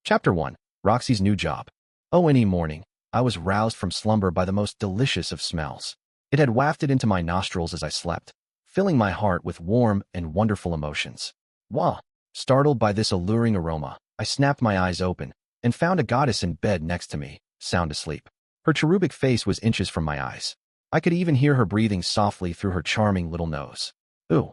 Chapter 1. Roxy's New Job. Oh, any morning, I was roused from slumber by the most delicious of smells. It had wafted into my nostrils as I slept, filling my heart with warm and wonderful emotions. Wow! Startled by this alluring aroma, I snapped my eyes open and found a goddess in bed next to me, sound asleep. Her cherubic face was inches from my eyes. I could even hear her breathing softly through her charming little nose. Ooh!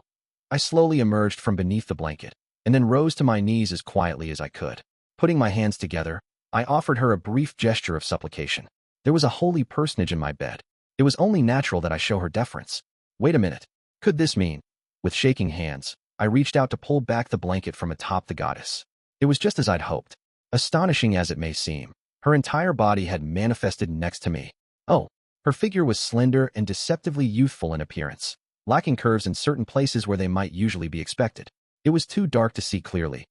I slowly emerged from beneath the blanket and then rose to my knees as quietly as I could. Putting my hands together, I offered her a brief gesture of supplication. There was a holy personage in my bed. It was only natural that I show her deference. Wait a minute. Could this mean? With shaking hands, I reached out to pull back the blanket from atop the goddess. It was just as I'd hoped. Astonishing as it may seem, her entire body had manifested next to me. Oh, her figure was slender and deceptively youthful in appearance, lacking curves in certain places where they might usually be expected. It was too dark to see clearly.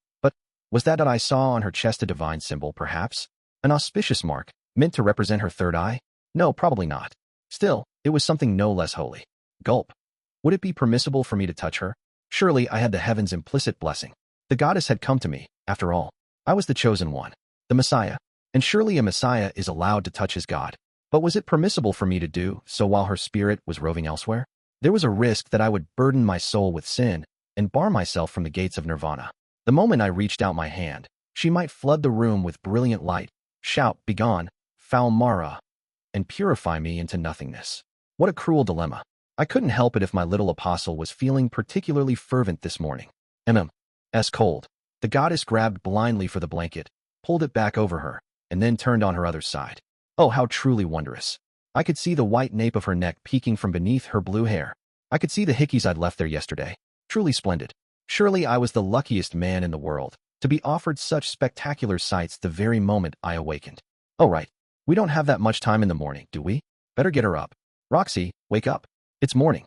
Was that I saw on her chest a divine symbol, perhaps? An auspicious mark, meant to represent her third eye? No, probably not. Still, it was something no less holy. Gulp. Would it be permissible for me to touch her? Surely I had the heavens' implicit blessing. The goddess had come to me, after all. I was the chosen one, the Messiah, and surely a Messiah is allowed to touch his God. But was it permissible for me to do so while her spirit was roving elsewhere? There was a risk that I would burden my soul with sin and bar myself from the gates of nirvana. The moment I reached out my hand, she might flood the room with brilliant light, shout, "Begone, foul Mara," and purify me into nothingness. What a cruel dilemma. I couldn't help it if my little apostle was feeling particularly fervent this morning. S cold. The goddess grabbed blindly for the blanket, pulled it back over her, and then turned on her other side. Oh, how truly wondrous. I could see the white nape of her neck peeking from beneath her blue hair. I could see the hickeys I'd left there yesterday. Truly splendid. Surely I was the luckiest man in the world to be offered such spectacular sights the very moment I awakened. Oh right, we don't have that much time in the morning, do we? Better get her up. Roxy, wake up. It's morning.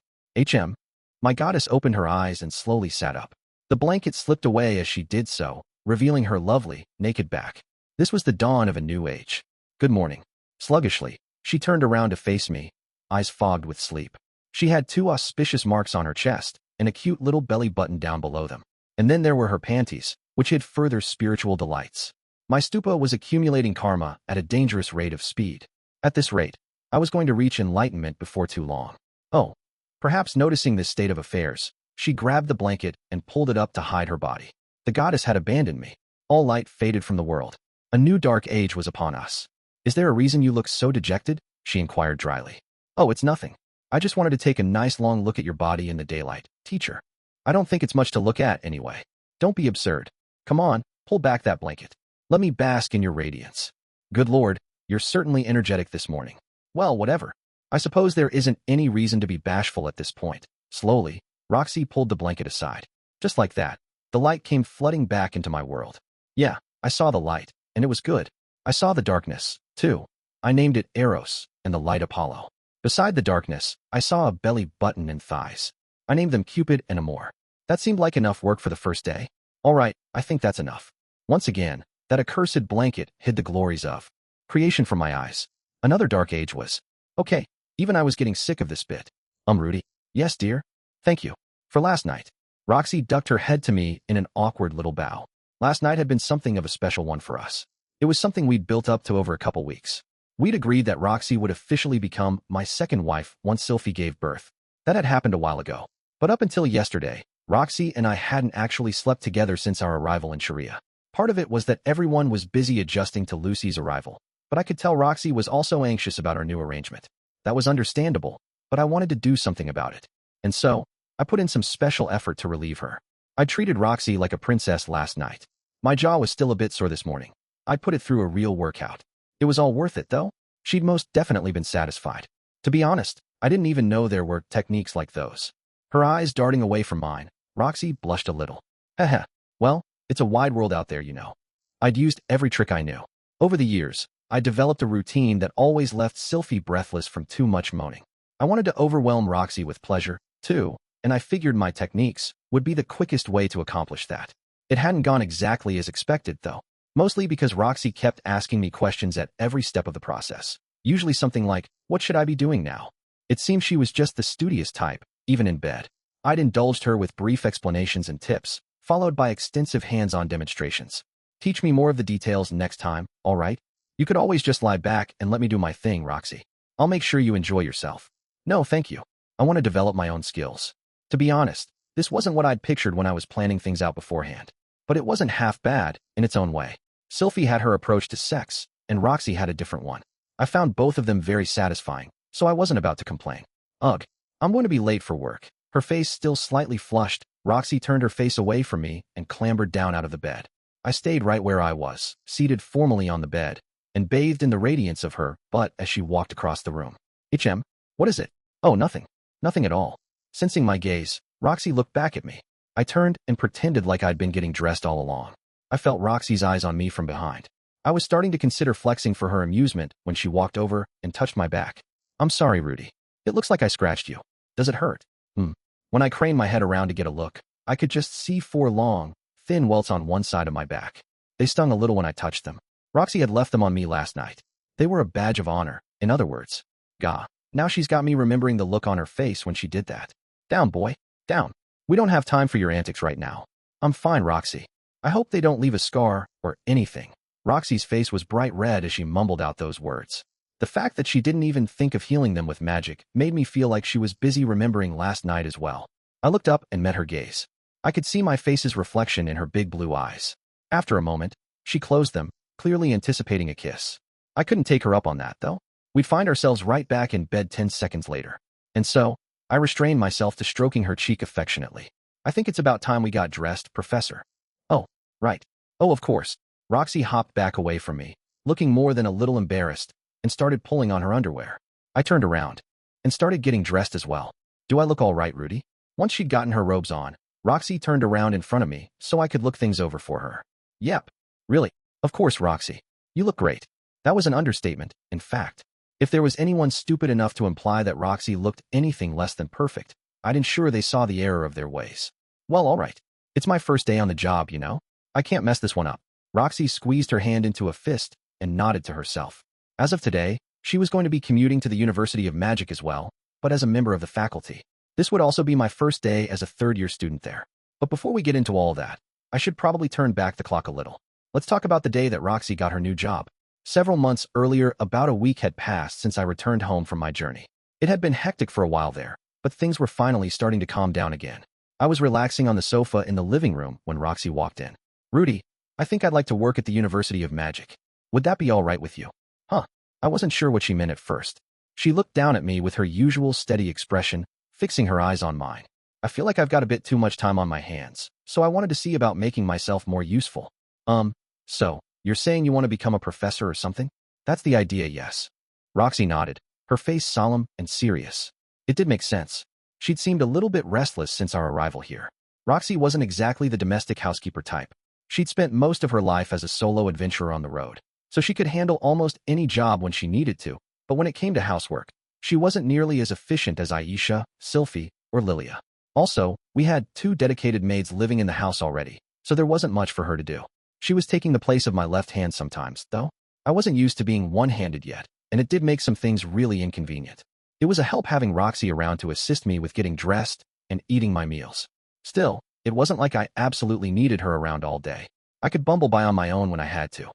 My goddess opened her eyes and slowly sat up. The blanket slipped away as she did so, revealing her lovely, naked back. This was the dawn of a new age. Good morning. Sluggishly, she turned around to face me, eyes fogged with sleep. She had 2 auspicious marks on her chest, and a cute little belly button down below them. And then there were her panties, which hid further spiritual delights. My stupa was accumulating karma at a dangerous rate of speed. At this rate, I was going to reach enlightenment before too long. Oh, perhaps noticing this state of affairs, she grabbed the blanket and pulled it up to hide her body. The goddess had abandoned me. All light faded from the world. A new dark age was upon us. Is there a reason you look so dejected? She inquired dryly. Oh, it's nothing. I just wanted to take a nice long look at your body in the daylight, teacher. I don't think it's much to look at anyway. Don't be absurd. Come on, pull back that blanket. Let me bask in your radiance. Good Lord, you're certainly energetic this morning. Well, whatever. I suppose there isn't any reason to be bashful at this point. Slowly, Roxy pulled the blanket aside. Just like that, the light came flooding back into my world. Yeah, I saw the light, and it was good. I saw the darkness, too. I named it Eros and the light Apollo. Beside the darkness, I saw a belly button and thighs. I named them Cupid and Amor. That seemed like enough work for the first day. All right, I think that's enough. Once again, that accursed blanket hid the glories of creation from my eyes. Another dark age was. Okay, even I was getting sick of this bit. Rudy. Yes, dear. Thank you. For last night. Roxy ducked her head to me in an awkward little bow. Last night had been something of a special one for us. It was something we'd built up to over a couple weeks. We'd agreed that Roxy would officially become my second wife once Sylphie gave birth. That had happened a while ago. But up until yesterday, Roxy and I hadn't actually slept together since our arrival in Sharia. Part of it was that everyone was busy adjusting to Lucy's arrival, but I could tell Roxy was also anxious about our new arrangement. That was understandable, but I wanted to do something about it. And so, I put in some special effort to relieve her. I treated Roxy like a princess last night. My jaw was still a bit sore this morning. I put it through a real workout. It was all worth it, though. She'd most definitely been satisfied. To be honest, I didn't even know there were techniques like those. Her eyes darting away from mine, Roxy blushed a little. Heh. Well, it's a wide world out there, you know. I'd used every trick I knew. Over the years, I developed a routine that always left Sylphie breathless from too much moaning. I wanted to overwhelm Roxy with pleasure, too, and I figured my techniques would be the quickest way to accomplish that. It hadn't gone exactly as expected, though. Mostly because Roxy kept asking me questions at every step of the process. Usually something like, what should I be doing now? It seemed she was just the studious type, even in bed. I'd indulged her with brief explanations and tips, followed by extensive hands-on demonstrations. Teach me more of the details next time, all right? You could always just lie back and let me do my thing, Roxy. I'll make sure you enjoy yourself. No, thank you. I want to develop my own skills. To be honest, this wasn't what I'd pictured when I was planning things out beforehand. But it wasn't half bad, in its own way. Sylphie had her approach to sex, and Roxy had a different one. I found both of them very satisfying, so I wasn't about to complain. Ugh, I'm going to be late for work. Her face still slightly flushed, Roxy turned her face away from me and clambered down out of the bed. I stayed right where I was, seated formally on the bed, and bathed in the radiance of her butt as she walked across the room. What is it? Oh, nothing. Nothing at all. Sensing my gaze, Roxy looked back at me. I turned and pretended like I'd been getting dressed all along. I felt Roxy's eyes on me from behind. I was starting to consider flexing for her amusement when she walked over and touched my back. I'm sorry, Rudy. It looks like I scratched you. Does it hurt? When I craned my head around to get a look, I could just see 4 long, thin welts on one side of my back. They stung a little when I touched them. Roxy had left them on me last night. They were a badge of honor, in other words. Gah. Now she's got me remembering the look on her face when she did that. Down, boy. Down. We don't have time for your antics right now. I'm fine, Roxy. I hope they don't leave a scar or anything. Roxy's face was bright red as she mumbled out those words. The fact that she didn't even think of healing them with magic made me feel like she was busy remembering last night as well. I looked up and met her gaze. I could see my face's reflection in her big blue eyes. After a moment, she closed them, clearly anticipating a kiss. I couldn't take her up on that, though. We'd find ourselves right back in bed 10 seconds later. And so, I restrained myself to stroking her cheek affectionately. I think it's about time we got dressed, Professor. Oh, right. Oh, of course. Roxy hopped back away from me, looking more than a little embarrassed, and started pulling on her underwear. I turned around and started getting dressed as well. Do I look all right, Rudy? Once she'd gotten her robes on, Roxy turned around in front of me so I could look things over for her. Yep. Really? Of course, Roxy. You look great. That was an understatement, in fact. If there was anyone stupid enough to imply that Roxy looked anything less than perfect, I'd ensure they saw the error of their ways. Well, all right. It's my first day on the job, you know? I can't mess this one up. Roxy squeezed her hand into a fist and nodded to herself. As of today, she was going to be commuting to the University of Magic as well, but as a member of the faculty. This would also be my first day as a third-year student there. But before we get into all that, I should probably turn back the clock a little. Let's talk about the day that Roxy got her new job. Several months earlier, about a week had passed since I returned home from my journey. It had been hectic for a while there, but things were finally starting to calm down again. I was relaxing on the sofa in the living room when Roxy walked in. Rudy, I think I'd like to work at the University of Magic. Would that be all right with you? Huh. I wasn't sure what she meant at first. She looked down at me with her usual steady expression, fixing her eyes on mine. I feel like I've got a bit too much time on my hands, so I wanted to see about making myself more useful. So, you're saying you want to become a professor or something? That's the idea, yes. Roxy nodded, her face solemn and serious. It did make sense. She'd seemed a little bit restless since our arrival here. Roxy wasn't exactly the domestic housekeeper type. She'd spent most of her life as a solo adventurer on the road, so she could handle almost any job when she needed to, but when it came to housework, she wasn't nearly as efficient as Aisha, Sylphie, or Lilia. Also, we had 2 dedicated maids living in the house already, so there wasn't much for her to do. She was taking the place of my left hand sometimes, though. I wasn't used to being one-handed yet, and it did make some things really inconvenient. It was a help having Roxy around to assist me with getting dressed and eating my meals. Still, it wasn't like I absolutely needed her around all day. I could bumble by on my own when I had to.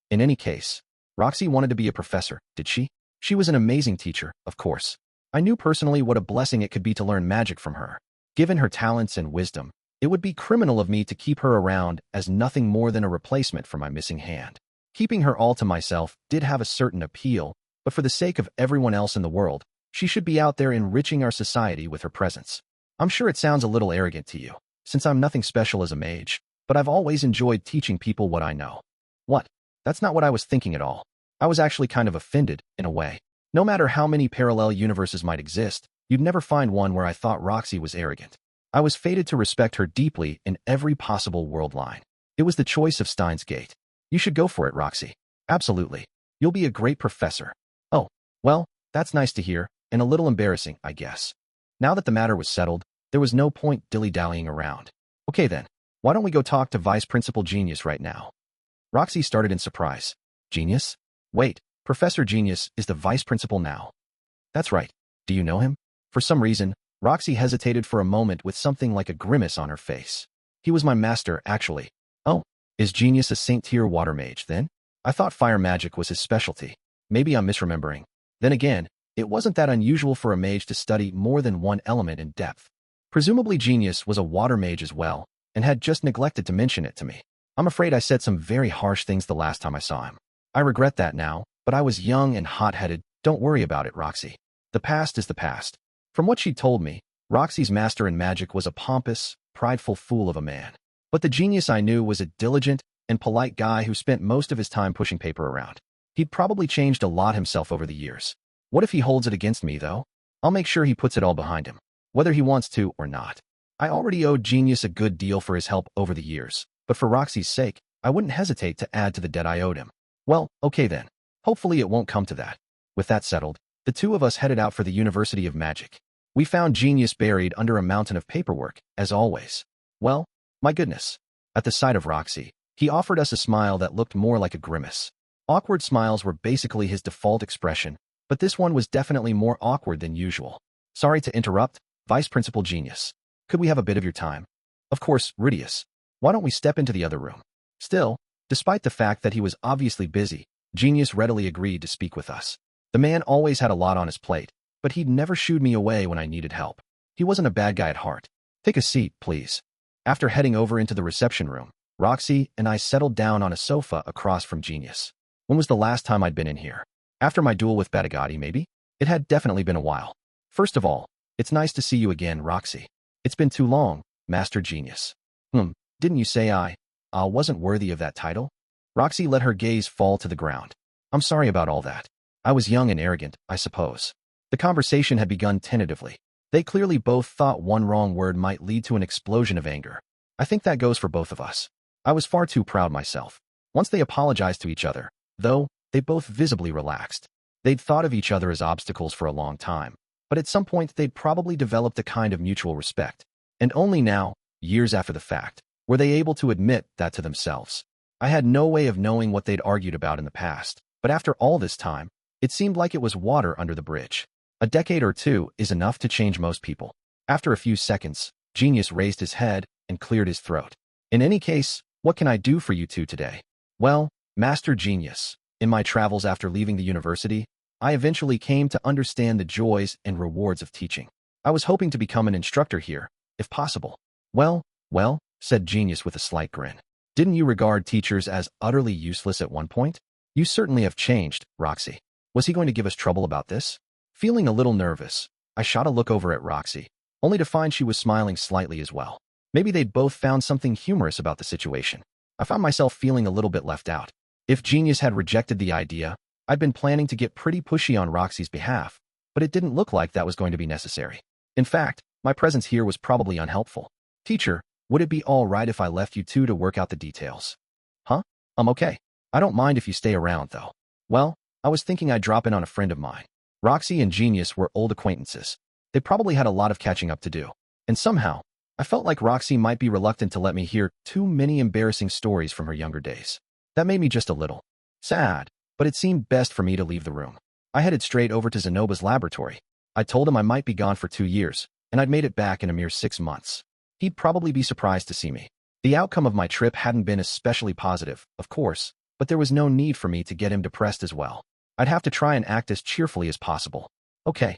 In any case, Roxy wanted to be a professor, did she? She was an amazing teacher, of course. I knew personally what a blessing it could be to learn magic from her. Given her talents and wisdom, it would be criminal of me to keep her around as nothing more than a replacement for my missing hand. Keeping her all to myself did have a certain appeal, but for the sake of everyone else in the world, she should be out there enriching our society with her presence. I'm sure it sounds a little arrogant to you, since I'm nothing special as a mage, but I've always enjoyed teaching people what I know. What? That's not what I was thinking at all. I was actually kind of offended, in a way. No matter how many parallel universes might exist, you'd never find one where I thought Roxy was arrogant. I was fated to respect her deeply in every possible world line. It was the choice of Steins Gate. You should go for it, Roxy. Absolutely. You'll be a great professor. Oh, well, that's nice to hear, and a little embarrassing, I guess. Now that the matter was settled, there was no point dilly-dallying around. Okay then, why don't we go talk to Vice Principal Genius right now? Roxy started in surprise. Genius? Wait, Professor Genius is the Vice Principal now. That's right. Do you know him? For some reason, Roxy hesitated for a moment with something like a grimace on her face. He was my master, actually. Oh, Is Genius a Saint-tier water mage, then? I thought fire magic was his specialty. Maybe I'm misremembering. Then again, it wasn't that unusual for a mage to study more than one element in depth. Presumably Genius was a water mage as well, and had just neglected to mention it to me. I'm afraid I said some very harsh things the last time I saw him. I regret that now, but I was young and hot-headed. Don't worry about it, Roxy. The past is the past. From what she told me, Roxy's master in magic was a pompous, prideful fool of a man. But the Genius I knew was a diligent and polite guy who spent most of his time pushing paper around. He'd probably changed a lot himself over the years. What if he holds it against me, though? I'll make sure he puts it all behind him, whether he wants to or not. I already owed Genius a good deal for his help over the years, but for Roxy's sake, I wouldn't hesitate to add to the debt I owed him. Well, okay then. Hopefully it won't come to that. With that settled, the two of us headed out for the University of Magic. We found Genius buried under a mountain of paperwork, as always. Well, my goodness. At the sight of Roxy, he offered us a smile that looked more like a grimace. Awkward smiles were basically his default expression, but this one was definitely more awkward than usual. Sorry to interrupt, Vice Principal Genius. Could we have a bit of your time? Of course, Rudeus. Why don't we step into the other room? Still, despite the fact that he was obviously busy, Genius readily agreed to speak with us. The man always had a lot on his plate, but he'd never shooed me away when I needed help. He wasn't a bad guy at heart. Take a seat, please. After heading over into the reception room, Roxy and I settled down on a sofa across from Genius. When was the last time I'd been in here? After my duel with Batagati, maybe? It had definitely been a while. First of all, it's nice to see you again, Roxy. It's been too long, Master Genius. Didn't you say I wasn't worthy of that title? Roxy let her gaze fall to the ground. I'm sorry about all that. I was young and arrogant, I suppose. The conversation had begun tentatively. They clearly both thought one wrong word might lead to an explosion of anger. I think that goes for both of us. I was far too proud myself. Once they apologized to each other, though, they both visibly relaxed. They'd thought of each other as obstacles for a long time, but at some point they'd probably developed a kind of mutual respect. And only now, years after the fact, were they able to admit that to themselves. I had no way of knowing what they'd argued about in the past, but after all this time, it seemed like it was water under the bridge. A decade or two is enough to change most people. After a few seconds, Genius raised his head and cleared his throat. In any case, what can I do for you two today? Well, Master Genius, in my travels after leaving the university, I eventually came to understand the joys and rewards of teaching. I was hoping to become an instructor here, if possible. Well, said Genius with a slight grin. Didn't you regard teachers as utterly useless at one point? You certainly have changed, Roxy. Was he going to give us trouble about this? Feeling a little nervous, I shot a look over at Roxy, only to find she was smiling slightly as well. Maybe they'd both found something humorous about the situation. I found myself feeling a little bit left out. If Genius had rejected the idea, I'd been planning to get pretty pushy on Roxy's behalf, but it didn't look like that was going to be necessary. In fact, my presence here was probably unhelpful. Teacher, would it be all right if I left you two to work out the details? Huh? I'm okay. I don't mind if you stay around, though. Well, I was thinking I'd drop in on a friend of mine. Roxy and Genius were old acquaintances. They probably had a lot of catching up to do. And somehow, I felt like Roxy might be reluctant to let me hear too many embarrassing stories from her younger days. That made me just a little sad, but it seemed best for me to leave the room. I headed straight over to Zenoba's laboratory. I told him I might be gone for 2 years, and I'd made it back in a mere 6 months. He'd probably be surprised to see me. The outcome of my trip hadn't been especially positive, of course, but there was no need for me to get him depressed as well. I'd have to try and act as cheerfully as possible. Okay.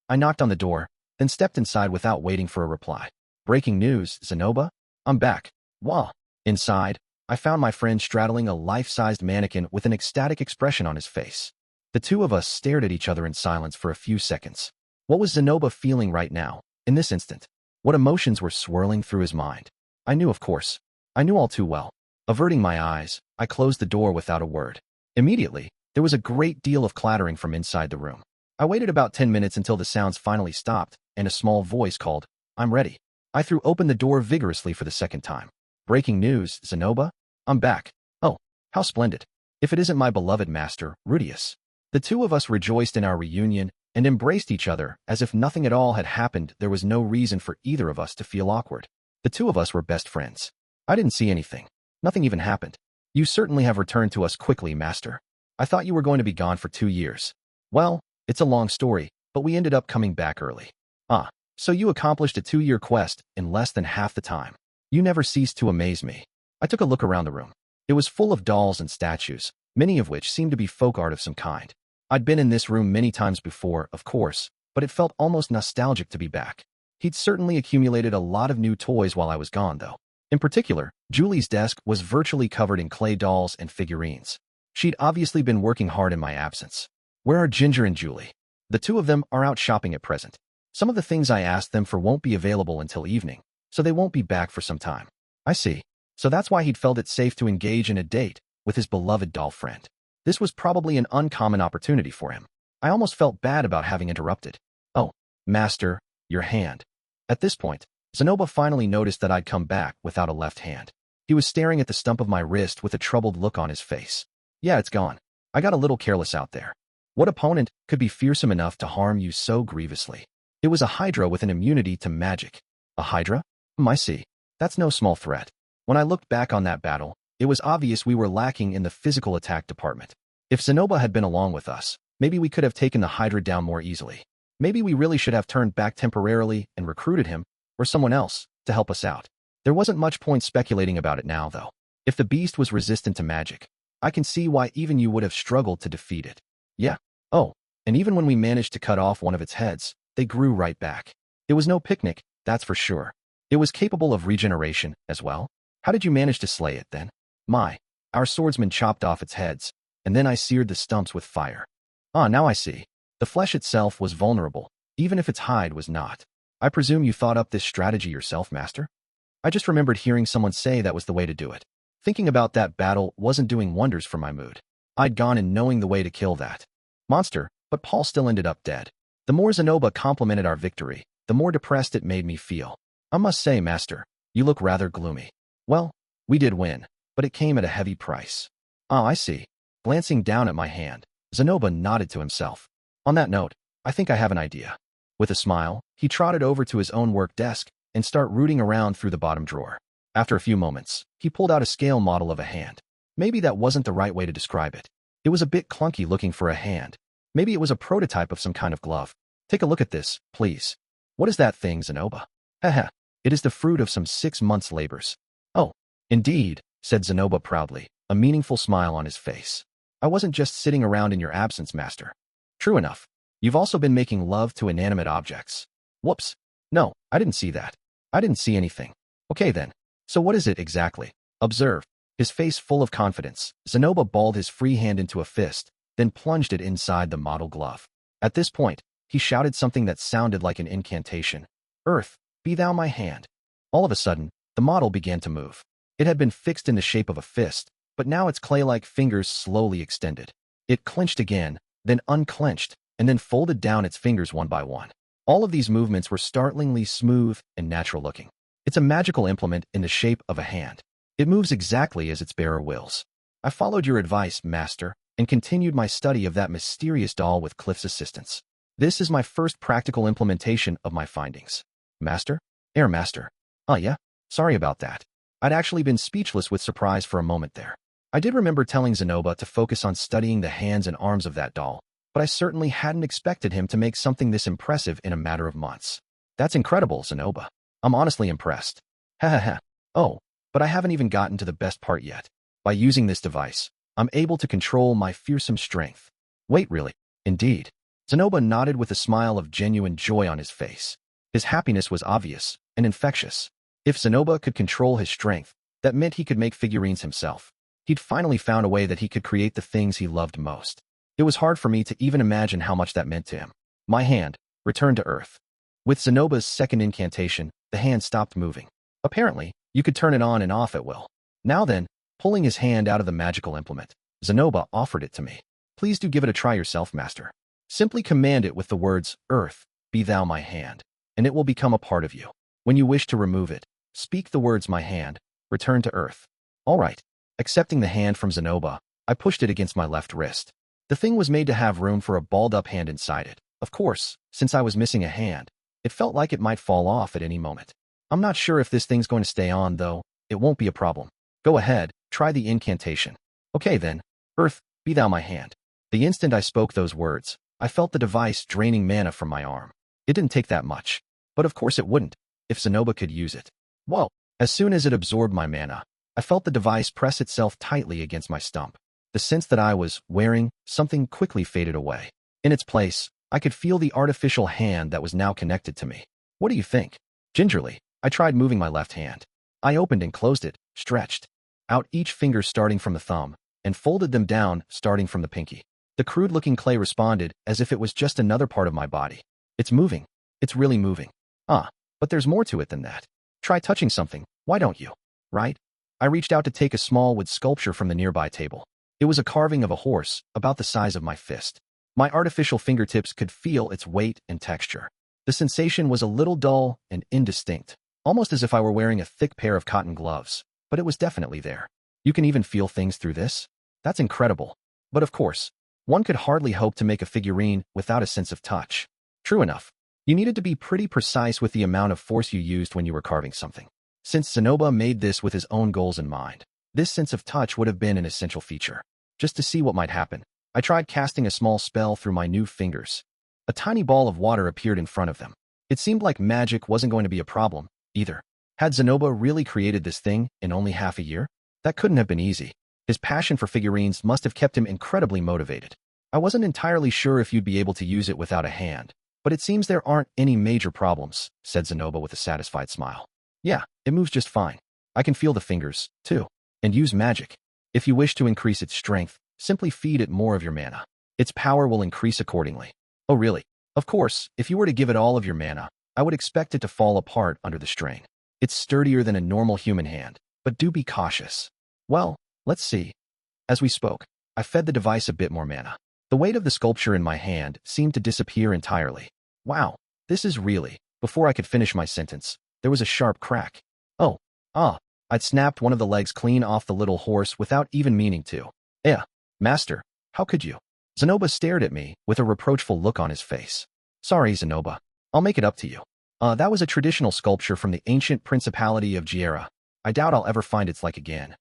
I knocked on the door, then stepped inside without waiting for a reply. Breaking news, Zenoba? I'm back. Wah. Inside, I found my friend straddling a life-sized mannequin with an ecstatic expression on his face. The two of us stared at each other in silence for a few seconds. What was Zenoba feeling right now, in this instant? What emotions were swirling through his mind? I knew, of course. I knew all too well. Averting my eyes, I closed the door without a word. Immediately, there was a great deal of clattering from inside the room. I waited about 10 minutes until the sounds finally stopped, and a small voice called, I'm ready. I threw open the door vigorously for the second time. Breaking news, Zenoba? I'm back. Oh, how splendid. If it isn't my beloved master, Rudeus. The two of us rejoiced in our reunion and embraced each other as if nothing at all had happened. There was no reason for either of us to feel awkward. The two of us were best friends. I didn't see anything. Nothing even happened. You certainly have returned to us quickly, master. I thought you were going to be gone for 2 years. Well, it's a long story, but we ended up coming back early. Ah, so you accomplished a 2-year quest in less than half the time. You never ceased to amaze me. I took a look around the room. It was full of dolls and statues, many of which seemed to be folk art of some kind. I'd been in this room many times before, of course, but it felt almost nostalgic to be back. He'd certainly accumulated a lot of new toys while I was gone, though. In particular, Julie's desk was virtually covered in clay dolls and figurines. She'd obviously been working hard in my absence. Where are Ginger and Julie? The two of them are out shopping at present. Some of the things I asked them for won't be available until evening, so they won't be back for some time. I see. So that's why he'd felt it safe to engage in a date with his beloved doll friend. This was probably an uncommon opportunity for him. I almost felt bad about having interrupted. Oh, Master, your hand. At this point, Zenoba finally noticed that I'd come back without a left hand. He was staring at the stump of my wrist with a troubled look on his face. Yeah, it's gone. I got a little careless out there. What opponent could be fearsome enough to harm you so grievously? It was a Hydra with an immunity to magic. A Hydra? I see. That's no small threat. When I looked back on that battle, it was obvious we were lacking in the physical attack department. If Zenoba had been along with us, maybe we could have taken the Hydra down more easily. Maybe we really should have turned back temporarily and recruited him, or someone else, to help us out. There wasn't much point speculating about it now, though. If the beast was resistant to magic, I can see why even you would have struggled to defeat it. Yeah. Oh, and even when we managed to cut off one of its heads, they grew right back. It was no picnic, that's for sure. It was capable of regeneration as well. How did you manage to slay it then? Our swordsman chopped off its heads, and then I seared the stumps with fire. Ah, now I see. The flesh itself was vulnerable, even if its hide was not. I presume you thought up this strategy yourself, Master? I just remembered hearing someone say that was the way to do it. Thinking about that battle wasn't doing wonders for my mood. I'd gone in knowing the way to kill that monster, but Paul still ended up dead. The more Zenoba complimented our victory, the more depressed it made me feel. I must say, Master, you look rather gloomy. Well, we did win, but it came at a heavy price. Ah, I see. Glancing down at my hand, Zenoba nodded to himself. On that note, I think I have an idea. With a smile, he trotted over to his own work desk and started rooting around through the bottom drawer. After a few moments, he pulled out a scale model of a hand. Maybe that wasn't the right way to describe it. It was a bit clunky looking for a hand. Maybe it was a prototype of some kind of glove. Take a look at this, please. What is that thing, Zenoba? Haha, it is the fruit of some 6 months' labors. Oh, indeed, said Zenoba proudly, a meaningful smile on his face. I wasn't just sitting around in your absence, Master. True enough. You've also been making love to inanimate objects. Whoops. No, I didn't see that. I didn't see anything. Okay then. So what is it exactly? Observe. His face full of confidence, Zenoba balled his free hand into a fist, then plunged it inside the model glove. At this point, he shouted something that sounded like an incantation. Earth, be thou my hand. All of a sudden, the model began to move. It had been fixed in the shape of a fist, but now its clay-like fingers slowly extended. It clenched again, then unclenched, and then folded down its fingers one by one. All of these movements were startlingly smooth and natural-looking. It's a magical implement in the shape of a hand. It moves exactly as its bearer wills. I followed your advice, Master, and continued my study of that mysterious doll with Cliff's assistance. This is my first practical implementation of my findings. Master? Master. Oh yeah? Sorry about that. I'd actually been speechless with surprise for a moment there. I did remember telling Zenoba to focus on studying the hands and arms of that doll, but I certainly hadn't expected him to make something this impressive in a matter of months. That's incredible, Zenoba. I'm honestly impressed. Ha ha ha. Oh, but I haven't even gotten to the best part yet. By using this device, I'm able to control my fearsome strength. Wait, really? Indeed. Zenoba nodded with a smile of genuine joy on his face. His happiness was obvious and infectious. If Zenoba could control his strength, that meant he could make figurines himself. He'd finally found a way that he could create the things he loved most. It was hard for me to even imagine how much that meant to him. My hand returned to earth. With Zenoba's second incantation, the hand stopped moving. Apparently, you could turn it on and off at will. Now then, pulling his hand out of the magical implement, Zenoba offered it to me. Please do give it a try yourself, Master. Simply command it with the words, Earth, be thou my hand, and it will become a part of you. When you wish to remove it, speak the words my hand, return to earth. All right. Accepting the hand from Zenoba, I pushed it against my left wrist. The thing was made to have room for a balled-up hand inside it. Of course, since I was missing a hand, it felt like it might fall off at any moment. I'm not sure if this thing's going to stay on, though. It won't be a problem. Go ahead, try the incantation. Okay then, Earth, be thou my hand. The instant I spoke those words, I felt the device draining mana from my arm. It didn't take that much. But of course it wouldn't, if Zenoba could use it. Well, as soon as it absorbed my mana, I felt the device press itself tightly against my stump. The sense that I was wearing something quickly faded away. In its place, I could feel the artificial hand that was now connected to me. What do you think? Gingerly, I tried moving my left hand. I opened and closed it, stretched out each finger starting from the thumb, and folded them down starting from the pinky. The crude-looking clay responded as if it was just another part of my body. It's moving. It's really moving. But there's more to it than that. Try touching something, why don't you? Right? I reached out to take a small wood sculpture from the nearby table. It was a carving of a horse, about the size of my fist. My artificial fingertips could feel its weight and texture. The sensation was a little dull and indistinct, almost as if I were wearing a thick pair of cotton gloves, but it was definitely there. You can even feel things through this? That's incredible. But of course, one could hardly hope to make a figurine without a sense of touch. True enough, you needed to be pretty precise with the amount of force you used when you were carving something. Since Zenoba made this with his own goals in mind, this sense of touch would have been an essential feature. Just to see what might happen, I tried casting a small spell through my new fingers. A tiny ball of water appeared in front of them. It seemed like magic wasn't going to be a problem, either. Had Zenoba really created this thing in only half a year? That couldn't have been easy. His passion for figurines must have kept him incredibly motivated. I wasn't entirely sure if you'd be able to use it without a hand, but it seems there aren't any major problems, said Zenoba with a satisfied smile. Yeah, it moves just fine. I can feel the fingers, too, and use magic. If you wish to increase its strength, simply feed it more of your mana. Its power will increase accordingly. Oh really? Of course, if you were to give it all of your mana, I would expect it to fall apart under the strain. It's sturdier than a normal human hand, but do be cautious. Well, let's see. As we spoke, I fed the device a bit more mana. The weight of the sculpture in my hand seemed to disappear entirely. Wow, this is really... Before I could finish my sentence, there was a sharp crack. I'd snapped one of the legs clean off the little horse without even meaning to. Master, how could you? Zenoba stared at me with a reproachful look on his face. Sorry, Zenoba. I'll make it up to you. That was a traditional sculpture from the ancient principality of Giera. I doubt I'll ever find its like again.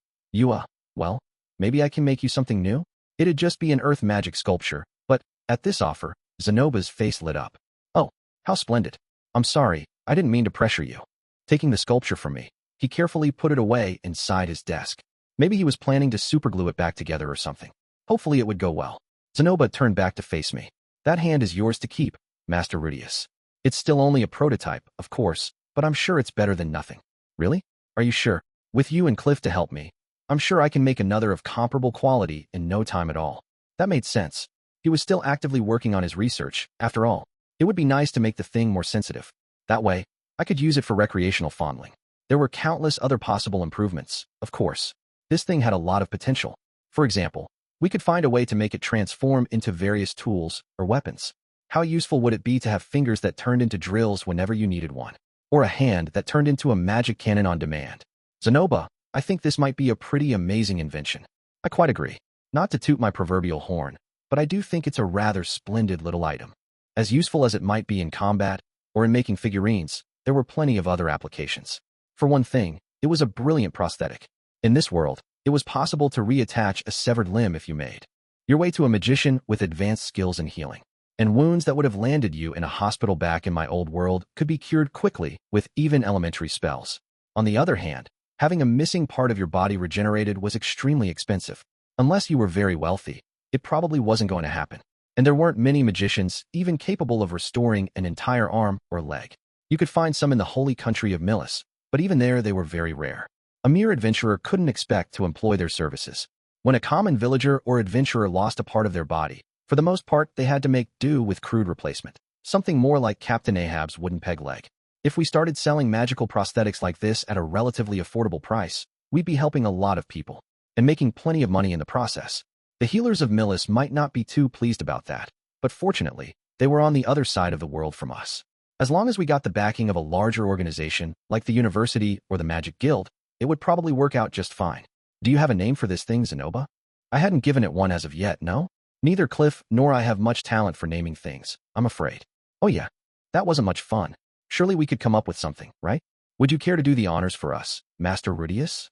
Well, maybe I can make you something new? It'd just be an earth magic sculpture, but, at this offer, Zenoba's face lit up. Oh, how splendid. I'm sorry, I didn't mean to pressure you. Taking the sculpture from me, he carefully put it away inside his desk. Maybe he was planning to superglue it back together or something. Hopefully it would go well. Zenoba turned back to face me. That hand is yours to keep, Master Rudeus. It's still only a prototype, of course, but I'm sure it's better than nothing. Really? Are you sure? With you and Cliff to help me, I'm sure I can make another of comparable quality in no time at all. That made sense. He was still actively working on his research, after all. It would be nice to make the thing more sensitive. That way, I could use it for recreational fondling. There were countless other possible improvements, of course. This thing had a lot of potential. For example, we could find a way to make it transform into various tools or weapons. How useful would it be to have fingers that turned into drills whenever you needed one? Or a hand that turned into a magic cannon on demand? Zenoba, I think this might be a pretty amazing invention. I quite agree. Not to toot my proverbial horn, but I do think it's a rather splendid little item. As useful as it might be in combat, or in making figurines, there were plenty of other applications. For one thing, it was a brilliant prosthetic. In this world, it was possible to reattach a severed limb if you made your way to a magician with advanced skills in healing. And wounds that would have landed you in a hospital back in my old world could be cured quickly with even elementary spells. On the other hand, having a missing part of your body regenerated was extremely expensive. Unless you were very wealthy, it probably wasn't going to happen. And there weren't many magicians even capable of restoring an entire arm or leg. You could find some in the holy country of Milis, but even there they were very rare. A mere adventurer couldn't expect to employ their services. When a common villager or adventurer lost a part of their body, for the most part they had to make do with crude replacement, something more like Captain Ahab's wooden peg leg. If we started selling magical prosthetics like this at a relatively affordable price, we'd be helping a lot of people, and making plenty of money in the process. The healers of Milis might not be too pleased about that, but fortunately, they were on the other side of the world from us. As long as we got the backing of a larger organization, like the university or the Magic Guild, it would probably work out just fine. Do you have a name for this thing, Zenoba? I hadn't given it one as of yet, no? Neither Cliff nor I have much talent for naming things, I'm afraid. Oh yeah, that wasn't much fun. Surely we could come up with something, right? Would you care to do the honors for us, Master Rudeus?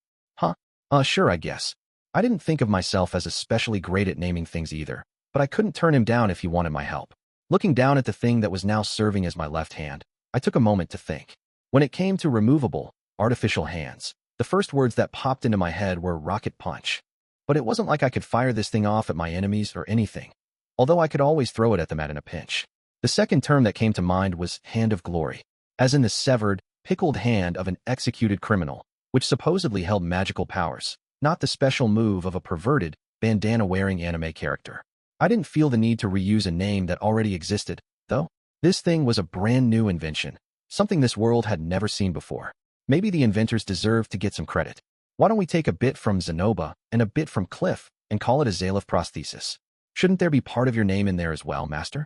Sure, I guess. I didn't think of myself as especially great at naming things either, but I couldn't turn him down if he wanted my help. Looking down at the thing that was now serving as my left hand, I took a moment to think. When it came to removable, artificial hands, The first words that popped into my head were rocket punch. But it wasn't like I could fire this thing off at my enemies or anything, although I could always throw it at them in a pinch. The second term that came to mind was hand of glory, as in the severed, pickled hand of an executed criminal, which supposedly held magical powers, not the special move of a perverted, bandana-wearing anime character. I didn't feel the need to reuse a name that already existed, though. This thing was a brand new invention, something this world had never seen before. Maybe the inventors deserved to get some credit. Why don't we take a bit from Zenoba and a bit from Cliff and call it a Zalef prosthesis? Shouldn't there be part of your name in there as well, Master?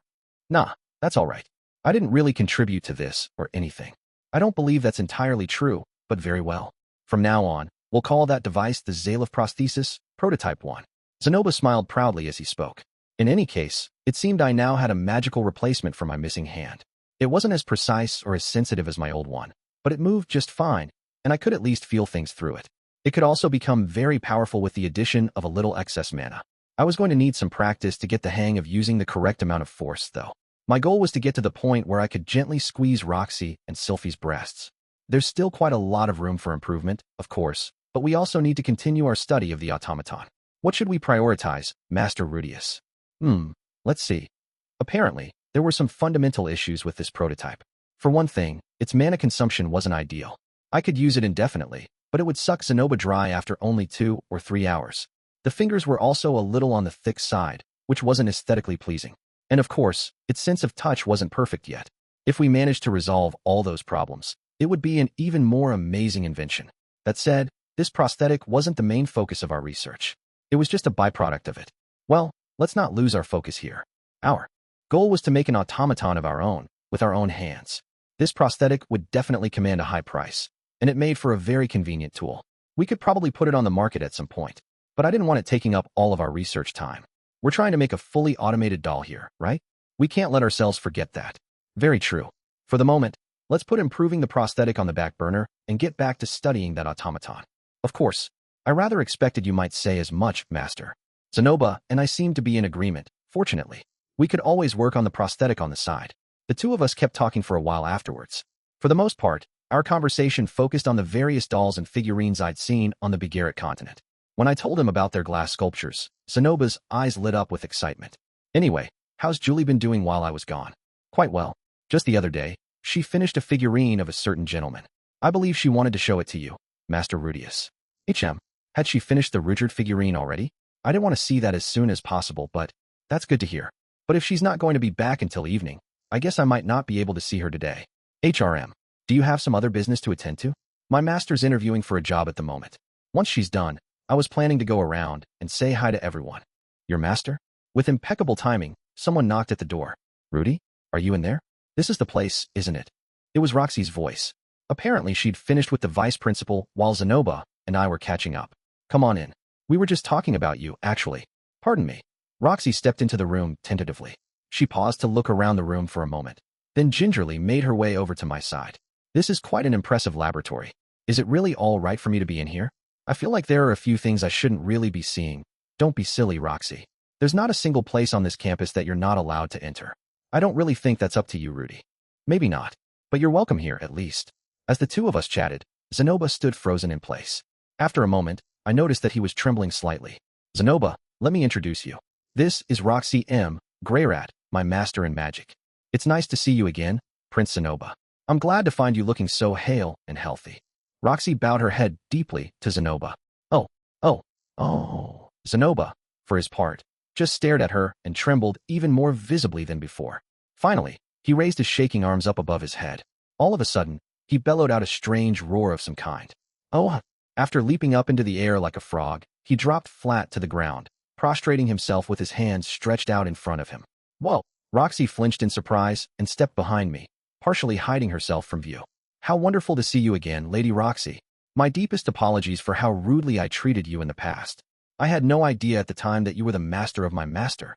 Nah, that's all right. I didn't really contribute to this or anything. I don't believe that's entirely true, but very well. From now on, we'll call that device the Zalef prosthesis, Prototype 1. Zenoba smiled proudly as he spoke. In any case, it seemed I now had a magical replacement for my missing hand. It wasn't as precise or as sensitive as my old one, but it moved just fine, and I could at least feel things through it. It could also become very powerful with the addition of a little excess mana. I was going to need some practice to get the hang of using the correct amount of force, though. My goal was to get to the point where I could gently squeeze Roxy and Sylphie's breasts. There's still quite a lot of room for improvement, of course, but we also need to continue our study of the automaton. What should we prioritize, Master Rudeus? Let's see. Apparently, there were some fundamental issues with this prototype. For one thing, its mana consumption wasn't ideal. I could use it indefinitely, but it would suck Zenoba dry after only 2 or 3 hours. The fingers were also a little on the thick side, which wasn't aesthetically pleasing. And of course, its sense of touch wasn't perfect yet. If we managed to resolve all those problems, it would be an even more amazing invention. That said, this prosthetic wasn't the main focus of our research. It was just a byproduct of it. Well, let's not lose our focus here. Our goal was to make an automaton of our own, with our own hands. This prosthetic would definitely command a high price, and it made for a very convenient tool. We could probably put it on the market at some point, but I didn't want it taking up all of our research time. We're trying to make a fully automated doll here, right? We can't let ourselves forget that. Very true. For the moment, let's put improving the prosthetic on the back burner and get back to studying that automaton. Of course, I rather expected you might say as much, Master. Zenoba and I seemed to be in agreement, fortunately. We could always work on the prosthetic on the side. The two of us kept talking for a while afterwards. For the most part, our conversation focused on the various dolls and figurines I'd seen on the Greyrat continent. When I told him about their glass sculptures, Zenoba's eyes lit up with excitement. Anyway, how's Julie been doing while I was gone? Quite well. Just the other day, she finished a figurine of a certain gentleman. I believe she wanted to show it to you, Master Rudeus. Had she finished the Rudeus figurine already? I didn't want to see that as soon as possible, but that's good to hear. But if she's not going to be back until evening, I guess I might not be able to see her today. Do you have some other business to attend to? My master's interviewing for a job at the moment. Once she's done, I was planning to go around and say hi to everyone. Your master? With impeccable timing, someone knocked at the door. Rudy, are you in there? This is the place, isn't it? It was Roxy's voice. Apparently she'd finished with the vice principal while Zenoba and I were catching up. Come on in. We were just talking about you, actually. Pardon me. Roxy stepped into the room tentatively. She paused to look around the room for a moment, then gingerly made her way over to my side. This is quite an impressive laboratory. Is it really all right for me to be in here? I feel like there are a few things I shouldn't really be seeing. Don't be silly, Roxy. There's not a single place on this campus that you're not allowed to enter. I don't really think that's up to you, Rudy. Maybe not, but you're welcome here, at least. As the two of us chatted, Zenoba stood frozen in place. After a moment, I noticed that he was trembling slightly. Zenoba, let me introduce you. This is Roxy Greyrat, my master in magic. It's nice to see you again, Prince Zenoba. I'm glad to find you looking so hale and healthy. Roxy bowed her head deeply to Zenoba. Zenoba, for his part, just stared at her and trembled even more visibly than before. Finally, he raised his shaking arms up above his head. All of a sudden, he bellowed out a strange roar of some kind. After leaping up into the air like a frog, he dropped flat to the ground, prostrating himself with his hands stretched out in front of him. Whoa! Roxy flinched in surprise and stepped behind me, partially hiding herself from view. How wonderful to see you again, Lady Roxy. My deepest apologies for how rudely I treated you in the past. I had no idea at the time that you were the master of my master.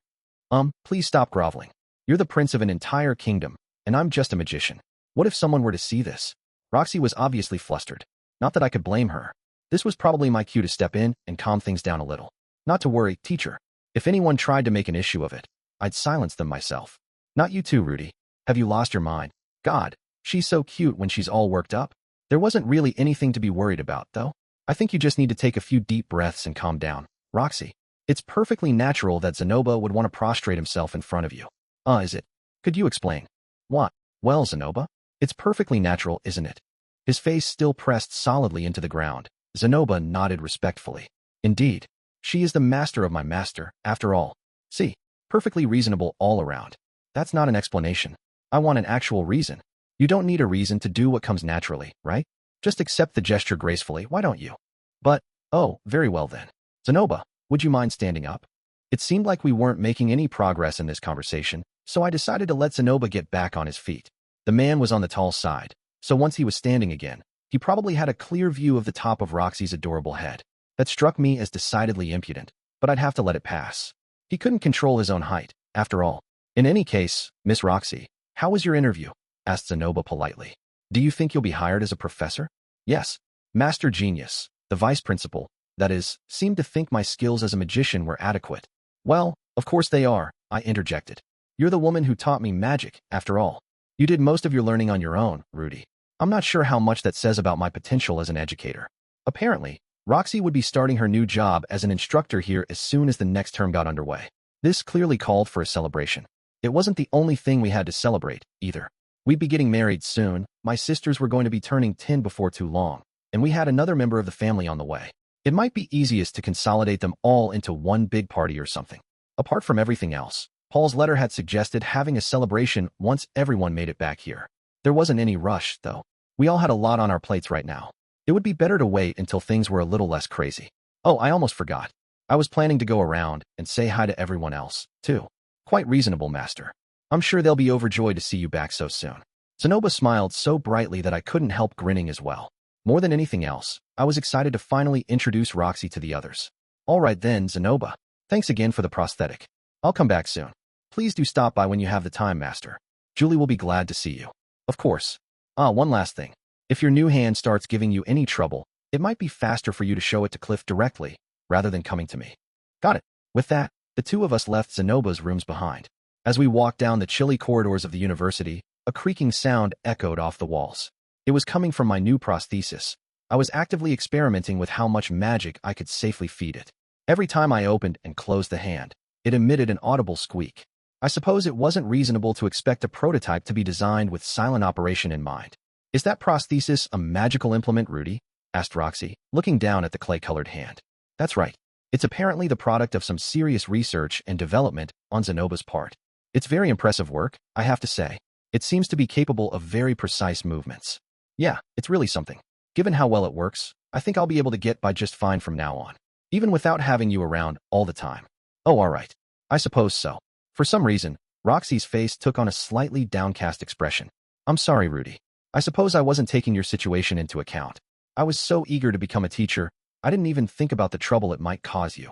Please stop groveling. You're the prince of an entire kingdom, and I'm just a magician. What if someone were to see this? Roxy was obviously flustered. Not that I could blame her. This was probably my cue to step in and calm things down a little. Not to worry, teacher. If anyone tried to make an issue of it, I'd silence them myself. Not you too, Rudy. Have you lost your mind? God, she's so cute when she's all worked up. There wasn't really anything to be worried about, though. I think you just need to take a few deep breaths and calm down. Roxy, it's perfectly natural that Zenoba would want to prostrate himself in front of you. Is it? Could you explain? What? Well, Zenoba, it's perfectly natural, isn't it? His face still pressed solidly into the ground. Zenoba nodded respectfully. Indeed, she is the master of my master, after all. See, perfectly reasonable all around. That's not an explanation. I want an actual reason. You don't need a reason to do what comes naturally, right? Just accept the gesture gracefully, why don't you? But, oh, very well then. Zenoba, would you mind standing up? It seemed like we weren't making any progress in this conversation, so I decided to let Zenoba get back on his feet. The man was on the tall side, so once he was standing again, he probably had a clear view of the top of Roxy's adorable head. That struck me as decidedly impudent, but I'd have to let it pass. He couldn't control his own height, after all. In any case, Miss Roxy, how was your interview? Asked Zenoba politely. Do you think you'll be hired as a professor? Yes. Master Genius, the vice principal, that is, seemed to think my skills as a magician were adequate. Well, of course they are, I interjected. You're the woman who taught me magic, after all. You did most of your learning on your own, Rudy. I'm not sure how much that says about my potential as an educator. Apparently, Roxy would be starting her new job as an instructor here as soon as the next term got underway. This clearly called for a celebration. It wasn't the only thing we had to celebrate, either. We'd be getting married soon, my sisters were going to be turning 10 before too long, and we had another member of the family on the way. It might be easiest to consolidate them all into one big party or something. Apart from everything else, Paul's letter had suggested having a celebration once everyone made it back here. There wasn't any rush, though. We all had a lot on our plates right now. It would be better to wait until things were a little less crazy. Oh, I almost forgot. I was planning to go around and say hi to everyone else, too. Quite reasonable, Master. I'm sure they'll be overjoyed to see you back so soon. Zenoba smiled so brightly that I couldn't help grinning as well. More than anything else, I was excited to finally introduce Roxy to the others. All right then, Zenoba. Thanks again for the prosthetic. I'll come back soon. Please do stop by when you have the time, Master. Julie will be glad to see you. Of course. One last thing. If your new hand starts giving you any trouble, it might be faster for you to show it to Cliff directly, rather than coming to me. Got it. With that, the two of us left Zenoba's rooms behind. As we walked down the chilly corridors of the university, a creaking sound echoed off the walls. It was coming from my new prosthesis. I was actively experimenting with how much magic I could safely feed it. Every time I opened and closed the hand, it emitted an audible squeak. I suppose it wasn't reasonable to expect a prototype to be designed with silent operation in mind. Is that prosthesis a magical implement, Rudy? Asked Roxy, looking down at the clay-colored hand. That's right. It's apparently the product of some serious research and development on Zenoba's part. It's very impressive work, I have to say. It seems to be capable of very precise movements. Yeah, it's really something. Given how well it works, I think I'll be able to get by just fine from now on, even without having you around all the time. Oh, all right. I suppose so. For some reason, Roxy's face took on a slightly downcast expression. I'm sorry, Rudy. I suppose I wasn't taking your situation into account. I was so eager to become a teacher, I didn't even think about the trouble it might cause you.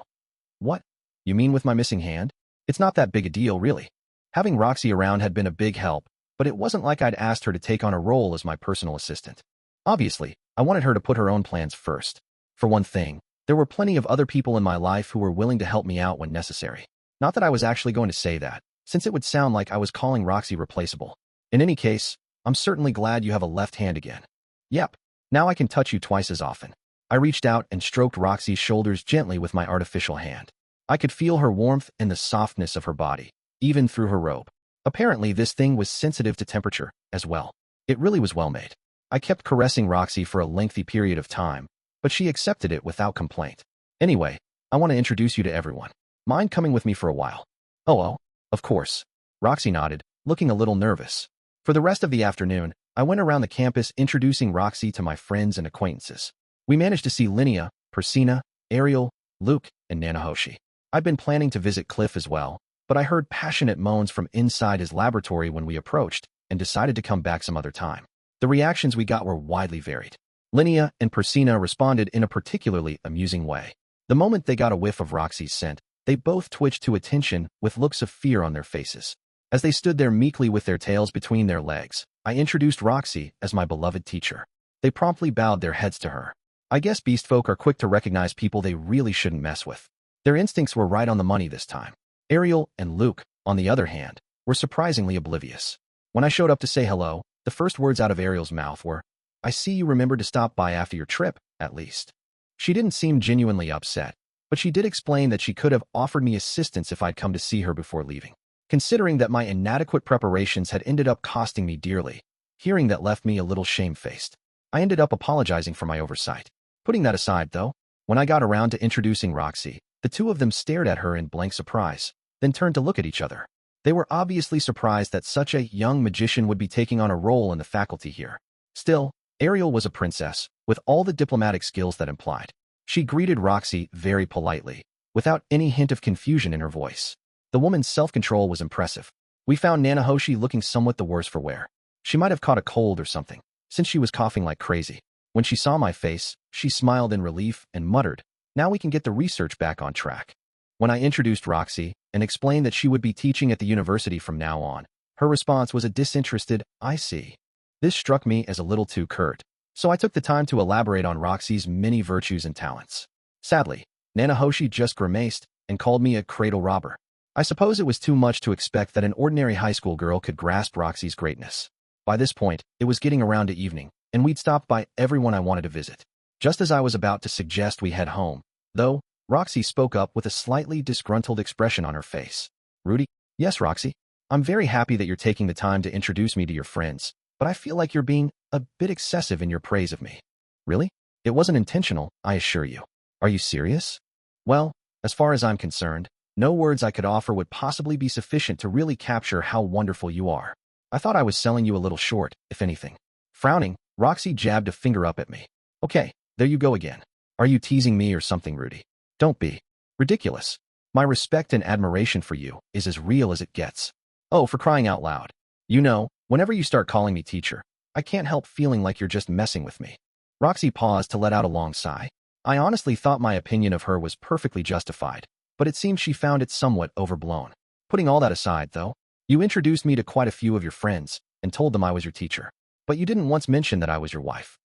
What? You mean with my missing hand? It's not that big a deal, really. Having Roxy around had been a big help, but it wasn't like I'd asked her to take on a role as my personal assistant. Obviously, I wanted her to put her own plans first. For one thing, there were plenty of other people in my life who were willing to help me out when necessary. Not that I was actually going to say that, since it would sound like I was calling Roxy replaceable. In any case, I'm certainly glad you have a left hand again. Yep, now I can touch you twice as often. I reached out and stroked Roxy's shoulders gently with my artificial hand. I could feel her warmth and the softness of her body, even through her robe. Apparently, this thing was sensitive to temperature, as well. It really was well made. I kept caressing Roxy for a lengthy period of time, but she accepted it without complaint. Anyway, I want to introduce you to everyone. Mind coming with me for a while? Oh, of course. Roxy nodded, looking a little nervous. For the rest of the afternoon, I went around the campus introducing Roxy to my friends and acquaintances. We managed to see Linnea, Persina, Ariel, Luke, and Nanahoshi. I'd been planning to visit Cliff as well, but I heard passionate moans from inside his laboratory when we approached, and decided to come back some other time. The reactions we got were widely varied. Linnea and Persina responded in a particularly amusing way. The moment they got a whiff of Roxy's scent, they both twitched to attention with looks of fear on their faces. As they stood there meekly with their tails between their legs, I introduced Roxy as my beloved teacher. They promptly bowed their heads to her. I guess beast folk are quick to recognize people they really shouldn't mess with. Their instincts were right on the money this time. Ariel and Luke, on the other hand, were surprisingly oblivious. When I showed up to say hello, the first words out of Ariel's mouth were, "I see you remembered to stop by after your trip, at least." She didn't seem genuinely upset, but she did explain that she could have offered me assistance if I'd come to see her before leaving. Considering that my inadequate preparations had ended up costing me dearly, hearing that left me a little shamefaced. I ended up apologizing for my oversight. Putting that aside, though, when I got around to introducing Roxy, the two of them stared at her in blank surprise, then turned to look at each other. They were obviously surprised that such a young magician would be taking on a role in the faculty here. Still, Ariel was a princess, with all the diplomatic skills that implied. She greeted Roxy very politely, without any hint of confusion in her voice. The woman's self-control was impressive. We found Nanahoshi looking somewhat the worse for wear. She might have caught a cold or something, since she was coughing like crazy. When she saw my face, she smiled in relief and muttered, "Now we can get the research back on track." When I introduced Roxy and explained that she would be teaching at the university from now on, her response was a disinterested, "I see." This struck me as a little too curt, so I took the time to elaborate on Roxy's many virtues and talents. Sadly, Nanahoshi just grimaced and called me a cradle robber. I suppose it was too much to expect that an ordinary high school girl could grasp Roxy's greatness. By this point, it was getting around to evening, and we'd stopped by everyone I wanted to visit. Just as I was about to suggest we head home, though, Roxy spoke up with a slightly disgruntled expression on her face. "Rudy?" "Yes, Roxy. I'm very happy that you're taking the time to introduce me to your friends, but I feel like you're being a bit excessive in your praise of me." "Really? It wasn't intentional, I assure you." "Are you serious?" "Well, as far as I'm concerned, no words I could offer would possibly be sufficient to really capture how wonderful you are. I thought I was selling you a little short, if anything." Frowning, Roxy jabbed a finger up at me. "Okay, there you go again. Are you teasing me or something, Rudy? Don't be ridiculous. My respect and admiration for you is as real as it gets. Oh, for crying out loud. You know, whenever you start calling me teacher, I can't help feeling like you're just messing with me." Roxy paused to let out a long sigh. I honestly thought my opinion of her was perfectly justified, but it seemed she found it somewhat overblown. Putting all that aside, though, you introduced me to quite a few of your friends and told them I was your teacher. But you didn't once mention that I was your wife.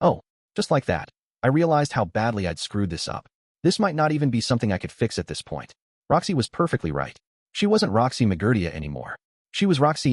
Oh, just like that, I realized how badly I'd screwed this up. This might not even be something I could fix at this point. Roxy was perfectly right. She wasn't Roxy Migurdia anymore. She was Roxy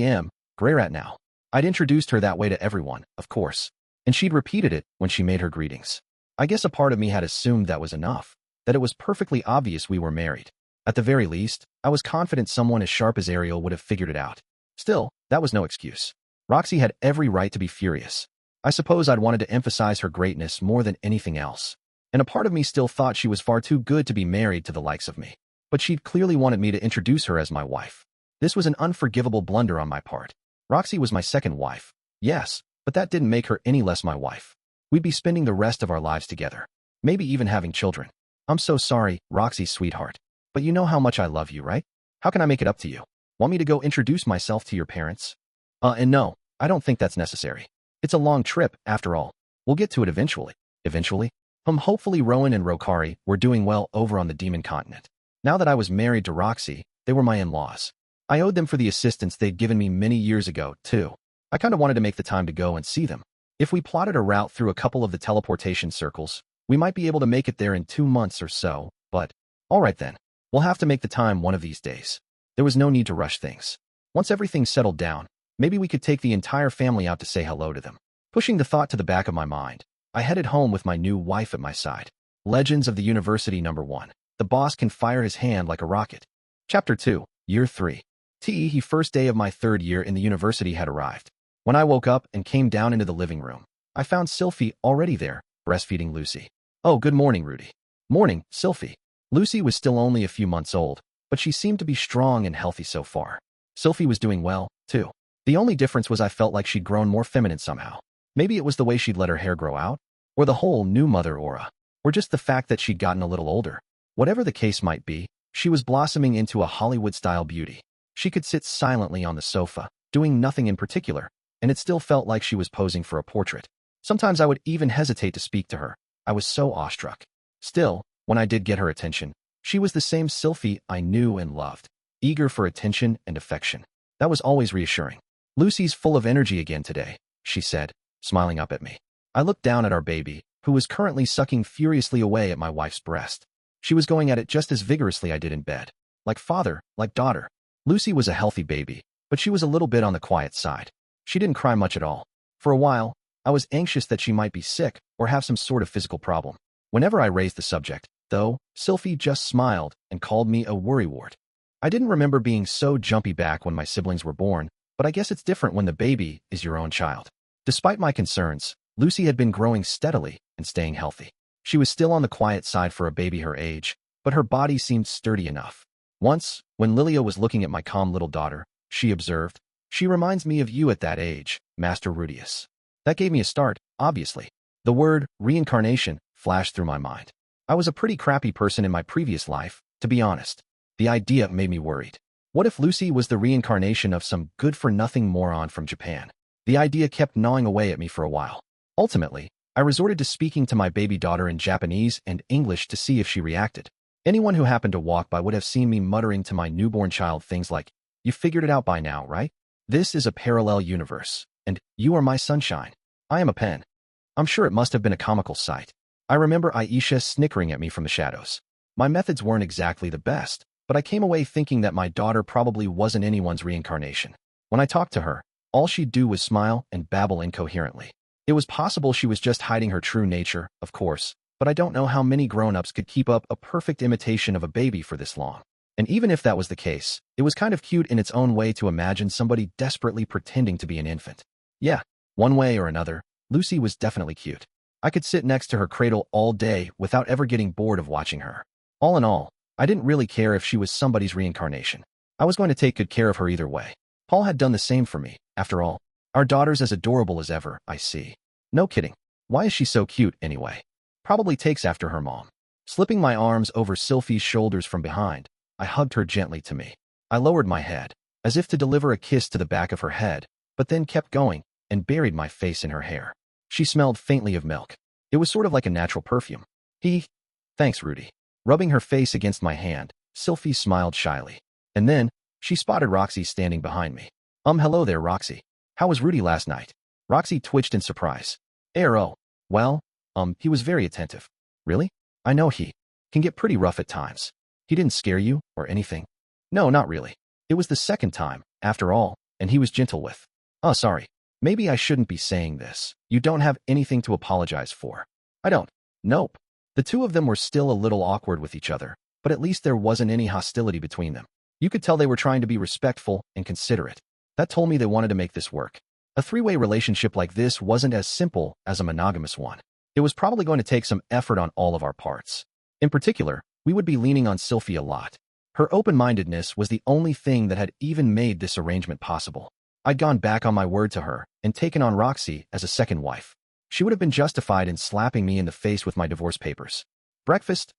Greyrat now. I'd introduced her that way to everyone, of course, and she'd repeated it when she made her greetings. I guess a part of me had assumed that was enough, that it was perfectly obvious we were married. At the very least, I was confident someone as sharp as Ariel would have figured it out. Still, that was no excuse. Roxy had every right to be furious. I suppose I'd wanted to emphasize her greatness more than anything else, and a part of me still thought she was far too good to be married to the likes of me. But she'd clearly wanted me to introduce her as my wife. This was an unforgivable blunder on my part. Roxy was my second wife, yes, but that didn't make her any less my wife. We'd be spending the rest of our lives together, maybe even having children. I'm so sorry, Roxy, sweetheart, but you know how much I love you, right? How can I make it up to you? Want me to go introduce myself to your parents? And no, I don't think that's necessary. It's a long trip, after all. We'll get to it eventually. Eventually? Hopefully Rowan and Rokari were doing well over on the Demon Continent. Now that I was married to Roxy, they were my in-laws. I owed them for the assistance they'd given me many years ago, too. I kind of wanted to make the time to go and see them. If we plotted a route through a couple of the teleportation circles, we might be able to make it there in 2 months or so, but all right then. We'll have to make the time one of these days. There was no need to rush things. Once everything settled down, maybe we could take the entire family out to say hello to them. Pushing the thought to the back of my mind, I headed home with my new wife at my side. Legends of the University Number 1. The boss can fire his hand like a rocket. Chapter 2, Year 3. The first day of my 3rd year in the university had arrived. When I woke up and came down into the living room, I found Sylphiette already there, breastfeeding Lucy. "Oh, good morning, Rudy." "Morning, Sylphiette." Lucy was still only a few months old, but she seemed to be strong and healthy so far. Sylphiette was doing well, too. The only difference was I felt like she'd grown more feminine somehow. Maybe it was the way she'd let her hair grow out, or the whole new mother aura, or just the fact that she'd gotten a little older. Whatever the case might be, she was blossoming into a Hollywood-style beauty. She could sit silently on the sofa, doing nothing in particular, and it still felt like she was posing for a portrait. Sometimes I would even hesitate to speak to her. I was so awestruck. Still, when I did get her attention, she was the same Sylphiette I knew and loved, eager for attention and affection. That was always reassuring. "Lucy's full of energy again today," she said, smiling up at me. I looked down at our baby, who was currently sucking furiously away at my wife's breast. She was going at it just as vigorously I did in bed. Like father, like daughter. Lucy was a healthy baby, but she was a little bit on the quiet side. She didn't cry much at all. For a while, I was anxious that she might be sick or have some sort of physical problem. Whenever I raised the subject, though, Sylphie just smiled and called me a worrywart. I didn't remember being so jumpy back when my siblings were born, but I guess it's different when the baby is your own child. Despite my concerns, Lucy had been growing steadily and staying healthy. She was still on the quiet side for a baby her age, but her body seemed sturdy enough. Once, when Lilia was looking at my calm little daughter, she observed, "She reminds me of you at that age, Master Rudeus." That gave me a start, obviously. The word reincarnation flashed through my mind. I was a pretty crappy person in my previous life, to be honest. The idea made me worried. What if Lucy was the reincarnation of some good-for-nothing moron from Japan? The idea kept gnawing away at me for a while. Ultimately, I resorted to speaking to my baby daughter in Japanese and English to see if she reacted. Anyone who happened to walk by would have seen me muttering to my newborn child things like, "You figured it out by now, right? This is a parallel universe, and you are my sunshine. I am a pen." I'm sure it must have been a comical sight. I remember Aisha snickering at me from the shadows. My methods weren't exactly the best, but I came away thinking that my daughter probably wasn't anyone's reincarnation. When I talked to her, all she'd do was smile and babble incoherently. It was possible she was just hiding her true nature, of course, but I don't know how many grown-ups could keep up a perfect imitation of a baby for this long. And even if that was the case, it was kind of cute in its own way to imagine somebody desperately pretending to be an infant. Yeah, one way or another, Lucy was definitely cute. I could sit next to her cradle all day without ever getting bored of watching her. All in all, I didn't really care if she was somebody's reincarnation. I was going to take good care of her either way. Paul had done the same for me, after all. Our daughter's as adorable as ever, I see. No kidding. Why is she so cute, anyway? Probably takes after her mom. Slipping my arms over Sylphie's shoulders from behind, I hugged her gently to me. I lowered my head, as if to deliver a kiss to the back of her head, but then kept going and buried my face in her hair. She smelled faintly of milk. It was sort of like a natural perfume. Thanks, Rudy. Rubbing her face against my hand, Sylphie smiled shyly. And then, she spotted Roxy standing behind me. Hello there, Roxy. How was Rudy last night? Roxy twitched in surprise. Well, he was very attentive. Really? I know he can get pretty rough at times. He didn't scare you, or anything? No, not really. It was the second time, after all, and he was gentle with. Oh, sorry. Maybe I shouldn't be saying this. You don't have anything to apologize for. I don't. Nope. The two of them were still a little awkward with each other, but at least there wasn't any hostility between them. You could tell they were trying to be respectful and considerate. That told me they wanted to make this work. A three-way relationship like this wasn't as simple as a monogamous one. It was probably going to take some effort on all of our parts. In particular, we would be leaning on Sylphie a lot. Her open-mindedness was the only thing that had even made this arrangement possible. I'd gone back on my word to her and taken on Roxy as a second wife. She would have been justified in slapping me in the face with my divorce papers. Breakfast,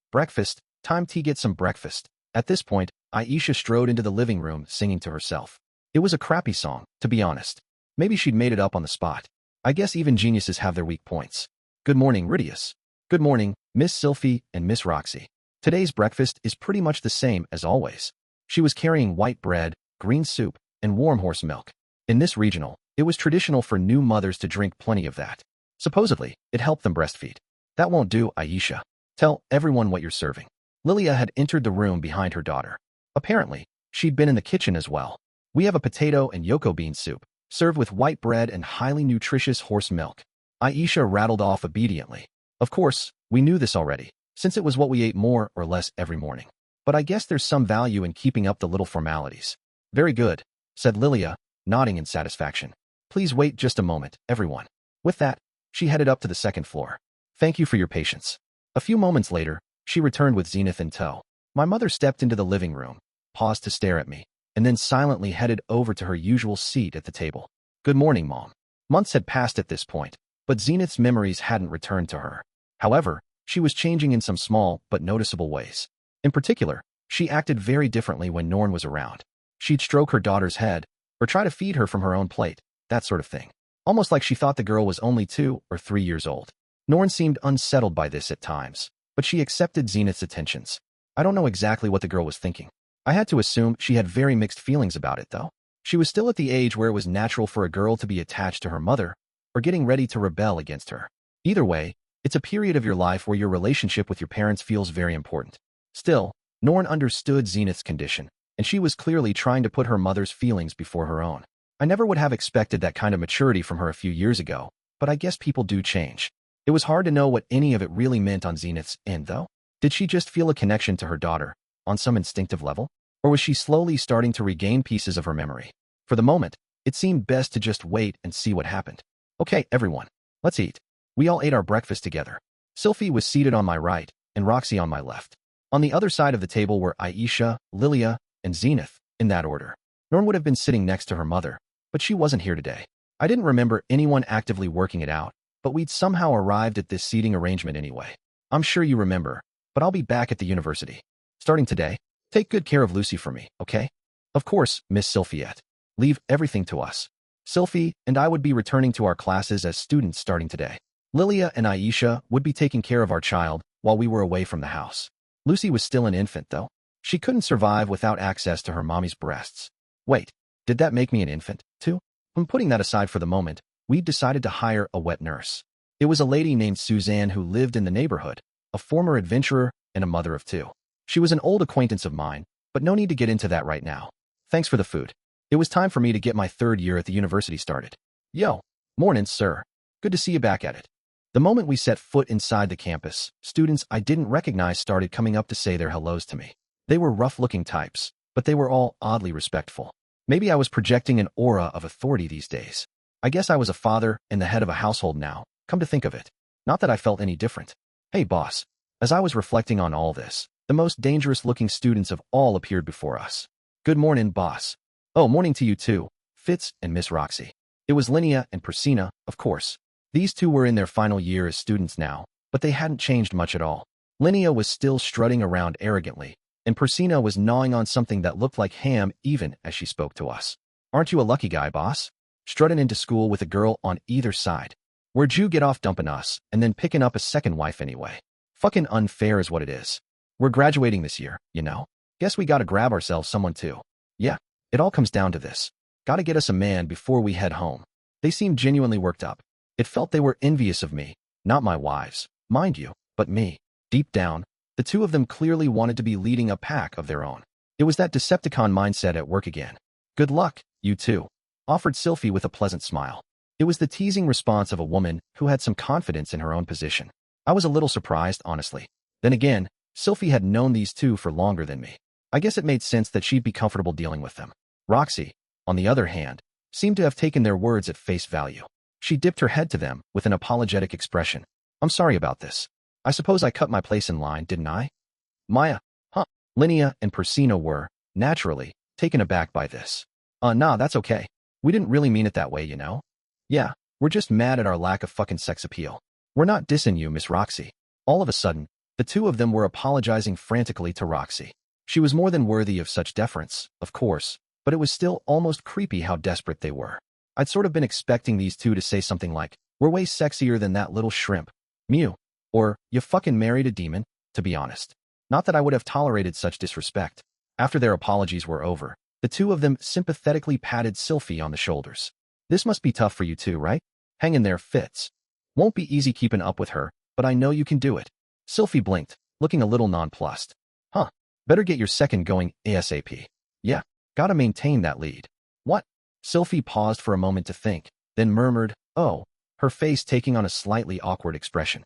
time to get some breakfast. At this point, Aisha strode into the living room singing to herself. It was a crappy song, to be honest. Maybe she'd made it up on the spot. I guess even geniuses have their weak points. Good morning, Rudeus. Good morning, Miss Sylphie and Miss Roxy. Today's breakfast is pretty much the same as always. She was carrying white bread, green soup, and warm horse milk. In this regional, it was traditional for new mothers to drink plenty of that. Supposedly, it helped them breastfeed. That won't do, Aisha. Tell everyone what you're serving. Lilia had entered the room behind her daughter. Apparently, she'd been in the kitchen as well. We have a potato and yoko bean soup, served with white bread and highly nutritious horse milk. Aisha rattled off obediently. Of course, we knew this already, since it was what we ate more or less every morning. But I guess there's some value in keeping up the little formalities. Very good, said Lilia, nodding in satisfaction. Please wait just a moment, everyone. With that, she headed up to the second floor. Thank you for your patience. A few moments later, she returned with Zenith in tow. My mother stepped into the living room, paused to stare at me, and then silently headed over to her usual seat at the table. Good morning, Mom. Months had passed at this point, but Zenith's memories hadn't returned to her. However, she was changing in some small but noticeable ways. In particular, she acted very differently when Norn was around. She'd stroke her daughter's head, or try to feed her from her own plate, that sort of thing. Almost like she thought the girl was only 2 or 3 years old. Norn seemed unsettled by this at times, but she accepted Zenith's attentions. I don't know exactly what the girl was thinking. I had to assume she had very mixed feelings about it, though. She was still at the age where it was natural for a girl to be attached to her mother, or getting ready to rebel against her. Either way, it's a period of your life where your relationship with your parents feels very important. Still, Norn understood Zenith's condition, and she was clearly trying to put her mother's feelings before her own. I never would have expected that kind of maturity from her a few years ago, but I guess people do change. It was hard to know what any of it really meant on Zenith's end, though. Did she just feel a connection to her daughter, on some instinctive level? Or was she slowly starting to regain pieces of her memory? For the moment, it seemed best to just wait and see what happened. Okay, everyone, let's eat. We all ate our breakfast together. Sylphie was seated on my right, and Roxy on my left. On the other side of the table were Aisha, Lilia, and Zenith, in that order. Norn would have been sitting next to her mother, but she wasn't here today. I didn't remember anyone actively working it out, but we'd somehow arrived at this seating arrangement anyway. I'm sure you remember, but I'll be back at the university. Starting today, take good care of Lucy for me, okay? Of course, Miss Sylphiette. Leave everything to us. Sylphie and I would be returning to our classes as students starting today. Lilia and Aisha would be taking care of our child while we were away from the house. Lucy was still an infant, though. She couldn't survive without access to her mommy's breasts. Wait, did that make me an infant, too? When putting that aside for the moment, we'd decided to hire a wet nurse. It was a lady named Suzanne who lived in the neighborhood, a former adventurer and a mother of two. She was an old acquaintance of mine, but no need to get into that right now. Thanks for the food. It was time for me to get my third year at the university started. Yo, mornin', sir. Good to see you back at it. The moment we set foot inside the campus, students I didn't recognize started coming up to say their hellos to me. They were rough-looking types, but they were all oddly respectful. Maybe I was projecting an aura of authority these days. I guess I was a father and the head of a household now, come to think of it. Not that I felt any different. Hey, boss. As I was reflecting on all this, the most dangerous-looking students of all appeared before us. Good morning, boss. Oh, morning to you too, Fitz and Miss Roxy. It was Linnea and Persina, of course. These two were in their final year as students now, but they hadn't changed much at all. Linnea was still strutting around arrogantly, and Persina was gnawing on something that looked like ham even as she spoke to us. Aren't you a lucky guy, boss? Strutting into school with a girl on either side. Where'd you get off dumping us and then picking up a second wife anyway? Fucking unfair is what it is. We're graduating this year, you know? Guess we gotta grab ourselves someone too. Yeah, it all comes down to this. Gotta get us a man before we head home. They seemed genuinely worked up. It felt they were envious of me, not my wives, mind you, but me. Deep down, the two of them clearly wanted to be leading a pack of their own. It was that Decepticon mindset at work again. Good luck, you two, offered Sylphie with a pleasant smile. It was the teasing response of a woman who had some confidence in her own position. I was a little surprised, honestly. Then again, Sylphie had known these two for longer than me. I guess it made sense that she'd be comfortable dealing with them. Roxy, on the other hand, seemed to have taken their words at face value. She dipped her head to them with an apologetic expression. I'm sorry about this. I suppose I cut my place in line, didn't I? Maya, huh? Linnea and Persina were, naturally, taken aback by this. Nah, that's okay. We didn't really mean it that way, you know? Yeah, we're just mad at our lack of fucking sex appeal. We're not dissing you, Miss Roxy. All of a sudden, the two of them were apologizing frantically to Roxy. She was more than worthy of such deference, of course, but it was still almost creepy how desperate they were. I'd sort of been expecting these two to say something like, we're way sexier than that little shrimp. Mew. Or, you fucking married a demon, to be honest. Not that I would have tolerated such disrespect. After their apologies were over, the two of them sympathetically patted Sylphie on the shoulders. This must be tough for you too, right? Hang in there, Fitz. Won't be easy keeping up with her, but I know you can do it. Sylphie blinked, looking a little nonplussed. Huh. Better get your second going ASAP. Yeah, gotta maintain that lead. What? Sylphie paused for a moment to think, then murmured, oh, her face taking on a slightly awkward expression.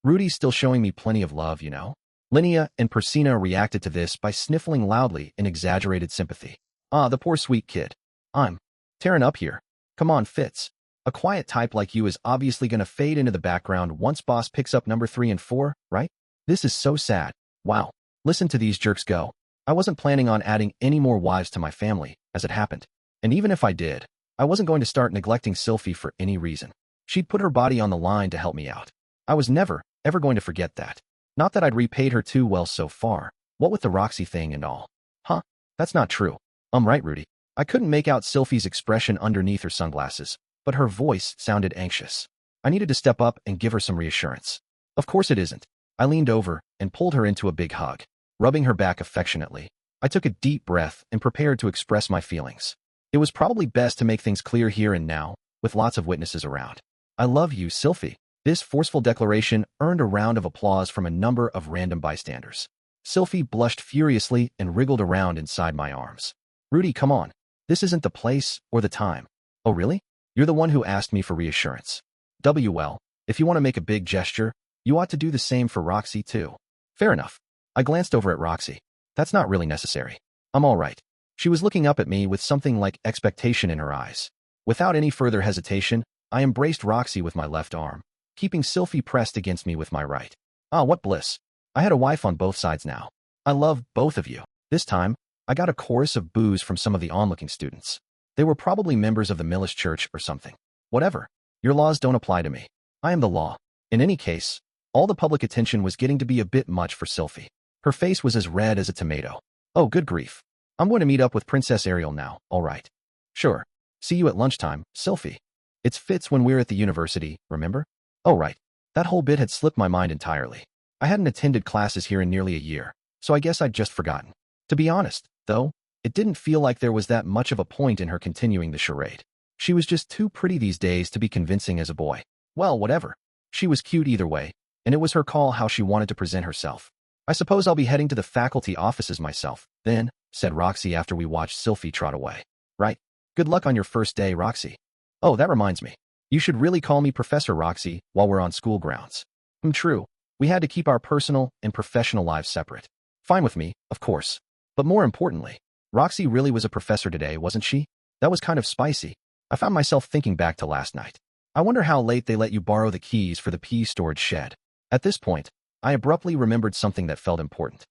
Rudy's still showing me plenty of love, you know? Linnea and Persina reacted to this by sniffling loudly in exaggerated sympathy. Ah, the poor sweet kid. I'm tearing up here. Come on, Fitz. A quiet type like you is obviously gonna fade into the background once boss picks up number 3 and 4, right? This is so sad. Wow. Listen to these jerks go. I wasn't planning on adding any more wives to my family, as it happened. And even if I did, I wasn't going to start neglecting Sylphie for any reason. She'd put her body on the line to help me out. I was never, ever going to forget that. Not that I'd repaid her too well so far. What with the Roxy thing and all. Huh? That's not true. Right, Rudy. I couldn't make out Sylphie's expression underneath her sunglasses, but her voice sounded anxious. I needed to step up and give her some reassurance. Of course it isn't. I leaned over and pulled her into a big hug. Rubbing her back affectionately, I took a deep breath and prepared to express my feelings. It was probably best to make things clear here and now, with lots of witnesses around. I love you, Sylphie. This forceful declaration earned a round of applause from a number of random bystanders. Sylphie blushed furiously and wriggled around inside my arms. Rudy, come on. This isn't the place or the time. Oh, really? You're the one who asked me for reassurance. Well, If you want to make a big gesture, you ought to do the same for Roxy too. Fair enough. I glanced over at Roxy. That's not really necessary. I'm all right. She was looking up at me with something like expectation in her eyes. Without any further hesitation, I embraced Roxy with my left arm, keeping Sylphie pressed against me with my right. Ah, what bliss. I had a wife on both sides now. I love both of you. This time, I got a chorus of boos from some of the onlooking students. They were probably members of the Millish Church or something. Whatever. Your laws don't apply to me. I am the law. In any case, all the public attention was getting to be a bit much for Sylphie. Her face was as red as a tomato. Oh, good grief. I'm going to meet up with Princess Ariel now, all right. Sure. See you at lunchtime, Sylphie. It's fits when we're at the university, remember? Oh, right. That whole bit had slipped my mind entirely. I hadn't attended classes here in nearly a year, so I guess I'd just forgotten. To be honest, though, it didn't feel like there was that much of a point in her continuing the charade. She was just too pretty these days to be convincing as a boy. Well, whatever. She was cute either way, and it was her call how she wanted to present herself. I suppose I'll be heading to the faculty offices myself, then, said Roxy after we watched Sylphie trot away. Right. Good luck on your first day, Roxy. Oh, that reminds me. You should really call me Professor Roxy while we're on school grounds. True. We had to keep our personal and professional lives separate. Fine with me, of course. But more importantly, Roxy really was a professor today, wasn't she? That was kind of spicy. I found myself thinking back to last night. I wonder how late they let you borrow the keys for the pea storage shed. At this point, I abruptly remembered something that felt important.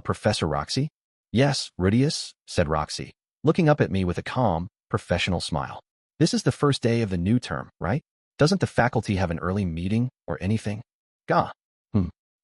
Professor Roxy? Yes, Rudeus, said Roxy, looking up at me with a calm, professional smile. This is the first day of the new term, right? Doesn't the faculty have an early meeting or anything? Gah.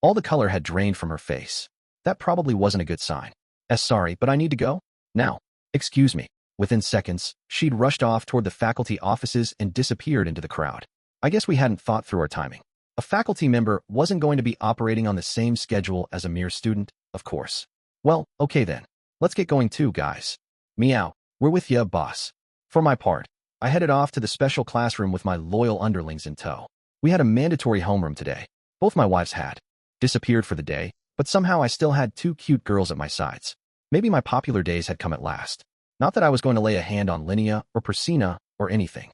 All the color had drained from her face. That probably wasn't a good sign. Sorry, but I need to go. Now. Excuse me. Within seconds, she'd rushed off toward the faculty offices and disappeared into the crowd. I guess we hadn't thought through our timing. A faculty member wasn't going to be operating on the same schedule as a mere student, of course. Well, okay then. Let's get going too, guys. Meow. We're with ya, boss. For my part, I headed off to the special classroom with my loyal underlings in tow. We had a mandatory homeroom today. Both my wives had disappeared for the day, but somehow I still had two cute girls at my sides. Maybe my popular days had come at last. Not that I was going to lay a hand on Linnea or Persina or anything.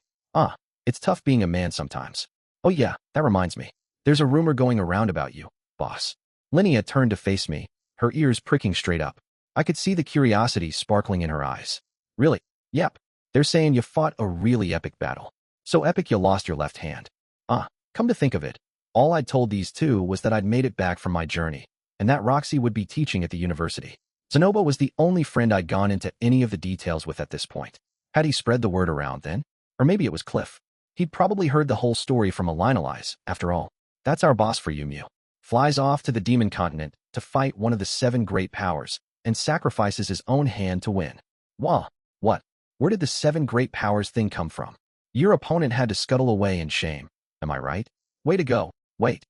It's tough being a man sometimes. Oh yeah, that reminds me. There's a rumor going around about you, boss. Linnea turned to face me, her ears pricking straight up. I could see the curiosity sparkling in her eyes. Really? Yep. They're saying you fought a really epic battle. So epic you lost your left hand. Come to think of it, all I'd told these two was that I'd made it back from my journey, and that Roxy would be teaching at the university. Zenoba was the only friend I'd gone into any of the details with at this point. Had he spread the word around then? Or maybe it was Cliff. He'd probably heard the whole story from Alinalize, after all. That's our boss for you, Mew. Flies off to the demon continent to fight one of the 7 great powers, and sacrifices his own hand to win. Wah, what? Where did the 7 great powers thing come from? Your opponent had to scuttle away in shame. Am I right? Way to go. Wait.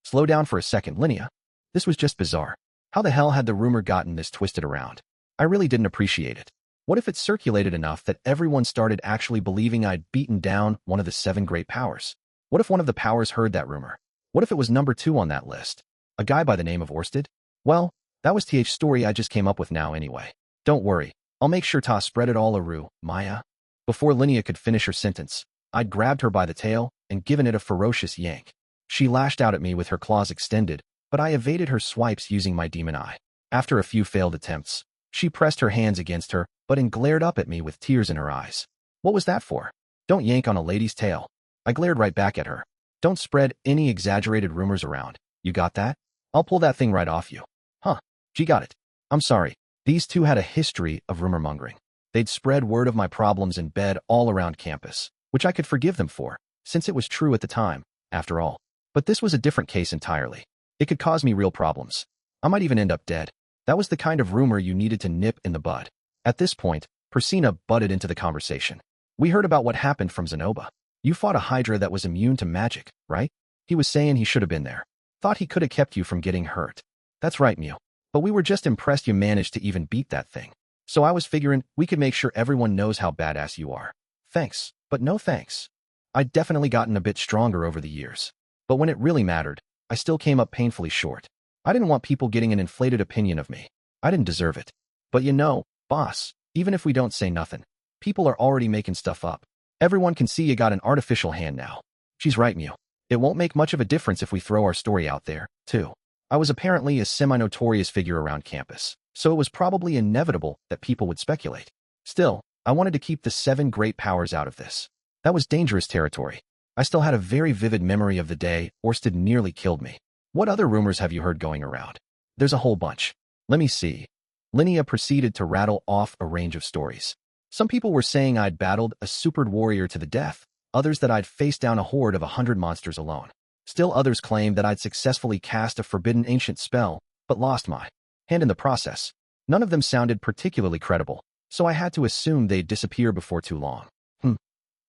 Slow down for a second, Linnea. This was just bizarre. How the hell had the rumor gotten this twisted around? I really didn't appreciate it. What if it circulated enough that everyone started actually believing I'd beaten down one of the 7 great powers? What if one of the powers heard that rumor? What if it was number 2 on that list? A guy by the name of Orsted? Well, that was TH's story I just came up with now anyway. Don't worry. I'll make sure Ta spread it all aroo, Maya. Before Linnea could finish her sentence, I'd grabbed her by the tail and given it a ferocious yank. She lashed out at me with her claws extended, but I evaded her swipes using my demon eye. After a few failed attempts, she pressed her hands against her, but glared up at me with tears in her eyes. What was that for? Don't yank on a lady's tail. I glared right back at her. Don't spread any exaggerated rumors around. You got that? I'll pull that thing right off you. She got it. I'm sorry. These two had a history of rumor mongering. They'd spread word of my problems in bed all around campus, which I could forgive them for, since it was true at the time, after all. But this was a different case entirely. It could cause me real problems. I might even end up dead. That was the kind of rumor you needed to nip in the bud. At this point, Persina butted into the conversation. We heard about what happened from Zenoba. You fought a Hydra that was immune to magic, right? He was saying he should have been there. Thought he could have kept you from getting hurt. That's right, Mew. But we were just impressed you managed to even beat that thing. So I was figuring we could make sure everyone knows how badass you are. Thanks, but no thanks. I'd definitely gotten a bit stronger over the years. But when it really mattered, I still came up painfully short. I didn't want people getting an inflated opinion of me. I didn't deserve it. But you know, boss, even if we don't say nothing, people are already making stuff up. Everyone can see you got an artificial hand now. She's right, Mew. It won't make much of a difference if we throw our story out there, too. I was apparently a semi-notorious figure around campus, so it was probably inevitable that people would speculate. Still, I wanted to keep the 7 great powers out of this. That was dangerous territory. I still had a very vivid memory of the day Orsted nearly killed me. What other rumors have you heard going around? There's a whole bunch. Let me see. Linnea proceeded to rattle off a range of stories. Some people were saying I'd battled a supered warrior to the death, others that I'd faced down a horde of 100 monsters alone. Still others claimed that I'd successfully cast a forbidden ancient spell, but lost my hand in the process. None of them sounded particularly credible, so I had to assume they'd disappear before too long.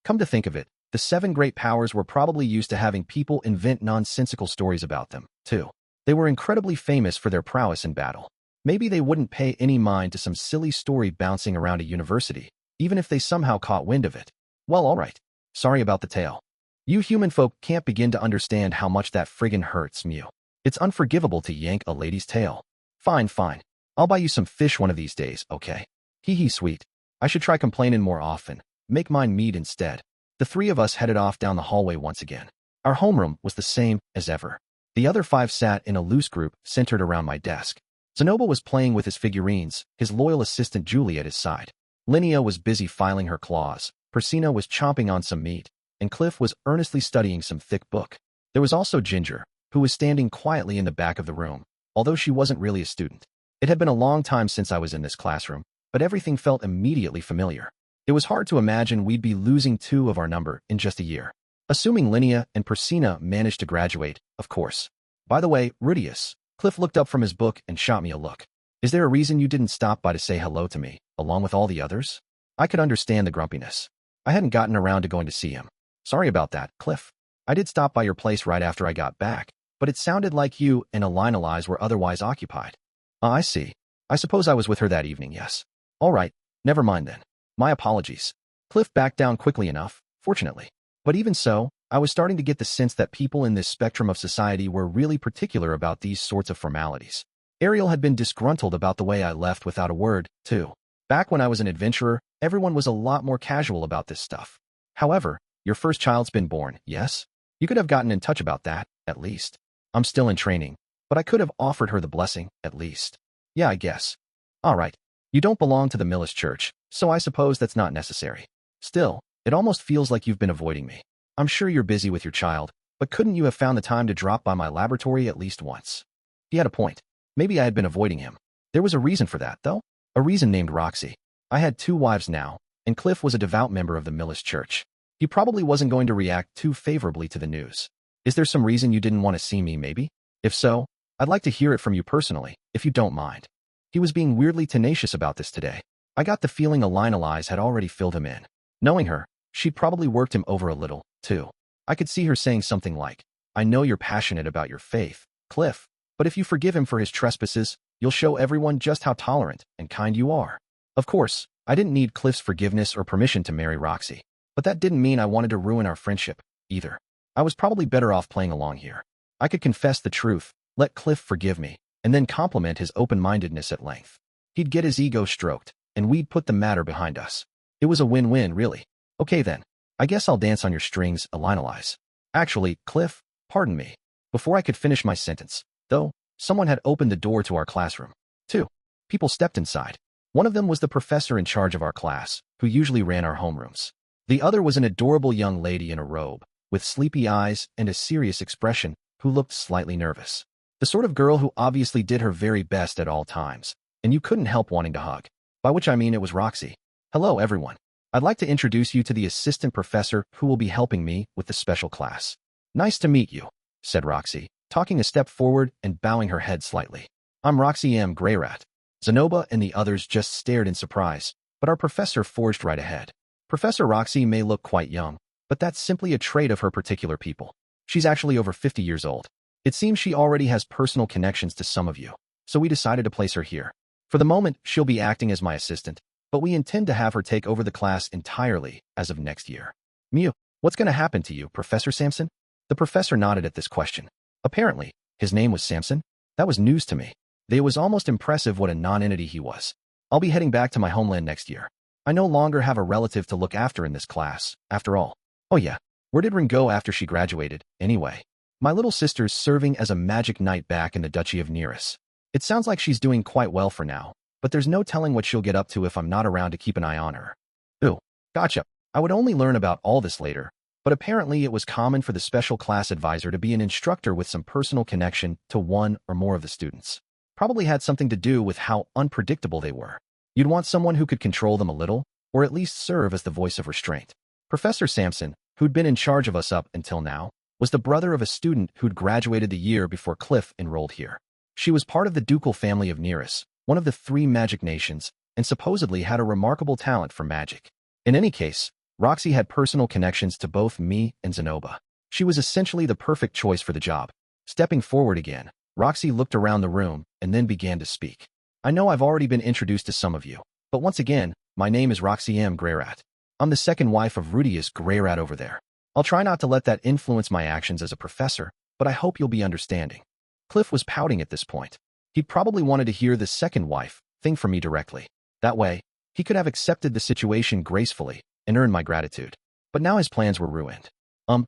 Come to think of it, the 7 great powers were probably used to having people invent nonsensical stories about them, too. They were incredibly famous for their prowess in battle. Maybe they wouldn't pay any mind to some silly story bouncing around a university, even if they somehow caught wind of it. Well, alright. Sorry about the tale. You human folk can't begin to understand how much that friggin' hurts, Mew. It's unforgivable to yank a lady's tail. Fine, fine. I'll buy you some fish one of these days, okay? Hee hee sweet. I should try complaining more often. Make mine meat instead. The 3 of us headed off down the hallway once again. Our homeroom was the same as ever. The other 5 sat in a loose group centered around my desk. Zenoba was playing with his figurines, his loyal assistant Julie at his side. Linnea was busy filing her claws, Persina was chomping on some meat, and Cliff was earnestly studying some thick book. There was also Ginger, who was standing quietly in the back of the room, although she wasn't really a student. It had been a long time since I was in this classroom, but everything felt immediately familiar. It was hard to imagine we'd be losing 2 of our number in just a year. Assuming Linnea and Persina managed to graduate, of course. By the way, Rudeus, Cliff looked up from his book and shot me a look. Is there a reason you didn't stop by to say hello to me, along with all the others? I could understand the grumpiness. I hadn't gotten around to going to see him. Sorry about that, Cliff. I did stop by your place right after I got back, but it sounded like you and Elise were otherwise occupied. I see. I suppose I was with her that evening, yes. All right, never mind then. My apologies. Cliff backed down quickly enough, fortunately. But even so, I was starting to get the sense that people in this spectrum of society were really particular about these sorts of formalities. Ariel had been disgruntled about the way I left without a word, too. Back when I was an adventurer, everyone was a lot more casual about this stuff. However, your first child's been born, yes? You could have gotten in touch about that, at least. I'm still in training, but I could have offered her the blessing, at least. Yeah, I guess. All right. You don't belong to the Millis Church, so I suppose that's not necessary. Still, it almost feels like you've been avoiding me. I'm sure you're busy with your child, but couldn't you have found the time to drop by my laboratory at least once? He had a point. Maybe I had been avoiding him. There was a reason for that, though. A reason named Roxy. I had 2 wives now, and Cliff was a devout member of the Millis Church. He probably wasn't going to react too favorably to the news. Is there some reason you didn't want to see me, maybe? If so, I'd like to hear it from you personally, if you don't mind. He was being weirdly tenacious about this today. I got the feeling Elise had already filled him in. Knowing her, she'd probably worked him over a little, too. I could see her saying something like, I know you're passionate about your faith, Cliff, but if you forgive him for his trespasses, you'll show everyone just how tolerant and kind you are. Of course, I didn't need Cliff's forgiveness or permission to marry Roxy, but that didn't mean I wanted to ruin our friendship, either. I was probably better off playing along here. I could confess the truth, let Cliff forgive me, and then compliment his open-mindedness at length. He'd get his ego stroked, and we'd put the matter behind us. It was a win-win, really. Okay then, I guess I'll dance on your strings, Elise. Actually, Cliff, pardon me. Before I could finish my sentence, though, someone had opened the door to our classroom. 2 people stepped inside. One of them was the professor in charge of our class, who usually ran our homerooms. The other was an adorable young lady in a robe, with sleepy eyes and a serious expression, who looked slightly nervous. The sort of girl who obviously did her very best at all times, and you couldn't help wanting to hug. By which I mean it was Roxy. Hello, everyone. I'd like to introduce you to the assistant professor who will be helping me with the special class. Nice to meet you, said Roxy, talking a step forward and bowing her head slightly. I'm Roxy Greyrat. Zenoba and the others just stared in surprise, but our professor forged right ahead. Professor Roxy may look quite young, but that's simply a trait of her particular people. She's actually over 50 years old. It seems she already has personal connections to some of you, so we decided to place her here. For the moment, she'll be acting as my assistant, but we intend to have her take over the class entirely as of next year. Mew, what's going to happen to you, Professor Samson? The professor nodded at this question. Apparently, his name was Samson? That was news to me. It was almost impressive what a non-entity he was. I'll be heading back to my homeland next year. I no longer have a relative to look after in this class, after all. Oh yeah, Where did Rin go after she graduated, anyway? My little sister's serving as a magic knight back in the Duchy of Eris. It sounds like she's doing quite well for now, but there's no telling what she'll get up to if I'm not around to keep an eye on her. Ooh, gotcha. I would only learn about all this later, but apparently it was common for the special class advisor to be an instructor with some personal connection to one or more of the students. Probably had something to do with how unpredictable they were. You'd want someone who could control them a little, or at least serve as the voice of restraint. Professor Sampson, who'd been in charge of us up until now, was the brother of a student who'd graduated the year before Cliff enrolled here. She was part of the ducal family of Eris, one of the 3 magic nations, and supposedly had a remarkable talent for magic. In any case, Roxy had personal connections to both me and Zenoba. She was essentially the perfect choice for the job. Stepping forward again, Roxy looked around the room and then began to speak. I know I've already been introduced to some of you, but once again, my name is Roxy Greyrat. I'm the second wife of Rudeus Greyrat over there. I'll try not to let that influence my actions as a professor, but I hope you'll be understanding. Cliff was pouting at this point. He probably wanted to hear the second wife thing from me directly. That way, he could have accepted the situation gracefully and earned my gratitude. But now his plans were ruined.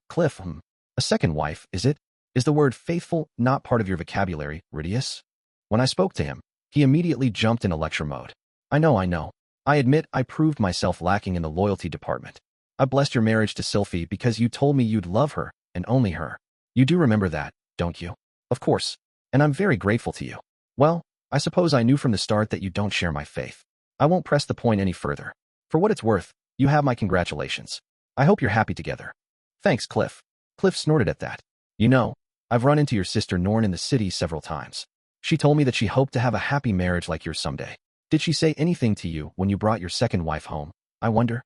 Cliff, a second wife, is it? Is the word faithful not part of your vocabulary, Rudeus? When I spoke to him, he immediately jumped into lecture mode. I know. I admit I proved myself lacking in the loyalty department. I blessed your marriage to Sylphiette because you told me you'd love her, and only her. You do remember that, don't you? Of course. And I'm very grateful to you. Well, I suppose I knew from the start that you don't share my faith. I won't press the point any further. For what it's worth, you have my congratulations. I hope you're happy together. Thanks, Cliff. Cliff snorted at that. You know, I've run into your sister Norn in the city several times. She told me that she hoped to have a happy marriage like yours someday. Did she say anything to you when you brought your second wife home, I wonder?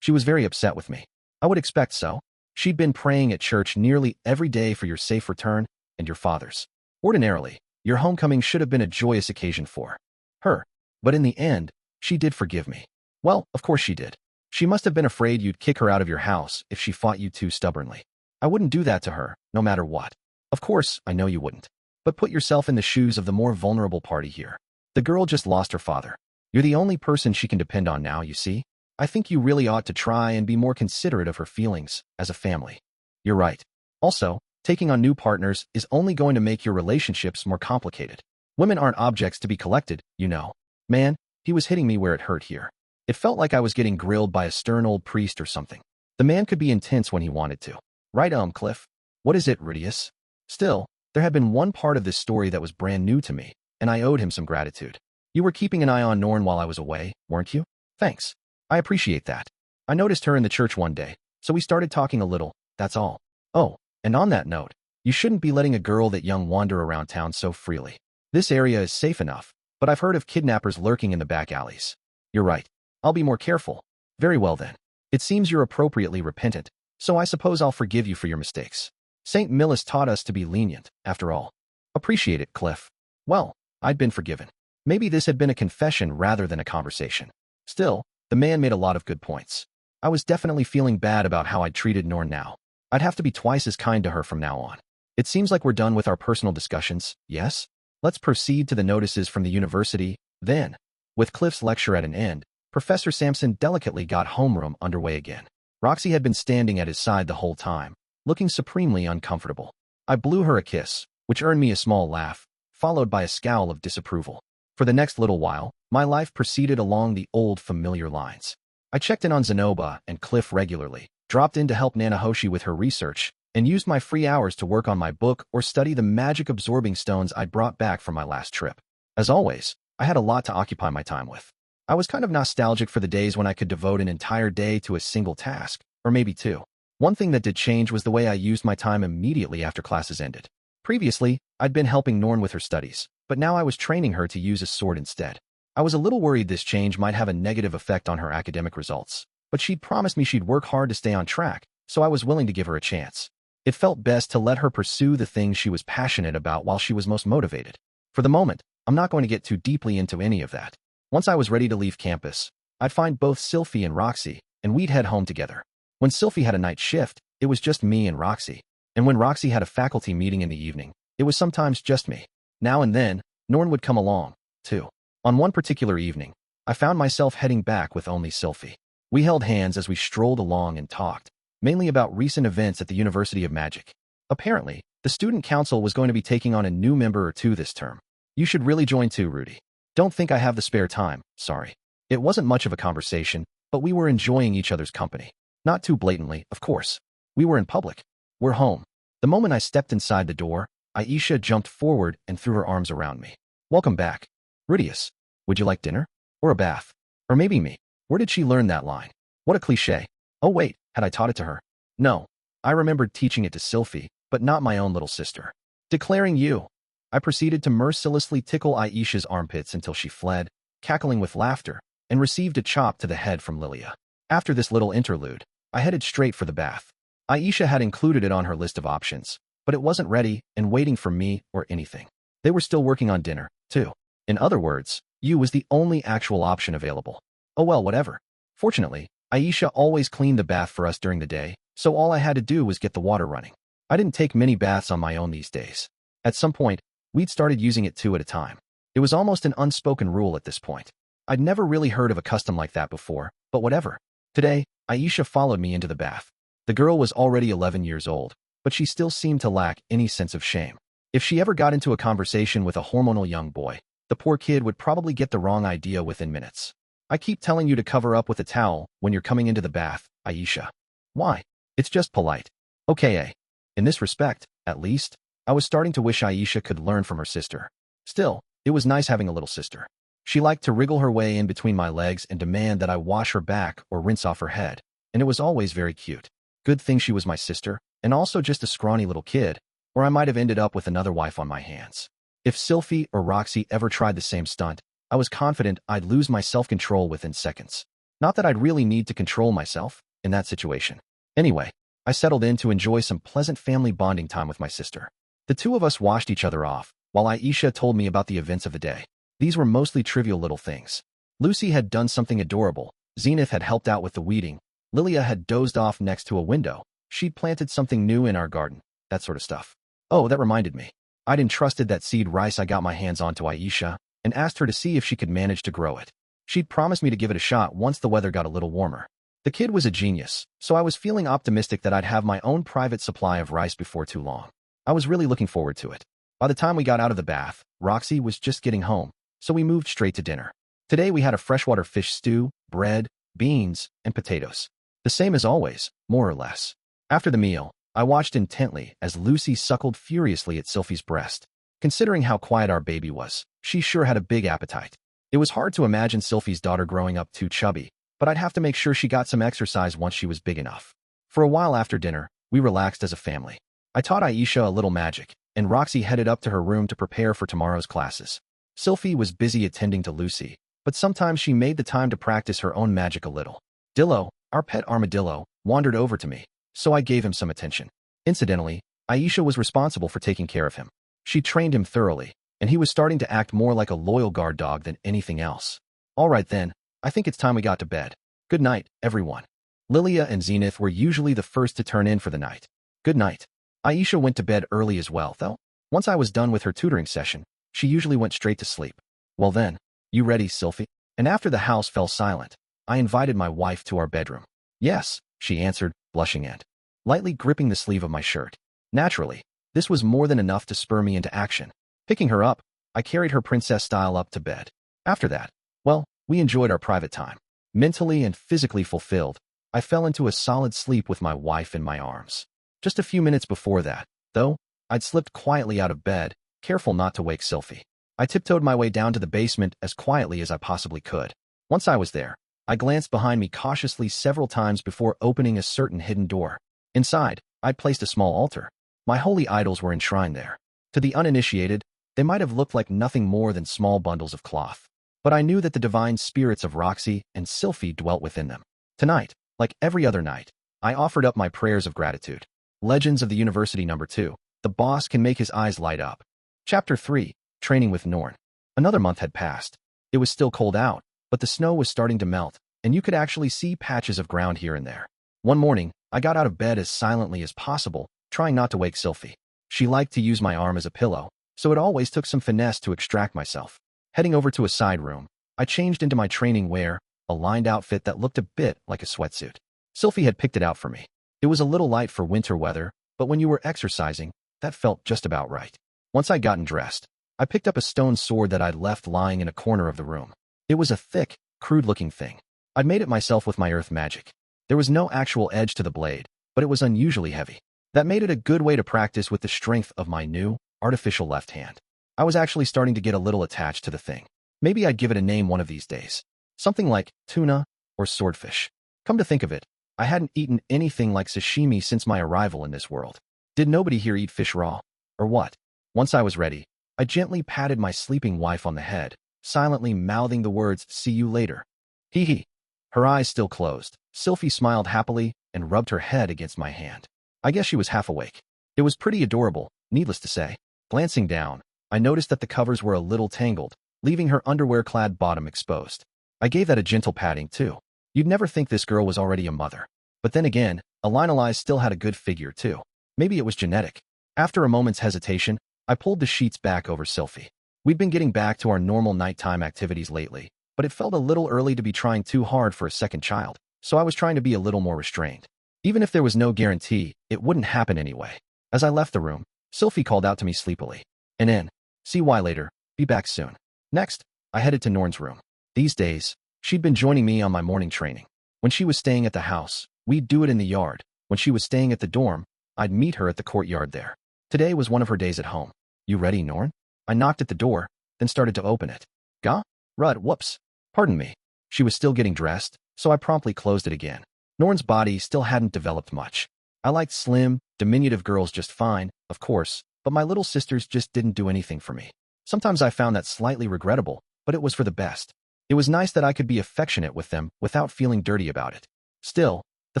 She was very upset with me. I would expect so. She'd been praying at church nearly every day for your safe return and your father's. Ordinarily, your homecoming should have been a joyous occasion for her. But in the end, she did forgive me. Well, of course she did. She must have been afraid you'd kick her out of your house if she fought you too stubbornly. I wouldn't do that to her, no matter what. Of course, I know you wouldn't. But put yourself in the shoes of the more vulnerable party here. The girl just lost her father. You're the only person she can depend on now, you see? I think you really ought to try and be more considerate of her feelings as a family. You're right. Also, taking on new partners is only going to make your relationships more complicated. Women aren't objects to be collected, you know. Man, he was hitting me where it hurt here. It felt like I was getting grilled by a stern old priest or something. The man could be intense when he wanted to. Right, Cliff? What is it, Rudeus? Still, there had been one part of this story that was brand new to me, and I owed him some gratitude. You were keeping an eye on Norn while I was away, weren't you? Thanks. I appreciate that. I noticed her in the church one day, so we started talking a little, that's all. Oh, and on that note, you shouldn't be letting a girl that young wander around town so freely. This area is safe enough, but I've heard of kidnappers lurking in the back alleys. You're right. I'll be more careful. Very well then. It seems you're appropriately repentant, so I suppose I'll forgive you for your mistakes. St. Millis taught us to be lenient, after all. Appreciate it, Cliff. Well, I'd been forgiven. Maybe this had been a confession rather than a conversation. Still, the man made a lot of good points. I was definitely feeling bad about how I'd treated Norn now. I'd have to be twice as kind to her from now on. It seems like we're done with our personal discussions, yes? Let's proceed to the notices from the university, then. With Cliff's lecture at an end, Professor Sampson delicately got homeroom underway again. Roxy had been standing at his side the whole time, looking supremely uncomfortable. I blew her a kiss, which earned me a small laugh, followed by a scowl of disapproval. For the next little while, my life proceeded along the old familiar lines. I checked in on Zenoba and Cliff regularly, dropped in to help Nanahoshi with her research, and used my free hours to work on my book or study the magic-absorbing stones I'd brought back from my last trip. As always, I had a lot to occupy my time with. I was kind of nostalgic for the days when I could devote an entire day to a single task, or maybe two. One thing that did change was the way I used my time immediately after classes ended. Previously, I'd been helping Norn with her studies, but now I was training her to use a sword instead. I was a little worried this change might have a negative effect on her academic results, but she'd promised me she'd work hard to stay on track, so I was willing to give her a chance. It felt best to let her pursue the things she was passionate about while she was most motivated. For the moment, I'm not going to get too deeply into any of that. Once I was ready to leave campus, I'd find both Sylphiette and Roxy, and we'd head home together. When Sylphiette had a night shift, it was just me and Roxy. And when Roxy had a faculty meeting in the evening, it was sometimes just me. Now and then, Norn would come along, too. On one particular evening, I found myself heading back with only Sylphiette. We held hands as we strolled along and talked. mainly about recent events at the University of Magic. Apparently, the student council was going to be taking on a new member or two this term. You should really join too, Rudy. Don't think I have the spare time, sorry. It wasn't much of a conversation, but we were enjoying each other's company. Not too blatantly, of course. We were in public. We're home. The moment I stepped inside the door, Aisha jumped forward and threw her arms around me. Welcome back. Rudeus, would you like dinner? Or a bath? Or maybe me? Where did she learn that line? What a cliché. Oh wait, had I taught it to her? No. I remembered teaching it to Sylphiette, but not my own little sister. Declaring you. I proceeded to mercilessly tickle Aisha's armpits until she fled, cackling with laughter, and received a chop to the head from Lilia. After this little interlude, I headed straight for the bath. Aisha had included it on her list of options, but it wasn't ready and waiting for me or anything. They were still working on dinner, too. In other words, you was the only actual option available. Oh well, whatever. Fortunately, Aisha always cleaned the bath for us during the day, so all I had to do was get the water running. I didn't take many baths on my own these days. At some point, we'd started using it two at a time. It was almost an unspoken rule at this point. I'd never really heard of a custom like that before, but whatever. Today, Aisha followed me into the bath. The girl was already 11 years old, but she still seemed to lack any sense of shame. If she ever got into a conversation with a hormonal young boy, the poor kid would probably get the wrong idea within minutes. I keep telling you to cover up with a towel when you're coming into the bath, Aisha. Why? It's just polite. Okay, in this respect, at least, I was starting to wish Aisha could learn from her sister. Still, it was nice having a little sister. She liked to wriggle her way in between my legs and demand that I wash her back or rinse off her head, and it was always very cute. Good thing she was my sister, and also just a scrawny little kid, or I might have ended up with another wife on my hands. If Sylphiette or Roxy ever tried the same stunt, I was confident I'd lose my self-control within seconds. Not that I'd really need to control myself in that situation. Anyway, I settled in to enjoy some pleasant family bonding time with my sister. The two of us washed each other off, while Aisha told me about the events of the day. These were mostly trivial little things. Lucy had done something adorable, Zenith had helped out with the weeding, Lilia had dozed off next to a window, she'd planted something new in our garden, that sort of stuff. Oh, that reminded me. I'd entrusted that seed rice I got my hands on to Aisha, and asked her to see if she could manage to grow it. She'd promised me to give it a shot once the weather got a little warmer. The kid was a genius, so I was feeling optimistic that I'd have my own private supply of rice before too long. I was really looking forward to it. By the time we got out of the bath, Roxy was just getting home, so we moved straight to dinner. Today we had a freshwater fish stew, bread, beans, and potatoes. The same as always, more or less. After the meal, I watched intently as Lucy suckled furiously at Sylphie's breast. Considering how quiet our baby was, she sure had a big appetite. It was hard to imagine Sylphie's daughter growing up too chubby, but I'd have to make sure she got some exercise once she was big enough. For a while after dinner, we relaxed as a family. I taught Aisha a little magic, and Roxy headed up to her room to prepare for tomorrow's classes. Sylphie was busy attending to Lucy, but sometimes she made the time to practice her own magic a little. Dillo, our pet armadillo, wandered over to me, so I gave him some attention. Incidentally, Aisha was responsible for taking care of him. She trained him thoroughly, and he was starting to act more like a loyal guard dog than anything else. All right then, I think it's time we got to bed. Good night, everyone. Lilia and Zenith were usually the first to turn in for the night. Good night. Aisha went to bed early as well, though. Once I was done with her tutoring session, she usually went straight to sleep. Well then, you ready, Sylphie? And after the house fell silent, I invited my wife to our bedroom. Yes, she answered, blushing and lightly gripping the sleeve of my shirt. Naturally, this was more than enough to spur me into action. Picking her up, I carried her princess style up to bed. After that, well, we enjoyed our private time. Mentally and physically fulfilled, I fell into a solid sleep with my wife in my arms. Just a few minutes before that, though, I'd slipped quietly out of bed, careful not to wake Sylphie. I tiptoed my way down to the basement as quietly as I possibly could. Once I was there, I glanced behind me cautiously several times before opening a certain hidden door. Inside, I'd placed a small altar. My holy idols were enshrined there. To the uninitiated, they might have looked like nothing more than small bundles of cloth. But I knew that the divine spirits of Roxy and Sylphie dwelt within them. Tonight, like every other night, I offered up my prayers of gratitude. Legends of the University No. 2. The boss can make his eyes light up. Chapter 3. Training with Norn. Another month had passed. It was still cold out, but the snow was starting to melt, and you could actually see patches of ground here and there. One morning, I got out of bed as silently as possible, trying not to wake Sylphie. She liked to use my arm as a pillow, so it always took some finesse to extract myself. Heading over to a side room, I changed into my training wear, a lined outfit that looked a bit like a sweatsuit. Sylphie had picked it out for me. It was a little light for winter weather, but when you were exercising, that felt just about right. Once I'd gotten dressed, I picked up a stone sword that I'd left lying in a corner of the room. It was a thick, crude-looking thing. I'd made it myself with my earth magic. There was no actual edge to the blade, but it was unusually heavy. That made it a good way to practice with the strength of my new, artificial left hand. I was actually starting to get a little attached to the thing. Maybe I'd give it a name one of these days. Something like tuna or swordfish. Come to think of it, I hadn't eaten anything like sashimi since my arrival in this world. Did nobody here eat fish raw? Or what? Once I was ready, I gently patted my sleeping wife on the head, silently mouthing the words, "See you later." Hee hee. Her eyes still closed, Sylphie smiled happily and rubbed her head against my hand. I guess she was half awake. It was pretty adorable, needless to say. Glancing down, I noticed that the covers were a little tangled, leaving her underwear-clad bottom exposed. I gave that a gentle patting, too. You'd never think this girl was already a mother. But then again, Alinalize still had a good figure, too. Maybe it was genetic. After a moment's hesitation, I pulled the sheets back over Sylphie. We'd been getting back to our normal nighttime activities lately, but it felt a little early to be trying too hard for a second child, so I was trying to be a little more restrained. Even if there was no guarantee, it wouldn't happen anyway. As I left the room, Sylphie called out to me sleepily. "And see why later, be back soon." Next, I headed to Norn's room. These days, she'd been joining me on my morning training. When she was staying at the house, we'd do it in the yard. When she was staying at the dorm, I'd meet her at the courtyard there. Today was one of her days at home. "You ready, Norn?" I knocked at the door, then started to open it. "Ga? Rud, whoops. Pardon me." She was still getting dressed, so I promptly closed it again. Norn's body still hadn't developed much. I liked slim, diminutive girls just fine, of course, but my little sisters just didn't do anything for me. Sometimes I found that slightly regrettable, but it was for the best. It was nice that I could be affectionate with them without feeling dirty about it. Still, the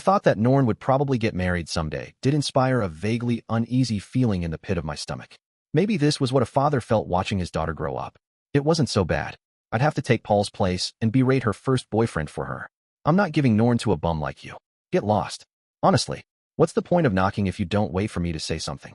thought that Norn would probably get married someday did inspire a vaguely uneasy feeling in the pit of my stomach. Maybe this was what a father felt watching his daughter grow up. It wasn't so bad. I'd have to take Paul's place and berate her first boyfriend for her. I'm not giving Norn to a bum like you. Get lost. Honestly, what's the point of knocking if you don't wait for me to say something?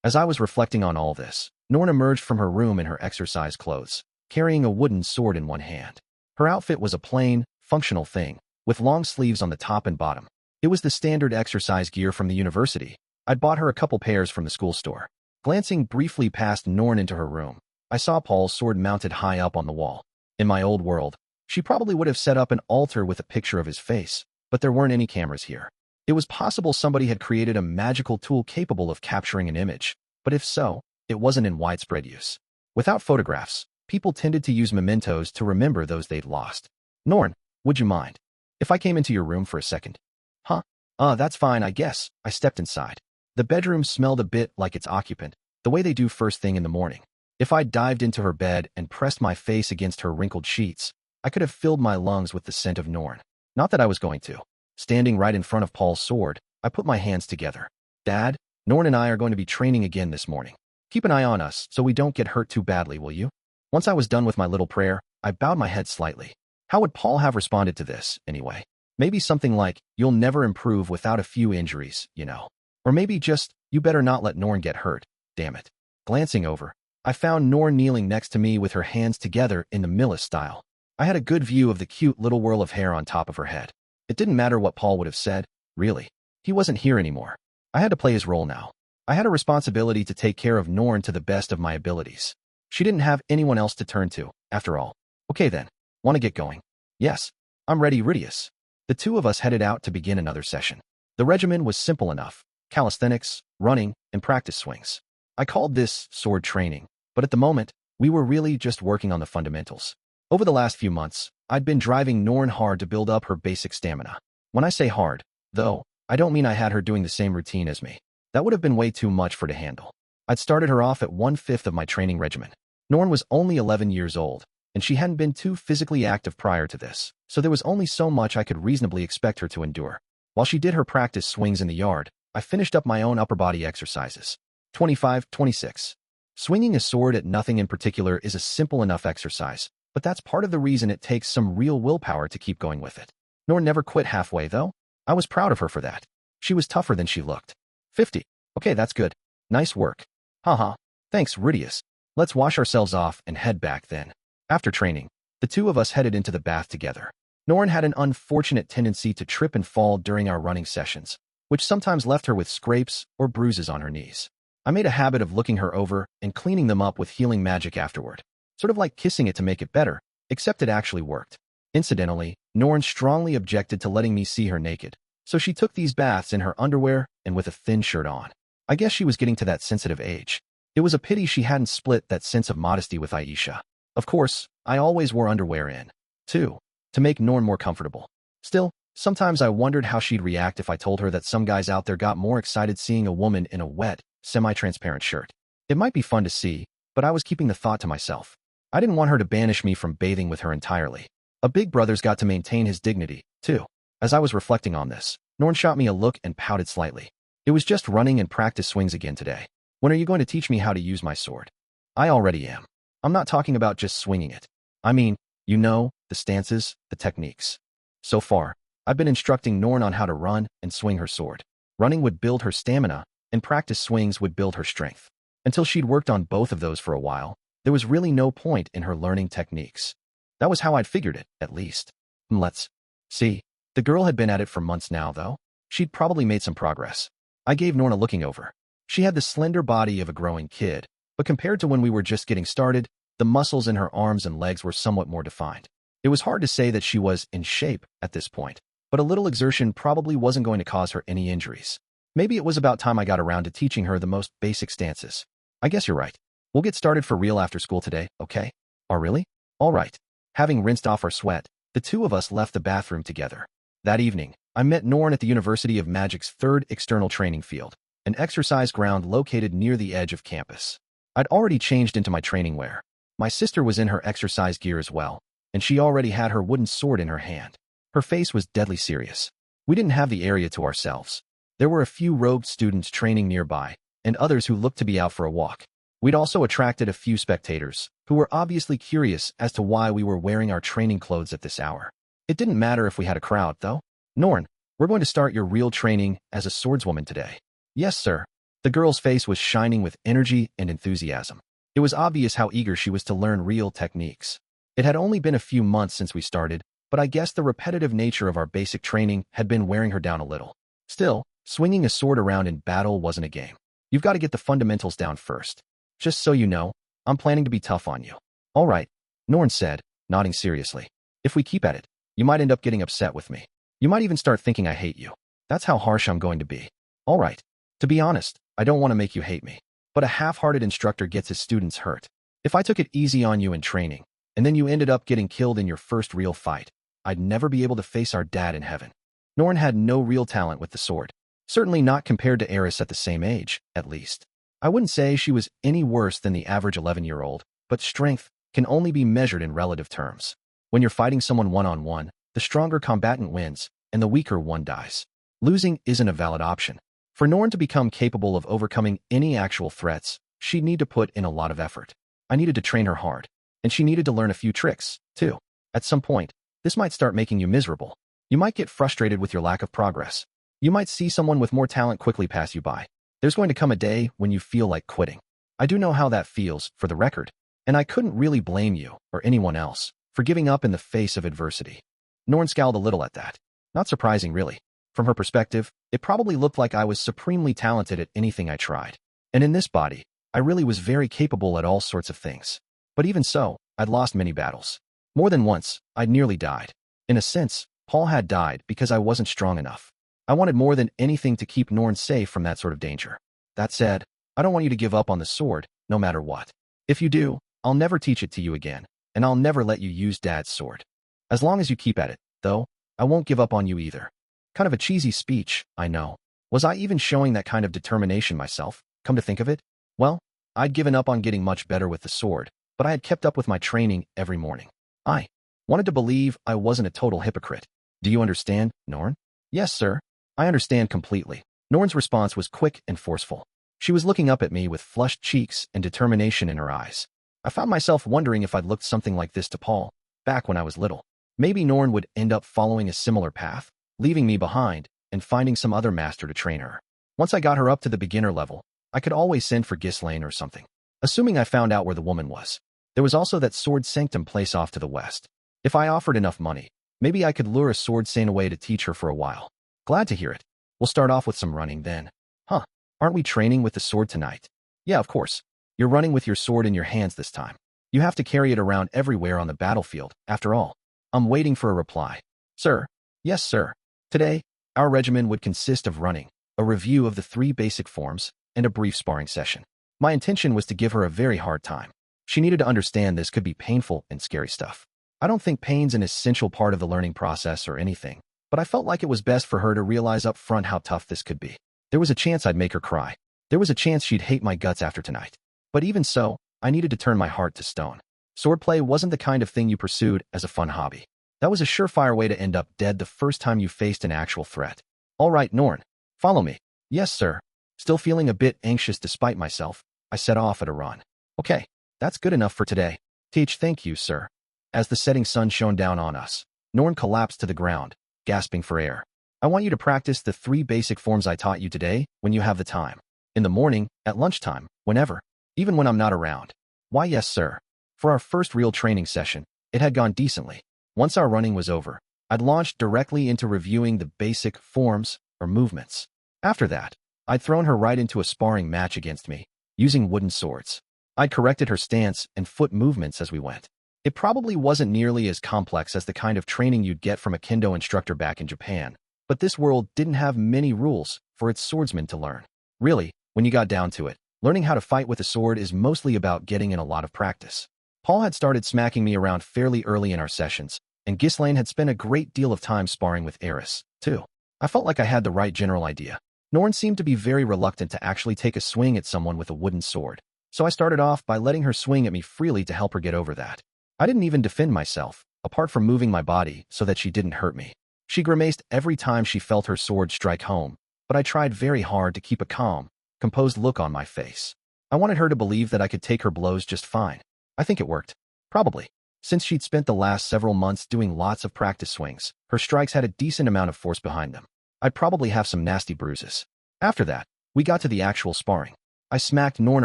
As I was reflecting on all this, Norn emerged from her room in her exercise clothes, carrying a wooden sword in one hand. Her outfit was a plain, functional thing, with long sleeves on the top and bottom. It was the standard exercise gear from the university. I'd bought her a couple pairs from the school store. Glancing briefly past Norn into her room, I saw Paul's sword mounted high up on the wall. In my old world, she probably would have set up an altar with a picture of his face, but there weren't any cameras here. It was possible somebody had created a magical tool capable of capturing an image, but if so, it wasn't in widespread use. Without photographs, people tended to use mementos to remember those they'd lost. "Norn, would you mind if I came into your room for a second?" "Huh? That's fine, I guess." I stepped inside. The bedroom smelled a bit like its occupant, the way they do first thing in the morning. If I dived into her bed and pressed my face against her wrinkled sheets, I could have filled my lungs with the scent of Norn. Not that I was going to. Standing right in front of Paul's sword, I put my hands together. "Dad, Norn and I are going to be training again this morning. Keep an eye on us so we don't get hurt too badly, will you?" Once I was done with my little prayer, I bowed my head slightly. How would Paul have responded to this, anyway? Maybe something like, "You'll never improve without a few injuries, you know." Or maybe just, "You better not let Norn get hurt, damn it." Glancing over, I found Norn kneeling next to me with her hands together in the Millis style. I had a good view of the cute little whirl of hair on top of her head. It didn't matter what Paul would have said, really. He wasn't here anymore. I had to play his role now. I had a responsibility to take care of Norn to the best of my abilities. She didn't have anyone else to turn to, after all. Okay then, want to get going? Yes, I'm ready, Rudeus. The two of us headed out to begin another session. The regimen was simple enough: calisthenics, running, and practice swings. I called this sword training, but at the moment, we were really just working on the fundamentals. Over the last few months, I'd been driving Norn hard to build up her basic stamina. When I say hard, though, I don't mean I had her doing the same routine as me. That would have been way too much for her to handle. I'd started her off at 1/5 of my training regimen. Norn was only 11 years old, and she hadn't been too physically active prior to this, so there was only so much I could reasonably expect her to endure. While she did her practice swings in the yard, I finished up my own upper body exercises. 25-26. Swinging a sword at nothing in particular is a simple enough exercise, but that's part of the reason it takes some real willpower to keep going with it. Norn never quit halfway, though. I was proud of her for that. She was tougher than she looked. 50. Okay, that's good. Nice work. Haha. Thanks, Rudeus. Let's wash ourselves off and head back then. After training, the two of us headed into the bath together. Norn had an unfortunate tendency to trip and fall during our running sessions, which sometimes left her with scrapes or bruises on her knees. I made a habit of looking her over and cleaning them up with healing magic afterward, sort of like kissing it to make it better, except it actually worked. Incidentally, Norn strongly objected to letting me see her naked, so she took these baths in her underwear and with a thin shirt on. I guess she was getting to that sensitive age. It was a pity she hadn't split that sense of modesty with Aisha. Of course, I always wore underwear in, too, to make Norn more comfortable. Still, sometimes I wondered how she'd react if I told her that some guys out there got more excited seeing a woman in a wet, semi-transparent shirt. It might be fun to see, but I was keeping the thought to myself. I didn't want her to banish me from bathing with her entirely. A big brother's got to maintain his dignity, too. As I was reflecting on this, Norn shot me a look and pouted slightly. It was just running and practice swings again today. When are you going to teach me how to use my sword? I already am. I'm not talking about just swinging it. I mean, you know, the stances, the techniques. So far, I've been instructing Norn on how to run and swing her sword. Running would build her stamina, and practice swings would build her strength. Until she'd worked on both of those for a while, there was really no point in her learning techniques. That was how I'd figured it, at least. Let's see. The girl had been at it for months now, though. She'd probably made some progress. I gave Norn a looking over. She had the slender body of a growing kid, but compared to when we were just getting started, the muscles in her arms and legs were somewhat more defined. It was hard to say that she was in shape at this point, but a little exertion probably wasn't going to cause her any injuries. Maybe it was about time I got around to teaching her the most basic stances. I guess you're right. We'll get started for real after school today, okay? Oh, really? All right. Having rinsed off our sweat, the two of us left the bathroom together. That evening, I met Norn at the University of Magic's third external training field, an exercise ground located near the edge of campus. I'd already changed into my training wear. My sister was in her exercise gear as well, and she already had her wooden sword in her hand. Her face was deadly serious. We didn't have the area to ourselves. There were a few robed students training nearby, and others who looked to be out for a walk. We'd also attracted a few spectators, who were obviously curious as to why we were wearing our training clothes at this hour. It didn't matter if we had a crowd, though. Norn, we're going to start your real training as a swordswoman today. Yes, sir. The girl's face was shining with energy and enthusiasm. It was obvious how eager she was to learn real techniques. It had only been a few months since we started, but I guess the repetitive nature of our basic training had been wearing her down a little. Still, swinging a sword around in battle wasn't a game. You've got to get the fundamentals down first. Just so you know, I'm planning to be tough on you. All right, Norn said, nodding seriously. If we keep at it, you might end up getting upset with me. You might even start thinking I hate you. That's how harsh I'm going to be. All right. To be honest, I don't want to make you hate me. But a half-hearted instructor gets his students hurt. If I took it easy on you in training, and then you ended up getting killed in your first real fight, I'd never be able to face our dad in heaven. Norn had no real talent with the sword. Certainly not compared to Eris at the same age, at least. I wouldn't say she was any worse than the average 11-year-old, but strength can only be measured in relative terms. When you're fighting someone one-on-one, the stronger combatant wins, and the weaker one dies. Losing isn't a valid option. For Norn to become capable of overcoming any actual threats, she'd need to put in a lot of effort. I needed to train her hard, and she needed to learn a few tricks, too. At some point, this might start making you miserable. You might get frustrated with your lack of progress. You might see someone with more talent quickly pass you by. There's going to come a day when you feel like quitting. I do know how that feels, for the record, and I couldn't really blame you, or anyone else, for giving up in the face of adversity. Norn scowled a little at that. Not surprising, really. From her perspective, it probably looked like I was supremely talented at anything I tried. And in this body, I really was very capable at all sorts of things. But even so, I'd lost many battles. More than once, I'd nearly died. In a sense, Paul had died because I wasn't strong enough. I wanted more than anything to keep Norn safe from that sort of danger. That said, I don't want you to give up on the sword, no matter what. If you do, I'll never teach it to you again, and I'll never let you use Dad's sword. As long as you keep at it, though, I won't give up on you either. Kind of a cheesy speech, I know. Was I even showing that kind of determination myself, come to think of it? Well, I'd given up on getting much better with the sword, but I had kept up with my training every morning. I wanted to believe I wasn't a total hypocrite. Do you understand, Norn? Yes, sir. I understand completely. Norn's response was quick and forceful. She was looking up at me with flushed cheeks and determination in her eyes. I found myself wondering if I'd looked something like this to Paul, back when I was little. Maybe Norn would end up following a similar path, leaving me behind and finding some other master to train her. Once I got her up to the beginner level, I could always send for Ghislaine or something, assuming I found out where the woman was. There was also that Sword Sanctum place off to the west. If I offered enough money, maybe I could lure a Sword Saint away to teach her for a while. Glad to hear it. We'll start off with some running then. Huh, aren't we training with the sword tonight? Yeah, of course. You're running with your sword in your hands this time. You have to carry it around everywhere on the battlefield, after all. I'm waiting for a reply. Sir. Yes, sir. Today, our regimen would consist of running, a review of the 3 basic forms, and a brief sparring session. My intention was to give her a very hard time. She needed to understand this could be painful and scary stuff. I don't think pain's an essential part of the learning process or anything, but I felt like it was best for her to realize up front how tough this could be. There was a chance I'd make her cry. There was a chance she'd hate my guts after tonight. But even so, I needed to turn my heart to stone. Swordplay wasn't the kind of thing you pursued as a fun hobby. That was a surefire way to end up dead the first time you faced an actual threat. All right, Norn. Follow me. Yes, sir. Still feeling a bit anxious despite myself, I set off at a run. Okay, that's good enough for today. Thank you, sir. As the setting sun shone down on us, Norn collapsed to the ground, gasping for air. I want you to practice the 3 basic forms I taught you today when you have the time. In the morning, at lunchtime, whenever. Even when I'm not around. Why, yes, sir. For our first real training session, it had gone decently. Once our running was over, I'd launched directly into reviewing the basic forms or movements. After that, I'd thrown her right into a sparring match against me, using wooden swords. I'd corrected her stance and foot movements as we went. It probably wasn't nearly as complex as the kind of training you'd get from a kendo instructor back in Japan, but this world didn't have many rules for its swordsmen to learn. Really, when you got down to it, learning how to fight with a sword is mostly about getting in a lot of practice. Paul had started smacking me around fairly early in our sessions, and Ghislaine had spent a great deal of time sparring with Eris, too. I felt like I had the right general idea. Norn seemed to be very reluctant to actually take a swing at someone with a wooden sword, so I started off by letting her swing at me freely to help her get over that. I didn't even defend myself, apart from moving my body so that she didn't hurt me. She grimaced every time she felt her sword strike home, but I tried very hard to keep a calm, composed look on my face. I wanted her to believe that I could take her blows just fine. I think it worked. Probably. Since she'd spent the last several months doing lots of practice swings, her strikes had a decent amount of force behind them. I'd probably have some nasty bruises. After that, we got to the actual sparring. I smacked Norn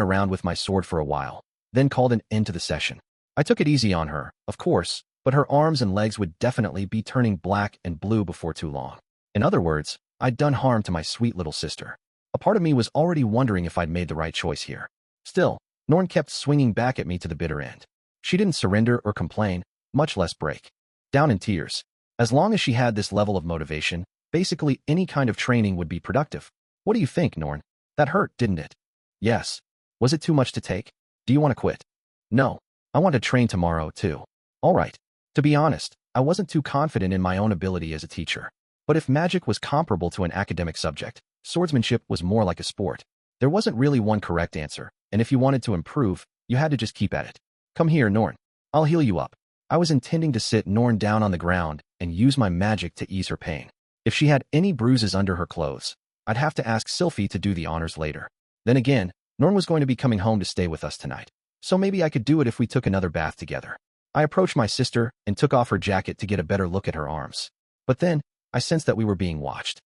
around with my sword for a while, then called an end to the session. I took it easy on her, of course, but her arms and legs would definitely be turning black and blue before too long. In other words, I'd done harm to my sweet little sister. A part of me was already wondering if I'd made the right choice here. Still, Norn kept swinging back at me to the bitter end. She didn't surrender or complain, much less break down in tears. As long as she had this level of motivation, basically any kind of training would be productive. What do you think, Norn? That hurt, didn't it? Yes. Was it too much to take? Do you want to quit? No. I want to train tomorrow, too. All right. To be honest, I wasn't too confident in my own ability as a teacher. But if magic was comparable to an academic subject, swordsmanship was more like a sport. There wasn't really one correct answer, and if you wanted to improve, you had to just keep at it. Come here, Norn. I'll heal you up. I was intending to sit Norn down on the ground and use my magic to ease her pain. If she had any bruises under her clothes, I'd have to ask Sylphiette to do the honors later. Then again, Norn was going to be coming home to stay with us tonight, so maybe I could do it if we took another bath together. I approached my sister and took off her jacket to get a better look at her arms. But then, I sensed that we were being watched.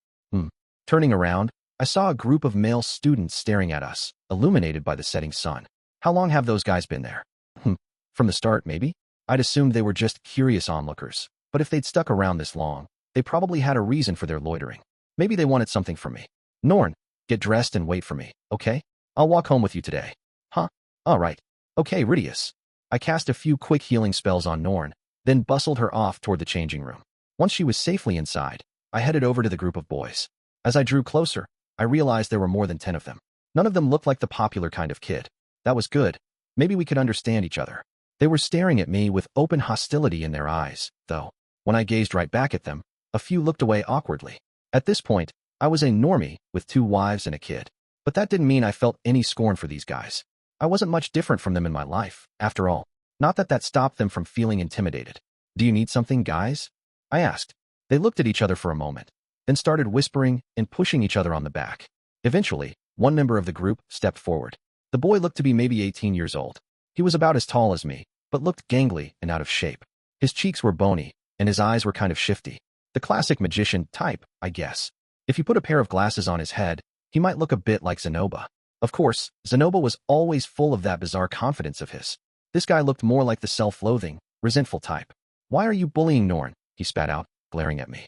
Turning around, I saw a group of male students staring at us, illuminated by the setting sun. How long have those guys been there? From the start, maybe? I'd assumed they were just curious onlookers, but if they'd stuck around this long, they probably had a reason for their loitering. Maybe they wanted something from me. Norn, get dressed and wait for me, okay? I'll walk home with you today. Huh? All right. Okay, Rudeus. I cast a few quick healing spells on Norn, then bustled her off toward the changing room. Once she was safely inside, I headed over to the group of boys. As I drew closer, I realized there were more than 10 of them. None of them looked like the popular kind of kid. That was good. Maybe we could understand each other. They were staring at me with open hostility in their eyes, though. When I gazed right back at them, a few looked away awkwardly. At this point, I was a normie with 2 wives and a kid. But that didn't mean I felt any scorn for these guys. I wasn't much different from them in my life, after all. Not that that stopped them from feeling intimidated. Do you need something, guys? I asked. They looked at each other for a moment, then started whispering and pushing each other on the back. Eventually, one member of the group stepped forward. The boy looked to be maybe 18 years old. He was about as tall as me, but looked gangly and out of shape. His cheeks were bony, and his eyes were kind of shifty. The classic magician type, I guess. If you put a pair of glasses on his head, he might look a bit like Zenoba. Of course, Zenoba was always full of that bizarre confidence of his. This guy looked more like the self-loathing, resentful type. Why are you bullying Norn? He spat out, glaring at me.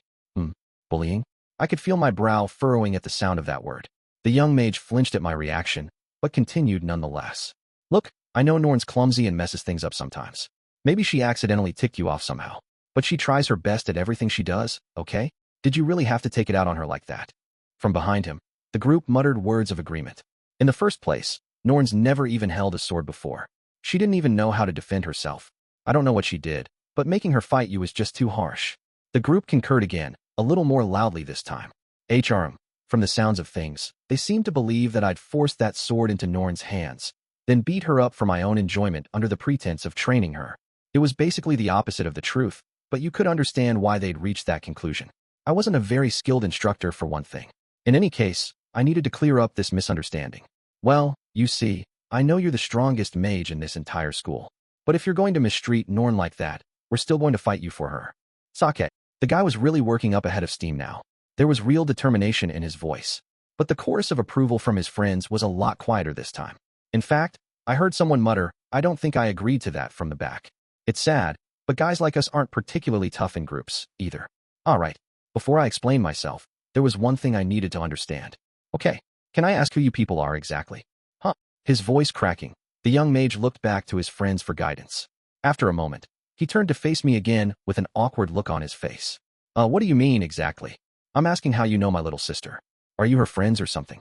Bullying? I could feel my brow furrowing at the sound of that word. The young mage flinched at my reaction, but continued nonetheless. Look, I know Norn's clumsy and messes things up sometimes. Maybe she accidentally ticked you off somehow. But she tries her best at everything she does, okay? Did you really have to take it out on her like that? From behind him, the group muttered words of agreement. In the first place, Norn's never even held a sword before. She didn't even know how to defend herself. I don't know what she did, but making her fight you was just too harsh. The group concurred again, a little more loudly this time. From the sounds of things, they seemed to believe that I'd forced that sword into Norn's hands, then beat her up for my own enjoyment under the pretense of training her. It was basically the opposite of the truth, but you could understand why they'd reached that conclusion. I wasn't a very skilled instructor for one thing. In any case, I needed to clear up this misunderstanding. Well, you see, I know you're the strongest mage in this entire school. But if you're going to mistreat Norn like that, we're still going to fight you for her. Sake. The guy was really working up a head of steam now. There was real determination in his voice. But the chorus of approval from his friends was a lot quieter this time. In fact, I heard someone mutter, "I don't think I agreed to that," from the back. It's sad, but guys like us aren't particularly tough in groups, either. Alright, before I explain myself, there was one thing I needed to understand. Okay, can I ask who you people are exactly? Huh? His voice cracking, the young mage looked back to his friends for guidance. After a moment, he turned to face me again with an awkward look on his face. What do you mean exactly? I'm asking how you know my little sister. Are you her friends or something?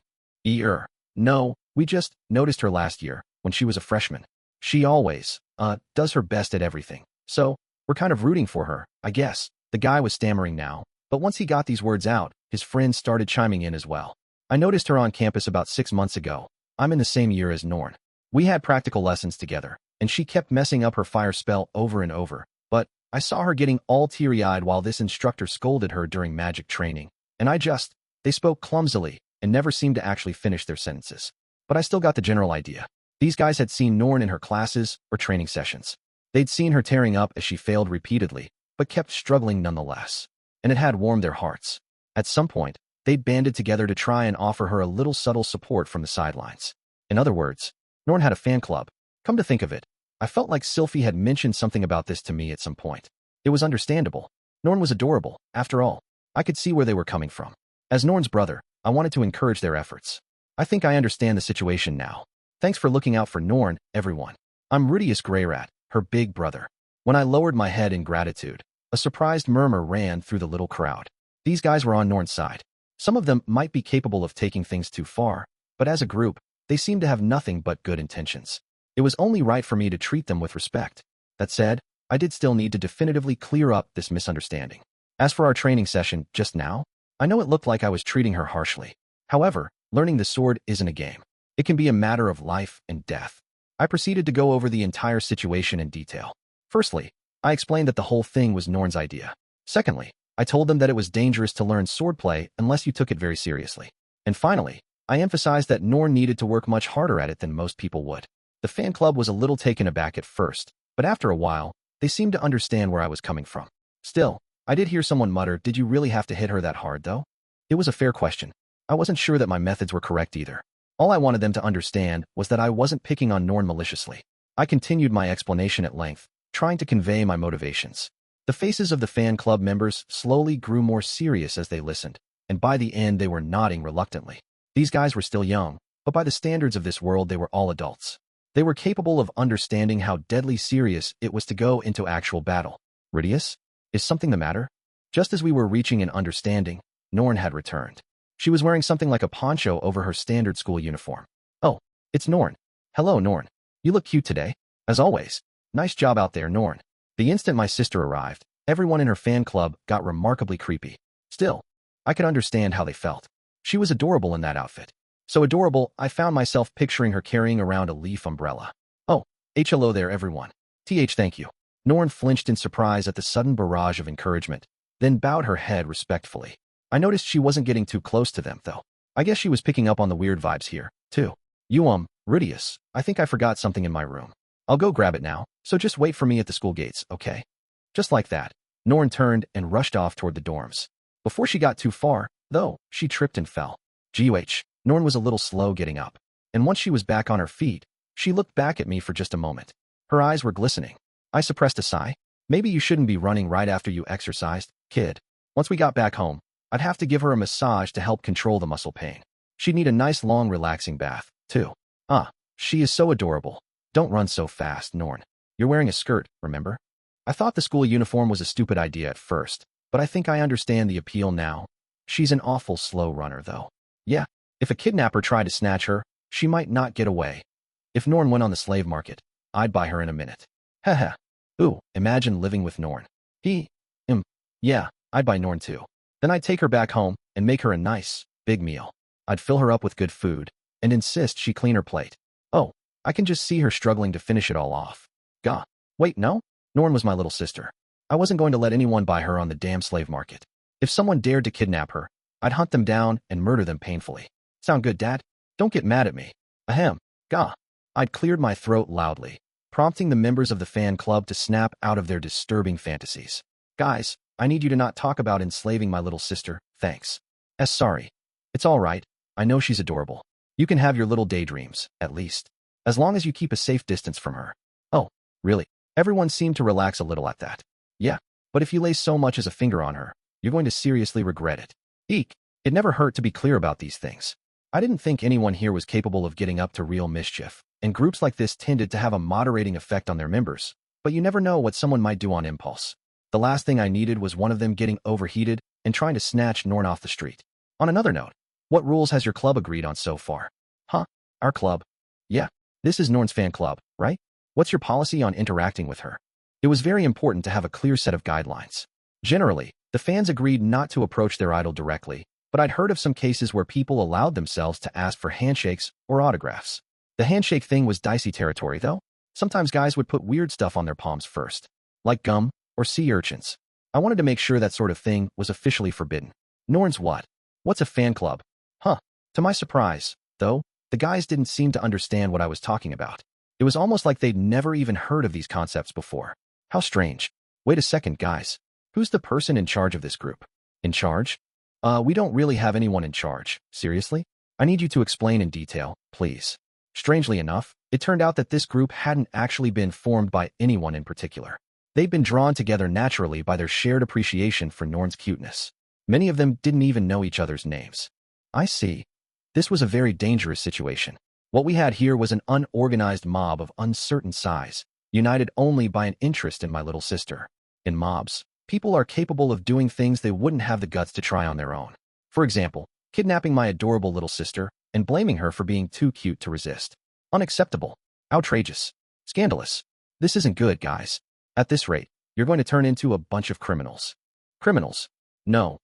No, we just noticed her last year, when she was a freshman. She always, does her best at everything. So, we're kind of rooting for her, I guess. The guy was stammering now, but once he got these words out, his friends started chiming in as well. I noticed her on campus about 6 months ago. I'm in the same year as Norn. We had practical lessons together, and she kept messing up her fire spell over and over, but I saw her getting all teary-eyed while this instructor scolded her during magic training, and they spoke clumsily and never seemed to actually finish their sentences. But I still got the general idea. These guys had seen Norn in her classes or training sessions. They'd seen her tearing up as she failed repeatedly, but kept struggling nonetheless, and it had warmed their hearts. At some point, they'd banded together to try and offer her a little subtle support from the sidelines. In other words, Norn had a fan club. Come to think of it, I felt like Sylphiette had mentioned something about this to me at some point. It was understandable. Norn was adorable, after all. I could see where they were coming from. As Norn's brother, I wanted to encourage their efforts. I think I understand the situation now. Thanks for looking out for Norn, everyone. I'm Rudeus Greyrat, her big brother. When I lowered my head in gratitude, a surprised murmur ran through the little crowd. These guys were on Norn's side. Some of them might be capable of taking things too far, but as a group, they seemed to have nothing but good intentions. It was only right for me to treat them with respect. That said, I did still need to definitively clear up this misunderstanding. As for our training session just now, I know it looked like I was treating her harshly. However, learning the sword isn't a game. It can be a matter of life and death. I proceeded to go over the entire situation in detail. Firstly, I explained that the whole thing was Norn's idea. Secondly, I told them that it was dangerous to learn swordplay unless you took it very seriously. And finally, I emphasized that Norn needed to work much harder at it than most people would. The fan club was a little taken aback at first, but after a while, they seemed to understand where I was coming from. Still, I did hear someone mutter, "Did you really have to hit her that hard, though?" It was a fair question. I wasn't sure that my methods were correct either. All I wanted them to understand was that I wasn't picking on Norn maliciously. I continued my explanation at length, trying to convey my motivations. The faces of the fan club members slowly grew more serious as they listened, and by the end they were nodding reluctantly. These guys were still young, but by the standards of this world they were all adults. They were capable of understanding how deadly serious it was to go into actual battle. Rudeus? Is something the matter? Just as we were reaching an understanding, Norn had returned. She was wearing something like a poncho over her standard school uniform. Oh, it's Norn. Hello, Norn. You look cute today. As always. Nice job out there, Norn. The instant my sister arrived, everyone in her fan club got remarkably creepy. Still, I could understand how they felt. She was adorable in that outfit. So adorable, I found myself picturing her carrying around a leaf umbrella. Oh, hello there, everyone. Thank you. Norn flinched in surprise at the sudden barrage of encouragement, then bowed her head respectfully. I noticed she wasn't getting too close to them, though. I guess she was picking up on the weird vibes here, too. Rudeus, I think I forgot something in my room. I'll go grab it now, so just wait for me at the school gates, okay? Just like that, Norn turned and rushed off toward the dorms. Before she got too far, though, she tripped and fell. Norn was a little slow getting up, and once she was back on her feet, she looked back at me for just a moment. Her eyes were glistening. I suppressed a sigh. Maybe you shouldn't be running right after you exercised, kid. Once we got back home, I'd have to give her a massage to help control the muscle pain. She'd need a nice long relaxing bath, too. She is so adorable. Don't run so fast, Norn. You're wearing a skirt, remember? I thought the school uniform was a stupid idea at first, but I think I understand the appeal now. She's an awful slow runner, though. Yeah, if a kidnapper tried to snatch her, she might not get away. If Norn went on the slave market, I'd buy her in a minute. Haha. Ooh, imagine living with Norn. Yeah, I'd buy Norn too. Then I'd take her back home and make her a nice, big meal. I'd fill her up with good food and insist she clean her plate. Oh, I can just see her struggling to finish it all off. Gah. Wait, no? Norn was my little sister. I wasn't going to let anyone buy her on the damn slave market. If someone dared to kidnap her, I'd hunt them down and murder them painfully. Sound good, Dad? Don't get mad at me. Ahem. Gah. I'd cleared my throat loudly, prompting the members of the fan club to snap out of their disturbing fantasies. Guys, I need you to not talk about enslaving my little sister, thanks. Sorry. It's all right. I know she's adorable. You can have your little daydreams, at least. As long as you keep a safe distance from her. Oh, really? Everyone seemed to relax a little at that. Yeah, but if you lay so much as a finger on her, you're going to seriously regret it. Eek. It never hurt to be clear about these things. I didn't think anyone here was capable of getting up to real mischief, and groups like this tended to have a moderating effect on their members, but you never know what someone might do on impulse. The last thing I needed was one of them getting overheated and trying to snatch Norn off the street. On another note, what rules has your club agreed on so far? Huh? Our club? Yeah, this is Norn's fan club, right? What's your policy on interacting with her? It was very important to have a clear set of guidelines. Generally, the fans agreed not to approach their idol directly, but I'd heard of some cases where people allowed themselves to ask for handshakes or autographs. The handshake thing was dicey territory, though. Sometimes guys would put weird stuff on their palms first, like gum or sea urchins. I wanted to make sure that sort of thing was officially forbidden. Norn's what? What's a fan club? Huh. To my surprise, though, the guys didn't seem to understand what I was talking about. It was almost like they'd never even heard of these concepts before. How strange. Wait a second, guys. Who's the person in charge of this group? In charge? We don't really have anyone in charge. Seriously? I need you to explain in detail, please. Strangely enough, it turned out that this group hadn't actually been formed by anyone in particular. They'd been drawn together naturally by their shared appreciation for Norn's cuteness. Many of them didn't even know each other's names. I see. This was a very dangerous situation. What we had here was an unorganized mob of uncertain size, united only by an interest in my little sister. In mobs, people are capable of doing things they wouldn't have the guts to try on their own. For example, kidnapping my adorable little sister and blaming her for being too cute to resist. Unacceptable. Outrageous. Scandalous. This isn't good, guys. At this rate, you're going to turn into a bunch of criminals. Criminals? No.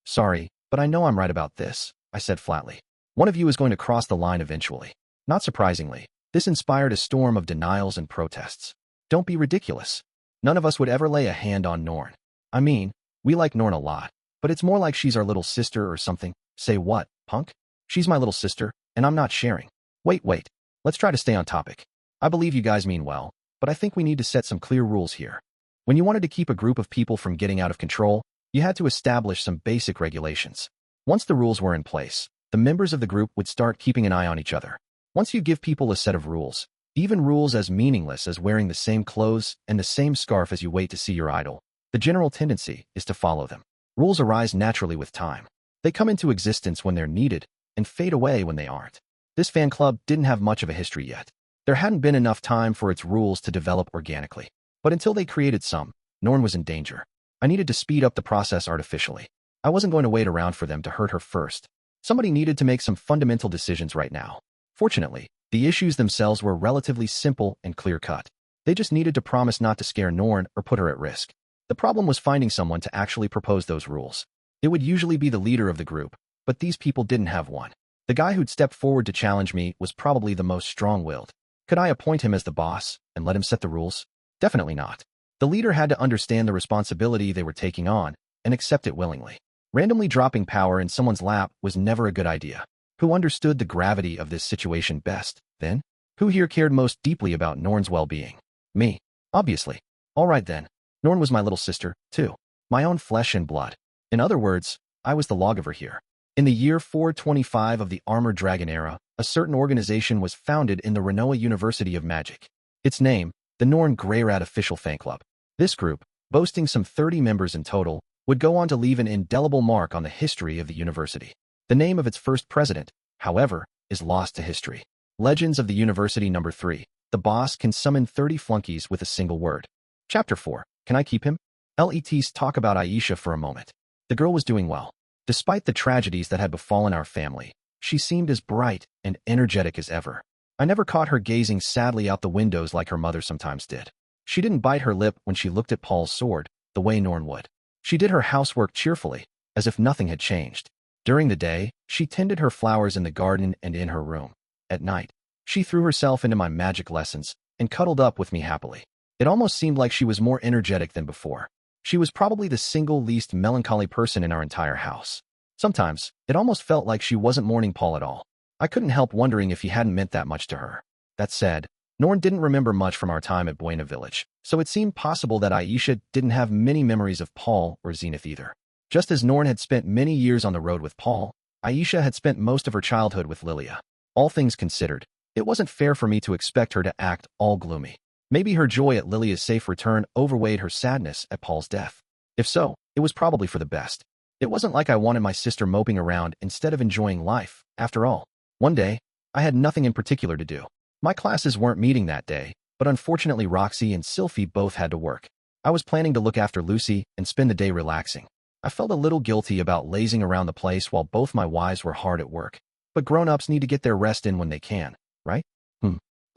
Sorry, but I know I'm right about this, I said flatly. One of you is going to cross the line eventually. Not surprisingly, this inspired a storm of denials and protests. Don't be ridiculous. None of us would ever lay a hand on Norn. I mean, we like Norn a lot, but it's more like she's our little sister or something. Say what, punk? She's my little sister, and I'm not sharing. Wait. Let's try to stay on topic. I believe you guys mean well, but I think we need to set some clear rules here. When you wanted to keep a group of people from getting out of control, you had to establish some basic regulations. Once the rules were in place, the members of the group would start keeping an eye on each other. Once you give people a set of rules, even rules as meaningless as wearing the same clothes and the same scarf as you wait to see your idol, the general tendency is to follow them. Rules arise naturally with time. They come into existence when they're needed and fade away when they aren't. This fan club didn't have much of a history yet. There hadn't been enough time for its rules to develop organically. But until they created some, Norn was in danger. I needed to speed up the process artificially. I wasn't going to wait around for them to hurt her first. Somebody needed to make some fundamental decisions right now. Fortunately, the issues themselves were relatively simple and clear-cut. They just needed to promise not to scare Norn or put her at risk. The problem was finding someone to actually propose those rules. It would usually be the leader of the group, but these people didn't have one. The guy who'd stepped forward to challenge me was probably the most strong-willed. Could I appoint him as the boss and let him set the rules? Definitely not. The leader had to understand the responsibility they were taking on and accept it willingly. Randomly dropping power in someone's lap was never a good idea. Who understood the gravity of this situation best, then? Who here cared most deeply about Norn's well-being? Me. Obviously. All right then. Norn was my little sister, too. My own flesh and blood. In other words, I was the lawgiver here. In the year 425 of the Armored Dragon era, a certain organization was founded in the Renoa University of Magic. Its name, the Rudeus Greyrat Official Fan Club. This group, boasting some 30 members in total, would go on to leave an indelible mark on the history of the university. The name of its first president, however, is lost to history. Legends of the University Number 3. The boss can summon 30 flunkies with a single word. Chapter 4. Can I keep him? Let's talk about Aisha for a moment. The girl was doing well. Despite the tragedies that had befallen our family, she seemed as bright and energetic as ever. I never caught her gazing sadly out the windows like her mother sometimes did. She didn't bite her lip when she looked at Paul's sword, the way Norn would. She did her housework cheerfully, as if nothing had changed. During the day, she tended her flowers in the garden and in her room. At night, she threw herself into my magic lessons and cuddled up with me happily. It almost seemed like she was more energetic than before. She was probably the single least melancholy person in our entire house. Sometimes, it almost felt like she wasn't mourning Paul at all. I couldn't help wondering if he hadn't meant that much to her. That said, Norn didn't remember much from our time at Buena Village, so it seemed possible that Aisha didn't have many memories of Paul or Zenith either. Just as Norn had spent many years on the road with Paul, Aisha had spent most of her childhood with Lilia. All things considered, it wasn't fair for me to expect her to act all gloomy. Maybe her joy at Lilia's safe return overweighed her sadness at Paul's death. If so, it was probably for the best. It wasn't like I wanted my sister moping around instead of enjoying life, after all. One day, I had nothing in particular to do. My classes weren't meeting that day, but unfortunately Roxy and Sylphiette both had to work. I was planning to look after Lucy and spend the day relaxing. I felt a little guilty about lazing around the place while both my wives were hard at work. But grown-ups need to get their rest in when they can, right?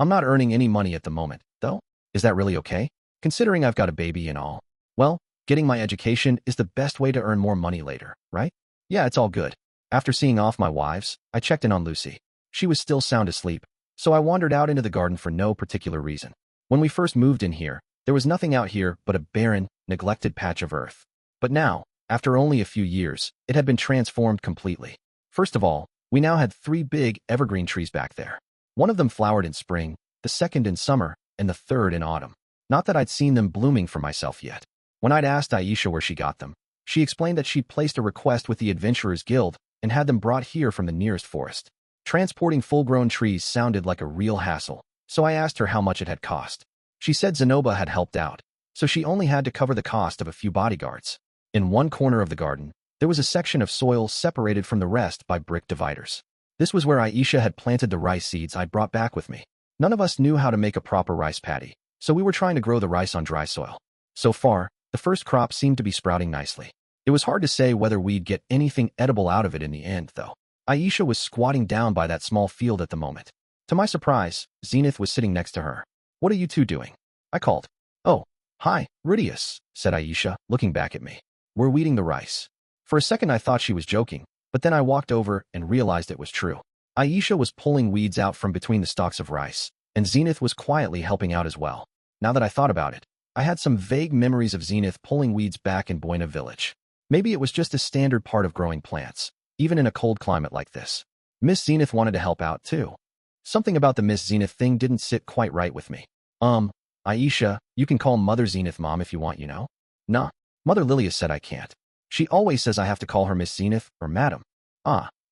I'm not earning any money at the moment, though. Is that really okay? Considering I've got a baby and all. Well, getting my education is the best way to earn more money later, right? Yeah, it's all good. After seeing off my wives, I checked in on Lucy. She was still sound asleep, so I wandered out into the garden for no particular reason. When we first moved in here, there was nothing out here but a barren, neglected patch of earth. But now, after only a few years, it had been transformed completely. First of all, we now had 3 big evergreen trees back there. One of them flowered in spring, the second in summer, and the third in autumn. Not that I'd seen them blooming for myself yet. When I'd asked Aisha where she got them, she explained that she'd placed a request with the Adventurers Guild and had them brought here from the nearest forest. Transporting full-grown trees sounded like a real hassle, so I asked her how much it had cost. She said Zenoba had helped out, so she only had to cover the cost of a few bodyguards. In one corner of the garden, there was a section of soil separated from the rest by brick dividers. This was where Aisha had planted the rice seeds I'd brought back with me. None of us knew how to make a proper rice paddy, so we were trying to grow the rice on dry soil. So far, the first crop seemed to be sprouting nicely. It was hard to say whether we'd get anything edible out of it in the end, though. Aisha was squatting down by that small field at the moment. To my surprise, Zenith was sitting next to her. "What are you two doing?" I called. "Oh, hi, Rudeus," said Aisha, looking back at me. "We're weeding the rice." For a second I thought she was joking, but then I walked over and realized it was true. Aisha was pulling weeds out from between the stalks of rice, and Zenith was quietly helping out as well. Now that I thought about it, I had some vague memories of Zenith pulling weeds back in Buena Village. Maybe it was just a standard part of growing plants, even in a cold climate like this. Miss Zenith wanted to help out too. Something about the Miss Zenith thing didn't sit quite right with me. Aisha, you can call Mother Zenith Mom if you want, you know? Nah, Mother Lilia said I can't. She always says I have to call her Miss Zenith or Madam.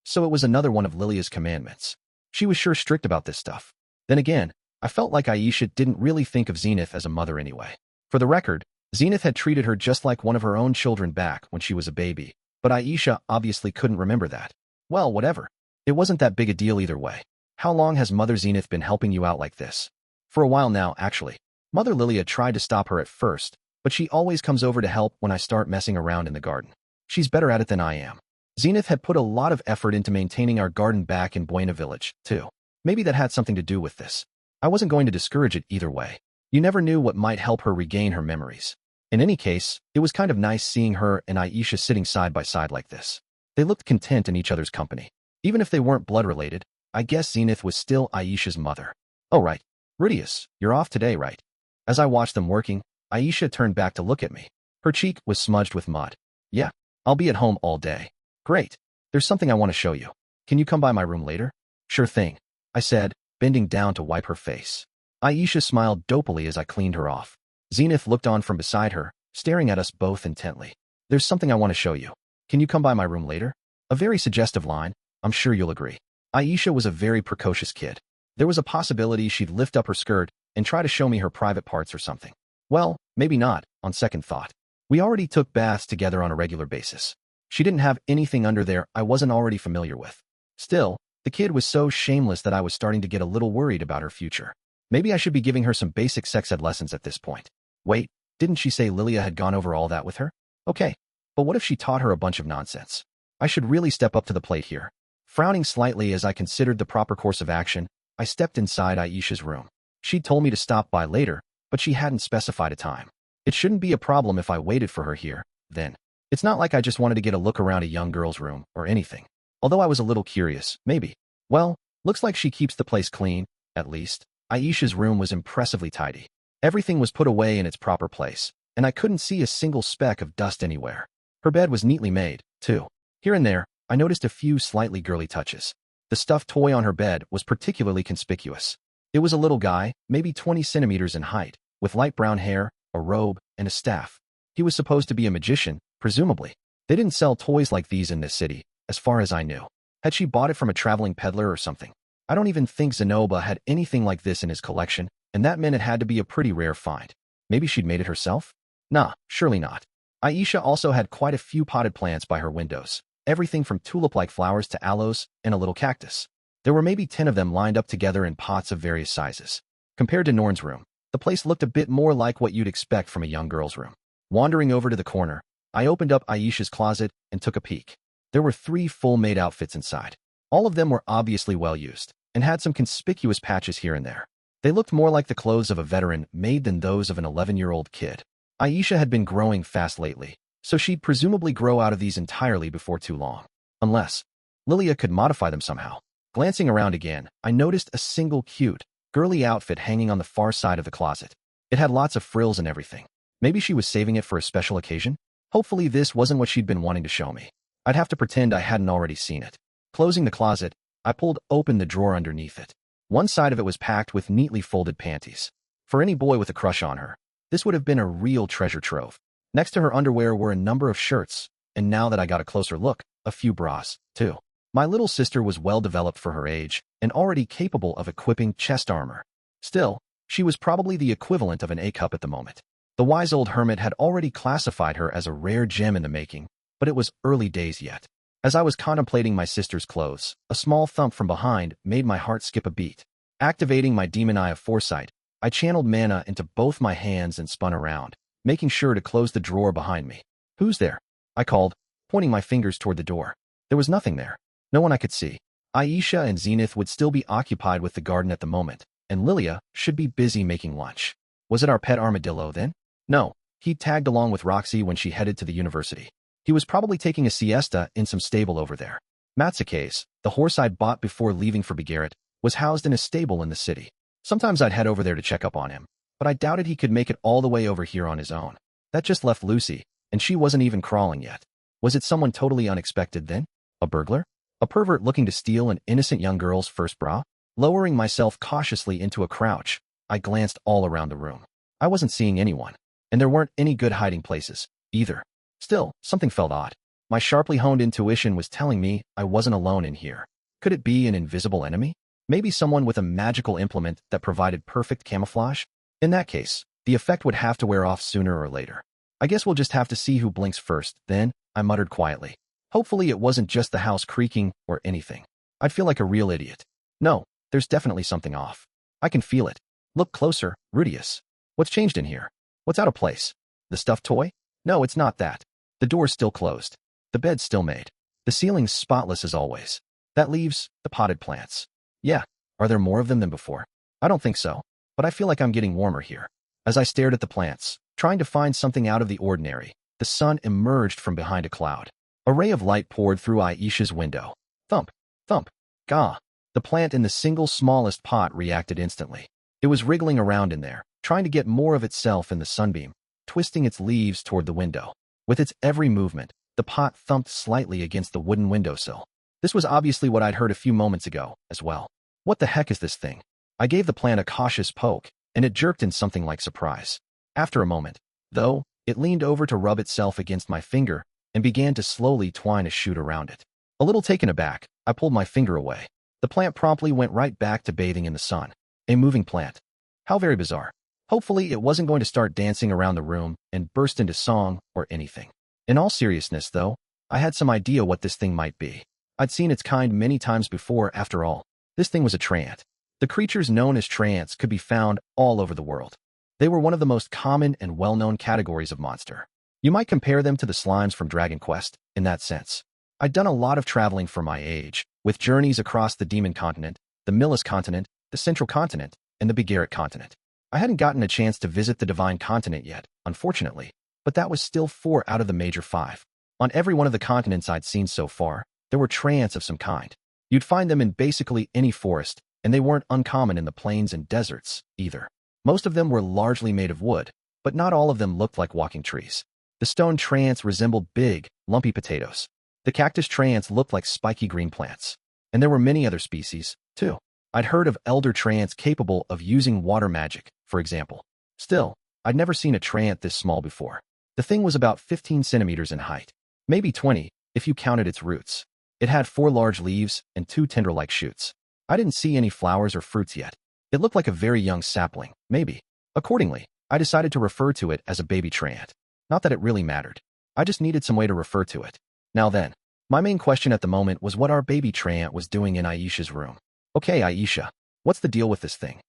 So it was another one of Lilia's commandments. She was sure strict about this stuff. Then again, I felt like Aisha didn't really think of Zenith as a mother anyway. For the record, Zenith had treated her just like one of her own children back when she was a baby, but Aisha obviously couldn't remember that. Well, whatever. It wasn't that big a deal either way. How long has Mother Zenith been helping you out like this? For a while now, actually. Mother Lilia tried to stop her at first, but she always comes over to help when I start messing around in the garden. She's better at it than I am. Zenith had put a lot of effort into maintaining our garden back in Buena Village, too. Maybe that had something to do with this. I wasn't going to discourage it either way. You never knew what might help her regain her memories. In any case, it was kind of nice seeing her and Aisha sitting side by side like this. They looked content in each other's company. Even if they weren't blood-related, I guess Zenith was still Aisha's mother. Oh right, Rudeus, you're off today, right? As I watched them working, Aisha turned back to look at me. Her cheek was smudged with mud. Yeah, I'll be at home all day. Great. There's something I want to show you. Can you come by my room later? Sure thing, I said, bending down to wipe her face. Aisha smiled dopily as I cleaned her off. Zenith looked on from beside her, staring at us both intently. There's something I want to show you. Can you come by my room later? A very suggestive line, I'm sure you'll agree. Aisha was a very precocious kid. There was a possibility she'd lift up her skirt and try to show me her private parts or something. Well, maybe not, on second thought. We already took baths together on a regular basis. She didn't have anything under there I wasn't already familiar with. Still, the kid was so shameless that I was starting to get a little worried about her future. Maybe I should be giving her some basic sex ed lessons at this point. Wait, didn't she say Lilia had gone over all that with her? Okay, but what if she taught her a bunch of nonsense? I should really step up to the plate here. Frowning slightly as I considered the proper course of action, I stepped inside Aisha's room. She'd told me to stop by later, but she hadn't specified a time. It shouldn't be a problem if I waited for her here, then. It's not like I just wanted to get a look around a young girl's room or anything. Although I was a little curious, maybe. Well, looks like she keeps the place clean, at least. Aisha's room was impressively tidy. Everything was put away in its proper place, and I couldn't see a single speck of dust anywhere. Her bed was neatly made, too. Here and there, I noticed a few slightly girly touches. The stuffed toy on her bed was particularly conspicuous. It was a little guy, maybe 20 centimeters in height, with light brown hair, a robe, and a staff. He was supposed to be a magician, presumably. They didn't sell toys like these in this city, as far as I knew. Had she bought it from a traveling peddler or something? I don't even think Zenoba had anything like this in his collection, and that meant it had to be a pretty rare find. Maybe she'd made it herself? Nah, surely not. Aisha also had quite a few potted plants by her windows, everything from tulip-like flowers to aloes and a little cactus. There were maybe 10 of them lined up together in pots of various sizes. Compared to Norn's room, the place looked a bit more like what you'd expect from a young girl's room. Wandering over to the corner, I opened up Aisha's closet and took a peek. There were 3 full maid outfits inside. All of them were obviously well used, and had some conspicuous patches here and there. They looked more like the clothes of a veteran made than those of an 11-year-old kid. Aisha had been growing fast lately, so she'd presumably grow out of these entirely before too long. Unless Lilia could modify them somehow. Glancing around again, I noticed a single cute, girly outfit hanging on the far side of the closet. It had lots of frills and everything. Maybe she was saving it for a special occasion? Hopefully this wasn't what she'd been wanting to show me. I'd have to pretend I hadn't already seen it. Closing the closet, I pulled open the drawer underneath it. One side of it was packed with neatly folded panties. For any boy with a crush on her, this would have been a real treasure trove. Next to her underwear were a number of shirts, and now that I got a closer look, a few bras, too. My little sister was well developed for her age, and already capable of equipping chest armor. Still, she was probably the equivalent of an A-cup at the moment. The wise old hermit had already classified her as a rare gem in the making, but it was early days yet. As I was contemplating my sister's clothes, a small thump from behind made my heart skip a beat. Activating my demon eye of foresight, I channeled mana into both my hands and spun around, making sure to close the drawer behind me. "Who's there?" I called, pointing my fingers toward the door. There was nothing there. No one I could see. Aisha and Zenith would still be occupied with the garden at the moment, and Lilia should be busy making lunch. Was it our pet armadillo then? No, he'd tagged along with Roxy when she headed to the university. He was probably taking a siesta in some stable over there. Matsuke's, the horse I'd bought before leaving for Greyrat, was housed in a stable in the city. Sometimes I'd head over there to check up on him, but I doubted he could make it all the way over here on his own. That just left Lucy, and she wasn't even crawling yet. Was it someone totally unexpected then? A burglar? A pervert looking to steal an innocent young girl's first bra? Lowering myself cautiously into a crouch, I glanced all around the room. I wasn't seeing anyone, and there weren't any good hiding places, either. Still, something felt odd. My sharply honed intuition was telling me I wasn't alone in here. Could it be an invisible enemy? Maybe someone with a magical implement that provided perfect camouflage? In that case, the effect would have to wear off sooner or later. I guess we'll just have to see who blinks first, then, I muttered quietly. Hopefully it wasn't just the house creaking or anything. I'd feel like a real idiot. No, there's definitely something off. I can feel it. Look closer, Rudeus. What's changed in here? What's out of place? The stuffed toy? No, it's not that. The door's still closed. The bed's still made. The ceiling's spotless as always. That leaves the potted plants. Yeah, are there more of them than before? I don't think so, but I feel like I'm getting warmer here. As I stared at the plants, trying to find something out of the ordinary, the sun emerged from behind a cloud. A ray of light poured through Aisha's window. Thump, thump, gah. The plant in the single smallest pot reacted instantly. It was wriggling around in there, trying to get more of itself in the sunbeam, twisting its leaves toward the window. With its every movement, the pot thumped slightly against the wooden windowsill. This was obviously what I'd heard a few moments ago, as well. What the heck is this thing? I gave the plant a cautious poke, and it jerked in something like surprise. After a moment, though, it leaned over to rub itself against my finger and began to slowly twine a shoot around it. A little taken aback, I pulled my finger away. The plant promptly went right back to bathing in the sun. A moving plant. How very bizarre. Hopefully, it wasn't going to start dancing around the room and burst into song or anything. In all seriousness, though, I had some idea what this thing might be. I'd seen its kind many times before, after all. This thing was a treant. The creatures known as treants could be found all over the world. They were one of the most common and well-known categories of monster. You might compare them to the slimes from Dragon Quest, in that sense. I'd done a lot of traveling for my age, with journeys across the Demon Continent, the Millis Continent, the Central Continent, and the Begarit Continent. I hadn't gotten a chance to visit the Divine Continent yet, unfortunately, but that was still 4 out of the major 5. On every one of the continents I'd seen so far, there were treants of some kind. You'd find them in basically any forest, and they weren't uncommon in the plains and deserts, either. Most of them were largely made of wood, but not all of them looked like walking trees. The stone treants resembled big, lumpy potatoes. The cactus treants looked like spiky green plants. And there were many other species, too. I'd heard of elder treants capable of using water magic, for example. Still, I'd never seen a treant this small before. The thing was about 15 centimeters in height. Maybe 20, if you counted its roots. It had 4 large leaves and 2 tender-like shoots. I didn't see any flowers or fruits yet. It looked like a very young sapling, maybe. Accordingly, I decided to refer to it as a baby treant. Not that it really mattered. I just needed some way to refer to it. Now then, my main question at the moment was what our baby treant was doing in Aisha's room. Okay, Aisha, what's the deal with this thing?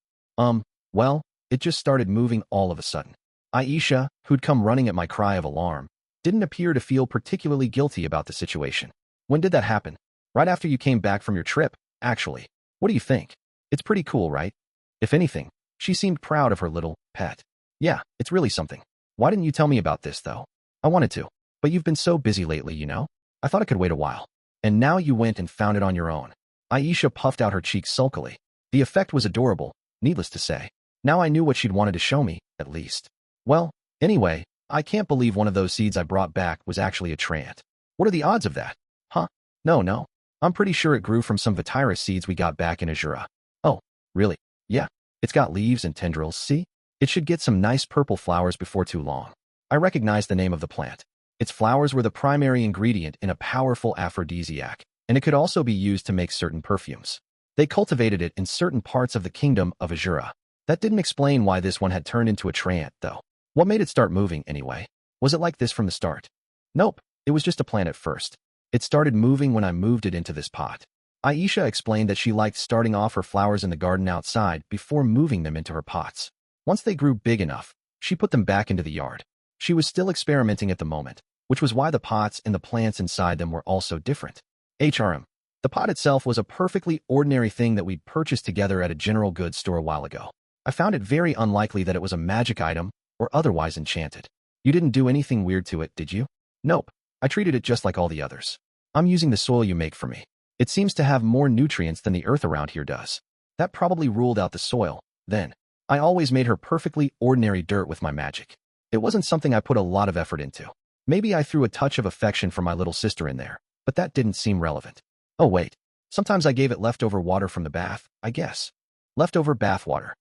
Well, it just started moving all of a sudden. Aisha, who'd come running at my cry of alarm, didn't appear to feel particularly guilty about the situation. When did that happen? Right after you came back from your trip, actually. What do you think? It's pretty cool, right? If anything, she seemed proud of her little pet. Yeah, it's really something. Why didn't you tell me about this, though? I wanted to, but you've been so busy lately, you know? I thought I could wait a while. And now you went and found it on your own. Aisha puffed out her cheeks sulkily. The effect was adorable, needless to say. Now I knew what she'd wanted to show me, at least. Well, anyway, I can't believe one of those seeds I brought back was actually a treant. What are the odds of that? Huh? No. I'm pretty sure it grew from some Vityrus seeds we got back in Azura. Oh, really? Yeah. It's got leaves and tendrils, see? It should get some nice purple flowers before too long. I recognized the name of the plant. Its flowers were the primary ingredient in a powerful aphrodisiac, and it could also be used to make certain perfumes. They cultivated it in certain parts of the kingdom of Azura. That didn't explain why this one had turned into a treant, though. What made it start moving, anyway? Was it like this from the start? Nope, it was just a plant at first. It started moving when I moved it into this pot. Aisha explained that she liked starting off her flowers in the garden outside before moving them into her pots. Once they grew big enough, she put them back into the yard. She was still experimenting at the moment, which was why the pots and the plants inside them were also different. The pot itself was a perfectly ordinary thing that we'd purchased together at a general goods store a while ago. I found it very unlikely that it was a magic item or otherwise enchanted. You didn't do anything weird to it, did you? Nope. I treated it just like all the others. I'm using the soil you make for me. It seems to have more nutrients than the earth around here does. That probably ruled out the soil, then. I always made her perfectly ordinary dirt with my magic. It wasn't something I put a lot of effort into. Maybe I threw a touch of affection for my little sister in there, but that didn't seem relevant. Oh wait, sometimes I gave it leftover water from the bath, I guess. Leftover bath water.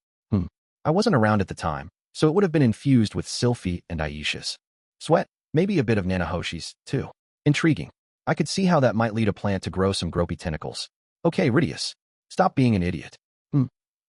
I wasn't around at the time, so it would have been infused with Sylphiette and Aisha's sweat, maybe a bit of Nanahoshi's, too. Intriguing. I could see how that might lead a plant to grow some gropey tentacles. Okay, Rudeus, stop being an idiot.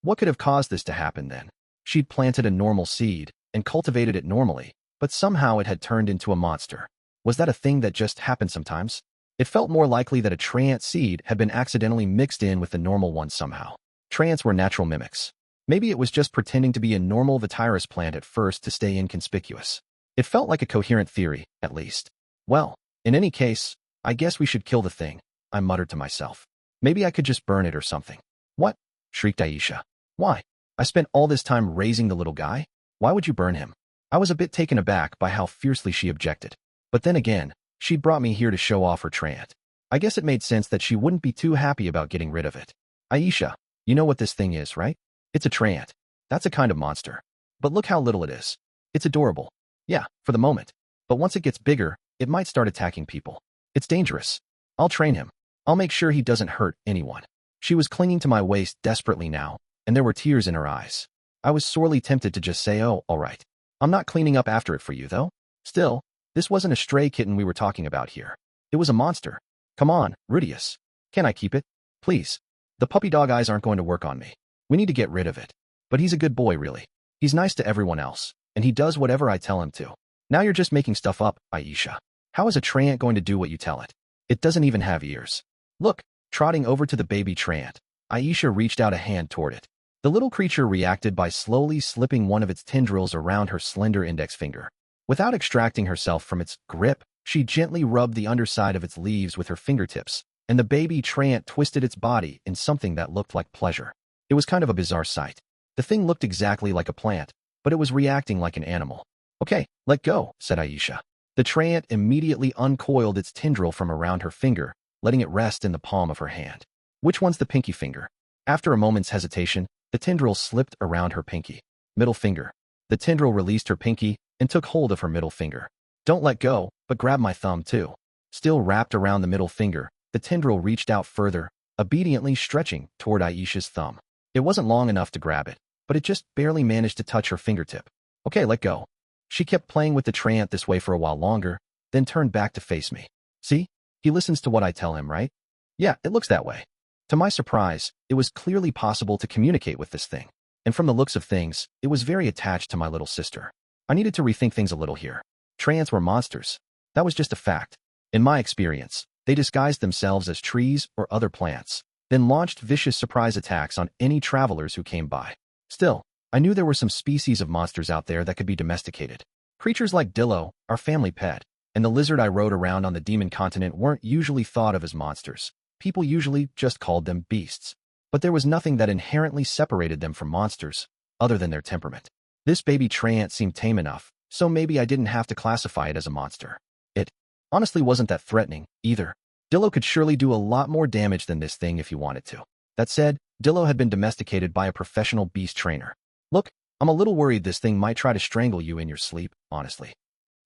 What could have caused this to happen then? She'd planted a normal seed and cultivated it normally, but somehow it had turned into a monster. Was that a thing that just happened sometimes? It felt more likely that a treant seed had been accidentally mixed in with the normal one somehow. Treants were natural mimics. Maybe it was just pretending to be a normal Vityrus plant at first to stay inconspicuous. It felt like a coherent theory, at least. Well, in any case, I guess we should kill the thing, I muttered to myself. Maybe I could just burn it or something. What? Shrieked Aisha. Why? I spent all this time raising the little guy? Why would you burn him? I was a bit taken aback by how fiercely she objected. But then again, she'd brought me here to show off her treant. I guess it made sense that she wouldn't be too happy about getting rid of it. Aisha, you know what this thing is, right? It's a treant. That's a kind of monster. But look how little it is. It's adorable. Yeah, for the moment. But once it gets bigger, it might start attacking people. It's dangerous. I'll train him. I'll make sure he doesn't hurt anyone. She was clinging to my waist desperately now, and there were tears in her eyes. I was sorely tempted to just say, oh, all right. I'm not cleaning up after it for you, though. Still, this wasn't a stray kitten we were talking about here. It was a monster. Come on, Rudeus. Can I keep it? Please. The puppy dog eyes aren't going to work on me. We need to get rid of it. But he's a good boy, really. He's nice to everyone else, and he does whatever I tell him to. Now you're just making stuff up, Aisha. How is a treant going to do what you tell it? It doesn't even have ears. Look, trotting over to the baby treant, Aisha reached out a hand toward it. The little creature reacted by slowly slipping one of its tendrils around her slender index finger. Without extracting herself from its grip, she gently rubbed the underside of its leaves with her fingertips, and the baby treant twisted its body in something that looked like pleasure. It was kind of a bizarre sight. The thing looked exactly like a plant, but it was reacting like an animal. Okay, let go, said Aisha. The treant immediately uncoiled its tendril from around her finger, letting it rest in the palm of her hand. Which one's the pinky finger? After a moment's hesitation, the tendril slipped around her pinky. Middle finger. The tendril released her pinky and took hold of her middle finger. Don't let go, but grab my thumb too. Still wrapped around the middle finger, the tendril reached out further, obediently stretching toward Aisha's thumb. It wasn't long enough to grab it, but it just barely managed to touch her fingertip. Okay, let go. She kept playing with the treant this way for a while longer, then turned back to face me. See? He listens to what I tell him, right? Yeah, it looks that way. To my surprise, it was clearly possible to communicate with this thing. And from the looks of things, it was very attached to my little sister. I needed to rethink things a little here. Treants were monsters. That was just a fact. In my experience, they disguised themselves as trees or other plants, then launched vicious surprise attacks on any travelers who came by. Still, I knew there were some species of monsters out there that could be domesticated. Creatures like Dillo, our family pet, and the lizard I rode around on the demon continent weren't usually thought of as monsters. People usually just called them beasts. But there was nothing that inherently separated them from monsters, other than their temperament. This baby treant seemed tame enough, so maybe I didn't have to classify it as a monster. It honestly wasn't that threatening, either. Dillo could surely do a lot more damage than this thing if he wanted to. That said, Dillo had been domesticated by a professional beast trainer. Look, I'm a little worried this thing might try to strangle you in your sleep, honestly.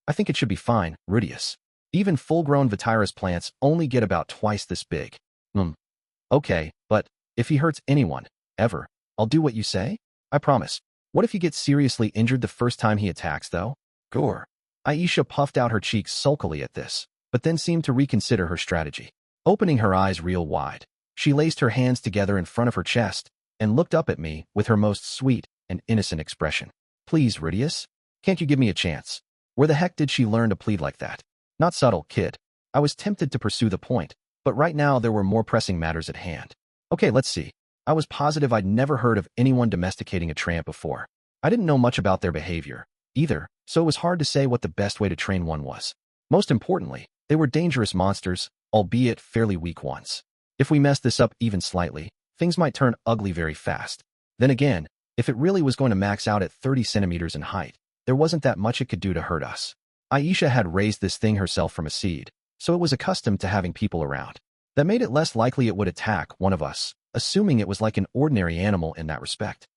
I think it should be fine, Rudeus. Even full-grown Vityrus plants only get about twice this big. Okay, but if he hurts anyone, ever, I'll do what you say? I promise. What if he gets seriously injured the first time he attacks, though? Gore. Aisha puffed out her cheeks sulkily at this, but then seemed to reconsider her strategy. Opening her eyes real wide, she laced her hands together in front of her chest and looked up at me with her most sweet and innocent expression. Please, Rudeus, can't you give me a chance? Where the heck did she learn to plead like that? Not subtle, kid. I was tempted to pursue the point, but right now there were more pressing matters at hand. Okay, let's see. I was positive I'd never heard of anyone domesticating a treant before. I didn't know much about their behavior, either, so it was hard to say what the best way to train one was. Most importantly, they were dangerous monsters, albeit fairly weak ones. If we messed this up even slightly, things might turn ugly very fast. Then again, if it really was going to max out at 30 centimeters in height, there wasn't that much it could do to hurt us. Aisha had raised this thing herself from a seed, so it was accustomed to having people around. That made it less likely it would attack one of us, assuming it was like an ordinary animal in that respect.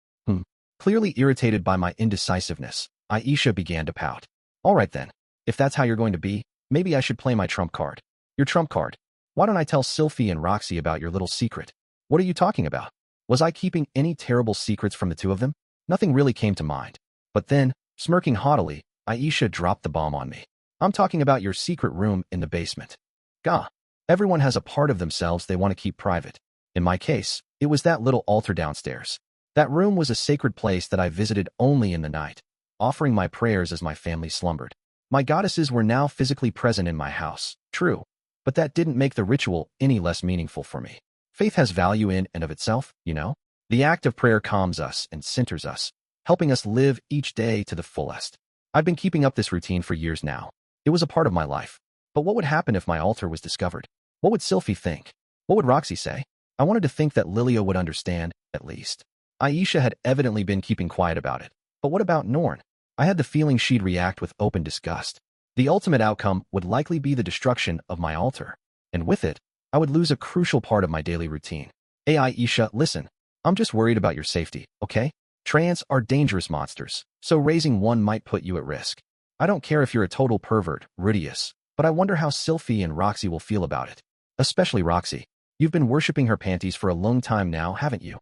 Clearly irritated by my indecisiveness, Aisha began to pout. All right then, if that's how you're going to be, maybe I should play my trump card. Your trump card? Why don't I tell Sylphiette and Roxy about your little secret? What are you talking about? Was I keeping any terrible secrets from the two of them? Nothing really came to mind. But then, smirking haughtily, Aisha dropped the bomb on me. I'm talking about your secret room in the basement. Gah. Everyone has a part of themselves they want to keep private. In my case, it was that little altar downstairs. That room was a sacred place that I visited only in the night, offering my prayers as my family slumbered. My goddesses were now physically present in my house, true, but that didn't make the ritual any less meaningful for me. Faith has value in and of itself, you know? The act of prayer calms us and centers us, helping us live each day to the fullest. I've been keeping up this routine for years now. It was a part of my life. But what would happen if my altar was discovered? What would Sylphie think? What would Roxy say? I wanted to think that Lilia would understand, at least. Aisha had evidently been keeping quiet about it. But what about Norn? I had the feeling she'd react with open disgust. The ultimate outcome would likely be the destruction of my altar. And with it, I would lose a crucial part of my daily routine. Hey Aisha, listen. I'm just worried about your safety, okay? Treants are dangerous monsters, so raising one might put you at risk. I don't care if you're a total pervert, Rudeus, but I wonder how Sylphie and Roxy will feel about it. Especially Roxy. You've been worshipping her panties for a long time now, haven't you?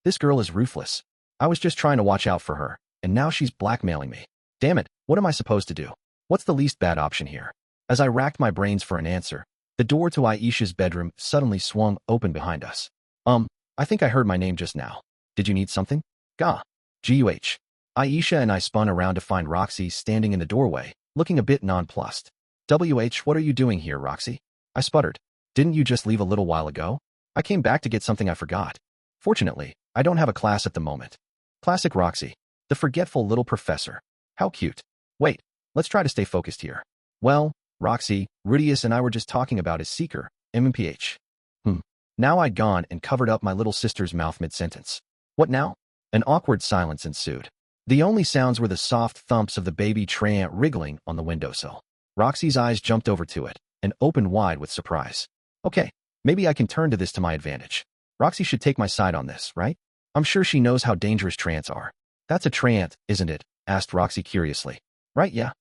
This girl is ruthless. I was just trying to watch out for her, and now she's blackmailing me. Damn it, what am I supposed to do? What's the least bad option here? As I racked my brains for an answer, the door to Aisha's bedroom suddenly swung open behind us. I think I heard my name just now. Did you need something? Gah. Guh. Aisha and I spun around to find Roxy standing in the doorway, looking a bit nonplussed. What are you doing here, Roxy? I sputtered. Didn't you just leave a little while ago? I came back to get something I forgot. Fortunately, I don't have a class at the moment. Classic Roxy. The forgetful little professor. How cute. Wait, let's try to stay focused here. Well, Roxy, Rudeus and I were just talking about his seeker, MMPH. Now I'd gone and covered up my little sister's mouth mid-sentence. What now? An awkward silence ensued. The only sounds were the soft thumps of the baby Treant wriggling on the windowsill. Roxy's eyes jumped over to it and opened wide with surprise. Okay, maybe I can turn to this to my advantage. Roxy should take my side on this, right? I'm sure she knows how dangerous Treants are. That's a Treant, isn't it? Asked Roxy curiously. Right, yeah.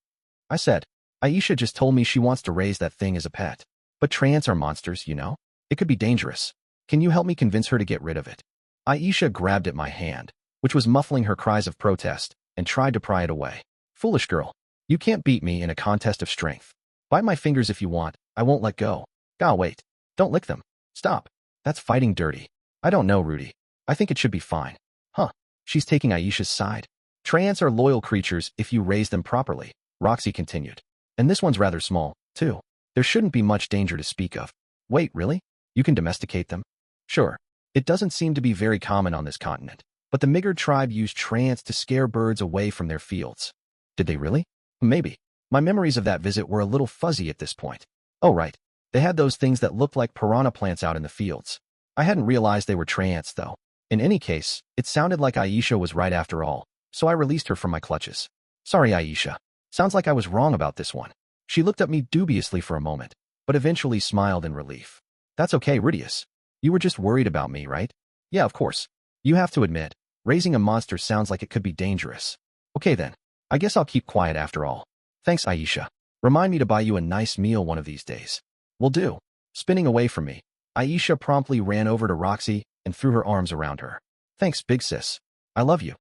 I said. Aisha just told me she wants to raise that thing as a pet. But Treants are monsters, you know? It could be dangerous. Can you help me convince her to get rid of it? Aisha grabbed at my hand, which was muffling her cries of protest, and tried to pry it away. Foolish girl. You can't beat me in a contest of strength. Bite my fingers if you want. I won't let go. Wait. Don't lick them. Stop. That's fighting dirty. I don't know, Rudy. I think it should be fine. Huh. She's taking Aisha's side. Treants are loyal creatures if you raise them properly, Roxy continued. And this one's rather small, too. There shouldn't be much danger to speak of. Wait, really? You can domesticate them? Sure. It doesn't seem to be very common on this continent, but the Migurd tribe used Treants to scare birds away from their fields. Did they really? Maybe. My memories of that visit were a little fuzzy at this point. Oh, right. They had those things that looked like piranha plants out in the fields. I hadn't realized they were Treants, though. In any case, it sounded like Aisha was right after all, so I released her from my clutches. Sorry, Aisha. Sounds like I was wrong about this one. She looked at me dubiously for a moment, but eventually smiled in relief. That's okay, Rudeus. You were just worried about me, right? Yeah, of course. You have to admit, raising a monster sounds like it could be dangerous. Okay then. I guess I'll keep quiet after all. Thanks, Aisha. Remind me to buy you a nice meal one of these days. Will do. Spinning away from me, Aisha promptly ran over to Roxy and threw her arms around her. Thanks, big sis. I love you.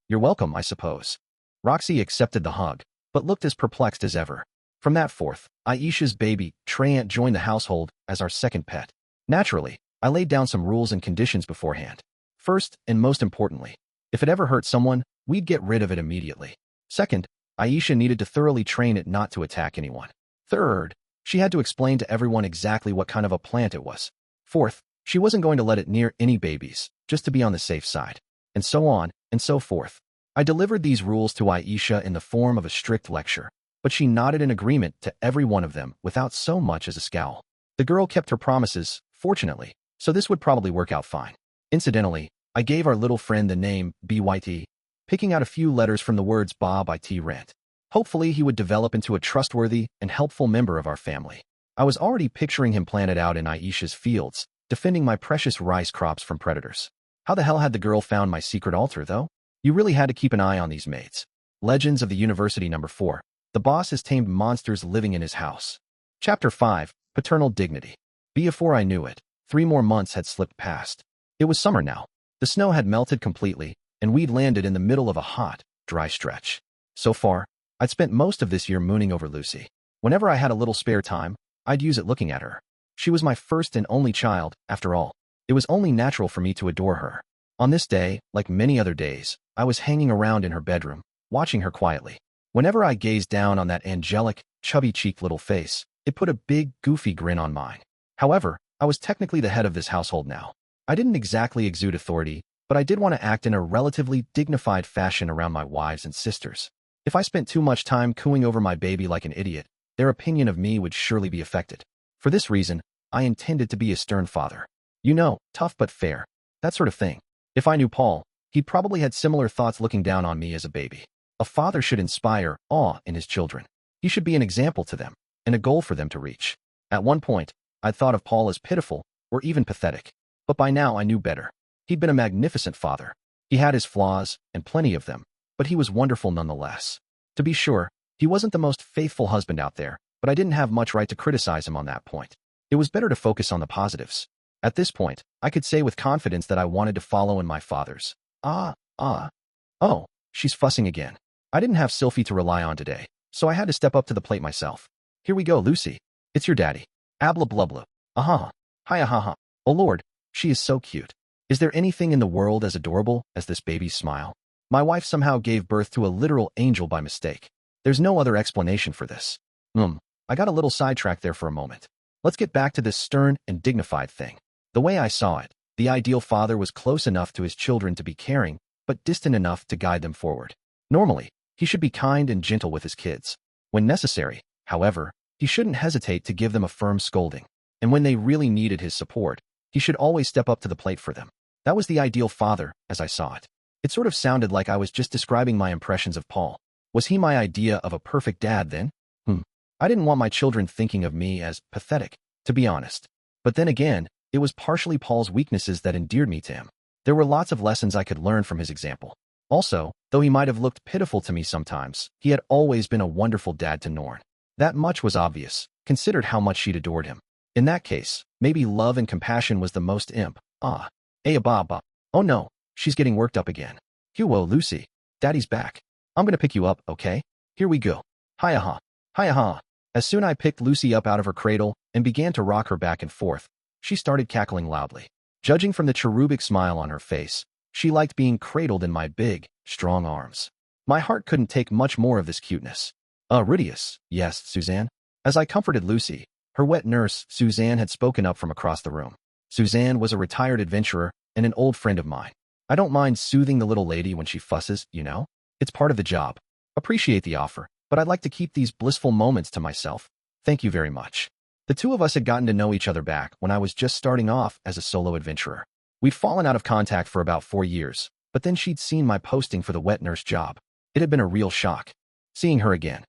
You're welcome, I suppose. Roxy accepted the hug, but looked as perplexed as ever. From that forth, Aisha's baby, Treant, joined the household as our second pet. Naturally, I laid down some rules and conditions beforehand. First, and most importantly, if it ever hurt someone, we'd get rid of it immediately. Second, Aisha needed to thoroughly train it not to attack anyone. Third, she had to explain to everyone exactly what kind of a plant it was. Fourth, she wasn't going to let it near any babies, just to be on the safe side. And so on, and so forth. I delivered these rules to Aisha in the form of a strict lecture, but she nodded in agreement to every one of them without so much as a scowl. The girl kept her promises, fortunately, so this would probably work out fine. Incidentally, I gave our little friend the name BYT, picking out a few letters from the words Bob IT Rent. Hopefully he would develop into a trustworthy and helpful member of our family. I was already picturing him planted out in Aisha's fields, defending my precious rice crops from predators. How the hell had the girl found my secret altar, though? You really had to keep an eye on these maids. Legends of the University No. 4. The boss has tamed monsters living in his house. Chapter 5. Paternal Dignity. Before I knew it, 3 more months had slipped past. It was summer now. The snow had melted completely, and we'd landed in the middle of a hot, dry stretch. So far, I'd spent most of this year mooning over Lucy. Whenever I had a little spare time, I'd use it looking at her. She was my first and only child, after all. It was only natural for me to adore her. On this day, like many other days, I was hanging around in her bedroom, watching her quietly. Whenever I gazed down on that angelic, chubby-cheeked little face, it put a big, goofy grin on mine. However, I was technically the head of this household now. I didn't exactly exude authority, but I did want to act in a relatively dignified fashion around my wives and sisters. If I spent too much time cooing over my baby like an idiot, their opinion of me would surely be affected. For this reason, I intended to be a stern father. You know, tough but fair. That sort of thing. If I knew Paul, he'd probably had similar thoughts looking down on me as a baby. A father should inspire awe in his children. He should be an example to them, and a goal for them to reach. At one point, I'd thought of Paul as pitiful, or even pathetic. But by now I knew better. He'd been a magnificent father. He had his flaws, and plenty of them, but he was wonderful nonetheless. To be sure, he wasn't the most faithful husband out there, but I didn't have much right to criticize him on that point. It was better to focus on the positives. At this point, I could say with confidence that I wanted to follow in my father's. Oh, she's fussing again. I didn't have Sylphy to rely on today, so I had to step up to the plate myself. Here we go, Lucy. It's your daddy. Abla blah blah. Aha. Hiya ha ha. Oh Lord, she is so cute. Is there anything in the world as adorable as this baby's smile? My wife somehow gave birth to a literal angel by mistake. There's no other explanation for this. I got a little sidetracked there for a moment. Let's get back to this stern and dignified thing. The way I saw it, the ideal father was close enough to his children to be caring, but distant enough to guide them forward. Normally, he should be kind and gentle with his kids. When necessary, however, he shouldn't hesitate to give them a firm scolding. And when they really needed his support, he should always step up to the plate for them. That was the ideal father, as I saw it. It sort of sounded like I was just describing my impressions of Paul. Was he my idea of a perfect dad then? I didn't want my children thinking of me as pathetic, to be honest. But then again, it was partially Paul's weaknesses that endeared me to him. There were lots of lessons I could learn from his example. Also, though he might have looked pitiful to me sometimes, he had always been a wonderful dad to Norn. That much was obvious, considered how much she'd adored him. In that case, maybe love and compassion was the most imp. Baba. Oh no, she's getting worked up again. Whoa, Lucy. Daddy's back. I'm gonna pick you up, okay? Here we go. Hiya-ha. Hiya-ha. As soon as I picked Lucy up out of her cradle and began to rock her back and forth, she started cackling loudly. Judging from the cherubic smile on her face, she liked being cradled in my big, strong arms. My heart couldn't take much more of this cuteness. Rudeus, yes, Suzanne. As I comforted Lucy, her wet nurse, Suzanne, had spoken up from across the room. Suzanne was a retired adventurer and an old friend of mine. I don't mind soothing the little lady when she fusses, you know? It's part of the job. Appreciate the offer, but I'd like to keep these blissful moments to myself. Thank you very much. The two of us had gotten to know each other back when I was just starting off as a solo adventurer. We'd fallen out of contact for about 4 years, but then she'd seen my posting for the wet nurse job. It had been a real shock. Seeing her again.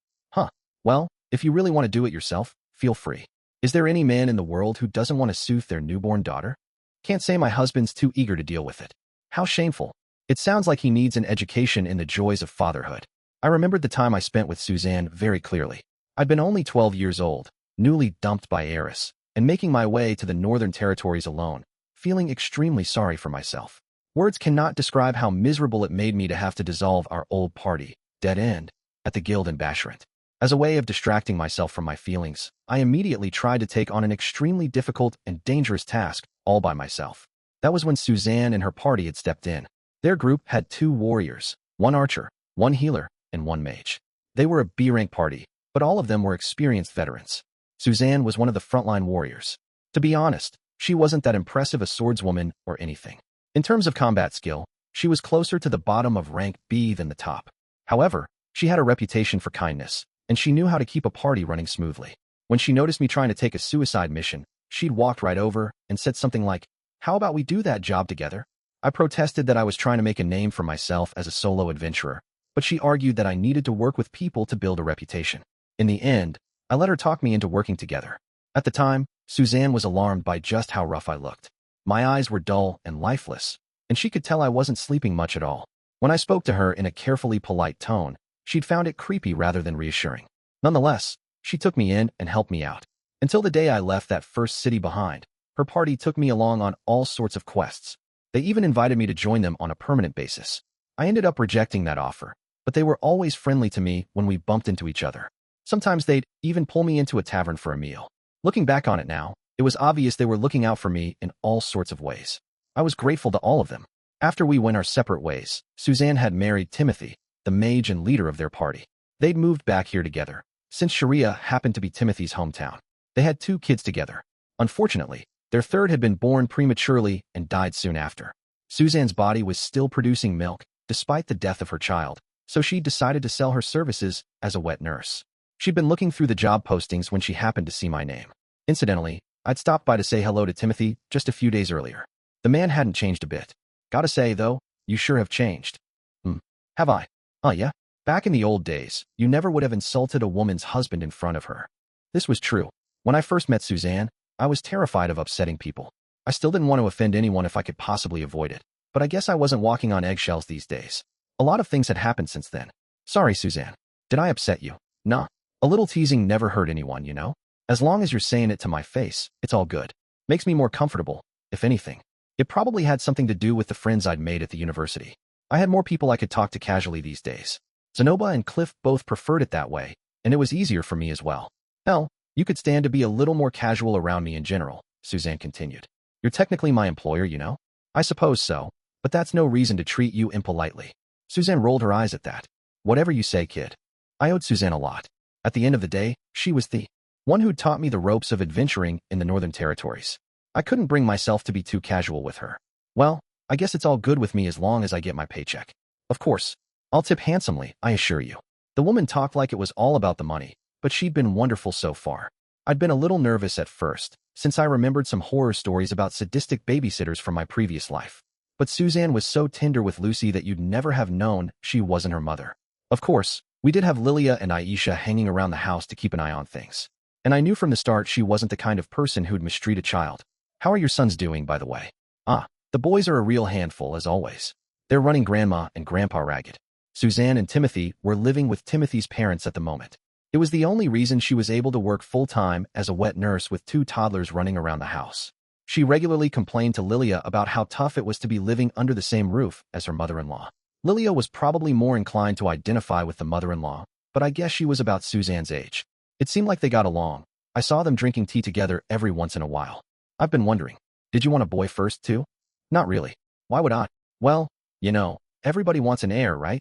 Well, if you really want to do it yourself, feel free. Is there any man in the world who doesn't want to soothe their newborn daughter? Can't say my husband's too eager to deal with it. How shameful. It sounds like he needs an education in the joys of fatherhood. I remembered the time I spent with Suzanne very clearly. I'd been only 12 years old, newly dumped by Eris, and making my way to the Northern Territories alone, feeling extremely sorry for myself. Words cannot describe how miserable it made me to have to dissolve our old party, dead end, at the guild in Basharant. As a way of distracting myself from my feelings, I immediately tried to take on an extremely difficult and dangerous task all by myself. That was when Suzanne and her party had stepped in. Their group had 2 warriors, 1 archer, 1 healer, and 1 mage. They were a B-rank party, but all of them were experienced veterans. Suzanne was one of the frontline warriors. To be honest, she wasn't that impressive a swordswoman or anything. In terms of combat skill, she was closer to the bottom of rank B than the top. However, she had a reputation for kindness, and she knew how to keep a party running smoothly. When she noticed me trying to take a suicide mission, she'd walked right over and said something like, "How about we do that job together?" I protested that I was trying to make a name for myself as a solo adventurer, but she argued that I needed to work with people to build a reputation. In the end, I let her talk me into working together. At the time, Suzanne was alarmed by just how rough I looked. My eyes were dull and lifeless, and she could tell I wasn't sleeping much at all. When I spoke to her in a carefully polite tone, she'd found it creepy rather than reassuring. Nonetheless, she took me in and helped me out. Until the day I left that first city behind, her party took me along on all sorts of quests. They even invited me to join them on a permanent basis. I ended up rejecting that offer, but they were always friendly to me when we bumped into each other. Sometimes they'd even pull me into a tavern for a meal. Looking back on it now, it was obvious they were looking out for me in all sorts of ways. I was grateful to all of them. After we went our separate ways, Suzanne had married Timothy, the mage and leader of their party. They'd moved back here together, since Sharia happened to be Timothy's hometown. They had 2 kids together. Unfortunately, their third had been born prematurely and died soon after. Suzanne's body was still producing milk, despite the death of her child, so she decided to sell her services as a wet nurse. She'd been looking through the job postings when she happened to see my name. Incidentally, I'd stopped by to say hello to Timothy just a few days earlier. The man hadn't changed a bit. Gotta say, though, you sure have changed. Have I? Yeah. Back in the old days, you never would have insulted a woman's husband in front of her. This was true. When I first met Suzanne, I was terrified of upsetting people. I still didn't want to offend anyone if I could possibly avoid it, but I guess I wasn't walking on eggshells these days. A lot of things had happened since then. Sorry, Suzanne. Did I upset you? Nah. A little teasing never hurt anyone, you know? As long as you're saying it to my face, it's all good. Makes me more comfortable, if anything. It probably had something to do with the friends I'd made at the university. I had more people I could talk to casually these days. Zenoba and Cliff both preferred it that way, and it was easier for me as well. Hell, you could stand to be a little more casual around me in general, Suzanne continued. You're technically my employer, you know? I suppose so, but that's no reason to treat you impolitely. Suzanne rolled her eyes at that. Whatever you say, kid. I owed Suzanne a lot. At the end of the day, she was the one who taught me the ropes of adventuring in the Northern Territories. I couldn't bring myself to be too casual with her. Well, I guess it's all good with me as long as I get my paycheck. Of course, I'll tip handsomely, I assure you. The woman talked like it was all about the money, but she'd been wonderful so far. I'd been a little nervous at first, since I remembered some horror stories about sadistic babysitters from my previous life. But Suzanne was so tender with Lucy that you'd never have known she wasn't her mother. Of course, we did have Lilia and Aisha hanging around the house to keep an eye on things. And I knew from the start she wasn't the kind of person who'd mistreat a child. How are your sons doing, by the way? The boys are a real handful, as always. They're running Grandma and Grandpa ragged. Suzanne and Timothy were living with Timothy's parents at the moment. It was the only reason she was able to work full-time as a wet nurse with 2 toddlers running around the house. She regularly complained to Lilia about how tough it was to be living under the same roof as her mother-in-law. Lilia was probably more inclined to identify with the mother-in-law, but I guess she was about Suzanne's age. It seemed like they got along. I saw them drinking tea together every once in a while. I've been wondering, did you want a boy first, too? Not really. Why would I? Well, you know, everybody wants an heir, right?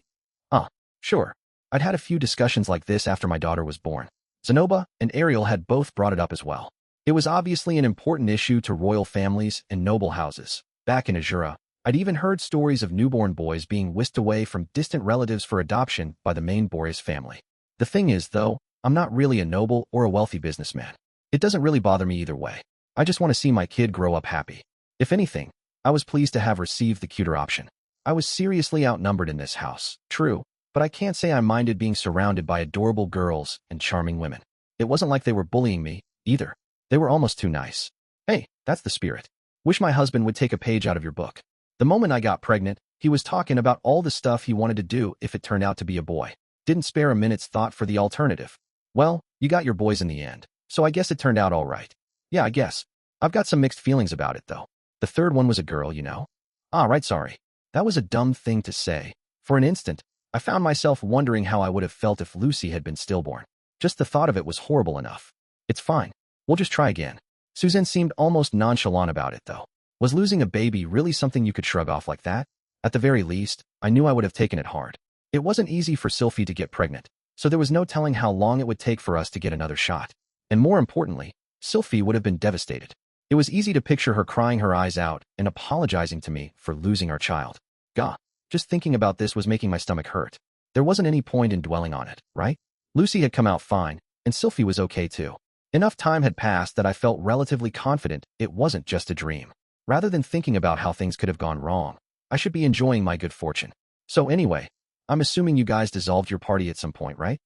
Sure. I'd had a few discussions like this after my daughter was born. Zenoba and Ariel had both brought it up as well. It was obviously an important issue to royal families and noble houses. Back in Azura, I'd even heard stories of newborn boys being whisked away from distant relatives for adoption by the main Boreas family. The thing is, though, I'm not really a noble or a wealthy businessman. It doesn't really bother me either way. I just want to see my kid grow up happy. If anything, I was pleased to have received the cuter option. I was seriously outnumbered in this house, true, but I can't say I minded being surrounded by adorable girls and charming women. It wasn't like they were bullying me, either. They were almost too nice. Hey, that's the spirit. Wish my husband would take a page out of your book. The moment I got pregnant, he was talking about all the stuff he wanted to do if it turned out to be a boy. Didn't spare a minute's thought for the alternative. Well, you got your boys in the end, so I guess it turned out all right. Yeah, I guess. I've got some mixed feelings about it, though. The third one was a girl, you know? Right, sorry. That was a dumb thing to say. For an instant, I found myself wondering how I would have felt if Lucy had been stillborn. Just the thought of it was horrible enough. It's fine. We'll just try again. Suzanne seemed almost nonchalant about it, though. Was losing a baby really something you could shrug off like that? At the very least, I knew I would have taken it hard. It wasn't easy for Sylphiette to get pregnant, so there was no telling how long it would take for us to get another shot. And more importantly, Sylphiette would have been devastated. It was easy to picture her crying her eyes out and apologizing to me for losing our child. Gah, just thinking about this was making my stomach hurt. There wasn't any point in dwelling on it, right? Lucy had come out fine, and Sylphiette was okay too. Enough time had passed that I felt relatively confident it wasn't just a dream. Rather than thinking about how things could have gone wrong, I should be enjoying my good fortune. So anyway, I'm assuming you guys dissolved your party at some point, right?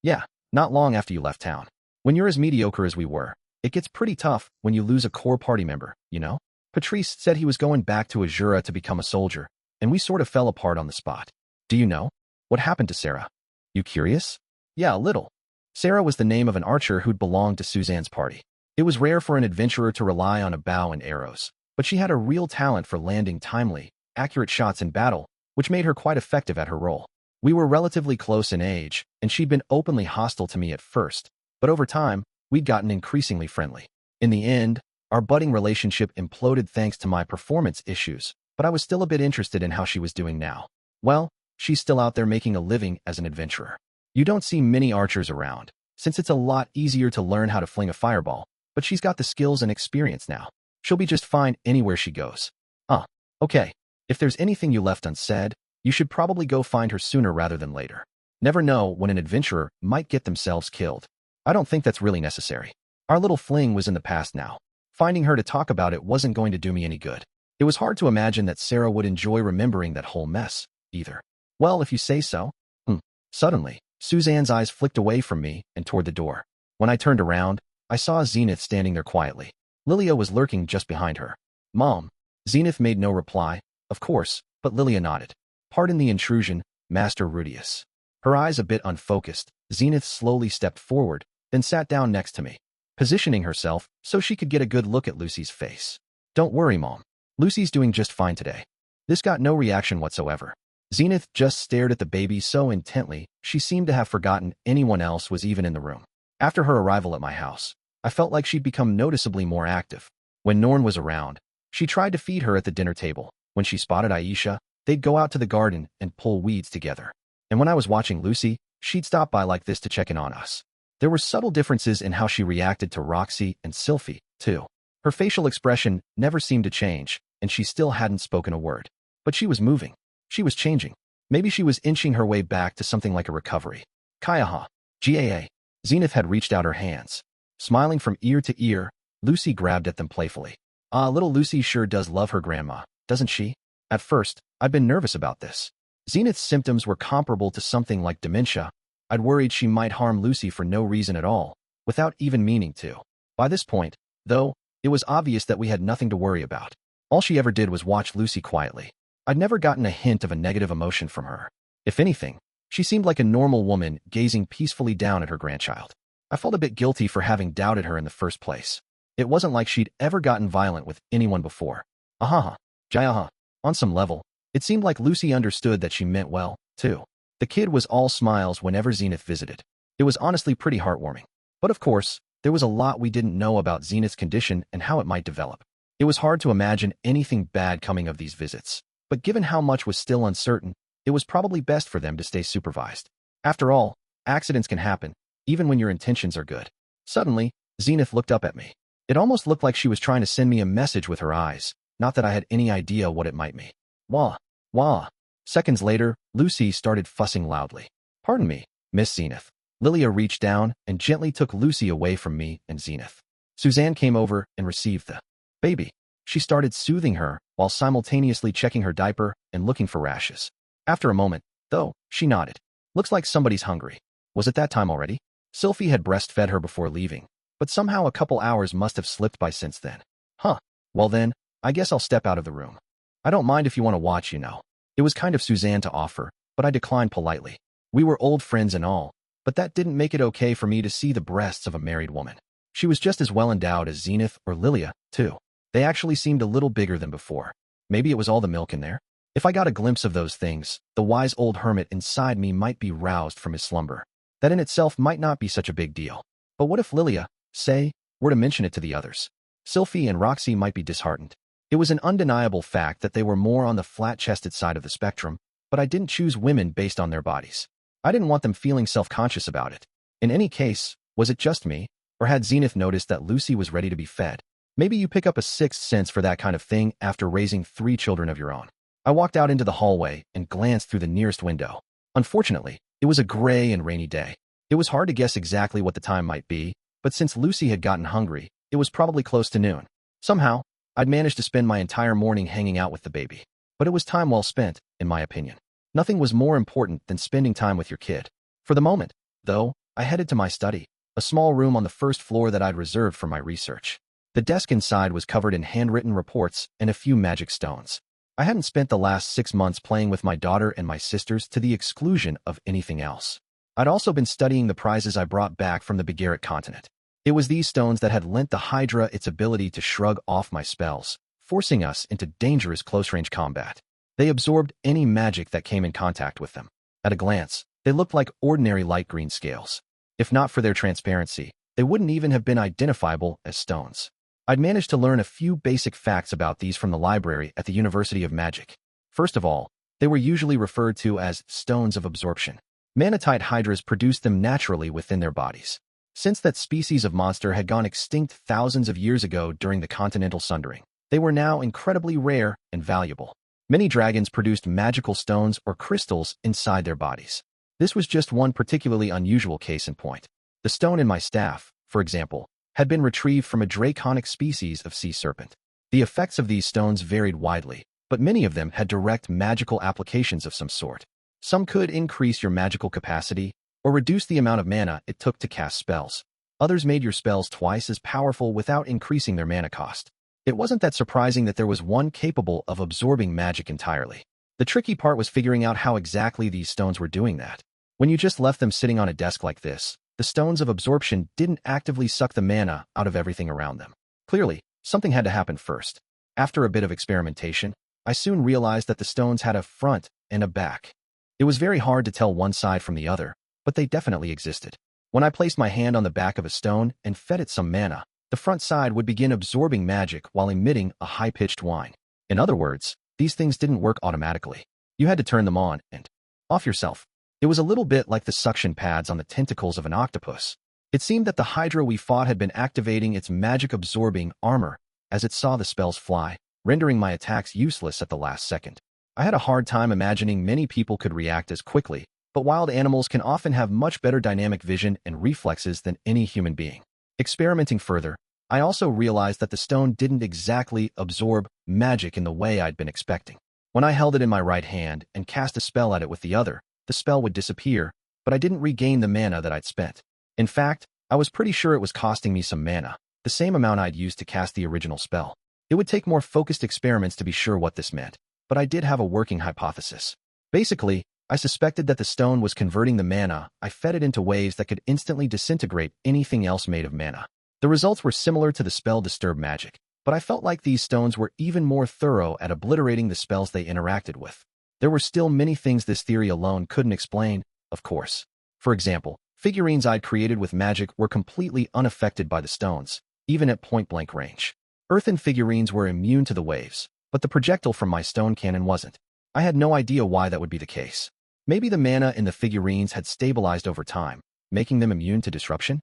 Yeah, not long after you left town. When you're as mediocre as we were, it gets pretty tough when you lose a core party member, you know? Patrice said he was going back to Azura to become a soldier, and we sort of fell apart on the spot. Do you know? What happened to Sarah? You curious? Yeah, a little. Sarah was the name of an archer who'd belonged to Suzanne's party. It was rare for an adventurer to rely on a bow and arrows, but she had a real talent for landing timely, accurate shots in battle, which made her quite effective at her role. We were relatively close in age, and she'd been openly hostile to me at first, but over time, we'd gotten increasingly friendly. In the end, our budding relationship imploded thanks to my performance issues, but I was still a bit interested in how she was doing now. Well, she's still out there making a living as an adventurer. You don't see many archers around, since it's a lot easier to learn how to fling a fireball, but she's got the skills and experience now. She'll be just fine anywhere she goes. Okay. If there's anything you left unsaid, you should probably go find her sooner rather than later. Never know when an adventurer might get themselves killed. I don't think that's really necessary. Our little fling was in the past now. Finding her to talk about it wasn't going to do me any good. It was hard to imagine that Sarah would enjoy remembering that whole mess, either. Well, if you say so. Suddenly, Suzanne's eyes flicked away from me and toward the door. When I turned around, I saw Zenith standing there quietly. Lilia was lurking just behind her. Mom. Zenith made no reply, of course, but Lilia nodded. Pardon the intrusion, Master Rudeus. Her eyes a bit unfocused, Zenith slowly stepped forward, then sat down next to me, positioning herself so she could get a good look at Lucy's face. Don't worry, Mom. Lucy's doing just fine today. This got no reaction whatsoever. Zenith just stared at the baby so intently, she seemed to have forgotten anyone else was even in the room. After her arrival at my house, I felt like she'd become noticeably more active. When Norn was around, she tried to feed her at the dinner table. When she spotted Aisha, they'd go out to the garden and pull weeds together. And when I was watching Lucy, she'd stop by like this to check in on us. There were subtle differences in how she reacted to Roxy and Sylphiette, too. Her facial expression never seemed to change, and she still hadn't spoken a word. But she was moving. She was changing. Maybe she was inching her way back to something like a recovery. Kayaha. GAA. Zenith had reached out her hands. Smiling from ear to ear, Lucy grabbed at them playfully. Little Lucy sure does love her grandma, doesn't she? At first, I'd been nervous about this. Zenith's symptoms were comparable to something like dementia. I'd worried she might harm Lucy for no reason at all, without even meaning to. By this point, though, it was obvious that we had nothing to worry about. All she ever did was watch Lucy quietly. I'd never gotten a hint of a negative emotion from her. If anything, she seemed like a normal woman gazing peacefully down at her grandchild. I felt a bit guilty for having doubted her in the first place. It wasn't like she'd ever gotten violent with anyone before. Jayaha. On some level, it seemed like Lucy understood that she meant well, too. The kid was all smiles whenever Zenith visited. It was honestly pretty heartwarming. But of course, there was a lot we didn't know about Zenith's condition and how it might develop. It was hard to imagine anything bad coming of these visits. But given how much was still uncertain, it was probably best for them to stay supervised. After all, accidents can happen, even when your intentions are good. Suddenly, Zenith looked up at me. It almost looked like she was trying to send me a message with her eyes, not that I had any idea what it might mean. Wah, wah. Seconds later, Lucy started fussing loudly. Pardon me, Miss Zenith. Lilia reached down and gently took Lucy away from me and Zenith. Suzanne came over and received the baby. She started soothing her while simultaneously checking her diaper and looking for rashes. After a moment, though, she nodded. Looks like somebody's hungry. Was it that time already? Sylphie had breastfed her before leaving, but somehow a couple hours must have slipped by since then. Well then, I guess I'll step out of the room. I don't mind if you want to watch, you know. It was kind of Suzanne to offer, but I declined politely. We were old friends and all, but that didn't make it okay for me to see the breasts of a married woman. She was just as well endowed as Zenith or Lilia, too. They actually seemed a little bigger than before. Maybe it was all the milk in there? If I got a glimpse of those things, the wise old hermit inside me might be roused from his slumber. That in itself might not be such a big deal. But what if Lilia, say, were to mention it to the others? Sylphie and Roxy might be disheartened. It was an undeniable fact that they were more on the flat-chested side of the spectrum, but I didn't choose women based on their bodies. I didn't want them feeling self-conscious about it. In any case, was it just me, or had Zenith noticed that Lucy was ready to be fed? Maybe you pick up a sixth sense for that kind of thing after raising 3 children of your own. I walked out into the hallway and glanced through the nearest window. Unfortunately, it was a gray and rainy day. It was hard to guess exactly what the time might be, but since Lucy had gotten hungry, it was probably close to noon. Somehow, I'd managed to spend my entire morning hanging out with the baby. But it was time well spent, in my opinion. Nothing was more important than spending time with your kid. For the moment, though, I headed to my study, a small room on the first floor that I'd reserved for my research. The desk inside was covered in handwritten reports and a few magic stones. I hadn't spent the last 6 months playing with my daughter and my sisters to the exclusion of anything else. I'd also been studying the prizes I brought back from the Greyrat continent. It was these stones that had lent the Hydra its ability to shrug off my spells, forcing us into dangerous close-range combat. They absorbed any magic that came in contact with them. At a glance, they looked like ordinary light green scales. If not for their transparency, they wouldn't even have been identifiable as stones. I'd managed to learn a few basic facts about these from the library at the University of Magic. First of all, they were usually referred to as stones of absorption. Manatite hydras produced them naturally within their bodies. Since that species of monster had gone extinct thousands of years ago during the continental sundering, they were now incredibly rare and valuable. Many dragons produced magical stones or crystals inside their bodies. This was just one particularly unusual case in point. The stone in my staff, for example, had been retrieved from a draconic species of sea serpent. The effects of these stones varied widely, but many of them had direct magical applications of some sort. Some could increase your magical capacity, or reduce the amount of mana it took to cast spells. Others made your spells twice as powerful without increasing their mana cost. It wasn't that surprising that there was one capable of absorbing magic entirely. The tricky part was figuring out how exactly these stones were doing that. When you just left them sitting on a desk like this, the stones of absorption didn't actively suck the mana out of everything around them. Clearly, something had to happen first. After a bit of experimentation, I soon realized that the stones had a front and a back. It was very hard to tell one side from the other, but they definitely existed. When I placed my hand on the back of a stone and fed it some mana, the front side would begin absorbing magic while emitting a high-pitched whine. In other words, these things didn't work automatically. You had to turn them on and off yourself. It was a little bit like the suction pads on the tentacles of an octopus. It seemed that the Hydra we fought had been activating its magic-absorbing armor as it saw the spells fly, rendering my attacks useless at the last second. I had a hard time imagining many people could react as quickly, but wild animals can often have much better dynamic vision and reflexes than any human being. Experimenting further, I also realized that the stone didn't exactly absorb magic in the way I'd been expecting. When I held it in my right hand and cast a spell at it with the other, the spell would disappear, but I didn't regain the mana that I'd spent. In fact, I was pretty sure it was costing me some mana, the same amount I'd used to cast the original spell. It would take more focused experiments to be sure what this meant, but I did have a working hypothesis. Basically, I suspected that the stone was converting the mana I fed it into ways that could instantly disintegrate anything else made of mana. The results were similar to the spell Disturb Magic, but I felt like these stones were even more thorough at obliterating the spells they interacted with. There were still many things this theory alone couldn't explain, of course. For example, figurines I'd created with magic were completely unaffected by the stones, even at point-blank range. Earthen figurines were immune to the waves, but the projectile from my stone cannon wasn't. I had no idea why that would be the case. Maybe the mana in the figurines had stabilized over time, making them immune to disruption?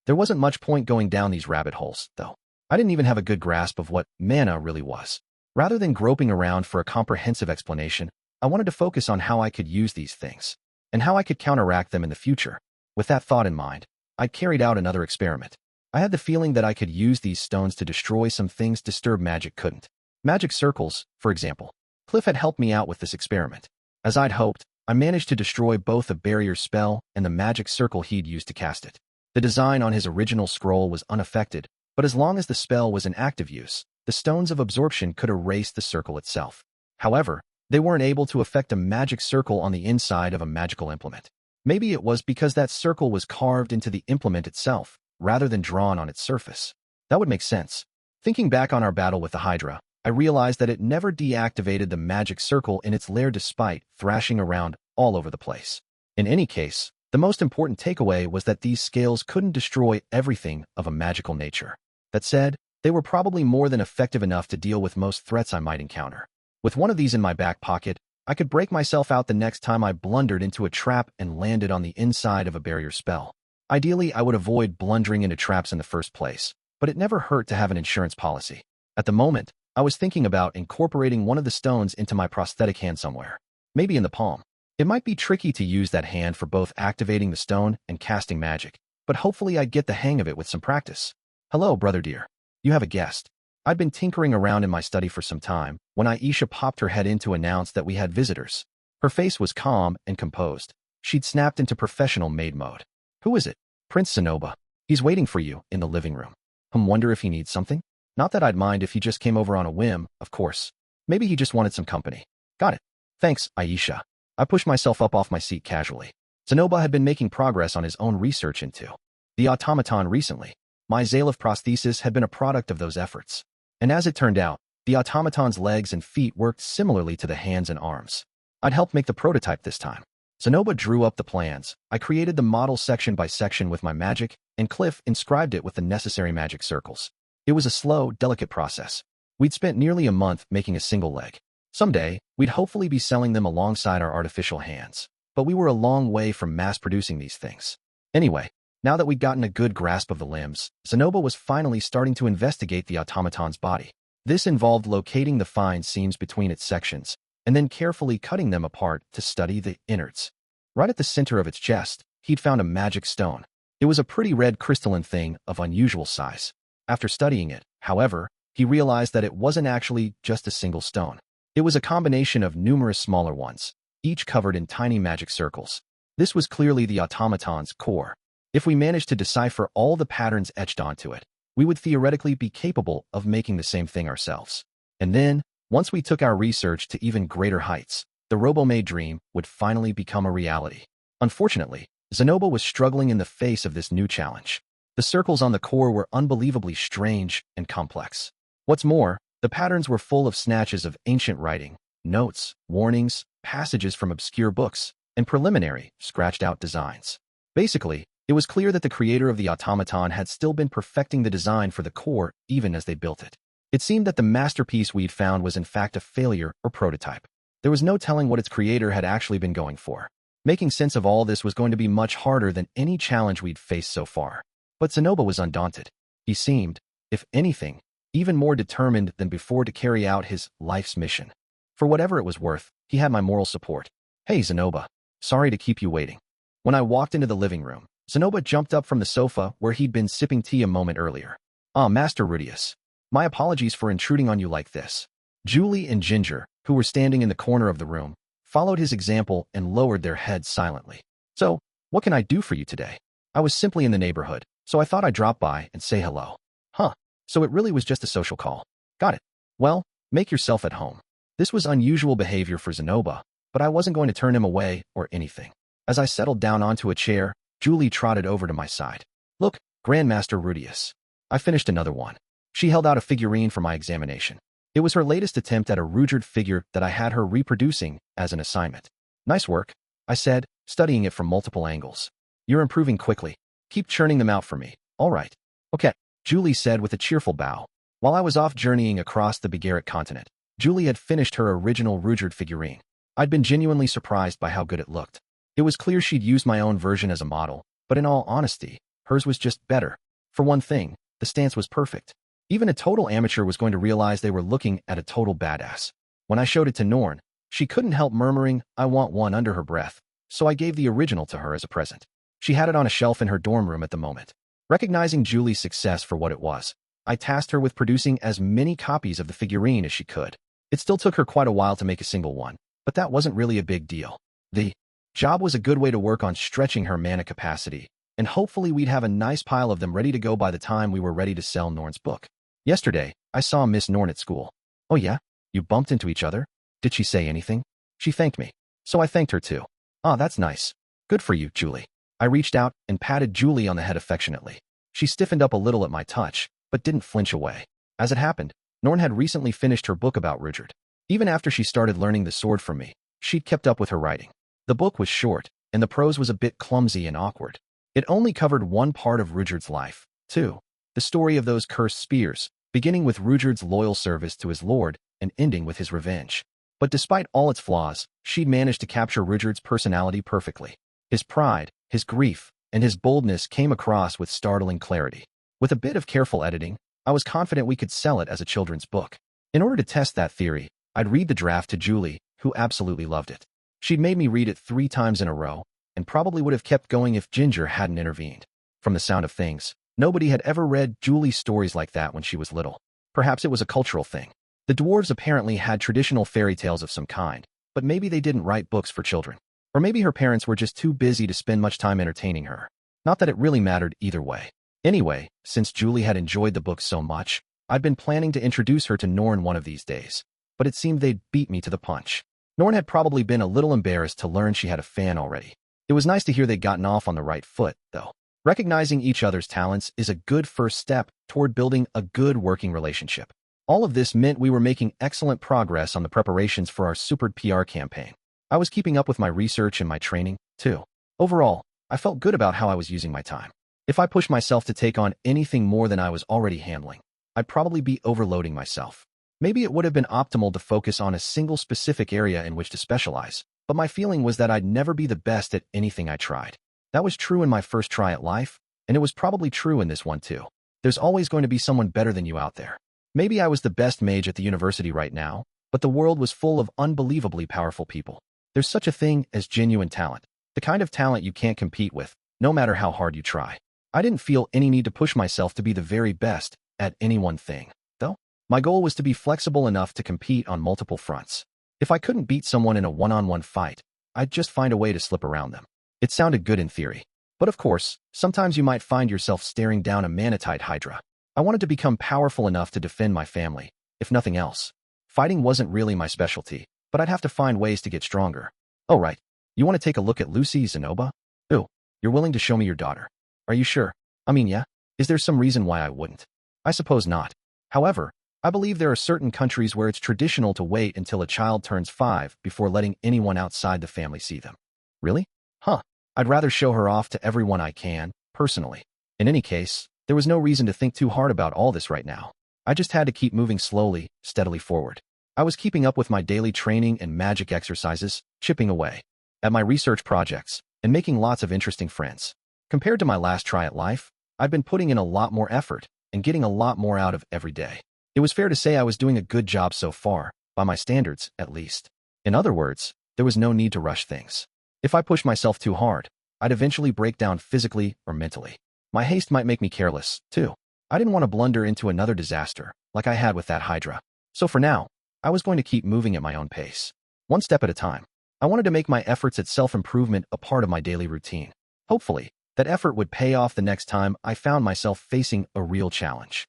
There wasn't much point going down these rabbit holes, though. I didn't even have a good grasp of what mana really was. Rather than groping around for a comprehensive explanation, I wanted to focus on how I could use these things, and how I could counteract them in the future. With that thought in mind, I carried out another experiment. I had the feeling that I could use these stones to destroy some things Disturb Magic couldn't. Magic circles, for example. Cliff had helped me out with this experiment. As I'd hoped, I managed to destroy both the barrier spell and the magic circle he'd used to cast it. The design on his original scroll was unaffected, but as long as the spell was in active use, the stones of absorption could erase the circle itself. However, they weren't able to affect a magic circle on the inside of a magical implement. Maybe it was because that circle was carved into the implement itself, rather than drawn on its surface. That would make sense. Thinking back on our battle with the Hydra, I realized that it never deactivated the magic circle in its lair despite thrashing around all over the place. In any case, the most important takeaway was that these scales couldn't destroy everything of a magical nature. That said, they were probably more than effective enough to deal with most threats I might encounter. With one of these in my back pocket, I could break myself out the next time I blundered into a trap and landed on the inside of a barrier spell. Ideally, I would avoid blundering into traps in the first place, but it never hurt to have an insurance policy. At the moment, I was thinking about incorporating one of the stones into my prosthetic hand somewhere, maybe in the palm. It might be tricky to use that hand for both activating the stone and casting magic, but hopefully I'd get the hang of it with some practice. Hello, brother dear. You have a guest. I'd been tinkering around in my study for some time when Aisha popped her head in to announce that we had visitors. Her face was calm and composed. She'd snapped into professional maid mode. Who is it? Prince Sonoba. He's waiting for you in the living room. Wonder if he needs something? Not that I'd mind if he just came over on a whim, of course. Maybe he just wanted some company. Got it. Thanks, Aisha. I pushed myself up off my seat casually. Sonoba had been making progress on his own research into the automaton recently. My Zalef prosthesis had been a product of those efforts. And as it turned out, the automaton's legs and feet worked similarly to the hands and arms. I'd helped make the prototype this time. Sonoba drew up the plans. I created the model section by section with my magic, and Cliff inscribed it with the necessary magic circles. It was a slow, delicate process. We'd spent nearly a month making a single leg. Someday, we'd hopefully be selling them alongside our artificial hands. But we were a long way from mass-producing these things. Anyway, now that we'd gotten a good grasp of the limbs, Sonoba was finally starting to investigate the automaton's body. This involved locating the fine seams between its sections, and then carefully cutting them apart to study the innards. Right at the center of its chest, he'd found a magic stone. It was a pretty red crystalline thing of unusual size. After studying it, however, he realized that it wasn't actually just a single stone. It was a combination of numerous smaller ones, each covered in tiny magic circles. This was clearly the automaton's core. If we managed to decipher all the patterns etched onto it, we would theoretically be capable of making the same thing ourselves. And then, once we took our research to even greater heights, the Robo-Maid dream would finally become a reality. Unfortunately, Sonoba was struggling in the face of this new challenge. The circles on the core were unbelievably strange and complex. What's more, the patterns were full of snatches of ancient writing, notes, warnings, passages from obscure books, and preliminary, scratched-out designs. Basically, it was clear that the creator of the automaton had still been perfecting the design for the core even as they built it. It seemed that the masterpiece we'd found was in fact a failure or prototype. There was no telling what its creator had actually been going for. Making sense of all this was going to be much harder than any challenge we'd faced so far. But Zenoba was undaunted. He seemed, if anything, even more determined than before to carry out his life's mission. For whatever it was worth, he had my moral support. "Hey, Zenoba. Sorry to keep you waiting." When I walked into the living room, Zenoba jumped up from the sofa where he'd been sipping tea a moment earlier. "Ah, Master Rudeus. My apologies for intruding on you like this." Julie and Ginger, who were standing in the corner of the room, followed his example and lowered their heads silently. "So, what can I do for you today?" "I was simply in the neighborhood, so I thought I'd drop by and say hello." "Huh, so it really was just a social call. Got it. Well, make yourself at home." This was unusual behavior for Zenoba, but I wasn't going to turn him away or anything. As I settled down onto a chair, Julie trotted over to my side. "Look, Grandmaster Rudeus. I finished another one." She held out a figurine for my examination. It was her latest attempt at a Rudeus figure that I had her reproducing as an assignment. "Nice work," I said, studying it from multiple angles. "You're improving quickly. Keep churning them out for me." "All right." "Okay," Julie said with a cheerful bow. While I was off journeying across the Greyrat continent, Julie had finished her original Rudeus figurine. I'd been genuinely surprised by how good it looked. It was clear she'd used my own version as a model, but in all honesty, hers was just better. For one thing, the stance was perfect. Even a total amateur was going to realize they were looking at a total badass. When I showed it to Norn, she couldn't help murmuring, "I want one," under her breath, so I gave the original to her as a present. She had it on a shelf in her dorm room at the moment. Recognizing Julie's success for what it was, I tasked her with producing as many copies of the figurine as she could. It still took her quite a while to make a single one, but that wasn't really a big deal. The job was a good way to work on stretching her mana capacity, and hopefully we'd have a nice pile of them ready to go by the time we were ready to sell Norn's book. Yesterday, I saw Miss Norn at school. "Oh yeah? You bumped into each other? Did she say anything?" "She thanked me. So I thanked her too." "Ah, that's nice. Good for you, Julie." I reached out and patted Julie on the head affectionately. She stiffened up a little at my touch, but didn't flinch away. As it happened, Norn had recently finished her book about Rudeus. Even after she started learning the sword from me, she'd kept up with her writing. The book was short, and the prose was a bit clumsy and awkward. It only covered one part of Rudeus' life, too. The story of those cursed spears, beginning with Rudeus' loyal service to his lord and ending with his revenge. But despite all its flaws, she'd managed to capture Rudeus' personality perfectly. His pride, his grief, and his boldness came across with startling clarity. With a bit of careful editing, I was confident we could sell it as a children's book. In order to test that theory, I'd read the draft to Julie, who absolutely loved it. She'd made me read it 3 times in a row, and probably would have kept going if Ginger hadn't intervened. From the sound of things, nobody had ever read Julie's stories like that when she was little. Perhaps it was a cultural thing. The dwarves apparently had traditional fairy tales of some kind, but maybe they didn't write books for children. Or maybe her parents were just too busy to spend much time entertaining her. Not that it really mattered either way. Anyway, since Julie had enjoyed the book so much, I'd been planning to introduce her to Norn one of these days. But it seemed they'd beat me to the punch. Norn had probably been a little embarrassed to learn she had a fan already. It was nice to hear they'd gotten off on the right foot, though. Recognizing each other's talents is a good first step toward building a good working relationship. All of this meant we were making excellent progress on the preparations for our super PR campaign. I was keeping up with my research and my training, too. Overall, I felt good about how I was using my time. If I pushed myself to take on anything more than I was already handling, I'd probably be overloading myself. Maybe it would have been optimal to focus on a single specific area in which to specialize, but my feeling was that I'd never be the best at anything I tried. That was true in my first try at life, and it was probably true in this one too. There's always going to be someone better than you out there. Maybe I was the best mage at the university right now, but the world was full of unbelievably powerful people. There's such a thing as genuine talent, the kind of talent you can't compete with, no matter how hard you try. I didn't feel any need to push myself to be the very best at any one thing, though. My goal was to be flexible enough to compete on multiple fronts. If I couldn't beat someone in a one-on-one fight, I'd just find a way to slip around them. It sounded good in theory. But of course, sometimes you might find yourself staring down a manatite hydra. I wanted to become powerful enough to defend my family, if nothing else. Fighting wasn't really my specialty, but I'd have to find ways to get stronger. Oh right, you want to take a look at Lucy, Zenoba? Ooh, you're willing to show me your daughter. Are you sure? I mean, yeah. Is there some reason why I wouldn't? I suppose not. However, I believe there are certain countries where it's traditional to wait until a child turns 5 before letting anyone outside the family see them. Really? Huh. I'd rather show her off to everyone I can, personally. In any case, there was no reason to think too hard about all this right now. I just had to keep moving slowly, steadily forward. I was keeping up with my daily training and magic exercises, chipping away at my research projects, and making lots of interesting friends. Compared to my last try at life, I've been putting in a lot more effort and getting a lot more out of every day. It was fair to say I was doing a good job so far, by my standards, at least. In other words, there was no need to rush things. If I pushed myself too hard, I'd eventually break down physically or mentally. My haste might make me careless, too. I didn't want to blunder into another disaster, like I had with that Hydra. So for now, I was going to keep moving at my own pace. One step at a time. I wanted to make my efforts at self-improvement a part of my daily routine. Hopefully, that effort would pay off the next time I found myself facing a real challenge.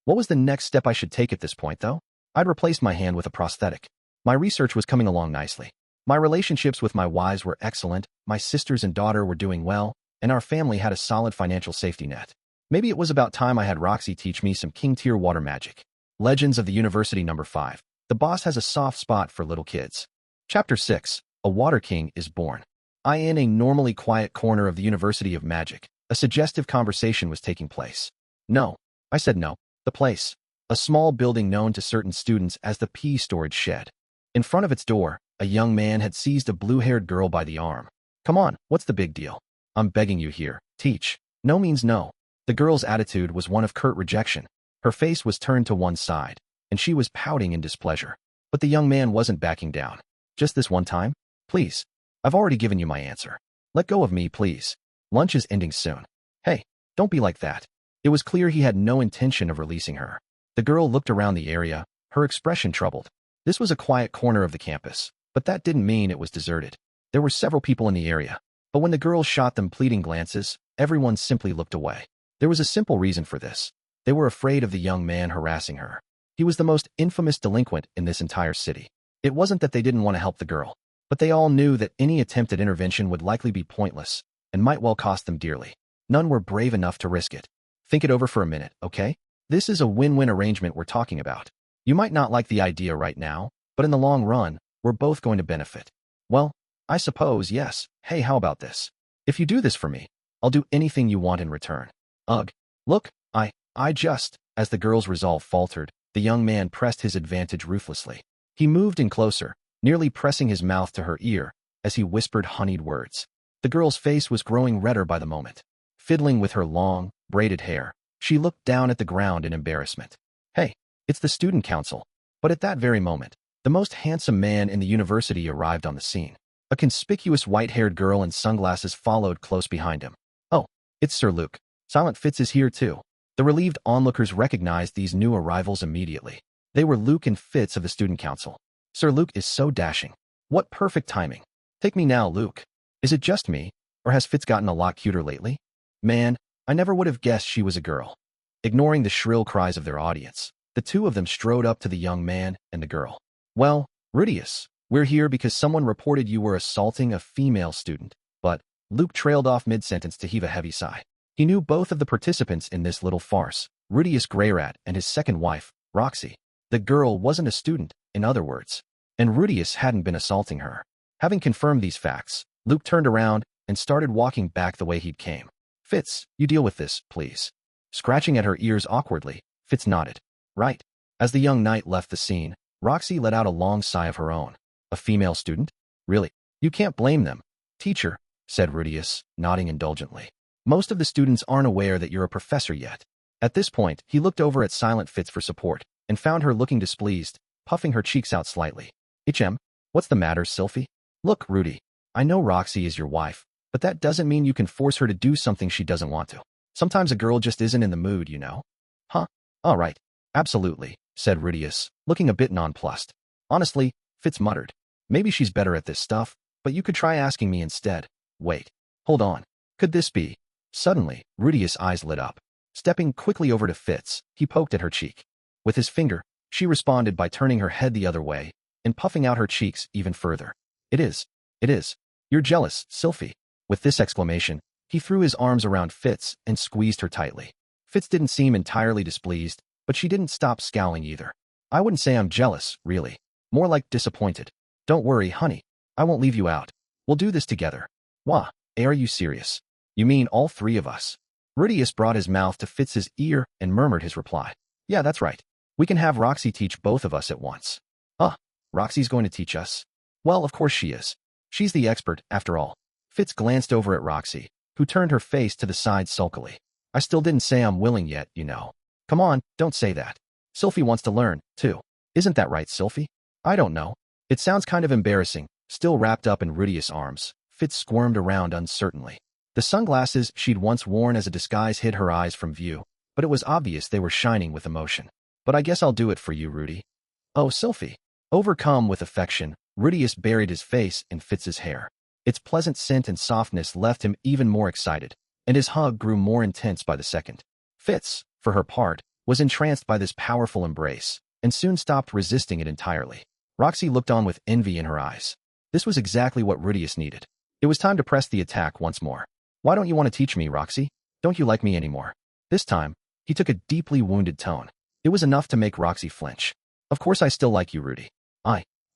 What was the next step I should take at this point, though? I'd replaced my hand with a prosthetic. My research was coming along nicely. My relationships with my wives were excellent, my sisters and daughter were doing well, and our family had a solid financial safety net. Maybe it was about time I had Roxy teach me some king-tier water magic. Legends of the University No. 5. The boss has a soft spot for little kids. Chapter 6. A Water King is Born. In a normally quiet corner of the University of Magic, a suggestive conversation was taking place. No. I said no. The place. A small building known to certain students as the Pea Storage Shed. In front of its door, a young man had seized a blue-haired girl by the arm. Come on, what's the big deal? I'm begging you here. Teach. No means no. The girl's attitude was one of curt rejection. Her face was turned to one side, and she was pouting in displeasure. But the young man wasn't backing down. Just this one time? Please. I've already given you my answer. Let go of me, please. Lunch is ending soon. Hey, don't be like that. It was clear he had no intention of releasing her. The girl looked around the area, her expression troubled. This was a quiet corner of the campus, but that didn't mean it was deserted. There were several people in the area, but when the girl shot them pleading glances, everyone simply looked away. There was a simple reason for this. They were afraid of the young man harassing her. He was the most infamous delinquent in this entire city. It wasn't that they didn't want to help the girl, but they all knew that any attempt at intervention would likely be pointless and might well cost them dearly. None were brave enough to risk it. Think it over for a minute, okay? This is a win-win arrangement we're talking about. You might not like the idea right now, but in the long run, we're both going to benefit. Well, I suppose, yes. Hey, how about this? If you do this for me, I'll do anything you want in return. Ugh. Look, as the girl's resolve faltered, the young man pressed his advantage ruthlessly. He moved in closer, nearly pressing his mouth to her ear, as he whispered honeyed words. The girl's face was growing redder by the moment. Fiddling with her long, braided hair, she looked down at the ground in embarrassment. Hey, it's the student council. But at that very moment, the most handsome man in the university arrived on the scene. A conspicuous white-haired girl in sunglasses followed close behind him. Oh, it's Sir Luke. Silent Fitz is here too. The relieved onlookers recognized these new arrivals immediately. They were Luke and Fitz of the student council. Sir Luke is so dashing. What perfect timing. Take me now, Luke. Is it just me, or has Fitz gotten a lot cuter lately? Man, I never would have guessed she was a girl. Ignoring the shrill cries of their audience, the two of them strode up to the young man and the girl. Well, Rudeus, we're here because someone reported you were assaulting a female student, but Luke trailed off mid-sentence to heave a heavy sigh. He knew both of the participants in this little farce, Rudeus Greyrat and his second wife, Roxy. The girl wasn't a student, in other words, and Rudeus hadn't been assaulting her. Having confirmed these facts, Luke turned around and started walking back the way he'd came. Fitz, you deal with this, please. Scratching at her ears awkwardly, Fitz nodded. Right. As the young knight left the scene, Roxy let out a long sigh of her own. A female student? Really? You can't blame them. Teacher, said Rudeus, nodding indulgently. Most of the students aren't aware that you're a professor yet. At this point, he looked over at Silent Fitz for support, and found her looking displeased, puffing her cheeks out slightly. What's the matter, Sylphie? Look, Rudy, I know Roxy is your wife, but that doesn't mean you can force her to do something she doesn't want to. Sometimes a girl just isn't in the mood, you know? Huh? All right. Absolutely, said Rudeus, looking a bit nonplussed. Honestly, Fitz muttered. Maybe she's better at this stuff, but you could try asking me instead. Wait. Hold on. Could this be? Suddenly, Rudeus' eyes lit up. Stepping quickly over to Fitz, he poked at her cheek. With his finger, she responded by turning her head the other way and puffing out her cheeks even further. It is. You're jealous, Sylphie. With this exclamation, he threw his arms around Fitz and squeezed her tightly. Fitz didn't seem entirely displeased, but she didn't stop scowling either. I wouldn't say I'm jealous, really. More like disappointed. Don't worry, honey. I won't leave you out. We'll do this together. Wah, are you serious? You mean all three of us? Rudeus brought his mouth to Fitz's ear and murmured his reply. Yeah, that's right. We can have Roxy teach both of us at once. Ah, Roxy's going to teach us. Well, of course she is. She's the expert, after all. Fitz glanced over at Roxy, who turned her face to the side sulkily. I still didn't say I'm willing yet, you know. Come on, don't say that. Sylphie wants to learn, too. Isn't that right, Sylphie? I don't know. It sounds kind of embarrassing. Still wrapped up in Rudeus' arms, Fitz squirmed around uncertainly. The sunglasses she'd once worn as a disguise hid her eyes from view, but it was obvious they were shining with emotion. But I guess I'll do it for you, Rudy. Oh, Sylphie. Overcome with affection, Rudeus buried his face in Fitz's hair. Its pleasant scent and softness left him even more excited, and his hug grew more intense by the second. Fitz, for her part, was entranced by this powerful embrace, and soon stopped resisting it entirely. Roxy looked on with envy in her eyes. This was exactly what Rudeus needed. It was time to press the attack once more. Why don't you want to teach me, Roxy? Don't you like me anymore? This time, he took a deeply wounded tone. It was enough to make Roxy flinch. Of course I still like you, Rudy.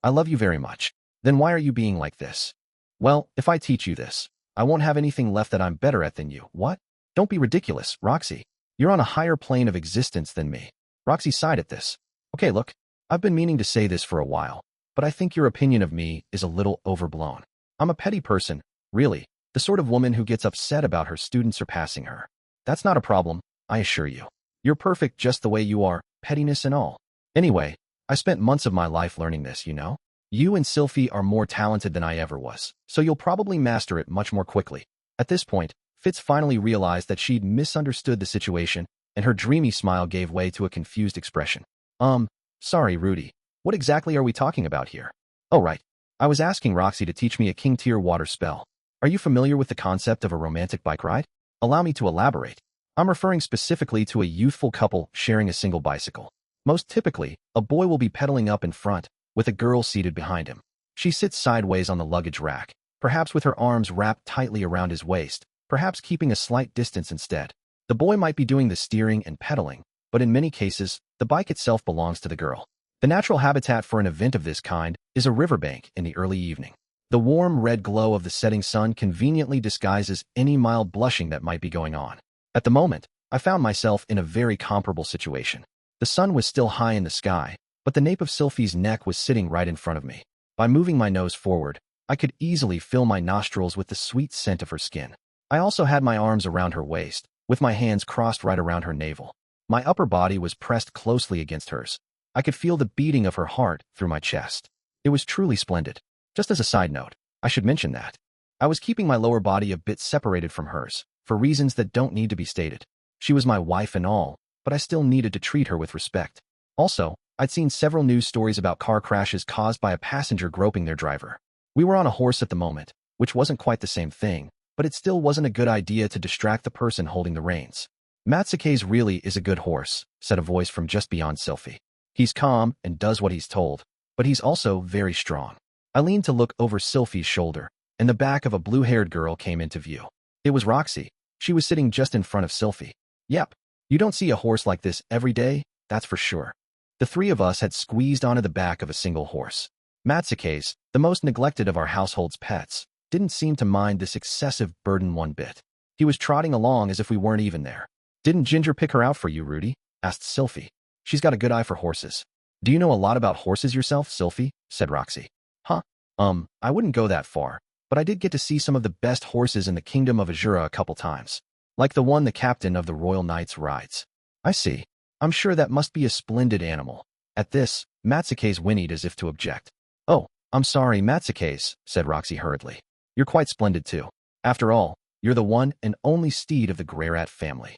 I love you very much. Then why are you being like this? Well, if I teach you this, I won't have anything left that I'm better at than you. What? Don't be ridiculous, Roxy. You're on a higher plane of existence than me. Roxy sighed at this. Okay, look, I've been meaning to say this for a while, but I think your opinion of me is a little overblown. I'm a petty person, really, the sort of woman who gets upset about her students surpassing her. That's not a problem, I assure you. You're perfect just the way you are, pettiness and all. Anyway, I spent months of my life learning this, you know? You and Sylphie are more talented than I ever was, so you'll probably master it much more quickly. At this point, Fitz finally realized that she'd misunderstood the situation, and her dreamy smile gave way to a confused expression. Sorry, Rudy. What exactly are we talking about here? Oh, right. I was asking Roxy to teach me a king-tier water spell. Are you familiar with the concept of a romantic bike ride? Allow me to elaborate. I'm referring specifically to a youthful couple sharing a single bicycle. Most typically, a boy will be pedaling up in front, with a girl seated behind him. She sits sideways on the luggage rack, perhaps with her arms wrapped tightly around his waist, perhaps keeping a slight distance instead. The boy might be doing the steering and pedaling, but in many cases, the bike itself belongs to the girl. The natural habitat for an event of this kind is a riverbank in the early evening. The warm red glow of the setting sun conveniently disguises any mild blushing that might be going on. At the moment, I found myself in a very comparable situation. The sun was still high in the sky, but the nape of Sylphie's neck was sitting right in front of me. By moving my nose forward, I could easily fill my nostrils with the sweet scent of her skin. I also had my arms around her waist, with my hands crossed right around her navel. My upper body was pressed closely against hers. I could feel the beating of her heart through my chest. It was truly splendid. Just as a side note, I should mention that I was keeping my lower body a bit separated from hers, for reasons that don't need to be stated. She was my wife and all, but I still needed to treat her with respect. Also, I'd seen several news stories about car crashes caused by a passenger groping their driver. We were on a horse at the moment, which wasn't quite the same thing, but it still wasn't a good idea to distract the person holding the reins. Matsuke's really is a good horse, said a voice from just beyond Sylphie. He's calm and does what he's told, but he's also very strong. I leaned to look over Sylphie's shoulder, and the back of a blue-haired girl came into view. It was Roxy. She was sitting just in front of Sylphie. Yep, you don't see a horse like this every day, that's for sure. The three of us had squeezed onto the back of a single horse. Matsuke's, the most neglected of our household's pets, didn't seem to mind this excessive burden one bit. He was trotting along as if we weren't even there. Didn't Ginger pick her out for you, Rudy? Asked Sylphie. She's got a good eye for horses. Do you know a lot about horses yourself, Sylphie? Said Roxy. Huh? I wouldn't go that far, but I did get to see some of the best horses in the Kingdom of Azura a couple times. Like the one the captain of the Royal Knights rides. I see. I'm sure that must be a splendid animal. At this, Matsuke's whinnied as if to object. Oh, I'm sorry, Matsuke's, said Roxy hurriedly. You're quite splendid too. After all, you're the one and only steed of the Greyrat family.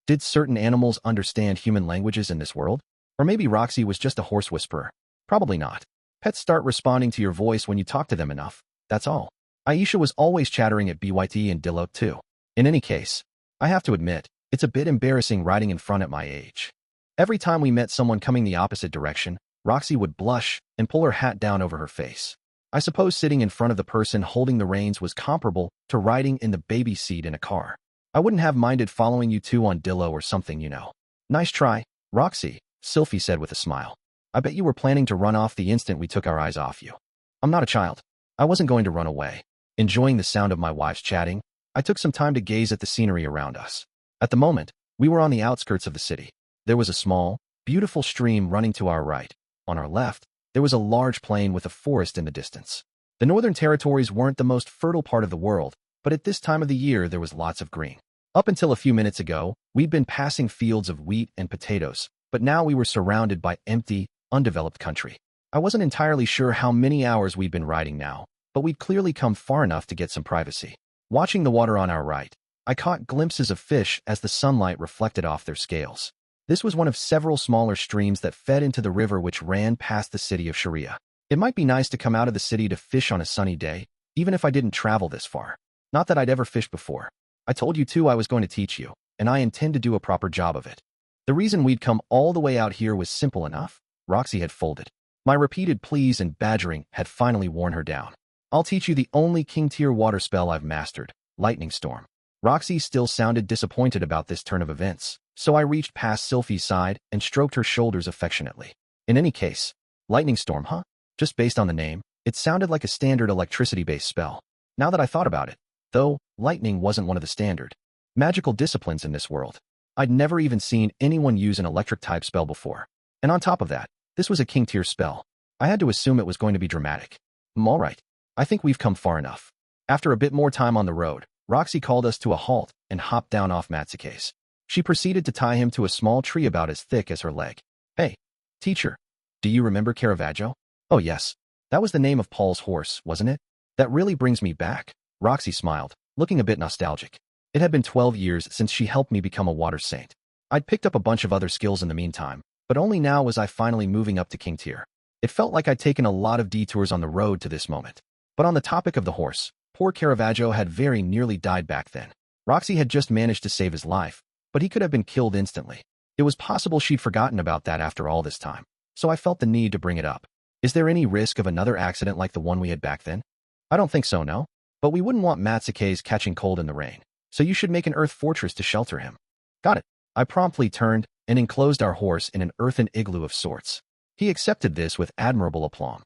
Did certain animals understand human languages in this world? Or maybe Roxy was just a horse whisperer. Probably not. Pets start responding to your voice when you talk to them enough. That's all. Aisha was always chattering at BYT and Dillo too. In any case, I have to admit, it's a bit embarrassing riding in front at my age. Every time we met someone coming the opposite direction, Roxy would blush and pull her hat down over her face. I suppose sitting in front of the person holding the reins was comparable to riding in the baby seat in a car. I wouldn't have minded following you two on Dillo or something, you know. Nice try, Roxy, Sylphie said with a smile. I bet you were planning to run off the instant we took our eyes off you. I'm not a child. I wasn't going to run away. Enjoying the sound of my wives chatting, I took some time to gaze at the scenery around us. At the moment, we were on the outskirts of the city. There was a small, beautiful stream running to our right. On our left, There was a large plain with a forest in the distance. The northern territories weren't the most fertile part of the world, but at this time of the year there was lots of green. Up until a few minutes ago, we'd been passing fields of wheat and potatoes, but now we were surrounded by empty, undeveloped country. I wasn't entirely sure how many hours we'd been riding now, but we'd clearly come far enough to get some privacy. Watching the water on our right, I caught glimpses of fish as the sunlight reflected off their scales. This was one of several smaller streams that fed into the river which ran past the city of Sharia. It might be nice to come out of the city to fish on a sunny day, even if I didn't travel this far. Not that I'd ever fished before. I told you too I was going to teach you, and I intend to do a proper job of it. The reason we'd come all the way out here was simple enough. Roxy had folded. My repeated pleas and badgering had finally worn her down. I'll teach you the only king-tier water spell I've mastered, Lightning Storm. Roxy still sounded disappointed about this turn of events, so I reached past Sylphie's side and stroked her shoulders affectionately. In any case, Lightning Storm, huh? Just based on the name, it sounded like a standard electricity-based spell. Now that I thought about it, though, lightning wasn't one of the standard magical disciplines in this world. I'd never even seen anyone use an electric-type spell before. And on top of that, this was a king-tier spell. I had to assume it was going to be dramatic. All right. I think we've come far enough. After a bit more time on the road, Roxy called us to a halt and hopped down off Matsuke's. She proceeded to tie him to a small tree about as thick as her leg. Hey, teacher, do you remember Caravaggio? Oh yes, that was the name of Paul's horse, wasn't it? That really brings me back. Roxy smiled, looking a bit nostalgic. It had been 12 years since she helped me become a water saint. I'd picked up a bunch of other skills in the meantime, but only now was I finally moving up to king tier. It felt like I'd taken a lot of detours on the road to this moment. But on the topic of the horse, poor Caravaggio had very nearly died back then. Roxy had just managed to save his life, but he could have been killed instantly. It was possible she'd forgotten about that after all this time, so I felt the need to bring it up. Is there any risk of another accident like the one we had back then? I don't think so, no. But we wouldn't want Matsuke's catching cold in the rain, so you should make an earth fortress to shelter him. Got it. I promptly turned and enclosed our horse in an earthen igloo of sorts. He accepted this with admirable aplomb.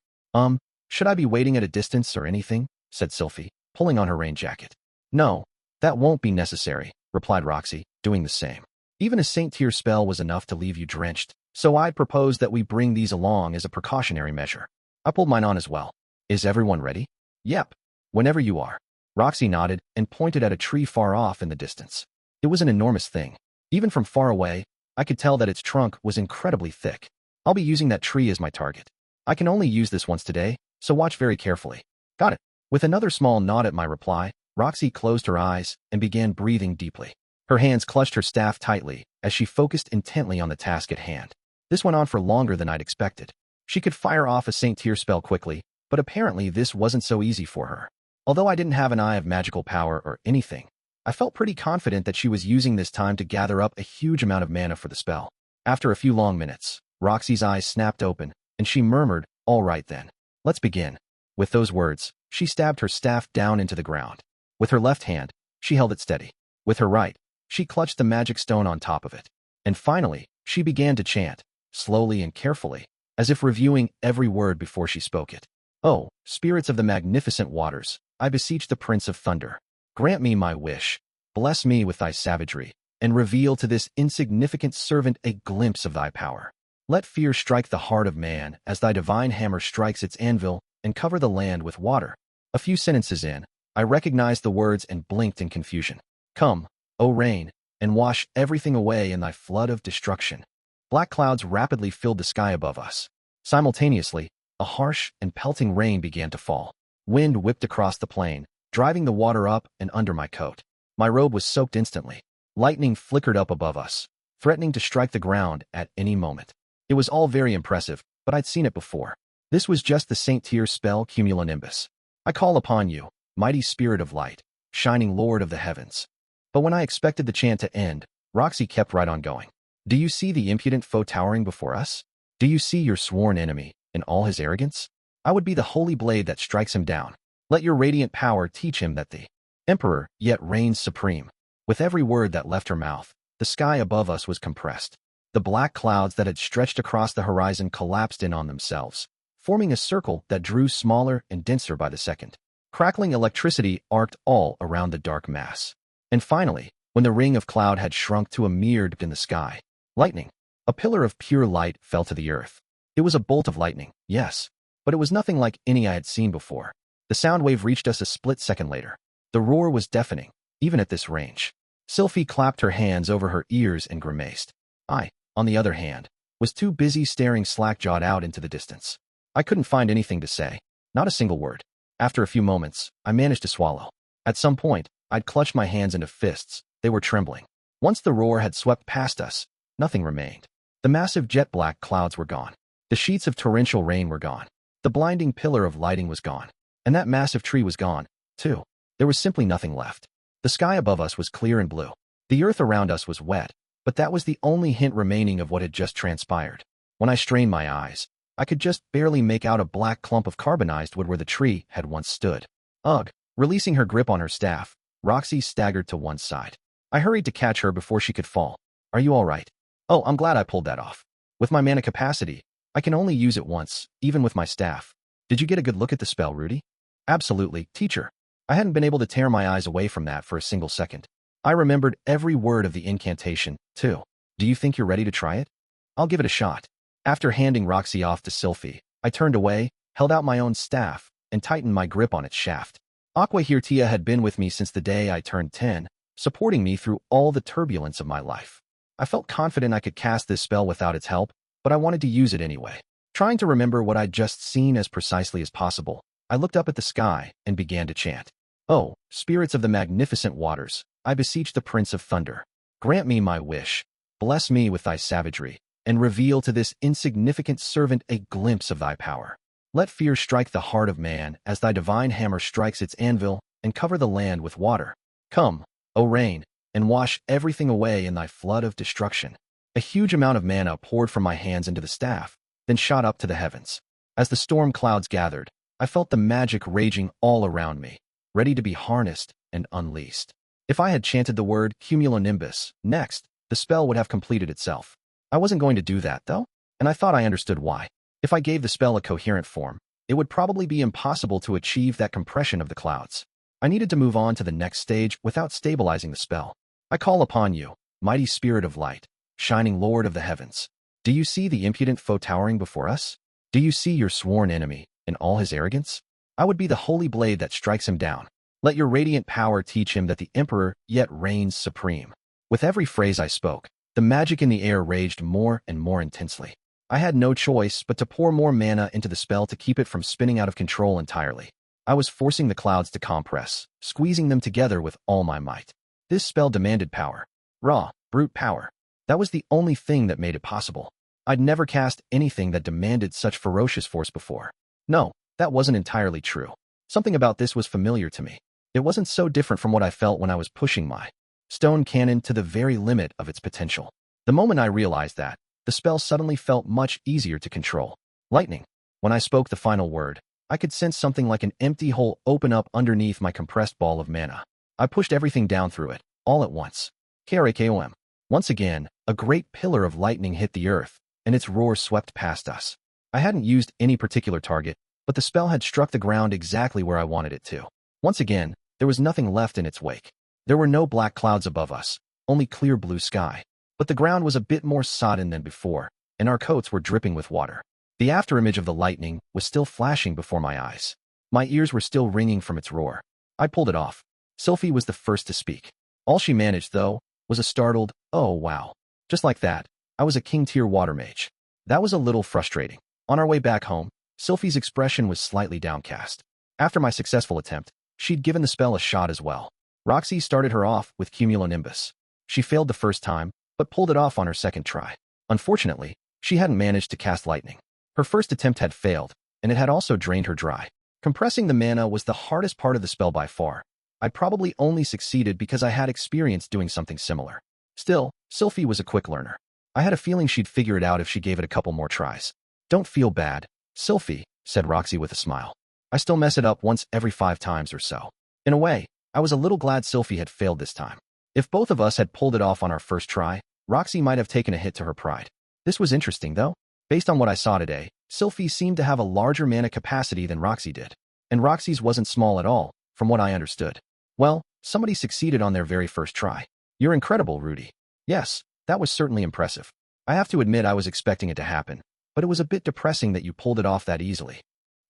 Should I be waiting at a distance or anything? Said Sylphie, pulling on her rain jacket. No, that won't be necessary, replied Roxy, doing the same. Even a saint-tier spell was enough to leave you drenched, so I'd propose that we bring these along as a precautionary measure. I pulled mine on as well. Is everyone ready? Yep. Whenever you are. Roxy nodded and pointed at a tree far off in the distance. It was an enormous thing. Even from far away, I could tell that its trunk was incredibly thick. I'll be using that tree as my target. I can only use this once today, so watch very carefully. Got it. With another small nod at my reply, Roxy closed her eyes and began breathing deeply. Her hands clutched her staff tightly as she focused intently on the task at hand. This went on for longer than I'd expected. She could fire off a saint-tier spell quickly, but apparently this wasn't so easy for her. Although I didn't have an eye of magical power or anything, I felt pretty confident that she was using this time to gather up a huge amount of mana for the spell. After a few long minutes, Roxy's eyes snapped open, and she murmured, "All right then. Let's begin." With those words, she stabbed her staff down into the ground. With her left hand, she held it steady. With her right, she clutched the magic stone on top of it. And finally, she began to chant, slowly and carefully, as if reviewing every word before she spoke it. "Oh, spirits of the magnificent waters, I beseech the Prince of Thunder. Grant me my wish. Bless me with thy savagery, and reveal to this insignificant servant a glimpse of thy power. Let fear strike the heart of man as thy divine hammer strikes its anvil and cover the land with water." A few sentences in, I recognized the words and blinked in confusion. "Come, O rain, and wash everything away in thy flood of destruction." Black clouds rapidly filled the sky above us. Simultaneously, a harsh and pelting rain began to fall. Wind whipped across the plain, driving the water up and under my coat. My robe was soaked instantly. Lightning flickered up above us, threatening to strike the ground at any moment. It was all very impressive, but I'd seen it before. This was just the saint-tier spell Cumulonimbus. I call upon you, mighty spirit of light, shining lord of the heavens. But when I expected the chant to end, Roxy kept right on going. Do you see the impudent foe towering before us? Do you see your sworn enemy in all his arrogance? I would be the holy blade that strikes him down. Let your radiant power teach him that the Emperor yet reigns supreme. With every word that left her mouth, the sky above us was compressed. The black clouds that had stretched across the horizon collapsed in on themselves, forming a circle that drew smaller and denser by the second. Crackling electricity arced all around the dark mass. And finally, when the ring of cloud had shrunk to a mere dip in the sky, lightning, a pillar of pure light, fell to the earth. It was a bolt of lightning, yes, but it was nothing like any I had seen before. The sound wave reached us a split second later. The roar was deafening, even at this range. Sylphie clapped her hands over her ears and grimaced. I, on the other hand, was too busy staring slack-jawed out into the distance. I couldn't find anything to say, not a single word. After a few moments, I managed to swallow. At some point, I'd clutched my hands into fists. They were trembling. Once the roar had swept past us, nothing remained. The massive jet-black clouds were gone. The sheets of torrential rain were gone. The blinding pillar of lighting was gone. And that massive tree was gone, too. There was simply nothing left. The sky above us was clear and blue. The earth around us was wet, but that was the only hint remaining of what had just transpired. When I strained my eyes, I could just barely make out a black clump of carbonized wood where the tree had once stood. Ugh! Releasing her grip on her staff, Roxy staggered to one side. I hurried to catch her before she could fall. Are you all right? Oh, I'm glad I pulled that off. With my mana capacity, I can only use it once, even with my staff. Did you get a good look at the spell, Rudy? Absolutely, teacher. I hadn't been able to tear my eyes away from that for a single second. I remembered every word of the incantation, too. Do you think you're ready to try it? I'll give it a shot. After handing Roxy off to Sylphie, I turned away, held out my own staff, and tightened my grip on its shaft. Aqua Hirtia had been with me since the day I turned 10, supporting me through all the turbulence of my life. I felt confident I could cast this spell without its help, but I wanted to use it anyway. Trying to remember what I'd just seen as precisely as possible, I looked up at the sky and began to chant. Oh, spirits of the magnificent waters, I beseech the Prince of Thunder. Grant me my wish. Bless me with thy savagery, and reveal to this insignificant servant a glimpse of thy power. Let fear strike the heart of man as thy divine hammer strikes its anvil, and cover the land with water. Come, O rain, and wash everything away in thy flood of destruction. A huge amount of mana poured from my hands into the staff, then shot up to the heavens. As the storm clouds gathered, I felt the magic raging all around me, ready to be harnessed and unleashed. If I had chanted the word cumulonimbus next, the spell would have completed itself. I wasn't going to do that, though, and I thought I understood why. If I gave the spell a coherent form, it would probably be impossible to achieve that compression of the clouds. I needed to move on to the next stage without stabilizing the spell. I call upon you, mighty spirit of light, shining lord of the heavens. Do you see the impudent foe towering before us? Do you see your sworn enemy in all his arrogance? I would be the holy blade that strikes him down. Let your radiant power teach him that the emperor yet reigns supreme. With every phrase I spoke, the magic in the air raged more and more intensely. I had no choice but to pour more mana into the spell to keep it from spinning out of control entirely. I was forcing the clouds to compress, squeezing them together with all my might. This spell demanded power. Raw, brute power. That was the only thing that made it possible. I'd never cast anything that demanded such ferocious force before. No, that wasn't entirely true. Something about this was familiar to me. It wasn't so different from what I felt when I was pushing my stone cannon to the very limit of its potential. The moment I realized that, the spell suddenly felt much easier to control. Lightning. When I spoke the final word, I could sense something like an empty hole open up underneath my compressed ball of mana. I pushed everything down through it, all at once. KRAKOM. Once again, a great pillar of lightning hit the earth, and its roar swept past us. I hadn't used any particular target, but the spell had struck the ground exactly where I wanted it to. Once again, there was nothing left in its wake. There were no black clouds above us, only clear blue sky. But the ground was a bit more sodden than before, and our coats were dripping with water. The afterimage of the lightning was still flashing before my eyes. My ears were still ringing from its roar. I pulled it off. Sylphie was the first to speak. All she managed, though, was a startled, "Oh wow." Just like that, I was a king-tier water mage. That was a little frustrating. On our way back home, Sylphie's expression was slightly downcast. After my successful attempt, she'd given the spell a shot as well. Roxy started her off with cumulonimbus. She failed the first time, but pulled it off on her second try. Unfortunately, she hadn't managed to cast lightning. Her first attempt had failed, and it had also drained her dry. Compressing the mana was the hardest part of the spell by far. I'd probably only succeeded because I had experience doing something similar. Still, Sylphie was a quick learner. I had a feeling she'd figure it out if she gave it a couple more tries. Don't feel bad, Sylphie, said Roxy with a smile. I still mess it up once every 5 times or so. In a way, I was a little glad Sylphie had failed this time. If both of us had pulled it off on our first try, Roxy might have taken a hit to her pride. This was interesting, though. Based on what I saw today, Sylphie seemed to have a larger mana capacity than Roxy did. And Roxy's wasn't small at all, from what I understood. Well, somebody succeeded on their very first try. You're incredible, Rudy. Yes, that was certainly impressive. I have to admit I was expecting it to happen, but it was a bit depressing that you pulled it off that easily.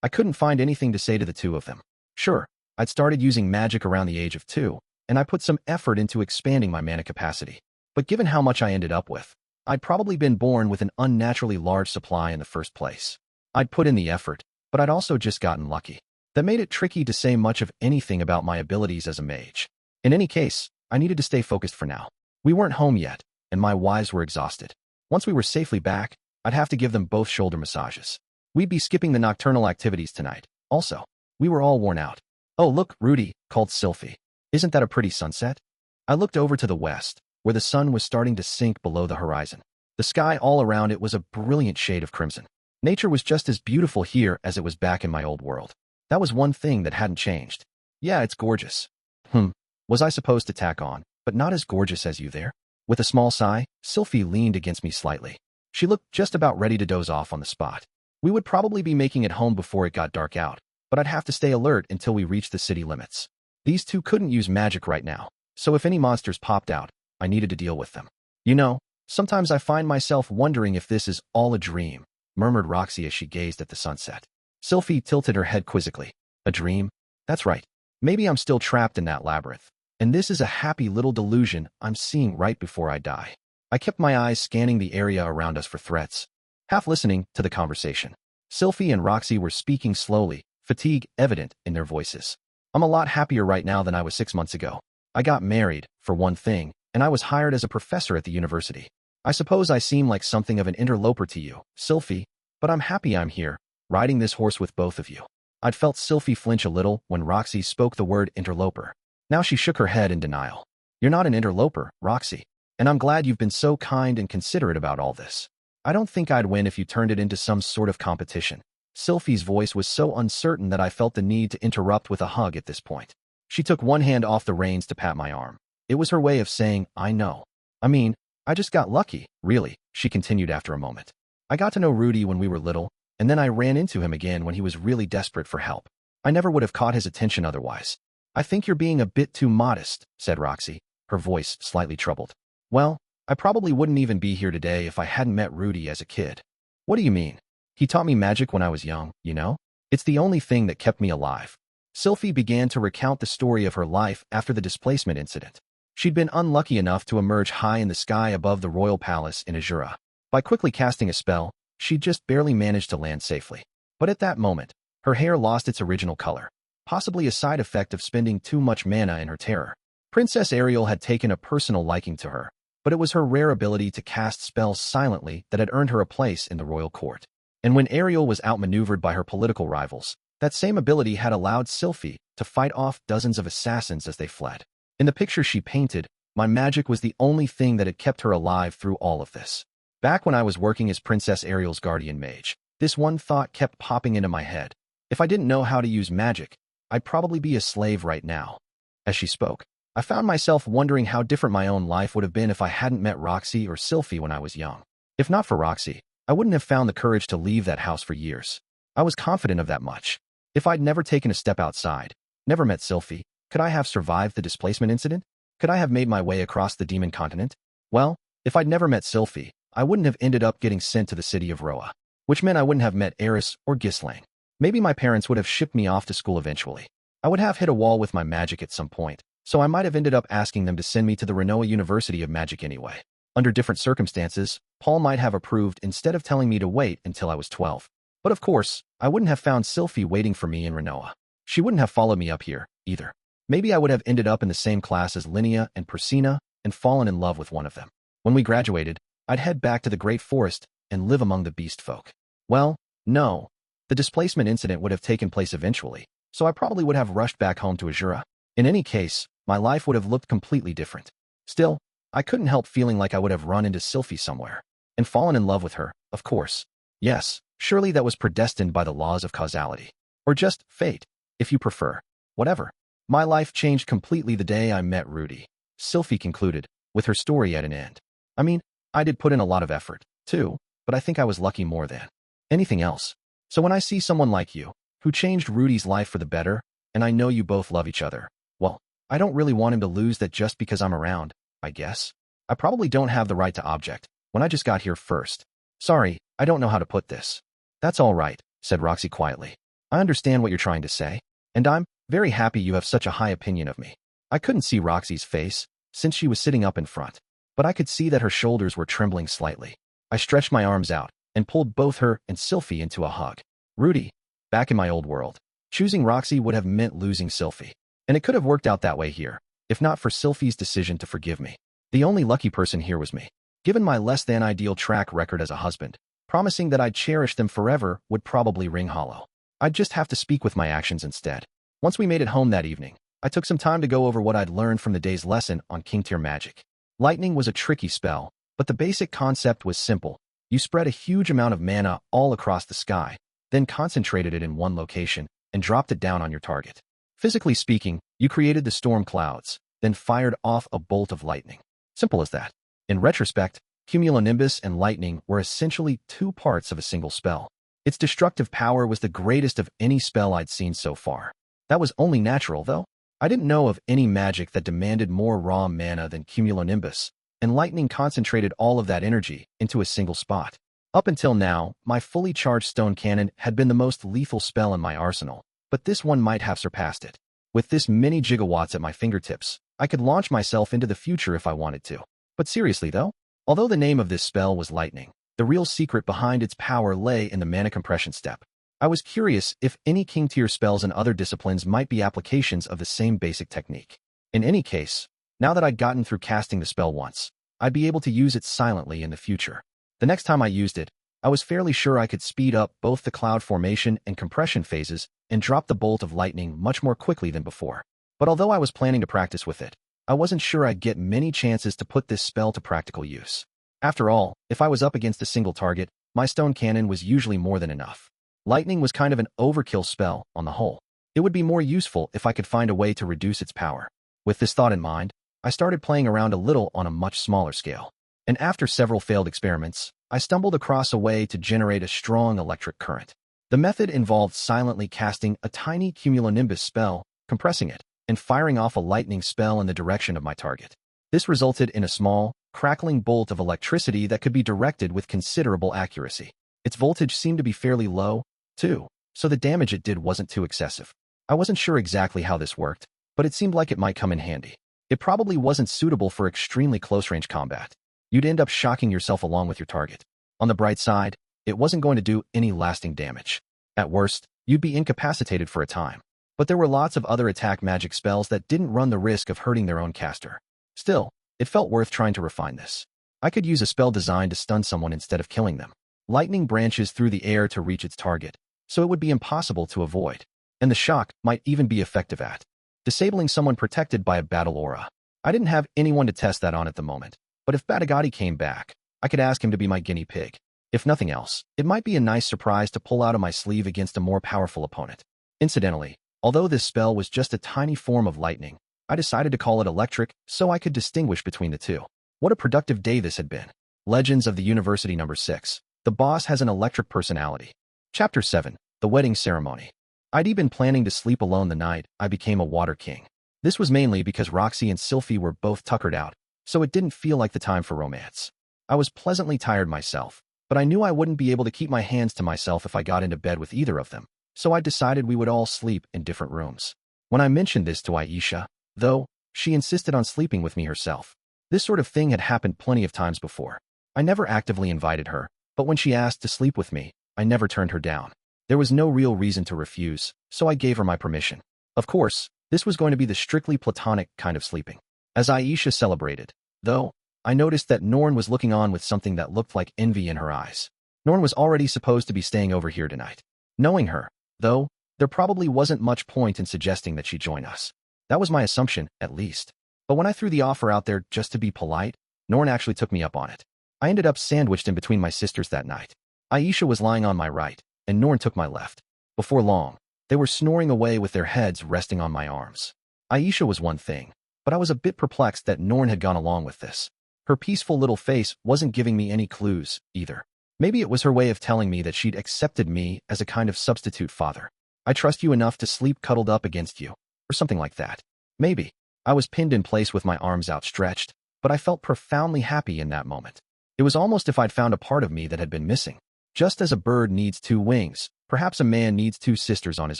I couldn't find anything to say to the two of them. Sure, I'd started using magic around the age of 2, and I put some effort into expanding my mana capacity. But given how much I ended up with, I'd probably been born with an unnaturally large supply in the first place. I'd put in the effort, but I'd also just gotten lucky. That made it tricky to say much of anything about my abilities as a mage. In any case, I needed to stay focused for now. We weren't home yet, and my wives were exhausted. Once we were safely back, I'd have to give them both shoulder massages. We'd be skipping the nocturnal activities tonight. Also, we were all worn out. "Oh, look, Rudy," called Sylphie. "Isn't that a pretty sunset?" I looked over to the west, where the sun was starting to sink below the horizon. The sky all around it was a brilliant shade of crimson. Nature was just as beautiful here as it was back in my old world. That was one thing that hadn't changed. "Yeah, it's gorgeous." Was I supposed to tack on, "but not as gorgeous as you there?" With a small sigh, Sylphie leaned against me slightly. She looked just about ready to doze off on the spot. We would probably be making it home before it got dark out, but I'd have to stay alert until we reached the city limits. These two couldn't use magic right now, so if any monsters popped out, I needed to deal with them. "You know, sometimes I find myself wondering if this is all a dream," murmured Roxy as she gazed at the sunset. Sylphie tilted her head quizzically. "A dream? That's right. Maybe I'm still trapped in that labyrinth, and this is a happy little delusion I'm seeing right before I die." I kept my eyes scanning the area around us for threats, half listening to the conversation. Sylphie and Roxy were speaking slowly, fatigue evident in their voices. "I'm a lot happier right now than I was 6 months ago. I got married, for one thing, and I was hired as a professor at the university. I suppose I seem like something of an interloper to you, Sylphie, but I'm happy I'm here, riding this horse with both of you." I'd felt Sylphie flinch a little when Roxy spoke the word interloper. Now she shook her head in denial. "You're not an interloper, Roxy, and I'm glad you've been so kind and considerate about all this. I don't think I'd win if you turned it into some sort of competition." Sylphie's voice was so uncertain that I felt the need to interrupt with a hug at this point. She took one hand off the reins to pat my arm. It was her way of saying, "I know. I mean, I just got lucky, really," she continued after a moment. "I got to know Rudy when we were little, and then I ran into him again when he was really desperate for help. I never would have caught his attention otherwise." "I think you're being a bit too modest," said Roxy, her voice slightly troubled. "Well, I probably wouldn't even be here today if I hadn't met Rudy as a kid." "What do you mean?" "He taught me magic when I was young, you know? It's the only thing that kept me alive." Sylphie began to recount the story of her life after the displacement incident. She'd been unlucky enough to emerge high in the sky above the royal palace in Azura. By quickly casting a spell, she'd just barely managed to land safely. But at that moment, her hair lost its original color, possibly a side effect of spending too much mana in her terror. Princess Ariel had taken a personal liking to her, but it was her rare ability to cast spells silently that had earned her a place in the royal court. And when Ariel was outmaneuvered by her political rivals, that same ability had allowed Sylphie to fight off dozens of assassins as they fled. In the picture she painted, my magic was the only thing that had kept her alive through all of this. Back when I was working as Princess Ariel's guardian mage, this one thought kept popping into my head. If I didn't know how to use magic, I'd probably be a slave right now. As she spoke, I found myself wondering how different my own life would have been if I hadn't met Roxy or Sylphie when I was young. If not for Roxy, I wouldn't have found the courage to leave that house for years. I was confident of that much. If I'd never taken a step outside, never met Sylphie, could I have survived the displacement incident? Could I have made my way across the demon continent? Well, if I'd never met Sylphie, I wouldn't have ended up getting sent to the city of Roa, which meant I wouldn't have met Eris or Gislang. Maybe my parents would have shipped me off to school eventually. I would have hit a wall with my magic at some point, so I might have ended up asking them to send me to the Renoa University of Magic anyway. Under different circumstances, Paul might have approved instead of telling me to wait until I was 12. But of course, I wouldn't have found Sylphie waiting for me in Renoa. She wouldn't have followed me up here, either. Maybe I would have ended up in the same class as Linnea and Persina and fallen in love with one of them. When we graduated, I'd head back to the Great Forest and live among the beast folk. Well, no. The displacement incident would have taken place eventually, so I probably would have rushed back home to Azura. In any case, my life would have looked completely different. Still, I couldn't help feeling like I would have run into Sylphie somewhere and fallen in love with her, of course. Yes, surely that was predestined by the laws of causality. Or just fate, if you prefer. Whatever. My life changed completely the day I met Rudy. Sylphie concluded, with her story at an end. I mean, I did put in a lot of effort, too, but I think I was lucky more than anything else. So when I see someone like you, who changed Rudy's life for the better, and I know you both love each other, well, I don't really want him to lose that just because I'm around, I guess. I probably don't have the right to object, when I just got here first. Sorry, I don't know how to put this. That's all right, said Roxy quietly. I understand what you're trying to say, and I'm very happy you have such a high opinion of me. I couldn't see Roxy's face, since she was sitting up in front, but I could see that her shoulders were trembling slightly. I stretched my arms out and pulled both her and Sylphie into a hug. Rudy, back in my old world, choosing Roxy would have meant losing Sylphie, and it could have worked out that way here, if not for Sylphie's decision to forgive me. The only lucky person here was me. Given my less-than-ideal track record as a husband, promising that I'd cherish them forever would probably ring hollow. I'd just have to speak with my actions instead. Once we made it home that evening, I took some time to go over what I'd learned from the day's lesson on King-tier magic. Lightning was a tricky spell, but the basic concept was simple. You spread a huge amount of mana all across the sky, then concentrated it in one location and dropped it down on your target. Physically speaking, you created the storm clouds, then fired off a bolt of lightning. Simple as that. In retrospect, cumulonimbus and lightning were essentially two parts of a single spell. Its destructive power was the greatest of any spell I'd seen so far. That was only natural, though. I didn't know of any magic that demanded more raw mana than cumulonimbus, and lightning concentrated all of that energy into a single spot. Up until now, my fully charged stone cannon had been the most lethal spell in my arsenal, but this one might have surpassed it. With this many gigawatts at my fingertips, I could launch myself into the future if I wanted to. But seriously though, although the name of this spell was lightning, the real secret behind its power lay in the mana compression step. I was curious if any king-tier spells in other disciplines might be applications of the same basic technique. In any case, now that I'd gotten through casting the spell once, I'd be able to use it silently in the future. The next time I used it, I was fairly sure I could speed up both the cloud formation and compression phases and drop the bolt of lightning much more quickly than before. But although I was planning to practice with it, I wasn't sure I'd get many chances to put this spell to practical use. After all, if I was up against a single target, my stone cannon was usually more than enough. Lightning was kind of an overkill spell on the whole. It would be more useful if I could find a way to reduce its power. With this thought in mind, I started playing around a little on a much smaller scale. And after several failed experiments, I stumbled across a way to generate a strong electric current. The method involved silently casting a tiny cumulonimbus spell, compressing it, and firing off a lightning spell in the direction of my target. This resulted in a small, crackling bolt of electricity that could be directed with considerable accuracy. Its voltage seemed to be fairly low, too, so the damage it did wasn't too excessive. I wasn't sure exactly how this worked, but it seemed like it might come in handy. It probably wasn't suitable for extremely close-range combat. You'd end up shocking yourself along with your target. On the bright side, it wasn't going to do any lasting damage. At worst, you'd be incapacitated for a time. But there were lots of other attack magic spells that didn't run the risk of hurting their own caster. Still, it felt worth trying to refine this. I could use a spell designed to stun someone instead of killing them. Lightning branches through the air to reach its target, so it would be impossible to avoid, and the shock might even be effective at disabling someone protected by a battle aura. I didn't have anyone to test that on at the moment, but if Batagati came back, I could ask him to be my guinea pig. If nothing else, it might be a nice surprise to pull out of my sleeve against a more powerful opponent. Incidentally, although this spell was just a tiny form of lightning, I decided to call it electric so I could distinguish between the two. What a productive day this had been. Legends of the University No. 6. The boss has an electric personality. Chapter 7. The Wedding Ceremony. I'd been planning to sleep alone the night I became a Water King. This was mainly because Roxy and Sylphie were both tuckered out, so it didn't feel like the time for romance. I was pleasantly tired myself, but I knew I wouldn't be able to keep my hands to myself if I got into bed with either of them, so I decided we would all sleep in different rooms. When I mentioned this to Aisha, though, she insisted on sleeping with me herself. This sort of thing had happened plenty of times before. I never actively invited her, but when she asked to sleep with me, I never turned her down. There was no real reason to refuse, so I gave her my permission. Of course, this was going to be the strictly platonic kind of sleeping. As Aisha celebrated, though, I noticed that Norn was looking on with something that looked like envy in her eyes. Norn was already supposed to be staying over here tonight. Knowing her, though, there probably wasn't much point in suggesting that she join us. That was my assumption, at least. But when I threw the offer out there just to be polite, Norn actually took me up on it. I ended up sandwiched in between my sisters that night. Aisha was lying on my right, and Norn took my left. Before long, they were snoring away with their heads resting on my arms. Aisha was one thing, but I was a bit perplexed that Norn had gone along with this. Her peaceful little face wasn't giving me any clues, either. Maybe it was her way of telling me that she'd accepted me as a kind of substitute father. I trust you enough to sleep cuddled up against you, or something like that. Maybe. I was pinned in place with my arms outstretched, but I felt profoundly happy in that moment. It was almost if I'd found a part of me that had been missing. Just as a bird needs two wings, perhaps a man needs two sisters on his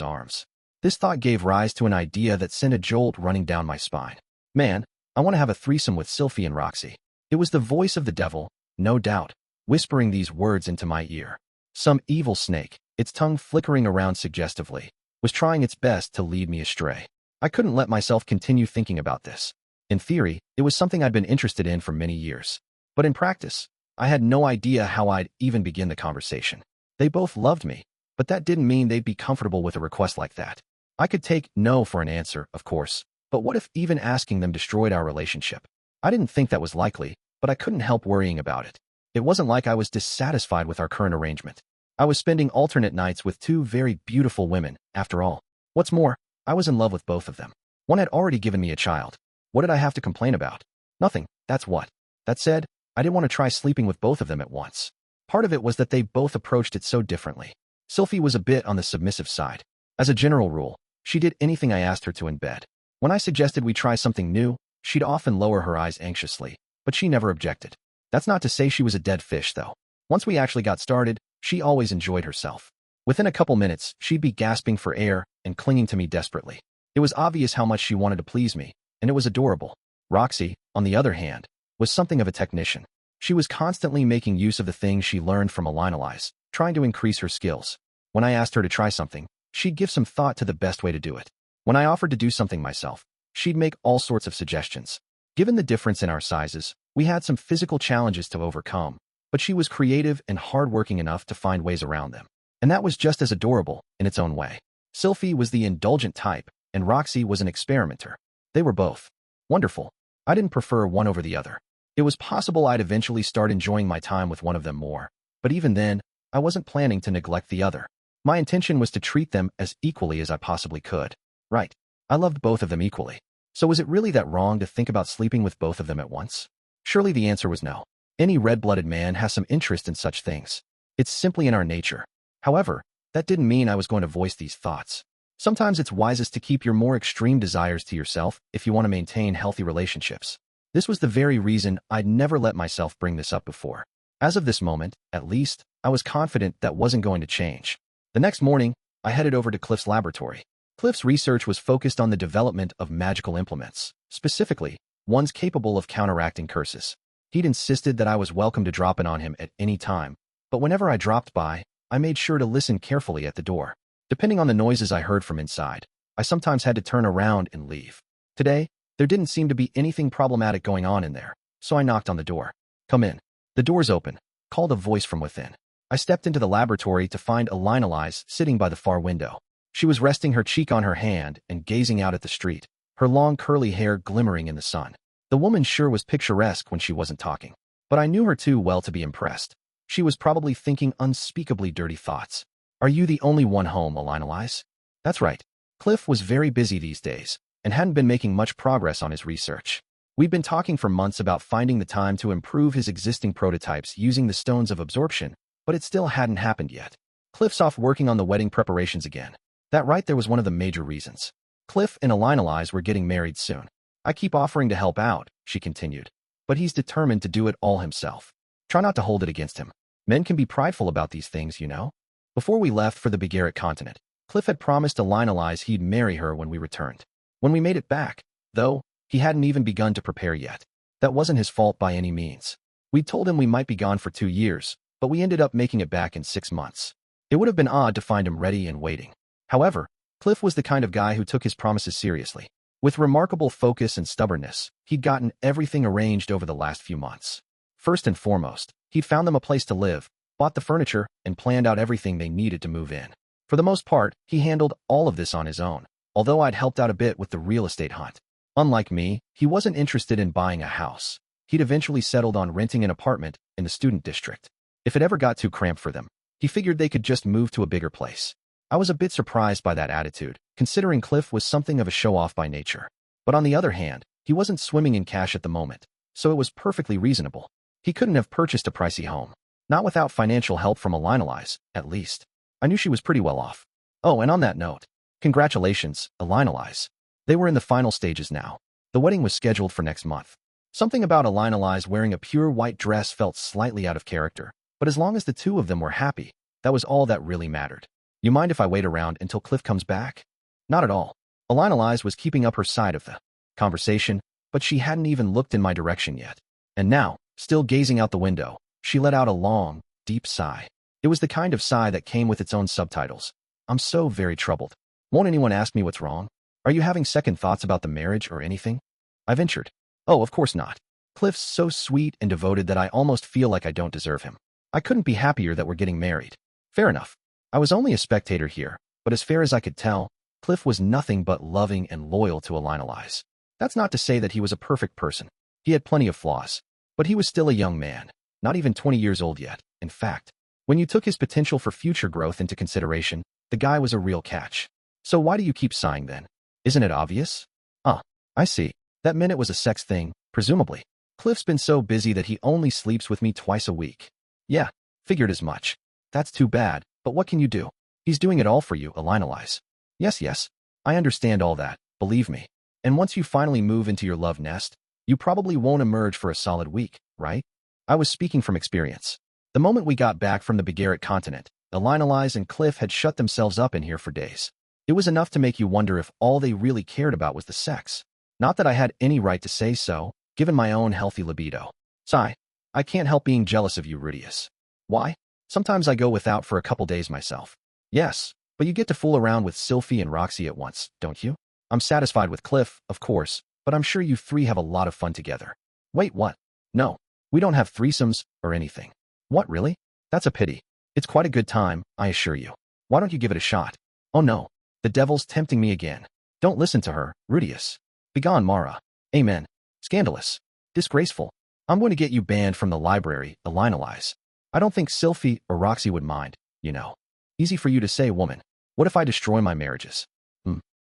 arms. This thought gave rise to an idea that sent a jolt running down my spine. Man, I want to have a threesome with Sylphie and Roxy. It was the voice of the devil, no doubt, whispering these words into my ear. Some evil snake, its tongue flickering around suggestively, was trying its best to lead me astray. I couldn't let myself continue thinking about this. In theory, it was something I'd been interested in for many years. But in practice, I had no idea how I'd even begin the conversation. They both loved me, but that didn't mean they'd be comfortable with a request like that. I could take no for an answer, of course, but what if even asking them destroyed our relationship? I didn't think that was likely, but I couldn't help worrying about it. It wasn't like I was dissatisfied with our current arrangement. I was spending alternate nights with two very beautiful women, after all. What's more, I was in love with both of them. One had already given me a child. What did I have to complain about? Nothing, that's what. That said, I didn't want to try sleeping with both of them at once. Part of it was that they both approached it so differently. Sylphie was a bit on the submissive side. As a general rule, she did anything I asked her to in bed. When I suggested we try something new, she'd often lower her eyes anxiously, but she never objected. That's not to say she was a dead fish, though. Once we actually got started, she always enjoyed herself. Within a couple minutes, she'd be gasping for air and clinging to me desperately. It was obvious how much she wanted to please me, and it was adorable. Roxy, on the other hand, was something of a technician. She was constantly making use of the things she learned from Alinalize, trying to increase her skills. When I asked her to try something, she'd give some thought to the best way to do it. When I offered to do something myself, she'd make all sorts of suggestions. Given the difference in our sizes, we had some physical challenges to overcome, but she was creative and hardworking enough to find ways around them. And that was just as adorable in its own way. Sylphie was the indulgent type, and Roxy was an experimenter. They were both wonderful. I didn't prefer one over the other. It was possible I'd eventually start enjoying my time with one of them more, but even then, I wasn't planning to neglect the other. My intention was to treat them as equally as I possibly could. Right. I loved both of them equally. So was it really that wrong to think about sleeping with both of them at once? Surely the answer was no. Any red-blooded man has some interest in such things. It's simply in our nature. However, that didn't mean I was going to voice these thoughts. Sometimes it's wisest to keep your more extreme desires to yourself if you want to maintain healthy relationships. This was the very reason I'd never let myself bring this up before. As of this moment, at least, I was confident that wasn't going to change. The next morning, I headed over to Cliff's laboratory. Cliff's research was focused on the development of magical implements, specifically, ones capable of counteracting curses. He'd insisted that I was welcome to drop in on him at any time, but whenever I dropped by, I made sure to listen carefully at the door. Depending on the noises I heard from inside, I sometimes had to turn around and leave. Today, there didn't seem to be anything problematic going on in there, so I knocked on the door. "Come in." "The door's open," called a voice from within. I stepped into the laboratory to find Alinalize sitting by the far window. She was resting her cheek on her hand and gazing out at the street, her long curly hair glimmering in the sun. The woman sure was picturesque when she wasn't talking, but I knew her too well to be impressed. She was probably thinking unspeakably dirty thoughts. "Are you the only one home, Alinalize?" "That's right." Cliff was very busy these days, and hadn't been making much progress on his research. We'd been talking for months about finding the time to improve his existing prototypes using the stones of absorption, but it still hadn't happened yet. Cliff's off working on the wedding preparations again. That right there was one of the major reasons. Cliff and Alinalize were getting married soon. "I keep offering to help out," she continued, "but he's determined to do it all himself. Try not to hold it against him. Men can be prideful about these things, you know." Before we left for the Begarit continent, Cliff had promised Alinalize he'd marry her when we returned. When we made it back, though, he hadn't even begun to prepare yet. That wasn't his fault by any means. We told him we might be gone for 2 years, but we ended up making it back in 6 months. It would have been odd to find him ready and waiting. However, Cliff was the kind of guy who took his promises seriously. With remarkable focus and stubbornness, he'd gotten everything arranged over the last few months. First and foremost, he'd found them a place to live, bought the furniture, and planned out everything they needed to move in. For the most part, he handled all of this on his own, although I'd helped out a bit with the real estate hunt. Unlike me, he wasn't interested in buying a house. He'd eventually settled on renting an apartment in the student district. If it ever got too cramped for them, he figured they could just move to a bigger place. I was a bit surprised by that attitude, considering Cliff was something of a show-off by nature. But on the other hand, he wasn't swimming in cash at the moment, so it was perfectly reasonable. He couldn't have purchased a pricey home. Not without financial help from Alinalize, at least. I knew she was pretty well off. Oh, and on that note, congratulations, Alinalize. They were in the final stages now. The wedding was scheduled for next month. Something about Alinalize wearing a pure white dress felt slightly out of character, But as long as the two of them were happy, that was all that really mattered. You mind if I wait around until Cliff comes back? Not at all. Elise was keeping up her side of the conversation, but she hadn't even looked in my direction yet. And now, still gazing out the window, she let out a long, deep sigh. It was the kind of sigh that came with its own subtitles. I'm so very troubled. Won't anyone ask me what's wrong? Are you having second thoughts about the marriage or anything? I ventured. Oh, of course not. Cliff's so sweet and devoted that I almost feel like I don't deserve him. I couldn't be happier that we're getting married. Fair enough. I was only a spectator here, but as fair as I could tell, Cliff was nothing but loving and loyal to Elise. That's not to say that he was a perfect person. He had plenty of flaws. But he was still a young man, not even 20 years old yet. In fact, when you took his potential for future growth into consideration, the guy was a real catch. So why do you keep sighing then? Isn't it obvious? I see. That meant it was a sex thing, presumably. Cliff's been so busy that he only sleeps with me twice a week. Yeah, figured as much. That's too bad, but what can you do? He's doing it all for you, Elise. Yes, I understand all that, believe me. And once you finally move into your love nest, you probably won't emerge for a solid week, right? I was speaking from experience. The moment we got back from the Greyrat continent, Elise and Cliff had shut themselves up in here for days. It was enough to make you wonder if all they really cared about was the sex. Not that I had any right to say so, given my own healthy libido. Sigh. I can't help being jealous of you, Rudeus. Why? Sometimes I go without for a couple days myself. Yes, but you get to fool around with Sylphiette and Roxy at once, don't you? I'm satisfied with Cliff, of course, but I'm sure you three have a lot of fun together. Wait, what? No, we don't have threesomes or anything. What, really? That's a pity. It's quite a good time, I assure you. Why don't you give it a shot? Oh no, the devil's tempting me again. Don't listen to her, Rudeus. Begone, Mara. Amen. Scandalous. Disgraceful. I'm going to get you banned from the library, Elise. I don't think Sylphiette or Roxy would mind, you know. Easy for you to say, woman. What if I destroy my marriages?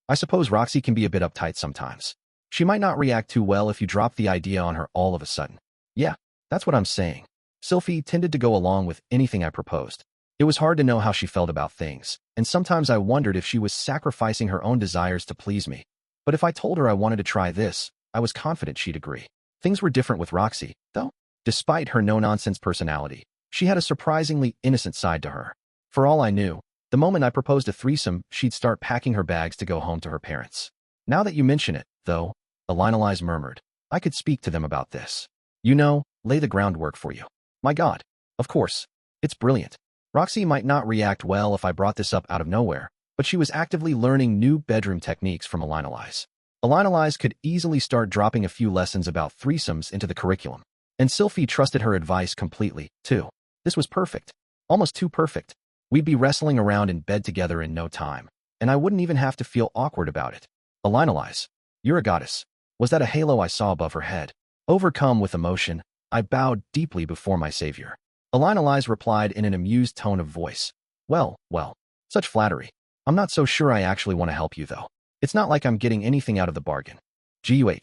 I suppose Roxy can be a bit uptight sometimes. She might not react too well if you drop the idea on her all of a sudden. Yeah, that's what I'm saying. Sylphiette tended to go along with anything I proposed. It was hard to know how she felt about things, and sometimes I wondered if she was sacrificing her own desires to please me. But if I told her I wanted to try this, I was confident she'd agree. Things were different with Roxy, though. Despite her no-nonsense personality, she had a surprisingly innocent side to her. For all I knew, the moment I proposed a threesome, she'd start packing her bags to go home to her parents. Now that you mention it, though, Elise murmured, I could speak to them about this. You know, lay the groundwork for you. My God. Of course. It's brilliant. Roxy might not react well if I brought this up out of nowhere, but she was actively learning new bedroom techniques from Elise. Elise could easily start dropping a few lessons about threesomes into the curriculum. And Sylphiette trusted her advice completely, too. This was perfect. Almost too perfect. We'd be wrestling around in bed together in no time, and I wouldn't even have to feel awkward about it. Elise, you're a goddess. Was that a halo I saw above her head? Overcome with emotion, I bowed deeply before my savior. Elise replied in an amused tone of voice. Well, such flattery. I'm not so sure I actually want to help you, though. It's not like I'm getting anything out of the bargain. Guh.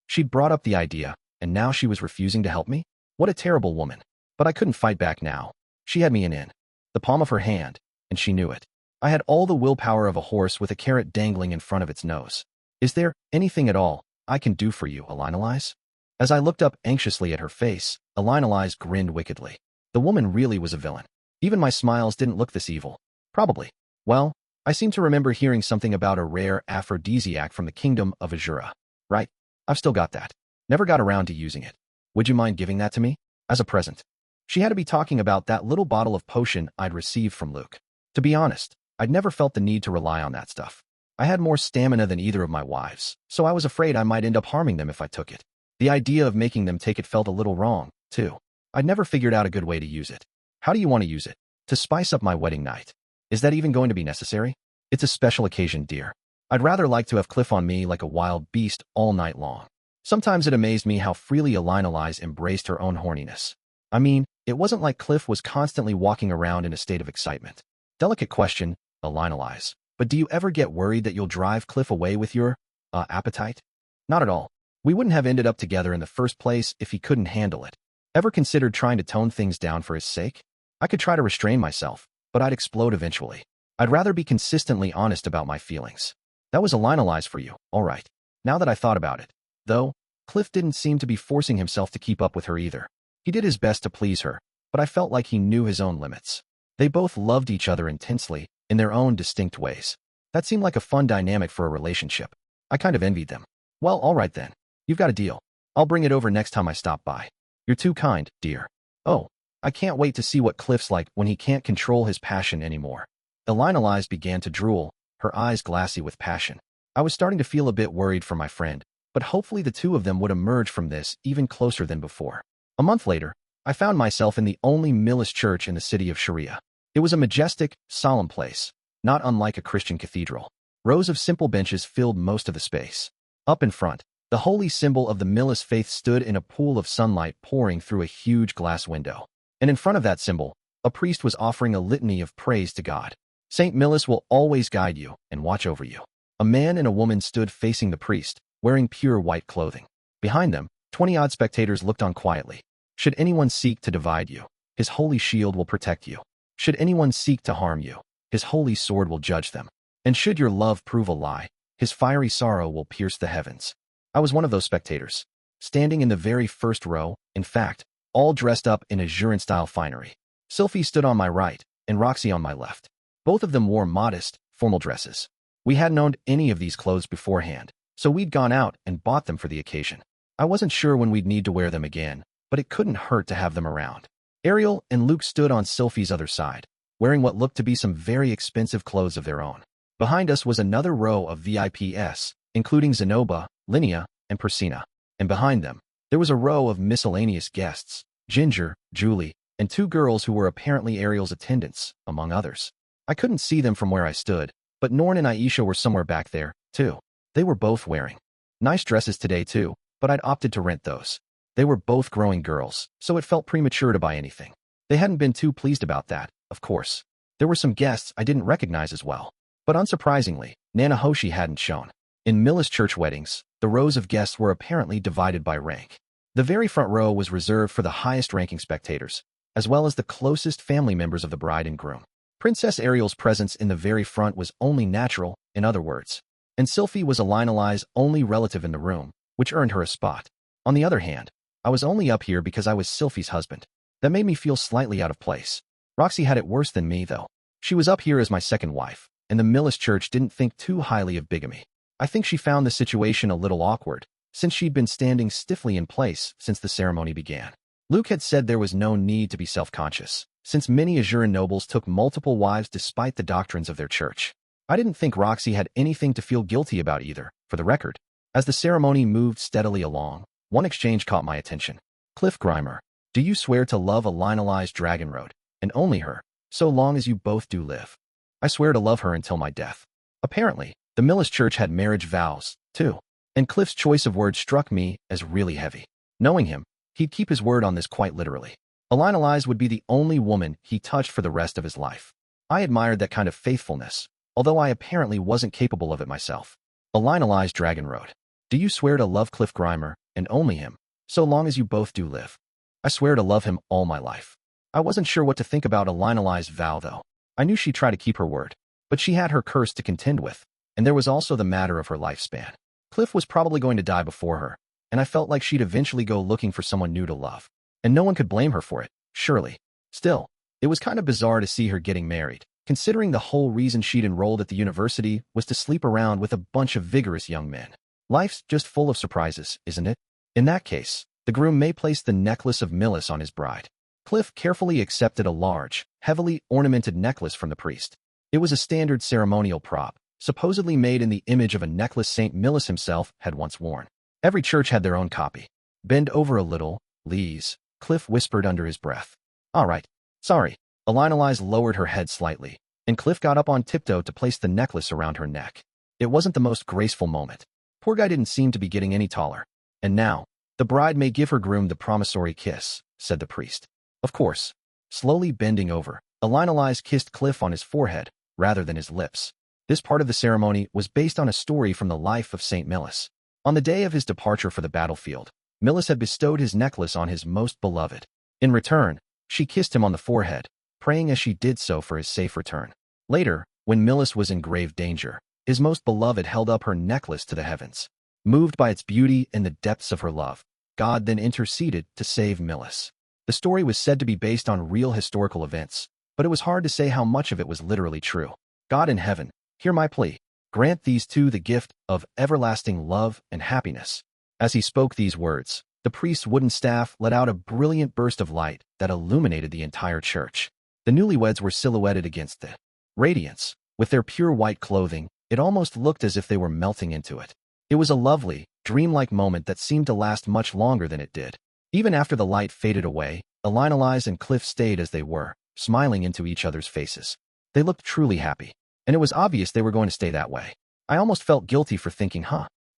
She'd brought up the idea, and now she was refusing to help me? What a terrible woman. But I couldn't fight back now. She had me in the palm of her hand, and she knew it. I had all the willpower of a horse with a carrot dangling in front of its nose. Is there anything at all I can do for you, Elise? As I looked up anxiously at her face, Elise grinned wickedly. The woman really was a villain. Even my smiles didn't look this evil. Probably. Well, I seem to remember hearing something about a rare aphrodisiac from the kingdom of Azura. Right? I've still got that. Never got around to using it. Would you mind giving that to me? As a present. She had to be talking about that little bottle of potion I'd received from Luke. To be honest, I'd never felt the need to rely on that stuff. I had more stamina than either of my wives, so I was afraid I might end up harming them if I took it. The idea of making them take it felt a little wrong, too. I'd never figured out a good way to use it. How do you want to use it? To spice up my wedding night. Is that even going to be necessary? It's a special occasion, dear. I'd rather like to have Cliff on me like a wild beast all night long. Sometimes it amazed me how freely Elise embraced her own horniness. I mean, it wasn't like Cliff was constantly walking around in a state of excitement. Delicate question, Elise, but do you ever get worried that you'll drive Cliff away with your, appetite? Not at all. We wouldn't have ended up together in the first place if he couldn't handle it. Ever considered trying to tone things down for his sake? I could try to restrain myself, but I'd explode eventually. I'd rather be consistently honest about my feelings. That was Elise for you, all right. Now that I thought about it. Though, Cliff didn't seem to be forcing himself to keep up with her either. He did his best to please her, but I felt like he knew his own limits. They both loved each other intensely, in their own distinct ways. That seemed like a fun dynamic for a relationship. I kind of envied them. Well, all right then. You've got a deal. I'll bring it over next time I stop by. You're too kind, dear. Oh, I can't wait to see what Cliff's like when he can't control his passion anymore. Elina's eyes began to drool, her eyes glassy with passion. I was starting to feel a bit worried for my friend, but hopefully the two of them would emerge from this even closer than before. A month later, I found myself in the only Millis church in the city of Sharia. It was a majestic, solemn place, not unlike a Christian cathedral. Rows of simple benches filled most of the space. Up in front, the holy symbol of the Millis faith stood in a pool of sunlight pouring through a huge glass window. And in front of that symbol, a priest was offering a litany of praise to God. Saint Millis will always guide you and watch over you. A man and a woman stood facing the priest, wearing pure white clothing. Behind them, 20-odd spectators looked on quietly. Should anyone seek to divide you, his holy shield will protect you. Should anyone seek to harm you, his holy sword will judge them. And should your love prove a lie, his fiery sorrow will pierce the heavens. I was one of those spectators, standing in the very first row, in fact, all dressed up in Azuran-style finery. Sylphiette stood on my right, and Roxy on my left. Both of them wore modest, formal dresses. We hadn't owned any of these clothes beforehand, so we'd gone out and bought them for the occasion. I wasn't sure when we'd need to wear them again, but it couldn't hurt to have them around. Ariel and Luke stood on Sylphiette's other side, wearing what looked to be some very expensive clothes of their own. Behind us was another row of VIPs, including Zenobia, Linnea, and Persina. And behind them, there was a row of miscellaneous guests, Ginger, Julie, and two girls who were apparently Ariel's attendants, among others. I couldn't see them from where I stood, but Norn and Aisha were somewhere back there, too. They were both wearing nice dresses today, too, but I'd opted to rent those. They were both growing girls, so it felt premature to buy anything. They hadn't been too pleased about that, of course. There were some guests I didn't recognize as well. But unsurprisingly, Nana Hoshi hadn't shown. In Millis church weddings, the rows of guests were apparently divided by rank. The very front row was reserved for the highest-ranking spectators, as well as the closest family members of the bride and groom. Princess Ariel's presence in the very front was only natural, in other words, and Sylphiette was Elina's only relative in the room, which earned her a spot. On the other hand, I was only up here because I was Sylphie's husband. That made me feel slightly out of place. Roxy had it worse than me, though. She was up here as my second wife, and the Millis church didn't think too highly of bigamy. I think she found the situation a little awkward, since she'd been standing stiffly in place since the ceremony began. Luke had said there was no need to be self-conscious, since many Azuran nobles took multiple wives despite the doctrines of their church. I didn't think Roxy had anything to feel guilty about either, for the record. As the ceremony moved steadily along, one exchange caught my attention. Cliff Grimer, do you swear to love Elina's Dragon Road, and only her, so long as you both do live? I swear to love her until my death. Apparently, the Millis church had marriage vows, too, and Cliff's choice of words struck me as really heavy. Knowing him, he'd keep his word on this quite literally. Elina's would be the only woman he touched for the rest of his life. I admired that kind of faithfulness, although I apparently wasn't capable of it myself. Elina's Dragon Road. Do you swear to love Cliff Grimer, and only him, so long as you both do live? I swear to love him all my life. I wasn't sure what to think about Elina's vow, though. I knew she'd try to keep her word, but she had her curse to contend with, and there was also the matter of her lifespan. Cliff was probably going to die before her, and I felt like she'd eventually go looking for someone new to love. And no one could blame her for it, surely. Still, it was kind of bizarre to see her getting married, considering the whole reason she'd enrolled at the university was to sleep around with a bunch of vigorous young men. Life's just full of surprises, isn't it? In that case, the groom may place the necklace of Millis on his bride. Cliff carefully accepted a large, heavily ornamented necklace from the priest. It was a standard ceremonial prop, supposedly made in the image of a necklace St. Millis himself had once worn. Every church had their own copy. Bend over a little, Lise, Cliff whispered under his breath. All right, sorry. Elina's lowered her head slightly, and Cliff got up on tiptoe to place the necklace around her neck. It wasn't the most graceful moment. Poor guy didn't seem to be getting any taller. And now, the bride may give her groom the promissory kiss, said the priest. Of course. Slowly bending over, Elina's kissed Cliff on his forehead, rather than his lips. This part of the ceremony was based on a story from the life of St. Millis. On the day of his departure for the battlefield, Millis had bestowed his necklace on his most beloved. In return, she kissed him on the forehead, praying as she did so for his safe return. Later, when Millis was in grave danger, his most beloved held up her necklace to the heavens. Moved by its beauty and the depths of her love, God then interceded to save Millis. The story was said to be based on real historical events, but it was hard to say how much of it was literally true. God in heaven, hear my plea. Grant these two the gift of everlasting love and happiness. As he spoke these words, the priest's wooden staff let out a brilliant burst of light that illuminated the entire church. The newlyweds were silhouetted against the radiance. With their pure white clothing, it almost looked as if they were melting into it. It was a lovely, dreamlike moment that seemed to last much longer than it did. Even after the light faded away, Elise and Cliff stayed as they were, smiling into each other's faces. They looked truly happy, and it was obvious they were going to stay that way. I almost felt guilty for thinking,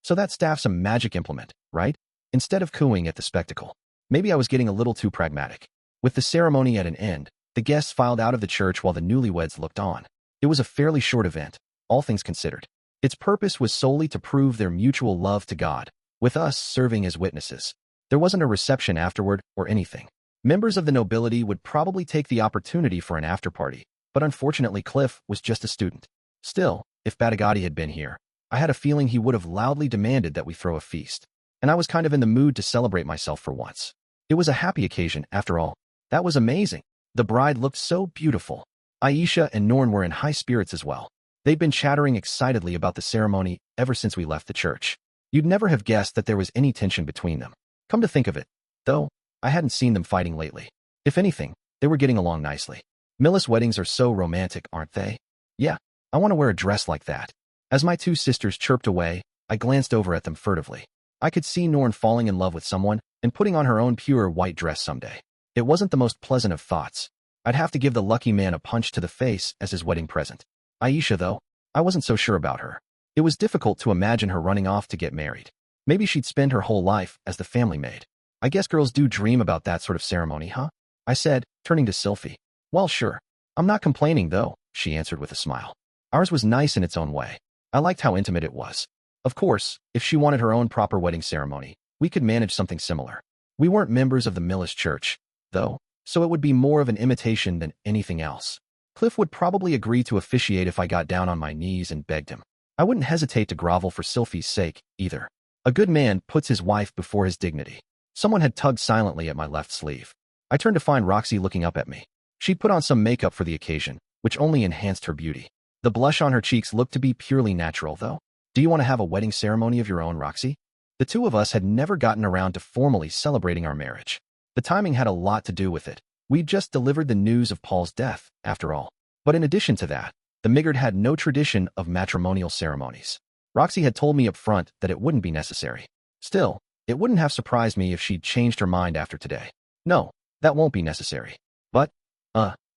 so that staff's a magic implement, right? Instead of cooing at the spectacle. Maybe I was getting a little too pragmatic. With the ceremony at an end, the guests filed out of the church while the newlyweds looked on. It was a fairly short event, all things considered. Its purpose was solely to prove their mutual love to God, with us serving as witnesses. There wasn't a reception afterward or anything. Members of the nobility would probably take the opportunity for an after-party, but unfortunately Cliff was just a student. Still, if Batagati had been here, I had a feeling he would have loudly demanded that we throw a feast. And I was kind of in the mood to celebrate myself for once. It was a happy occasion, after all. That was amazing. The bride looked so beautiful. Aisha and Norn were in high spirits as well. They'd been chattering excitedly about the ceremony ever since we left the church. You'd never have guessed that there was any tension between them. Come to think of it, though, I hadn't seen them fighting lately. If anything, they were getting along nicely. Millis weddings are so romantic, aren't they? Yeah, I want to wear a dress like that. As my two sisters chirped away, I glanced over at them furtively. I could see Norn falling in love with someone and putting on her own pure white dress someday. It wasn't the most pleasant of thoughts. I'd have to give the lucky man a punch to the face as his wedding present. Aisha, though, I wasn't so sure about her. It was difficult to imagine her running off to get married. Maybe she'd spend her whole life as the family maid. I guess girls do dream about that sort of ceremony, huh? I said, turning to Sylphie. Well, sure. I'm not complaining, though, she answered with a smile. Ours was nice in its own way. I liked how intimate it was. Of course, if she wanted her own proper wedding ceremony, we could manage something similar. We weren't members of the Millis church, though, so it would be more of an imitation than anything else. Cliff would probably agree to officiate if I got down on my knees and begged him. I wouldn't hesitate to grovel for Sylphie's sake, either. A good man puts his wife before his dignity. Someone had tugged silently at my left sleeve. I turned to find Roxy looking up at me. She'd put on some makeup for the occasion, which only enhanced her beauty. The blush on her cheeks looked to be purely natural, though. Do you want to have a wedding ceremony of your own, Roxy? The two of us had never gotten around to formally celebrating our marriage. The timing had a lot to do with it. We'd just delivered the news of Paul's death, after all. But in addition to that, the Migurd had no tradition of matrimonial ceremonies. Roxy had told me up front that it wouldn't be necessary. Still, it wouldn't have surprised me if she'd changed her mind after today. No, that won't be necessary. But,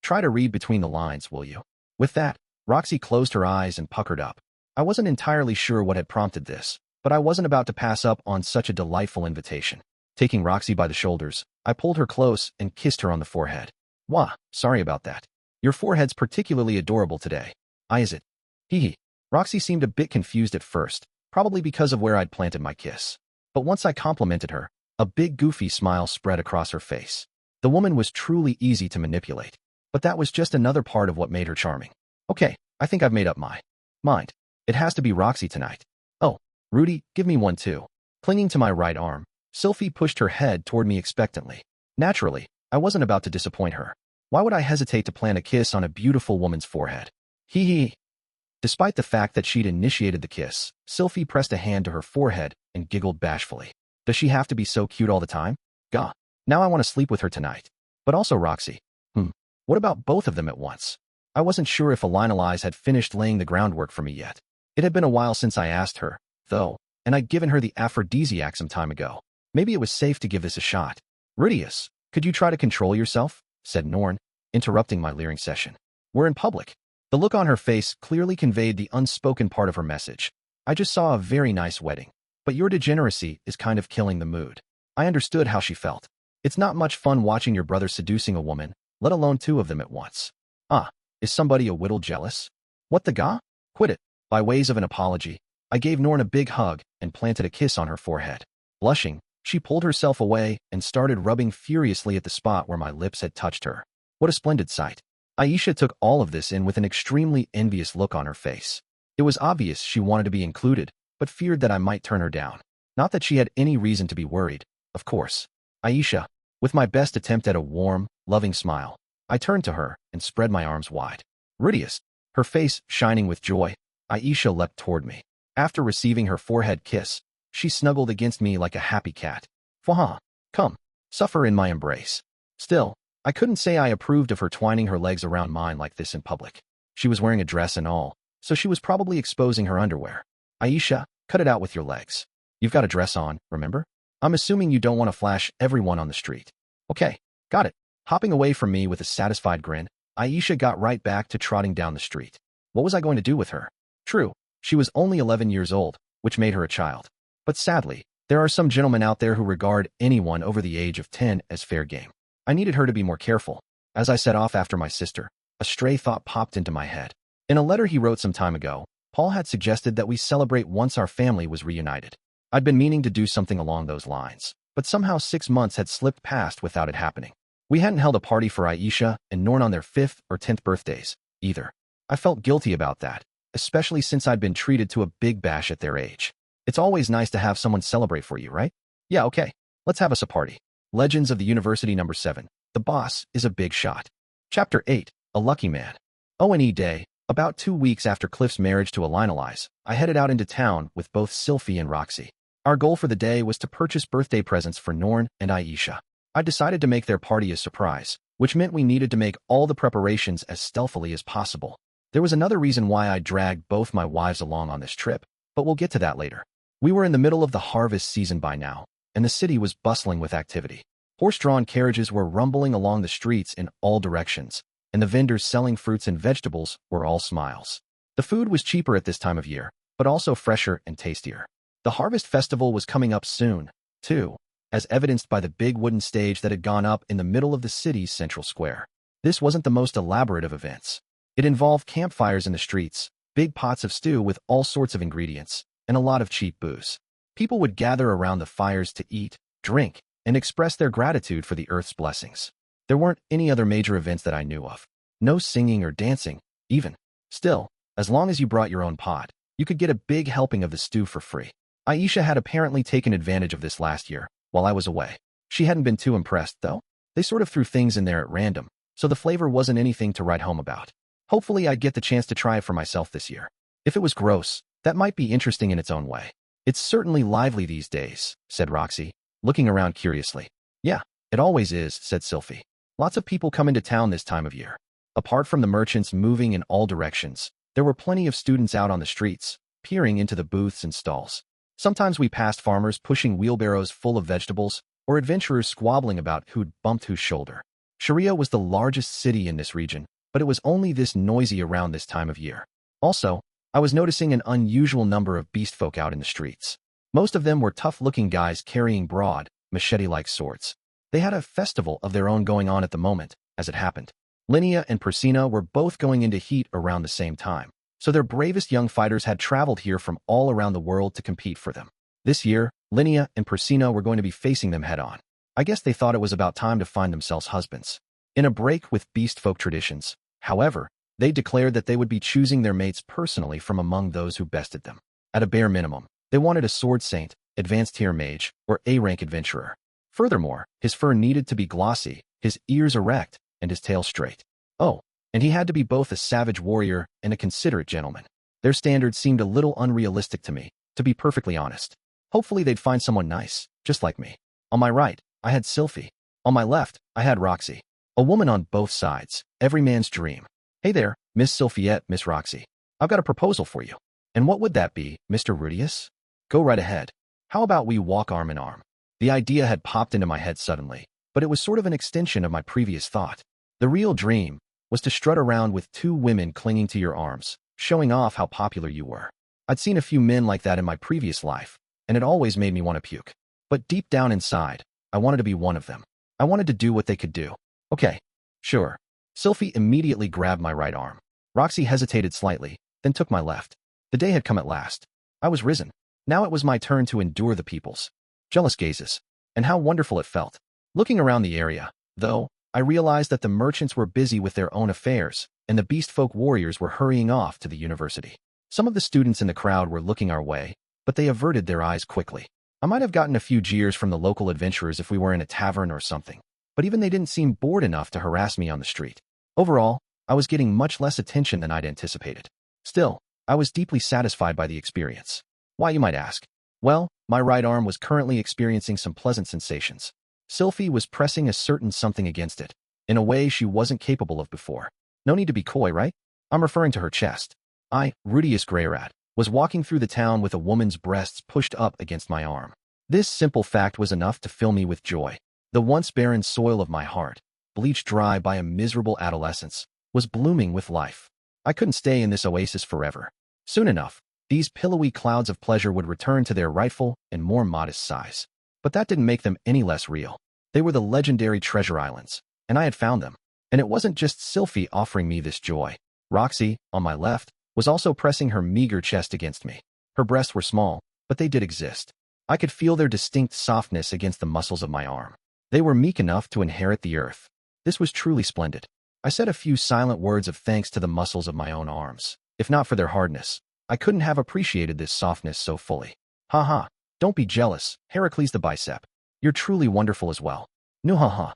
try to read between the lines, will you? With that, Roxy closed her eyes and puckered up. I wasn't entirely sure what had prompted this, but I wasn't about to pass up on such a delightful invitation. Taking Roxy by the shoulders, I pulled her close and kissed her on the forehead. Wah, sorry about that. Your forehead's particularly adorable today. Is it? Hee. Roxy seemed a bit confused at first, probably because of where I'd planted my kiss. But once I complimented her, a big goofy smile spread across her face. The woman was truly easy to manipulate, but that was just another part of what made her charming. Okay, I think I've made up my mind. It has to be Roxy tonight. Oh, Rudy, give me one too. Clinging to my right arm, Sylphie pushed her head toward me expectantly. Naturally, I wasn't about to disappoint her. Why would I hesitate to plant a kiss on a beautiful woman's forehead? Hee hee. Despite the fact that she'd initiated the kiss, Sylphie pressed a hand to her forehead and giggled bashfully. Does she have to be so cute all the time? Gah. Now I want to sleep with her tonight. But also Roxy. What about both of them at once? I wasn't sure if Elise had finished laying the groundwork for me yet. It had been a while since I asked her, though, and I'd given her the aphrodisiac some time ago. Maybe it was safe to give this a shot. Rudeus, could you try to control yourself? Said Norn, interrupting my leering session. We're in public. The look on her face clearly conveyed the unspoken part of her message. I just saw a very nice wedding, but your degeneracy is kind of killing the mood. I understood how she felt. It's not much fun watching your brother seducing a woman, let alone two of them at once. Is somebody a whittle jealous? What the gah? Quit it. By ways of an apology, I gave Norn a big hug and planted a kiss on her forehead. Blushing, she pulled herself away and started rubbing furiously at the spot where my lips had touched her. What a splendid sight. Aisha took all of this in with an extremely envious look on her face. It was obvious she wanted to be included, but feared that I might turn her down. Not that she had any reason to be worried, of course. Aisha, With my best attempt at a warm, loving smile, I turned to her and spread my arms wide. Rudeus, her face shining with joy, Aisha leapt toward me. After receiving her forehead kiss, she snuggled against me like a happy cat. Fwaha, come, suffer in my embrace. Still, I couldn't say I approved of her twining her legs around mine like this in public. She was wearing a dress and all, so she was probably exposing her underwear. Aisha, cut it out with your legs. You've got a dress on, remember? I'm assuming you don't want to flash everyone on the street. Okay, got it. Hopping away from me with a satisfied grin, Aisha got right back to trotting down the street. What was I going to do with her? True, she was only 11 years old, which made her a child. But sadly, there are some gentlemen out there who regard anyone over the age of 10 as fair game. I needed her to be more careful. As I set off after my sister, a stray thought popped into my head. In a letter he wrote some time ago, Paul had suggested that we celebrate once our family was reunited. I'd been meaning to do something along those lines, but somehow 6 months had slipped past without it happening. We hadn't held a party for Aisha and Norn on their 5th or 10th birthdays, either. I felt guilty about that, especially since I'd been treated to a big bash at their age. It's always nice to have someone celebrate for you, right? Yeah, okay. Let's have us a party. Legends of the University No. 7. The Boss is a Big Shot. Chapter 8. A Lucky Man. O&E Day. About 2 weeks after Cliff's marriage to Elise, I headed out into town with both Sylphie and Roxy. Our goal for the day was to purchase birthday presents for Norn and Aisha. I decided to make their party a surprise, which meant we needed to make all the preparations as stealthily as possible. There was another reason why I dragged both my wives along on this trip, but we'll get to that later. We were in the middle of the harvest season by now, and the city was bustling with activity. Horse-drawn carriages were rumbling along the streets in all directions, and the vendors selling fruits and vegetables were all smiles. The food was cheaper at this time of year, but also fresher and tastier. The Harvest Festival was coming up soon, too, as evidenced by the big wooden stage that had gone up in the middle of the city's central square. This wasn't the most elaborate of events. It involved campfires in the streets, big pots of stew with all sorts of ingredients, and a lot of cheap booze. People would gather around the fires to eat, drink, and express their gratitude for the earth's blessings. There weren't any other major events that I knew of. No singing or dancing, even. Still, as long as you brought your own pot, you could get a big helping of the stew for free. Aisha had apparently taken advantage of this last year, while I was away. She hadn't been too impressed, though. They sort of threw things in there at random, so the flavor wasn't anything to write home about. Hopefully I'd get the chance to try it for myself this year. If it was gross, that might be interesting in its own way. It's certainly lively these days, said Roxy, looking around curiously. Yeah, it always is, said Sylphie. Lots of people come into town this time of year. Apart from the merchants moving in all directions, there were plenty of students out on the streets, peering into the booths and stalls. Sometimes we passed farmers pushing wheelbarrows full of vegetables, or adventurers squabbling about who'd bumped whose shoulder. Sharia was the largest city in this region, but it was only this noisy around this time of year. Also, I was noticing an unusual number of beast folk out in the streets. Most of them were tough-looking guys carrying broad, machete-like swords. They had a festival of their own going on at the moment, as it happened. Linnea and Persina were both going into heat around the same time, so their bravest young fighters had traveled here from all around the world to compete for them. This year, Linnea and Persina were going to be facing them head-on. I guess they thought it was about time to find themselves husbands. In a break with beast folk traditions, however, they declared that they would be choosing their mates personally from among those who bested them. At a bare minimum, they wanted a sword saint, advanced tier mage, or A-rank adventurer. Furthermore, his fur needed to be glossy, his ears erect, and his tail straight. Oh, and he had to be both a savage warrior and a considerate gentleman. Their standards seemed a little unrealistic to me, to be perfectly honest. Hopefully they'd find someone nice, just like me. On my right, I had Sylphie. On my left, I had Roxy. A woman on both sides, every man's dream. Hey there, Miss Sylphiette, Miss Roxy. I've got a proposal for you. And what would that be, Mr. Rudeus? Go right ahead. How about we walk arm in arm? The idea had popped into my head suddenly, but it was sort of an extension of my previous thought. The real dream was to strut around with 2 women clinging to your arms, showing off how popular you were. I'd seen a few men like that in my previous life, and it always made me want to puke. But deep down inside, I wanted to be one of them. I wanted to do what they could do. Okay, sure. Sylphie immediately grabbed my right arm. Roxy hesitated slightly, then took my left. The day had come at last. I was risen. Now it was my turn to endure the people's jealous gazes. And how wonderful it felt. Looking around the area, though, I realized that the merchants were busy with their own affairs, and the beast folk warriors were hurrying off to the university. Some of the students in the crowd were looking our way, but they averted their eyes quickly. I might have gotten a few jeers from the local adventurers if we were in a tavern or something, but even they didn't seem bored enough to harass me on the street. Overall, I was getting much less attention than I'd anticipated. Still, I was deeply satisfied by the experience. Why, you might ask? Well, my right arm was currently experiencing some pleasant sensations. Sylphie was pressing a certain something against it, in a way she wasn't capable of before. No need to be coy, right? I'm referring to her chest. I, Rudeus Greyrat, was walking through the town with a woman's breasts pushed up against my arm. This simple fact was enough to fill me with joy. The once barren soil of my heart, bleached dry by a miserable adolescence, was blooming with life. I couldn't stay in this oasis forever. Soon enough, these pillowy clouds of pleasure would return to their rightful and more modest size. But that didn't make them any less real. They were the legendary treasure islands, and I had found them. And it wasn't just Sylphie offering me this joy. Roxy, on my left, was also pressing her meager chest against me. Her breasts were small, but they did exist. I could feel their distinct softness against the muscles of my arm. They were meek enough to inherit the earth. This was truly splendid. I said a few silent words of thanks to the muscles of my own arms. If not for their hardness, I couldn't have appreciated this softness so fully. Ha ha, don't be jealous, Heracles the bicep. You're truly wonderful as well. No ha ha.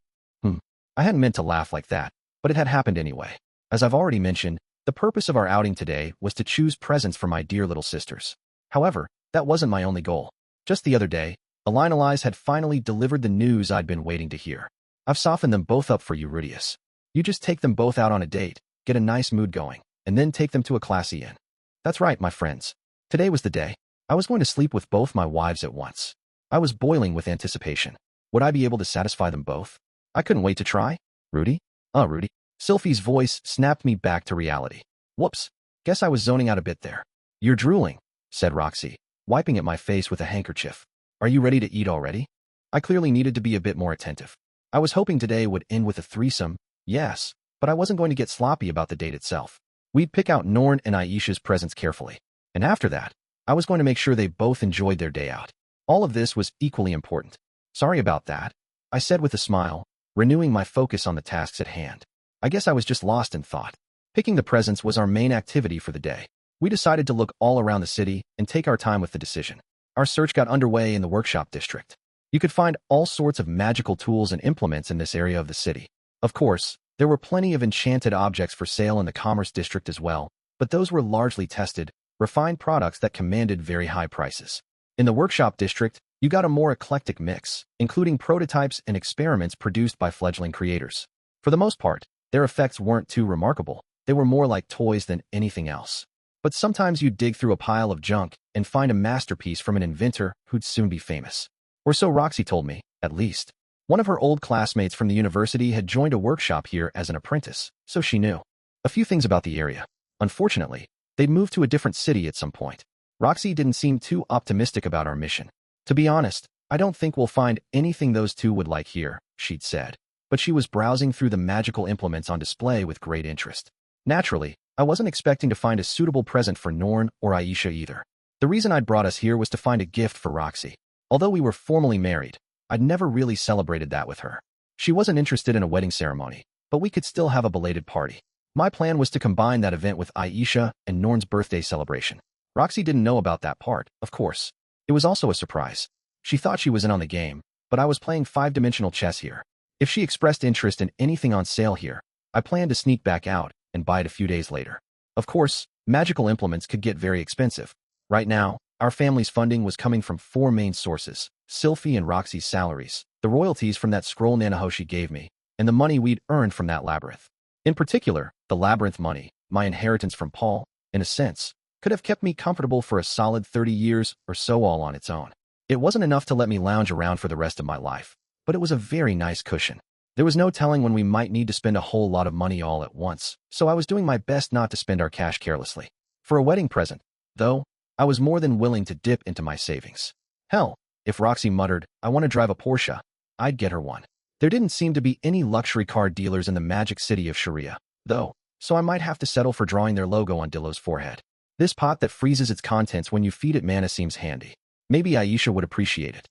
I hadn't meant to laugh like that, but it had happened anyway. As I've already mentioned, the purpose of our outing today was to choose presents for my dear little sisters. However, that wasn't my only goal. Just the other day, Elinalise had finally delivered the news I'd been waiting to hear. I've softened them both up for you, Rudeus. You just take them both out on a date, get a nice mood going, and then take them to a classy inn. That's right, my friends. Today was the day. I was going to sleep with both my wives at once. I was boiling with anticipation. Would I be able to satisfy them both? I couldn't wait to try. Rudy? Rudy. Sylphie's voice snapped me back to reality. Whoops. Guess I was zoning out a bit there. You're drooling, said Roxy, wiping at my face with a handkerchief. Are you ready to eat already? I clearly needed to be a bit more attentive. I was hoping today would end with a threesome, yes, but I wasn't going to get sloppy about the date itself. We'd pick out Norn and Aisha's presents carefully, and after that, I was going to make sure they both enjoyed their day out. All of this was equally important. Sorry about that, I said with a smile, renewing my focus on the tasks at hand. I guess I was just lost in thought. Picking the presents was our main activity for the day. We decided to look all around the city and take our time with the decision. Our search got underway in the workshop district. You could find all sorts of magical tools and implements in this area of the city. Of course, there were plenty of enchanted objects for sale in the commerce district as well, but those were largely tested, refined products that commanded very high prices. In the workshop district, you got a more eclectic mix, including prototypes and experiments produced by fledgling creators. For the most part, their effects weren't too remarkable. They were more like toys than anything else. But sometimes you'd dig through a pile of junk and find a masterpiece from an inventor who'd soon be famous. Or so Roxy told me, at least. One of her old classmates from the university had joined a workshop here as an apprentice, so she knew a few things about the area. Unfortunately, they'd moved to a different city at some point. Roxy didn't seem too optimistic about our mission. To be honest, I don't think we'll find anything those two would like here, she'd said. But she was browsing through the magical implements on display with great interest. Naturally, I wasn't expecting to find a suitable present for Norn or Aisha either. The reason I'd brought us here was to find a gift for Roxy. Although we were formally married, I'd never really celebrated that with her. She wasn't interested in a wedding ceremony, but we could still have a belated party. My plan was to combine that event with Aisha and Norn's birthday celebration. Roxy didn't know about that part, of course. It was also a surprise. She thought she was in on the game, but I was playing 5-dimensional chess here. If she expressed interest in anything on sale here, I planned to sneak back out and buy it a few days later. Of course, magical implements could get very expensive. Right now, our family's funding was coming from 4 main sources: Sylphie and Roxy's salaries, the royalties from that scroll Nanahoshi gave me, and the money we'd earned from that labyrinth. In particular, the labyrinth money, my inheritance from Paul, in a sense, could have kept me comfortable for a solid 30 years or so all on its own. It wasn't enough to let me lounge around for the rest of my life, but it was a very nice cushion. There was no telling when we might need to spend a whole lot of money all at once, so I was doing my best not to spend our cash carelessly. For a wedding present, though, I was more than willing to dip into my savings. Hell, if Roxy muttered, "I want to drive a Porsche," I'd get her one. There didn't seem to be any luxury car dealers in the magic city of Sharia, though, so I might have to settle for drawing their logo on Dillo's forehead. This pot that freezes its contents when you feed it mana seems handy. Maybe Aisha would appreciate it.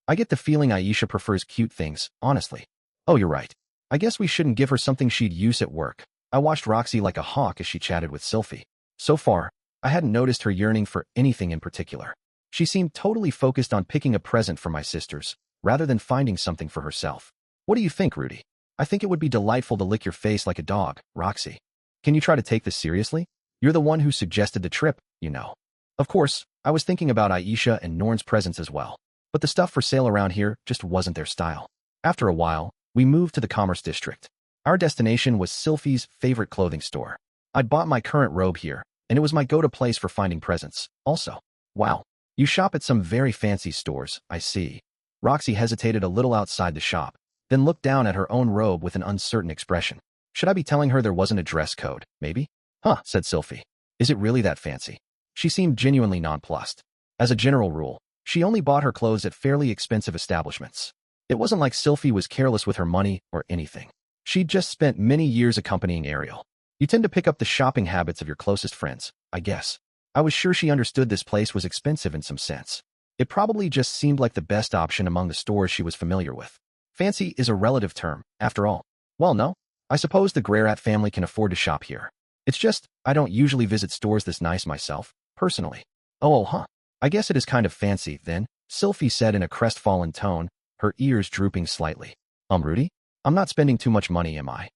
I get the feeling Aisha prefers cute things, honestly. Oh, you're right. I guess we shouldn't give her something she'd use at work. I watched Roxy like a hawk as she chatted with Sylphie. So far, I hadn't noticed her yearning for anything in particular. She seemed totally focused on picking a present for my sisters, rather than finding something for herself. What do you think, Rudy? I think it would be delightful to lick your face like a dog, Roxy. Can you try to take this seriously? You're the one who suggested the trip, you know. Of course, I was thinking about Aisha and Norn's presence as well. But the stuff for sale around here just wasn't their style. After a while, we moved to the Commerce District. Our destination was Sylphie's favorite clothing store. I'd bought my current robe here, and it was my go-to place for finding presents. Also, wow, you shop at some very fancy stores, I see. Roxy hesitated a little outside the shop, then looked down at her own robe with an uncertain expression. Should I be telling her there wasn't a dress code, maybe? Huh, said Sylphie. Is it really that fancy? She seemed genuinely nonplussed. As a general rule, she only bought her clothes at fairly expensive establishments. It wasn't like Sylphie was careless with her money or anything. She'd just spent many years accompanying Ariel. You tend to pick up the shopping habits of your closest friends, I guess. I was sure she understood this place was expensive in some sense. It probably just seemed like the best option among the stores she was familiar with. Fancy is a relative term, after all. Well, no. I suppose the Greyrat family can afford to shop here. It's just, I don't usually visit stores this nice myself, personally. Oh, huh. I guess it is kind of fancy, then, Sylphie said in a crestfallen tone, her ears drooping slightly. Rudy? I'm not spending too much money, am I?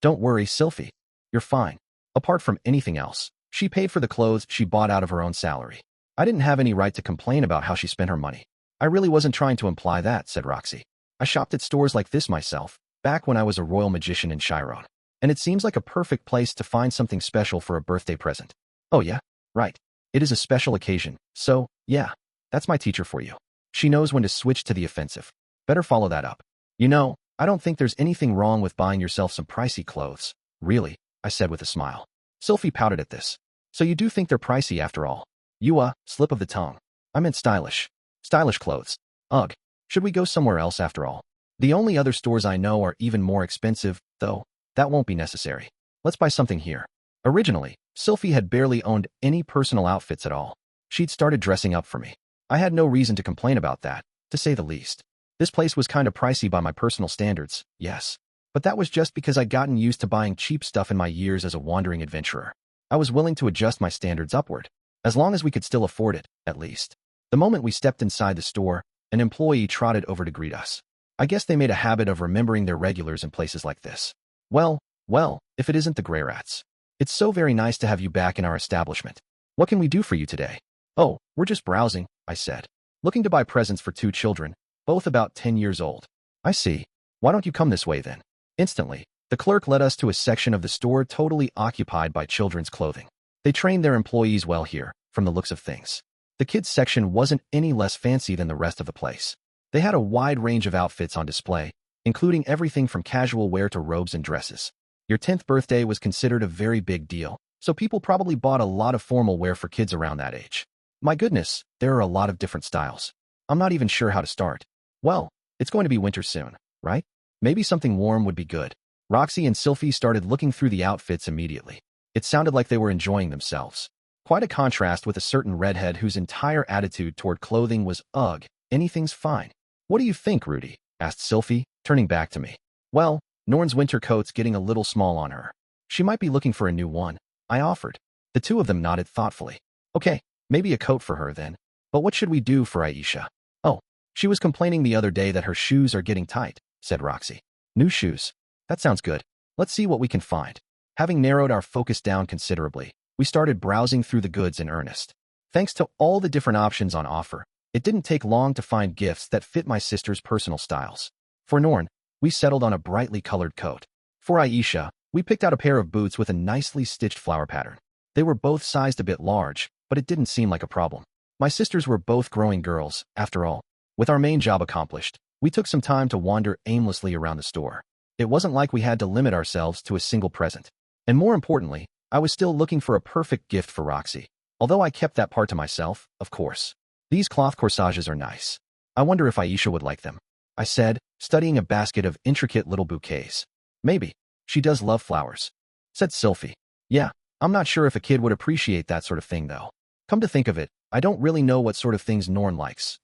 Don't worry, Sylphie. You're fine. Apart from anything else, she paid for the clothes she bought out of her own salary. I didn't have any right to complain about how she spent her money. I really wasn't trying to imply that, said Roxy. I shopped at stores like this myself, back when I was a royal magician in Chiron. And it seems like a perfect place to find something special for a birthday present. Oh yeah? Right. It is a special occasion, so, yeah, that's my teacher for you. She knows when to switch to the offensive. Better follow that up. You know, I don't think there's anything wrong with buying yourself some pricey clothes. Really, I said with a smile. Sylphie pouted at this. So you do think they're pricey after all? Slip of the tongue. I meant stylish. Stylish clothes. Ugh. Should we go somewhere else after all? The only other stores I know are even more expensive, though. That won't be necessary. Let's buy something here. Originally, Sylphie had barely owned any personal outfits at all. She'd started dressing up for me. I had no reason to complain about that, to say the least. This place was kind of pricey by my personal standards, yes. But that was just because I'd gotten used to buying cheap stuff in my years as a wandering adventurer. I was willing to adjust my standards upward, as long as we could still afford it, at least. The moment we stepped inside the store, an employee trotted over to greet us. I guess they made a habit of remembering their regulars in places like this. Well, if it isn't the Greyrats. It's so very nice to have you back in our establishment. What can we do for you today? Oh, we're just browsing, I said. Looking to buy presents for 2 children, both about 10 years old. I see. Why don't you come this way then? Instantly, the clerk led us to a section of the store totally occupied by children's clothing. They trained their employees well here, from the looks of things. The kids section wasn't any less fancy than the rest of the place. They had a wide range of outfits on display, including everything from casual wear to robes and dresses. Your 10th birthday was considered a very big deal, so people probably bought a lot of formal wear for kids around that age. My goodness, there are a lot of different styles. I'm not even sure how to start. Well, it's going to be winter soon, right? Maybe something warm would be good. Roxy and Sylphie started looking through the outfits immediately. It sounded like they were enjoying themselves. Quite a contrast with a certain redhead whose entire attitude toward clothing was, ugh, anything's fine. What do you think, Rudy? Asked Sylphie, turning back to me. Well, Norn's winter coat's getting a little small on her. She might be looking for a new one, I offered. The two of them nodded thoughtfully. Okay, maybe a coat for her then. But what should we do for Aisha? Oh, she was complaining the other day that her shoes are getting tight, said Roxy. New shoes. That sounds good. Let's see what we can find. Having narrowed our focus down considerably, we started browsing through the goods in earnest. Thanks to all the different options on offer, it didn't take long to find gifts that fit my sister's personal styles. For Norn, we settled on a brightly colored coat. For Aisha, we picked out a pair of boots with a nicely stitched flower pattern. They were both sized a bit large, but it didn't seem like a problem. My sisters were both growing girls, after all. With our main job accomplished, we took some time to wander aimlessly around the store. It wasn't like we had to limit ourselves to a single present. And more importantly, I was still looking for a perfect gift for Roxy. Although I kept that part to myself, of course. These cloth corsages are nice. I wonder if Aisha would like them, I said, studying a basket of intricate little bouquets. Maybe. She does love flowers, said Sylphie. Yeah, I'm not sure if a kid would appreciate that sort of thing though. Come to think of it, I don't really know what sort of things Norn likes.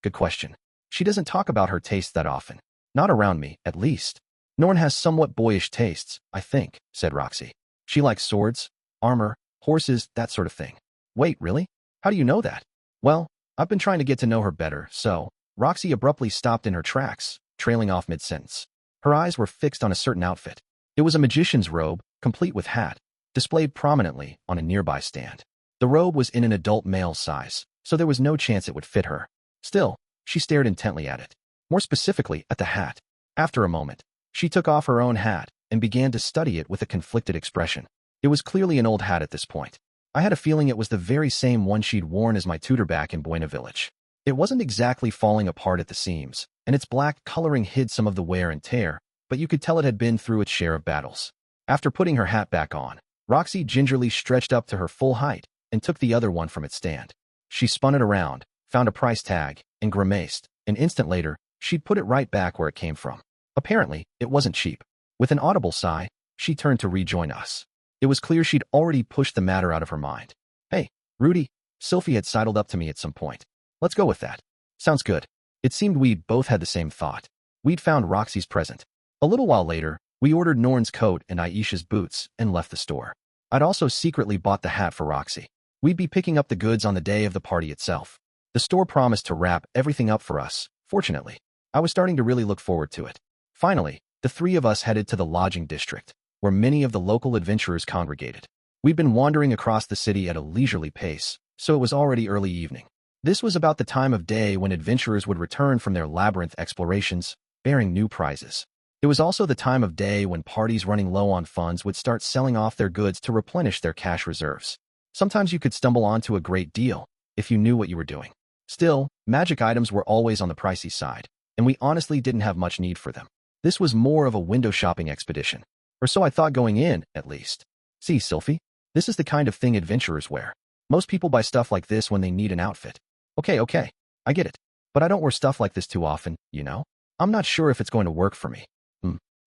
Good question. She doesn't talk about her tastes that often. Not around me, at least. Norn has somewhat boyish tastes, I think, said Roxy. She likes swords, armor, horses, that sort of thing. Wait, really? How do you know that? Well, I've been trying to get to know her better, so... Roxy abruptly stopped in her tracks, trailing off mid-sentence. Her eyes were fixed on a certain outfit. It was a magician's robe, complete with hat, displayed prominently on a nearby stand. The robe was in an adult male size, so there was no chance it would fit her. Still, she stared intently at it. More specifically, at the hat. After a moment, she took off her own hat and began to study it with a conflicted expression. It was clearly an old hat at this point. I had a feeling it was the very same one she'd worn as my tutor back in Buena Village. It wasn't exactly falling apart at the seams, and its black coloring hid some of the wear and tear, but you could tell it had been through its share of battles. After putting her hat back on, Roxy gingerly stretched up to her full height and took the other one from its stand. She spun it around, found a price tag, and grimaced. An instant later, she'd put it right back where it came from. Apparently, it wasn't cheap. With an audible sigh, she turned to rejoin us. It was clear she'd already pushed the matter out of her mind. Hey, Rudy, Sylphiette had sidled up to me at some point. Let's go with that. Sounds good. It seemed we'd both had the same thought. We'd found Roxy's present. A little while later, we ordered Norn's coat and Aisha's boots and left the store. I'd also secretly bought the hat for Roxy. We'd be picking up the goods on the day of the party itself. The store promised to wrap everything up for us, fortunately. I was starting to really look forward to it. Finally, the three of us headed to the lodging district, where many of the local adventurers congregated. We'd been wandering across the city at a leisurely pace, so it was already early evening. This was about the time of day when adventurers would return from their labyrinth explorations, bearing new prizes. It was also the time of day when parties running low on funds would start selling off their goods to replenish their cash reserves. Sometimes you could stumble onto a great deal if you knew what you were doing. Still, magic items were always on the pricey side, and we honestly didn't have much need for them. This was more of a window shopping expedition. Or so I thought going in, at least. See, Sylphie? This is the kind of thing adventurers wear. Most people buy stuff like this when they need an outfit. Okay, I get it. But I don't wear stuff like this too often, you know? I'm not sure if it's going to work for me.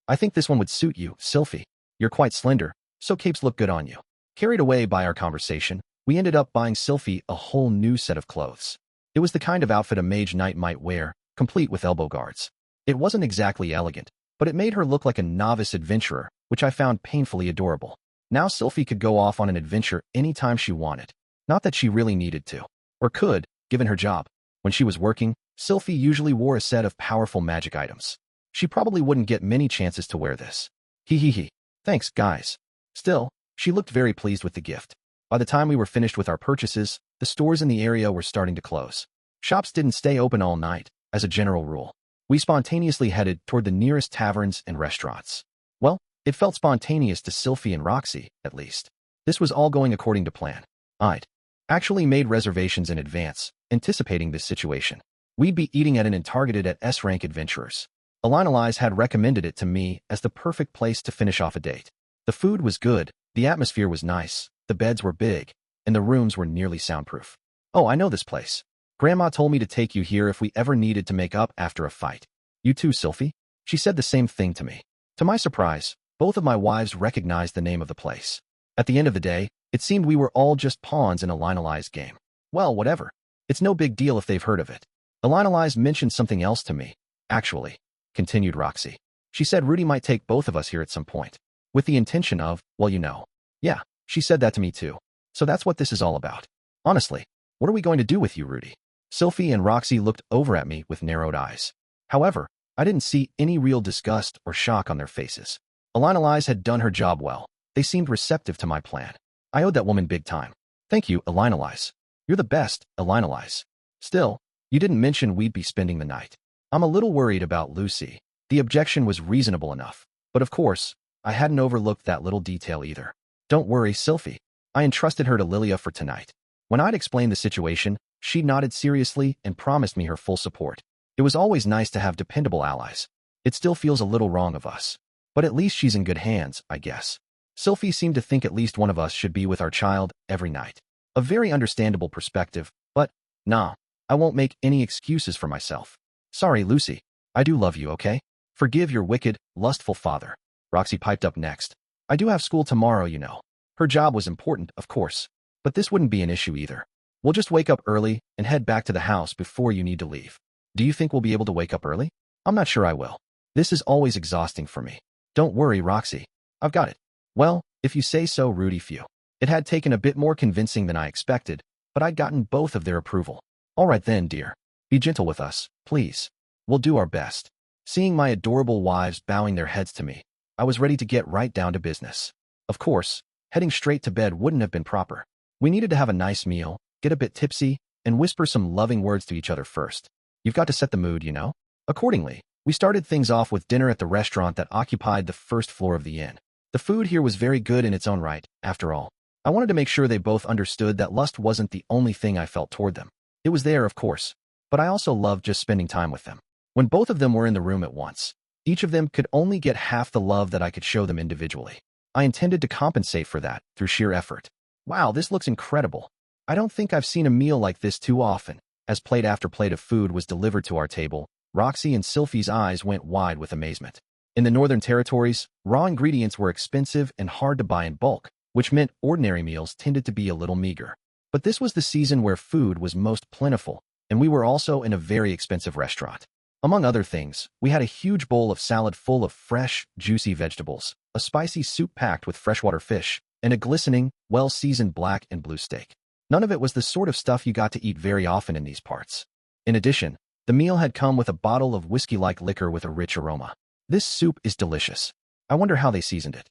I think this one would suit you, Sylphie. You're quite slender, so capes look good on you. Carried away by our conversation, we ended up buying Sylphie a whole new set of clothes. It was the kind of outfit a mage knight might wear, complete with elbow guards. It wasn't exactly elegant, but it made her look like a novice adventurer, which I found painfully adorable. Now Sylphie could go off on an adventure anytime she wanted. Not that she really needed to. Or could, given her job. When she was working, Sylphie usually wore a set of powerful magic items. She probably wouldn't get many chances to wear this. Hee. Thanks, guys. Still, she looked very pleased with the gift. By the time we were finished with our purchases, the stores in the area were starting to close. Shops didn't stay open all night, as a general rule. We spontaneously headed toward the nearest taverns and restaurants. Well, it felt spontaneous to Sylphie and Roxy, at least. This was all going according to plan. I'd actually made reservations in advance, anticipating this situation. We'd be eating at an inn targeted at S-rank adventurers. Elinalise had recommended it to me as the perfect place to finish off a date. The food was good, the atmosphere was nice, the beds were big, and the rooms were nearly soundproof. Oh, I know this place. Grandma told me to take you here if we ever needed to make up after a fight. You too, Sylphie? She said the same thing to me. To my surprise, both of my wives recognized the name of the place. At the end of the day, it seemed we were all just pawns in a Elinalise game. Well, whatever. It's no big deal if they've heard of it. Elinalise mentioned something else to me, actually, continued Roxy. She said Rudy might take both of us here at some point. With the intention of, well, you know. Yeah, she said that to me too. So that's what this is all about. Honestly, what are we going to do with you, Rudy? Sylphie and Roxy looked over at me with narrowed eyes. However, I didn't see any real disgust or shock on their faces. Elinalise had done her job well. They seemed receptive to my plan. I owed that woman big time. Thank you, Elinalise. You're the best, Elinalise. Still, you didn't mention we'd be spending the night. I'm a little worried about Lucy. The objection was reasonable enough. But of course, I hadn't overlooked that little detail either. Don't worry, Sylphie. I entrusted her to Lilia for tonight. When I'd explained the situation, she nodded seriously and promised me her full support. It was always nice to have dependable allies. It still feels a little wrong of us. But at least she's in good hands, I guess. Sylphie seemed to think at least one of us should be with our child every night. A very understandable perspective, but, nah, I won't make any excuses for myself. Sorry, Lucy. I do love you, okay? Forgive your wicked, lustful father. Roxy piped up next. I do have school tomorrow, you know. Her job was important, of course. But this wouldn't be an issue either. We'll just wake up early and head back to the house before you need to leave. Do you think we'll be able to wake up early? I'm not sure I will. This is always exhausting for me. Don't worry, Roxy. I've got it. Well, if you say so, Rudy. Phew. It had taken a bit more convincing than I expected, but I'd gotten both of their approval. All right then, dear. Be gentle with us, please. We'll do our best. Seeing my adorable wives bowing their heads to me, I was ready to get right down to business. Of course, heading straight to bed wouldn't have been proper. We needed to have a nice meal, get a bit tipsy, and whisper some loving words to each other first. You've got to set the mood, you know? Accordingly, we started things off with dinner at the restaurant that occupied the first floor of the inn. The food here was very good in its own right, after all. I wanted to make sure they both understood that lust wasn't the only thing I felt toward them. It was there, of course, but I also loved just spending time with them. When both of them were in the room at once, each of them could only get half the love that I could show them individually. I intended to compensate for that through sheer effort. Wow, this looks incredible. I don't think I've seen a meal like this too often. As plate after plate of food was delivered to our table, Roxy and Sylphie's eyes went wide with amazement. In the Northern Territories, raw ingredients were expensive and hard to buy in bulk, which meant ordinary meals tended to be a little meager. But this was the season where food was most plentiful, and we were also in a very expensive restaurant. Among other things, we had a huge bowl of salad full of fresh, juicy vegetables, a spicy soup packed with freshwater fish, and a glistening, well-seasoned black and blue steak. None of it was the sort of stuff you got to eat very often in these parts. In addition, the meal had come with a bottle of whiskey-like liquor with a rich aroma. This soup is delicious. I wonder how they seasoned it.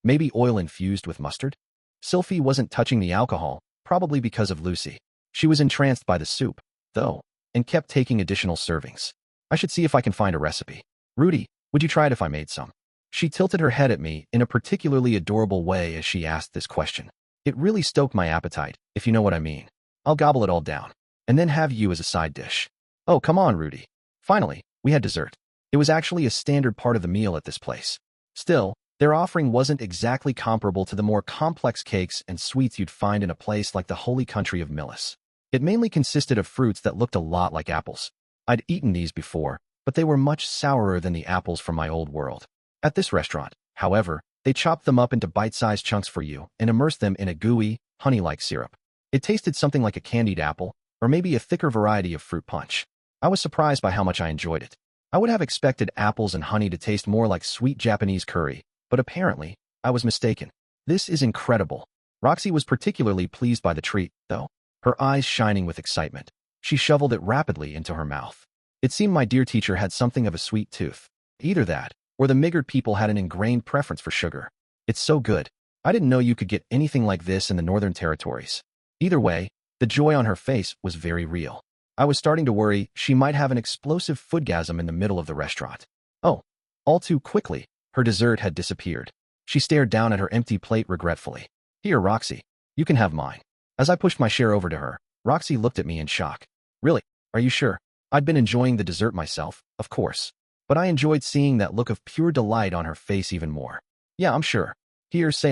Maybe oil infused with mustard? Sylphie wasn't touching the alcohol, probably because of Lucy. She was entranced by the soup, though, and kept taking additional servings. I should see if I can find a recipe. Rudy, would you try it if I made some? She tilted her head at me in a particularly adorable way as she asked this question. It really stoked my appetite, if you know what I mean. I'll gobble it all down, and then have you as a side dish. Oh, come on, Rudy. Finally, we had dessert. It was actually a standard part of the meal at this place. Still, their offering wasn't exactly comparable to the more complex cakes and sweets you'd find in a place like the holy country of Millis. It mainly consisted of fruits that looked a lot like apples. I'd eaten these before, but they were much sourer than the apples from my old world. At this restaurant, however, they chopped them up into bite-sized chunks for you and immersed them in a gooey, honey-like syrup. It tasted something like a candied apple, or maybe a thicker variety of fruit punch. I was surprised by how much I enjoyed it. I would have expected apples and honey to taste more like sweet Japanese curry, but apparently, I was mistaken. This is incredible. Roxy was particularly pleased by the treat, though, her eyes shining with excitement. She shoveled it rapidly into her mouth. It seemed my dear teacher had something of a sweet tooth. Either that, or the Migurd people had an ingrained preference for sugar. It's so good. I didn't know you could get anything like this in the Northern Territories. Either way, the joy on her face was very real. I was starting to worry she might have an explosive foodgasm in the middle of the restaurant. Oh, all too quickly, her dessert had disappeared. She stared down at her empty plate regretfully. Here, Roxy, you can have mine. As I pushed my share over to her, Roxy looked at me in shock. Really? Are you sure? I'd been enjoying the dessert myself, of course. But I enjoyed seeing that look of pure delight on her face even more. Yeah, I'm sure. Here, say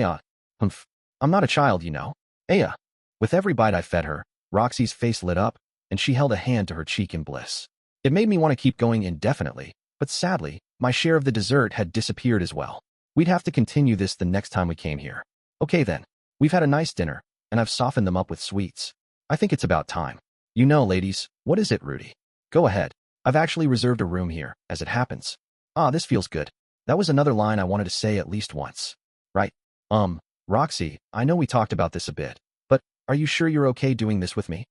humph. I'm not a child, you know. Aya. With every bite I fed her, Roxy's face lit up, and she held a hand to her cheek in bliss. It made me want to keep going indefinitely, but sadly, my share of the dessert had disappeared as well. We'd have to continue this the next time we came here. Okay then, we've had a nice dinner, and I've softened them up with sweets. I think it's about time. You know, ladies, what is it, Rudy? Go ahead. I've actually reserved a room here, as it happens. Ah, this feels good. That was another line I wanted to say at least once. Right. Roxy, I know we talked about this a bit, but are you sure you're okay doing this with me?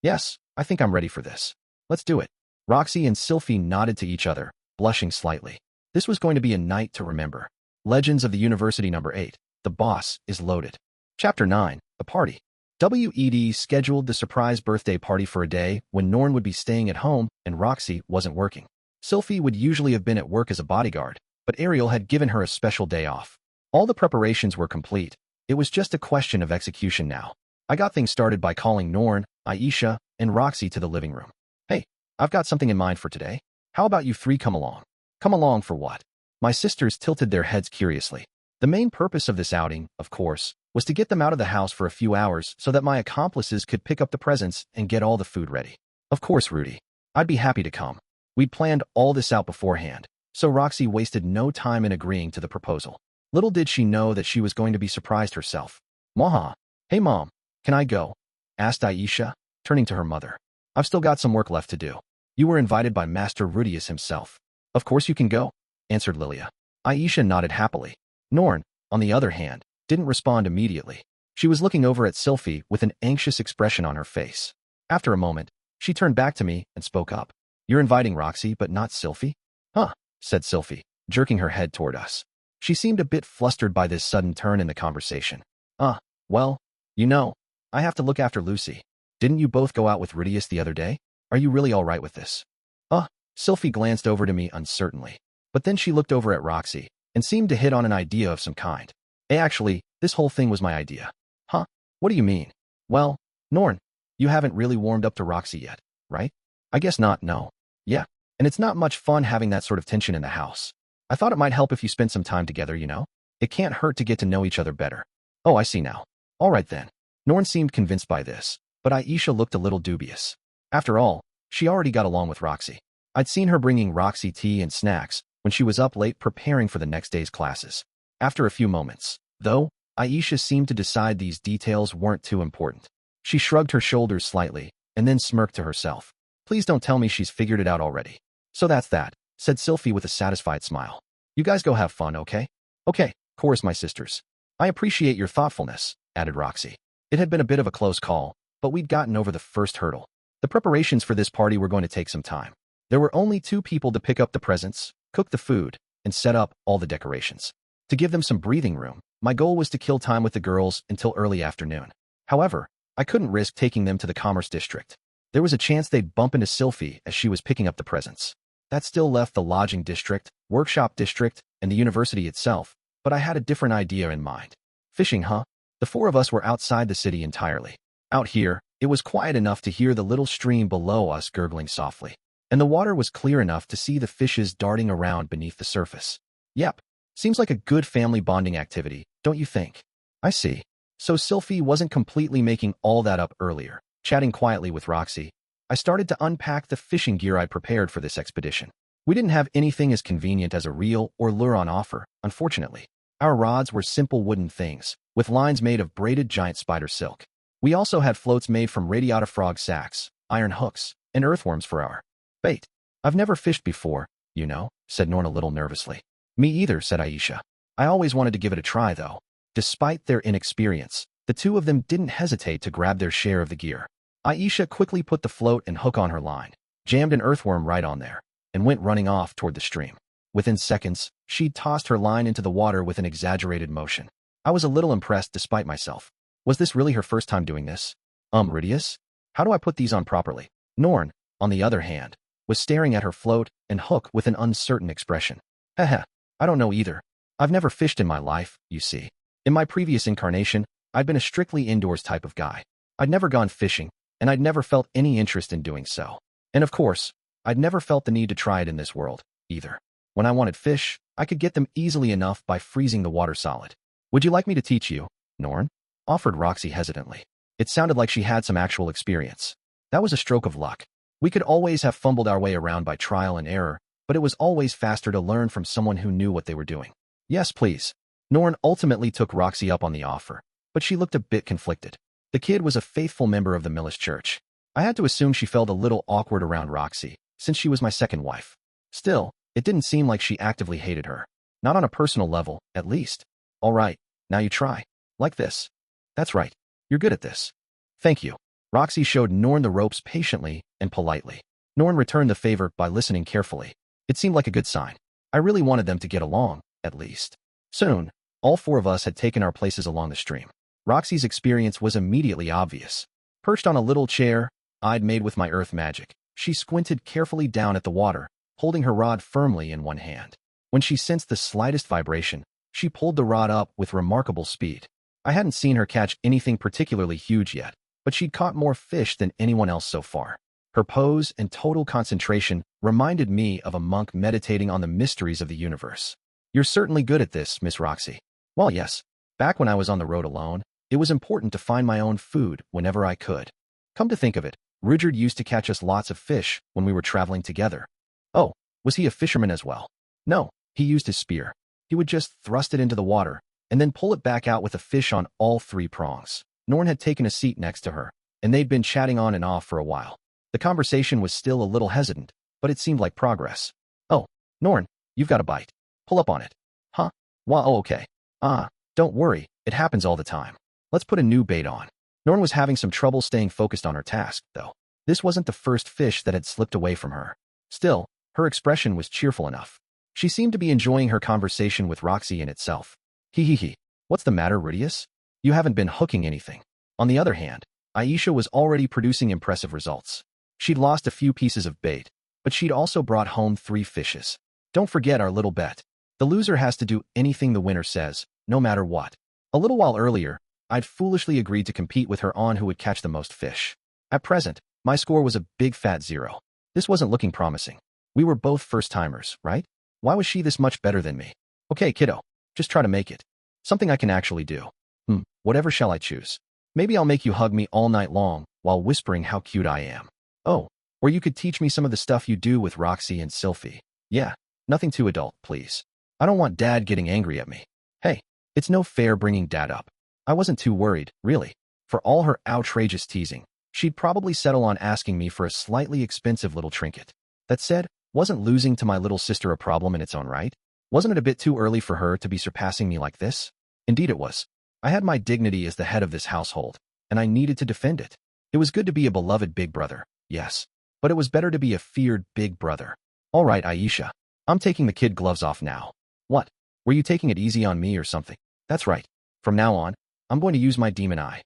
Yes, I think I'm ready for this. Let's do it. Roxy and Sylphie nodded to each other, blushing slightly. This was going to be a night to remember. Legends of the University number 8. The boss is loaded. Chapter 9. The party. WED scheduled the surprise birthday party for a day when Norn would be staying at home and Roxy wasn't working. Sylphie would usually have been at work as a bodyguard, but Ariel had given her a special day off. All the preparations were complete. It was just a question of execution now. I got things started by calling Norn, Aisha, and Roxy to the living room. Hey, I've got something in mind for today. How about you three come along? Come along for what? My sisters tilted their heads curiously. The main purpose of this outing, of course, was to get them out of the house for a few hours so that my accomplices could pick up the presents and get all the food ready. Of course, Rudy. I'd be happy to come. We'd planned all this out beforehand, so Roxy wasted no time in agreeing to the proposal. Little did she know that she was going to be surprised herself. Maha. Hey, Mom, can I go? Asked Aisha, turning to her mother. I've still got some work left to do. You were invited by Master Rudeus himself. Of course you can go, answered Lilia. Aisha nodded happily. Norn, on the other hand, didn't respond immediately. She was looking over at Sylphie with an anxious expression on her face. After a moment, she turned back to me and spoke up. You're inviting Roxy, but not Sylphie? Huh, said Sylphie, jerking her head toward us. She seemed a bit flustered by this sudden turn in the conversation. Well, you know, I have to look after Lucy. Didn't you both go out with Rudeus the other day? Are you really all right with this? Sylphie glanced over to me uncertainly. But then she looked over at Roxy and seemed to hit on an idea of some kind. Actually, this whole thing was my idea. Huh? What do you mean? Well, Norn, you haven't really warmed up to Roxy yet, right? I guess not, no. Yeah, and it's not much fun having that sort of tension in the house. I thought it might help if you spent some time together, you know? It can't hurt to get to know each other better. Oh, I see now. All right then. Norn seemed convinced by this, but Aisha looked a little dubious. After all, she already got along with Roxy. I'd seen her bringing Roxy tea and snacks when she was up late preparing for the next day's classes. After a few moments, though, Aisha seemed to decide these details weren't too important. She shrugged her shoulders slightly and then smirked to herself. Please don't tell me she's figured it out already. So that's that, said Sylphie with a satisfied smile. You guys go have fun, okay? Okay, chorused my sisters. I appreciate your thoughtfulness, added Roxy. It had been a bit of a close call, but we'd gotten over the first hurdle. The preparations for this party were going to take some time. There were only 2 people to pick up the presents, cook the food, and set up all the decorations. To give them some breathing room, my goal was to kill time with the girls until early afternoon. However, I couldn't risk taking them to the Commerce District. There was a chance they'd bump into Sylphie as she was picking up the presents. That still left the Lodging District, Workshop District, and the university itself, but I had a different idea in mind. Fishing, huh? The 4 of us were outside the city entirely. Out here, it was quiet enough to hear the little stream below us gurgling softly, and the water was clear enough to see the fishes darting around beneath the surface. Yep, seems like a good family bonding activity, don't you think? I see. So Sylphie wasn't completely making all that up earlier. Chatting quietly with Roxy, I started to unpack the fishing gear I'd prepared for this expedition. We didn't have anything as convenient as a reel or lure on offer, unfortunately. Our rods were simple wooden things, with lines made of braided giant spider silk. We also had floats made from radiata frog sacks, iron hooks, and earthworms for our bait. I've never fished before, you know, said Norn a little nervously. Me either, said Aisha. I always wanted to give it a try, though. Despite their inexperience, the 2 of them didn't hesitate to grab their share of the gear. Aisha quickly put the float and hook on her line, jammed an earthworm right on there, and went running off toward the stream. Within seconds, she'd tossed her line into the water with an exaggerated motion. I was a little impressed despite myself. Was this really her first time doing this? Rudeus? How do I put these on properly? Norn, on the other hand, was staring at her float and hook with an uncertain expression. Heh, I don't know either. I've never fished in my life, you see. In my previous incarnation, I'd been a strictly indoors type of guy. I'd never gone fishing, and I'd never felt any interest in doing so. And of course, I'd never felt the need to try it in this world, either. When I wanted fish, I could get them easily enough by freezing the water solid. Would you like me to teach you, Norn? Offered Roxy hesitantly. It sounded like she had some actual experience. That was a stroke of luck. We could always have fumbled our way around by trial and error, but it was always faster to learn from someone who knew what they were doing. Yes, please. Norn ultimately took Roxy up on the offer, but she looked a bit conflicted. The kid was a faithful member of the Millis Church. I had to assume she felt a little awkward around Roxy, since she was my second wife. Still, it didn't seem like she actively hated her. Not on a personal level, at least. All right, now you try. Like this. That's right. You're good at this. Thank you. Roxy showed Norn the ropes patiently and politely. Norn returned the favor by listening carefully. It seemed like a good sign. I really wanted them to get along, at least. Soon, all 4 of us had taken our places along the stream. Roxy's experience was immediately obvious. Perched on a little chair I'd made with my earth magic, she squinted carefully down at the water, holding her rod firmly in one hand. When she sensed the slightest vibration, she pulled the rod up with remarkable speed. I hadn't seen her catch anything particularly huge yet, but she'd caught more fish than anyone else so far. Her pose and total concentration reminded me of a monk meditating on the mysteries of the universe. You're certainly good at this, Miss Roxy. Well, yes. Back when I was on the road alone, it was important to find my own food whenever I could. Come to think of it, Rudyard used to catch us lots of fish when we were traveling together. Oh, was he a fisherman as well? No, he used his spear. He would just thrust it into the water, and then pull it back out with a fish on all 3 prongs. Norn had taken a seat next to her, and they'd been chatting on and off for a while. The conversation was still a little hesitant, but it seemed like progress. Oh, Norn, you've got a bite. Pull up on it. Huh? Well, oh, okay. Don't worry, it happens all the time. Let's put a new bait on. Norn was having some trouble staying focused on her task, though. This wasn't the first fish that had slipped away from her. Still, Her expression was cheerful enough. She seemed to be enjoying her conversation with Roxy in itself. He. What's the matter, Rudeus? You haven't been hooking anything. On the other hand, Aisha was already producing impressive results. She'd lost a few pieces of bait, but she'd also brought home 3 fishes. Don't forget our little bet. The loser has to do anything the winner says, no matter what. A little while earlier, I'd foolishly agreed to compete with her on who would catch the most fish. At present, my score was a big fat 0. This wasn't looking promising. We were both first-timers, right? Why was she this much better than me? Okay, kiddo, just try to make it. Something I can actually do. Whatever shall I choose? Maybe I'll make you hug me all night long while whispering how cute I am. Oh, or you could teach me some of the stuff you do with Roxy and Sylphiette. Yeah, nothing too adult, please. I don't want Dad getting angry at me. Hey, it's no fair bringing Dad up. I wasn't too worried, really. For all her outrageous teasing, she'd probably settle on asking me for a slightly expensive little trinket. That said, wasn't losing to my little sister a problem in its own right? Wasn't it a bit too early for her to be surpassing me like this? Indeed it was. I had my dignity as the head of this household, and I needed to defend it. It was good to be a beloved big brother, yes. But it was better to be a feared big brother. All right, Aisha. I'm taking the kid gloves off now. What? Were you taking it easy on me or something? That's right. From now on, I'm going to use my demon eye.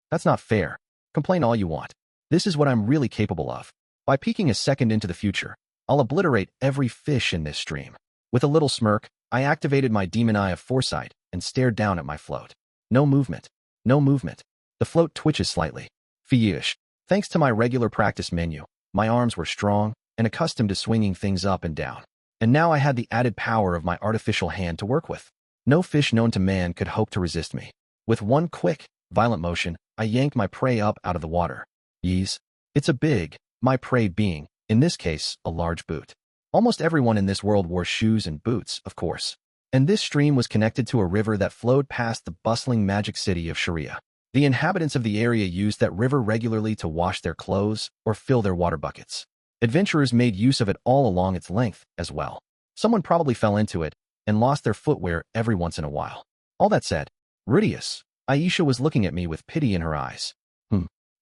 That's not fair. Complain all you want. This is what I'm really capable of. By peeking a second into the future, I'll obliterate every fish in this stream. With a little smirk, I activated my demon eye of foresight and stared down at my float. No movement. No movement. The float twitches slightly. Fiish. Thanks to my regular practice menu, my arms were strong and accustomed to swinging things up and down. And now I had the added power of my artificial hand to work with. No fish known to man could hope to resist me. With one quick, violent motion, I yanked my prey up out of the water. Yeez. It's a big, my prey being, in this case, a large boot. Almost everyone in this world wore shoes and boots, of course. And this stream was connected to a river that flowed past the bustling magic city of Sharia. The inhabitants of the area used that river regularly to wash their clothes or fill their water buckets. Adventurers made use of it all along its length as well. Someone probably fell into it and lost their footwear every once in a while. All that said, Rudeus, Aisha was looking at me with pity in her eyes.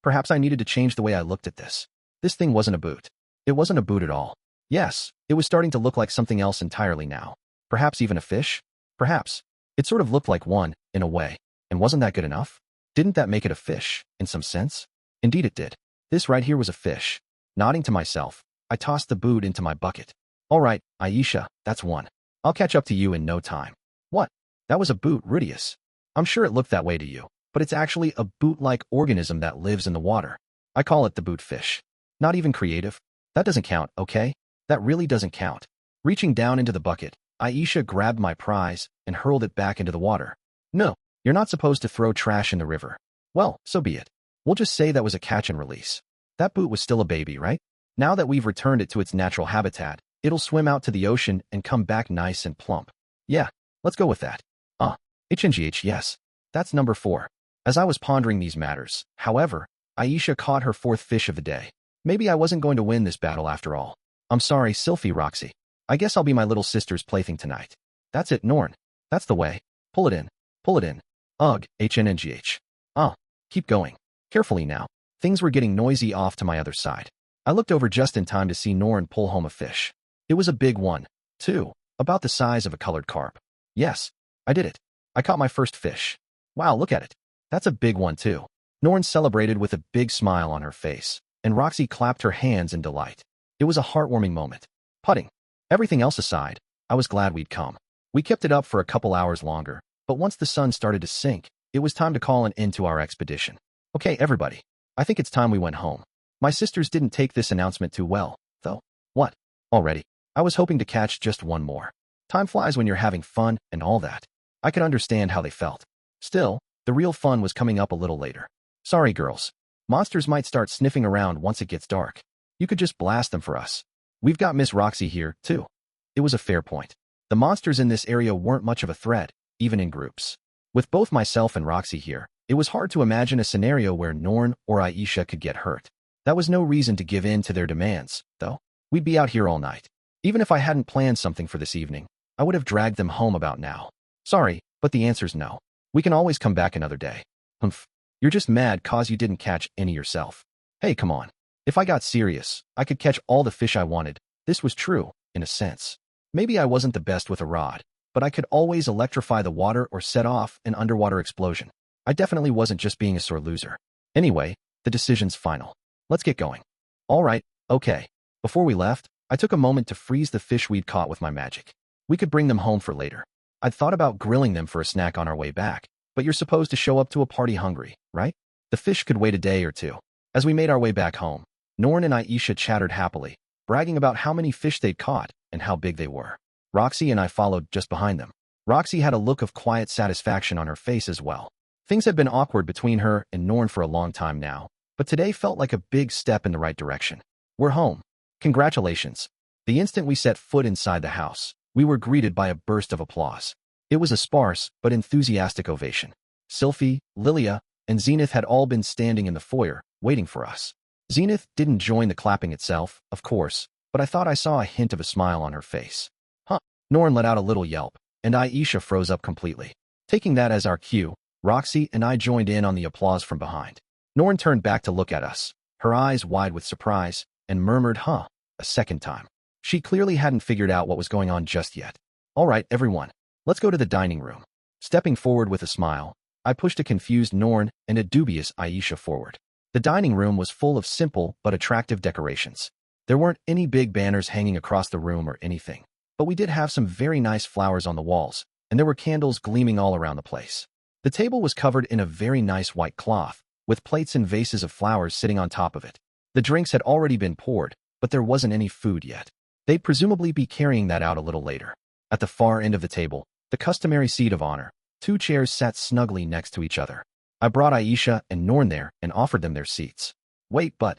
Perhaps I needed to change the way I looked at this. This thing wasn't a boot. It wasn't a boot at all. Yes, it was starting to look like something else entirely now. Perhaps even a fish? Perhaps. It sort of looked like one, in a way. And wasn't that good enough? Didn't that make it a fish, in some sense? Indeed it did. This right here was a fish. Nodding to myself, I tossed the boot into my bucket. All right, Aisha, that's one. I'll catch up to you in no time. What? That was a boot, Rudeus. I'm sure it looked that way to you, but it's actually a boot-like organism that lives in the water. I call it the boot fish. Not even creative. That doesn't count, okay? That really doesn't count. Reaching down into the bucket, Aisha grabbed my prize and hurled it back into the water. No, you're not supposed to throw trash in the river. Well, so be it. We'll just say that was a catch and release. That boot was still a baby, right? Now that we've returned it to its natural habitat, it'll swim out to the ocean and come back nice and plump. Yeah, let's go with that. HNGH, yes. That's number 4. As I was pondering these matters, however, Aisha caught her 4th fish of the day. Maybe I wasn't going to win this battle after all. I'm sorry, Sylphiette Roxy. I guess I'll be my little sister's plaything tonight. That's it, Norn. That's the way. Pull it in. Pull it in. Ugh, HNNGH. Keep going. Carefully now. Things were getting noisy off to my other side. I looked over just in time to see Norn pull home a fish. It was a big one, too, about the size of a colored carp. Yes, I did it. I caught my first fish. Wow, look at it. That's a big one, too. Norn celebrated with a big smile on her face, and Roxy clapped her hands in delight. It was a heartwarming moment. Putting everything else aside, I was glad we'd come. We kept it up for a couple hours longer, but once the sun started to sink, it was time to call an end to our expedition. Okay, everybody. I think it's time we went home. My sisters didn't take this announcement too well, though. What? Already? I was hoping to catch just one more. Time flies when you're having fun and all that. I could understand how they felt. Still, the real fun was coming up a little later. Sorry, girls. Monsters might start sniffing around once it gets dark. You could just blast them for us. We've got Miss Roxy here, too. It was a fair point. The monsters in this area weren't much of a threat, even in groups. With both myself and Roxy here, it was hard to imagine a scenario where Norn or Aisha could get hurt. That was no reason to give in to their demands, though. We'd be out here all night. Even if I hadn't planned something for this evening, I would have dragged them home about now. Sorry, but the answer's no. We can always come back another day. You're just mad 'cause you didn't catch any yourself. Hey, come on. If I got serious, I could catch all the fish I wanted, This was true, in a sense. Maybe I wasn't the best with a rod, but I could always electrify the water or set off an underwater explosion. I definitely wasn't just being a sore loser. Anyway, the decision's final. Let's get going. All right, okay. Before we left, I took a moment to freeze the fish we'd caught with my magic. We could bring them home for later. I'd thought about grilling them for a snack on our way back, but you're supposed to show up to a party hungry, right? The fish could wait a day or two. As we made our way back home, Norn and Aisha chattered happily, bragging about how many fish they'd caught and how big they were. Roxy and I followed just behind them. Roxy had a look of quiet satisfaction on her face as well. Things had been awkward between her and Norn for a long time now, but today felt like a big step in the right direction. We're home. Congratulations. The instant we set foot inside the house, we were greeted by a burst of applause. It was a sparse but enthusiastic ovation. Sylphie, Lilia, and Zenith had all been standing in the foyer, waiting for us. Zenith didn't join the clapping itself, of course, but I thought I saw a hint of a smile on her face. Huh. Norn let out a little yelp, and Aisha froze up completely. Taking that as our cue, Roxy and I joined in on the applause from behind. Norn turned back to look at us, her eyes wide with surprise, and murmured, "Huh," a second time. She clearly hadn't figured out what was going on just yet. All right, everyone, let's go to the dining room. Stepping forward with a smile, I pushed a confused Norn and a dubious Aisha forward. The dining room was full of simple but attractive decorations. There weren't any big banners hanging across the room or anything, but we did have some very nice flowers on the walls, and there were candles gleaming all around the place. The table was covered in a very nice white cloth, with plates and vases of flowers sitting on top of it. The drinks had already been poured, but there wasn't any food yet. They'd presumably be carrying that out a little later. At the far end of the table, the customary seat of honor, two chairs sat snugly next to each other. I brought Aisha and Norn there and offered them their seats. Wait, but,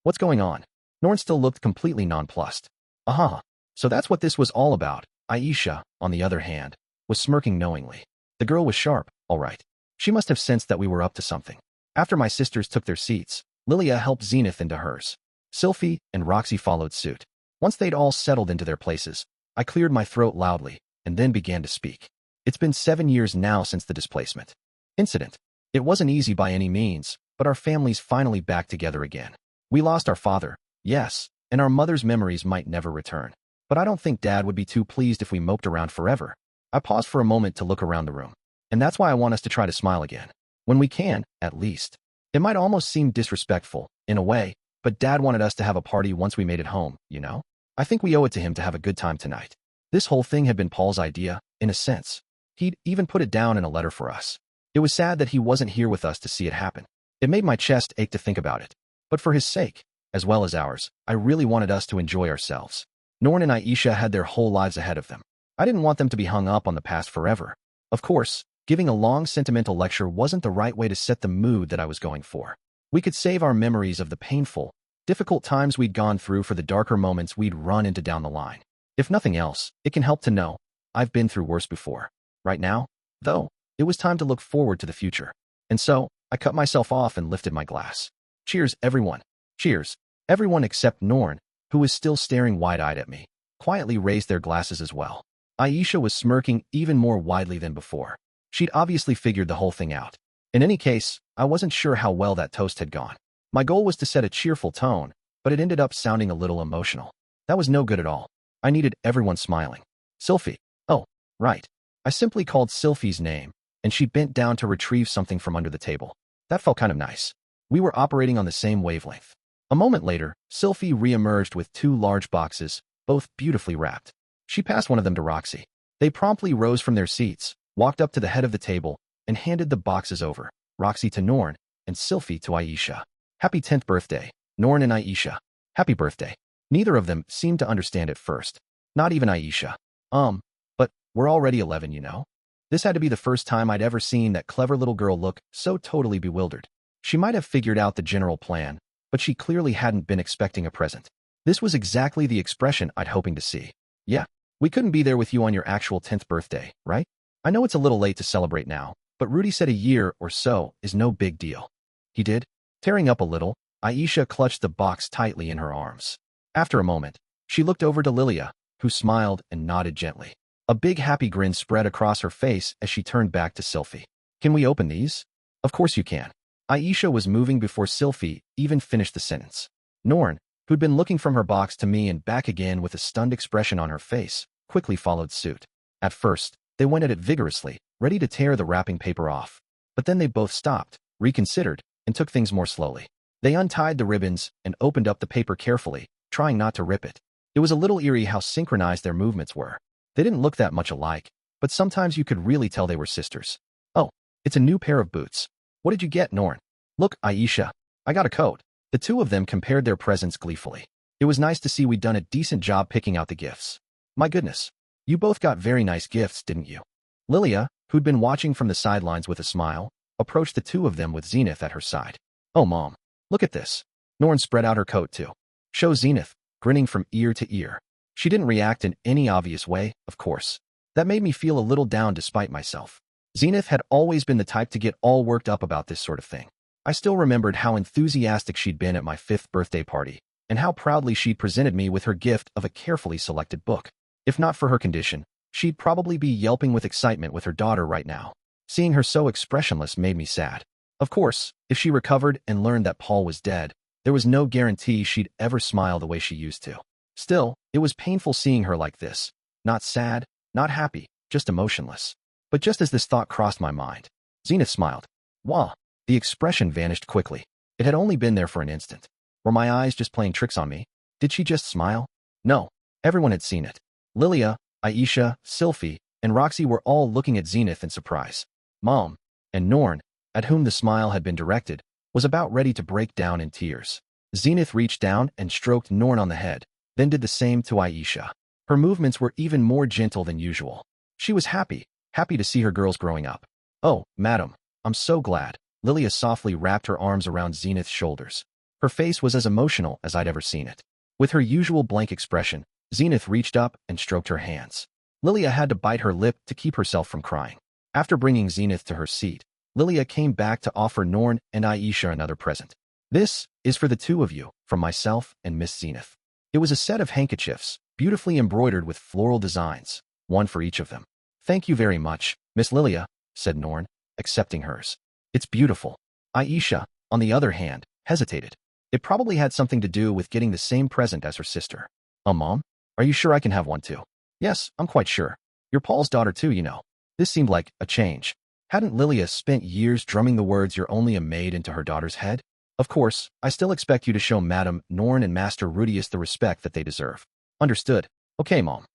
what's going on? Norn still looked completely nonplussed. So that's what this was all about. Aisha, on the other hand, was smirking knowingly. The girl was sharp, all right. She must have sensed that we were up to something. After my sisters took their seats, Lilia helped Zenith into hers. Sylphie and Roxy followed suit. Once they'd all settled into their places, I cleared my throat loudly and then began to speak. It's been 7 years now since the displacement incident. It wasn't easy by any means, but our family's finally back together again. We lost our father, yes, and our mother's memories might never return. But I don't think Dad would be too pleased if we moped around forever. I paused for a moment to look around the room. And that's why I want us to try to smile again. When we can, at least. It might almost seem disrespectful, in a way, but Dad wanted us to have a party once we made it home, you know? I think we owe it to him to have a good time tonight. This whole thing had been Paul's idea, in a sense. He'd even put it down in a letter for us. It was sad that he wasn't here with us to see it happen. It made my chest ache to think about it. But for his sake, as well as ours, I really wanted us to enjoy ourselves. Norn and Aisha had their whole lives ahead of them. I didn't want them to be hung up on the past forever. Of course, giving a long sentimental lecture wasn't the right way to set the mood that I was going for. We could save our memories of the painful, difficult times we'd gone through for the darker moments we'd run into down the line. If nothing else, it can help to know I've been through worse before. Right now, though, it was time to look forward to the future. And so, I cut myself off and lifted my glass. Cheers, everyone. Cheers. Everyone except Norn, who was still staring wide-eyed at me, quietly raised their glasses as well. Aisha was smirking even more widely than before. She'd obviously figured the whole thing out. In any case, I wasn't sure how well that toast had gone. My goal was to set a cheerful tone, but it ended up sounding a little emotional. That was no good at all. I needed everyone smiling. Sylphie. Oh, right. I simply called Sylphie's name, and she bent down to retrieve something from under the table. That felt kind of nice. We were operating on the same wavelength. A moment later, Sylphie re-emerged with 2 large boxes, both beautifully wrapped. She passed one of them to Roxy. They promptly rose from their seats, walked up to the head of the table, and handed the boxes over, Roxy to Norn, and Sylphie to Aisha. Happy 10th birthday, Norn and Aisha. Happy birthday. Neither of them seemed to understand at first. Not even Aisha. But we're already 11, you know? This had to be the first time I'd ever seen that clever little girl look so totally bewildered. She might have figured out the general plan, but she clearly hadn't been expecting a present. This was exactly the expression I'd hoping to see. Yeah, we couldn't be there with you on your actual 10th birthday, right? I know it's a little late to celebrate now, but Rudy said a year or so is no big deal. He did? Tearing up a little, Aisha clutched the box tightly in her arms. After a moment, she looked over to Lilia, who smiled and nodded gently. A big happy grin spread across her face as she turned back to Sylphie. Can we open these? Of course you can. Aisha was moving before Sylphie even finished the sentence. Norn, who'd been looking from her box to me and back again with a stunned expression on her face, quickly followed suit. At first, they went at it vigorously, ready to tear the wrapping paper off. But then they both stopped, reconsidered, and took things more slowly. They untied the ribbons and opened up the paper carefully, trying not to rip it. It was a little eerie how synchronized their movements were. They didn't look that much alike, but sometimes you could really tell they were sisters. Oh, it's a new pair of boots. What did you get, Norn? Look, Aisha. I got a coat. The two of them compared their presents gleefully. It was nice to see we'd done a decent job picking out the gifts. My goodness. You both got very nice gifts, didn't you? Lilia, who'd been watching from the sidelines with a smile, approached the two of them with Zenith at her side. Oh, Mom. Look at this. Norn spread out her coat too. Show Zenith, grinning from ear to ear. She didn't react in any obvious way, of course. That made me feel a little down despite myself. Zenith had always been the type to get all worked up about this sort of thing. I still remembered how enthusiastic she'd been at my 5th birthday party, and how proudly she'd presented me with her gift of a carefully selected book. If not for her condition, she'd probably be yelping with excitement with her daughter right now. Seeing her so expressionless made me sad. Of course, if she recovered and learned that Paul was dead, there was no guarantee she'd ever smile the way she used to. Still, it was painful seeing her like this. Not sad, not happy, just emotionless. But just as this thought crossed my mind, Zenith smiled. Wah! The expression vanished quickly. It had only been there for an instant. Were my eyes just playing tricks on me? Did she just smile? No. Everyone had seen it. Lilia, Aisha, Sylphiette, and Roxy were all looking at Zenith in surprise. Mom, and Norn, at whom the smile had been directed, was about ready to break down in tears. Zenith reached down and stroked Norn on the head, then did the same to Aisha. Her movements were even more gentle than usual. She was happy to see her girls growing up. Oh, madam, I'm so glad. Lilia softly wrapped her arms around Zenith's shoulders. Her face was as emotional as I'd ever seen it. With her usual blank expression, Zenith reached up and stroked her hands. Lilia had to bite her lip to keep herself from crying. After bringing Zenith to her seat, Lilia came back to offer Norn and Aisha another present. This is for the two of you, from myself and Miss Zenith. It was a set of handkerchiefs, beautifully embroidered with floral designs, one for each of them. Thank you very much, Miss Lilia, said Norn, accepting hers. It's beautiful. Aisha, on the other hand, hesitated. It probably had something to do with getting the same present as her sister. Mom? Are you sure I can have one too? Yes, I'm quite sure. You're Paul's daughter too, you know. This seemed like a change. Hadn't Lilia spent years drumming the words "you're only a maid" into her daughter's head? Of course, I still expect you to show Madame Norn and Master Rudeus the respect that they deserve. Understood. Okay, Mom.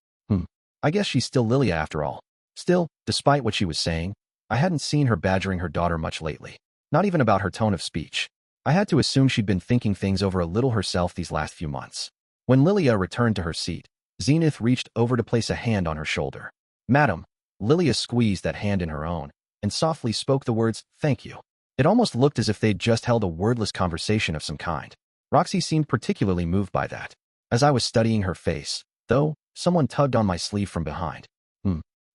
I guess she's still Lilia after all. Still, despite what she was saying, I hadn't seen her badgering her daughter much lately. Not even about her tone of speech. I had to assume she'd been thinking things over a little herself these last few months. When Lilia returned to her seat, Zenith reached over to place a hand on her shoulder. Madam, Lilia squeezed that hand in her own, and softly spoke the words, "Thank you." It almost looked as if they'd just held a wordless conversation of some kind. Roxy seemed particularly moved by that. As I was studying her face, though, someone tugged on my sleeve from behind.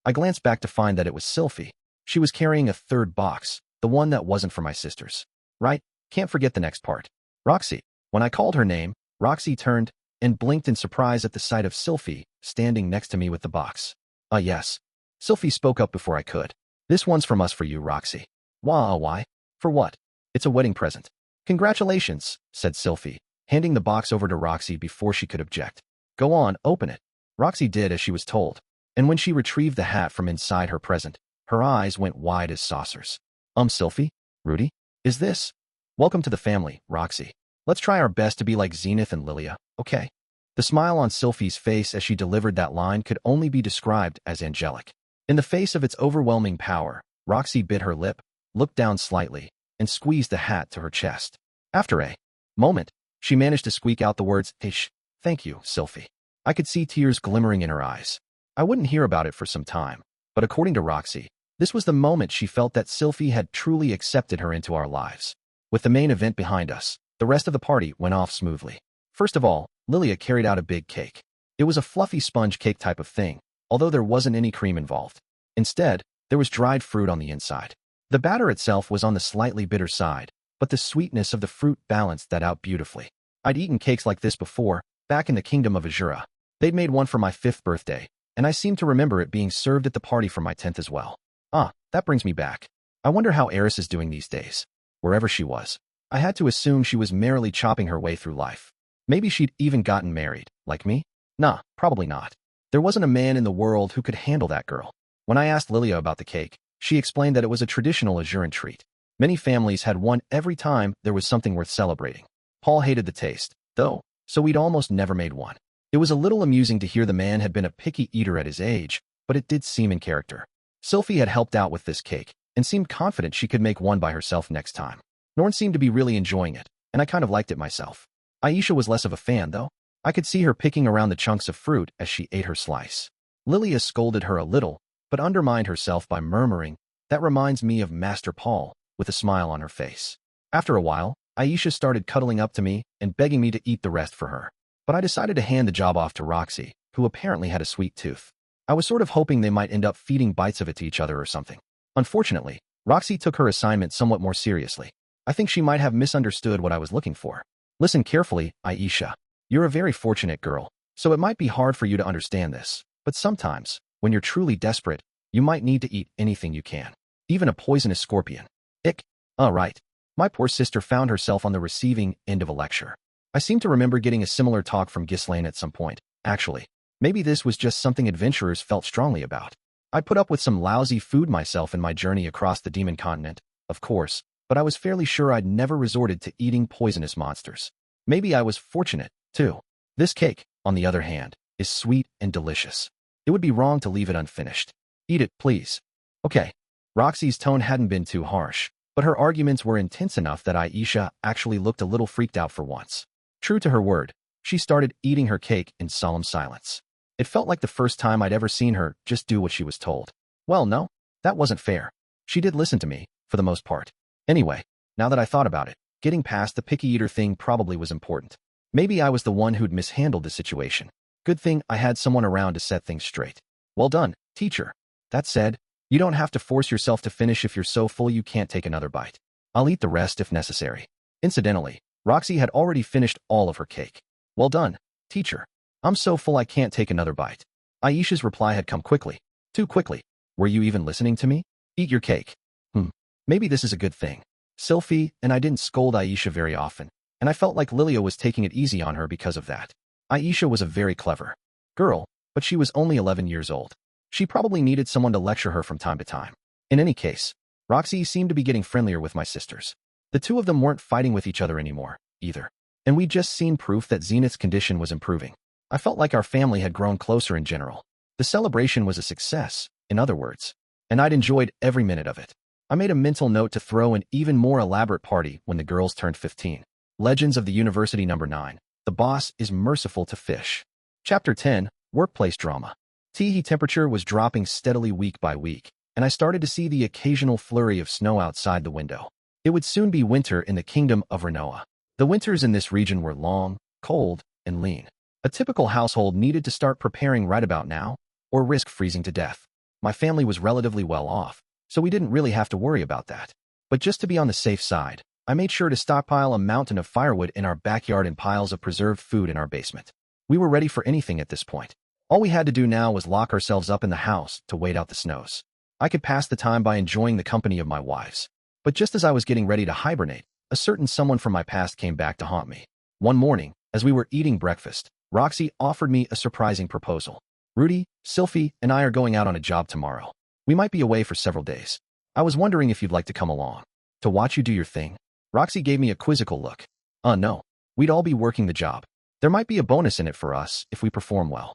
I glanced back to find that it was Sylphiette. She was carrying a third box, the one that wasn't for my sisters. Right? Can't forget the next part. Roxy. When I called her name, Roxy turned and blinked in surprise at the sight of Sylphiette standing next to me with the box. Yes. Sylphiette spoke up before I could. This one's from us for you, Roxy. Why? For what? It's a wedding present. Congratulations, said Sylphiette, handing the box over to Roxy before she could object. Go on, open it. Roxy did as she was told, and when she retrieved the hat from inside her present, her eyes went wide as saucers. Sylphiette? Rudy? Is this? Welcome to the family, Roxy. Let's try our best to be like Zenith and Lilia, okay? The smile on Sylphiette's face as she delivered that line could only be described as angelic. In the face of its overwhelming power, Roxy bit her lip, looked down slightly, and squeezed the hat to her chest. After a moment, she managed to squeak out the words, Thank you, Sylphiette. I could see tears glimmering in her eyes. I wouldn't hear about it for some time, but according to Roxy, this was the moment she felt that Sylphiette had truly accepted her into our lives. With the main event behind us, the rest of the party went off smoothly. First of all, Lilia carried out a big cake. It was a fluffy sponge cake type of thing, although there wasn't any cream involved. Instead, there was dried fruit on the inside. The batter itself was on the slightly bitter side, but the sweetness of the fruit balanced that out beautifully. I'd eaten cakes like this before, back in the kingdom of Azura. They'd made one for my 5th birthday, and I seem to remember it being served at the party for my 10th as well. That brings me back. I wonder how Eris is doing these days. Wherever she was, I had to assume she was merrily chopping her way through life. Maybe she'd even gotten married, like me? Nah, probably not. There wasn't a man in the world who could handle that girl. When I asked Lilia about the cake, she explained that it was a traditional Azuran treat. Many families had one every time there was something worth celebrating. Paul hated the taste, though, so we'd almost never made one. It was a little amusing to hear the man had been a picky eater at his age, but it did seem in character. Sylphie had helped out with this cake, and seemed confident she could make one by herself next time. Norn seemed to be really enjoying it, and I kind of liked it myself. Aisha was less of a fan, though. I could see her picking around the chunks of fruit as she ate her slice. Lilia scolded her a little, but undermined herself by murmuring, "That reminds me of Master Paul," with a smile on her face. After a while, Aisha started cuddling up to me and begging me to eat the rest for her. But I decided to hand the job off to Roxy, who apparently had a sweet tooth. I was sort of hoping they might end up feeding bites of it to each other or something. Unfortunately, Roxy took her assignment somewhat more seriously. I think she might have misunderstood what I was looking for. Listen carefully, Aisha. You're a very fortunate girl, so it might be hard for you to understand this. But sometimes, when you're truly desperate, you might need to eat anything you can. Even a poisonous scorpion. Ick. Right. My poor sister found herself on the receiving end of a lecture. I seem to remember getting a similar talk from Ghislaine at some point, actually. Maybe this was just something adventurers felt strongly about. I put up with some lousy food myself in my journey across the demon continent, of course, but I was fairly sure I'd never resorted to eating poisonous monsters. Maybe I was fortunate, too. This cake, on the other hand, is sweet and delicious. It would be wrong to leave it unfinished. Eat it, please. Okay. Roxy's tone hadn't been too harsh, but her arguments were intense enough that Aisha actually looked a little freaked out for once. True to her word, she started eating her cake in solemn silence. It felt like the first time I'd ever seen her just do what she was told. Well, no, that wasn't fair. She did listen to me, for the most part. Anyway, now that I thought about it, getting past the picky eater thing probably was important. Maybe I was the one who'd mishandled the situation. Good thing I had someone around to set things straight. Well done, teacher. That said, you don't have to force yourself to finish if you're so full you can't take another bite. I'll eat the rest if necessary. Incidentally, Roxy had already finished all of her cake. Well done, teacher. I'm so full I can't take another bite. Aisha's reply had come quickly. Too quickly. Were you even listening to me? Eat your cake. Maybe this is a good thing. Sylphie and I didn't scold Aisha very often, and I felt like Lilia was taking it easy on her because of that. Aisha was a very clever girl, but she was only 11 years old. She probably needed someone to lecture her from time to time. In any case, Roxy seemed to be getting friendlier with my sisters. The two of them weren't fighting with each other anymore, either. And we'd just seen proof that Zenith's condition was improving. I felt like our family had grown closer in general. The celebration was a success, in other words, and I'd enjoyed every minute of it. I made a mental note to throw an even more elaborate party when the girls turned 15. Legends of the University No. 9. The Boss is Merciful to Fish. Chapter 10. Workplace Drama. Tee temperature was dropping steadily week by week, and I started to see the occasional flurry of snow outside the window. It would soon be winter in the kingdom of Renoa. The winters in this region were long, cold, and lean. A typical household needed to start preparing right about now, or risk freezing to death. My family was relatively well off, so we didn't really have to worry about that. But just to be on the safe side, I made sure to stockpile a mountain of firewood in our backyard and piles of preserved food in our basement. We were ready for anything at this point. All we had to do now was lock ourselves up in the house to wait out the snows. I could pass the time by enjoying the company of my wives. But just as I was getting ready to hibernate, a certain someone from my past came back to haunt me. One morning, as we were eating breakfast, Roxy offered me a surprising proposal. Rudy, Sylphie, and I are going out on a job tomorrow. We might be away for several days. I was wondering if you'd like to come along. To watch you do your thing? Roxy gave me a quizzical look. No. We'd all be working the job. There might be a bonus in it for us if we perform well.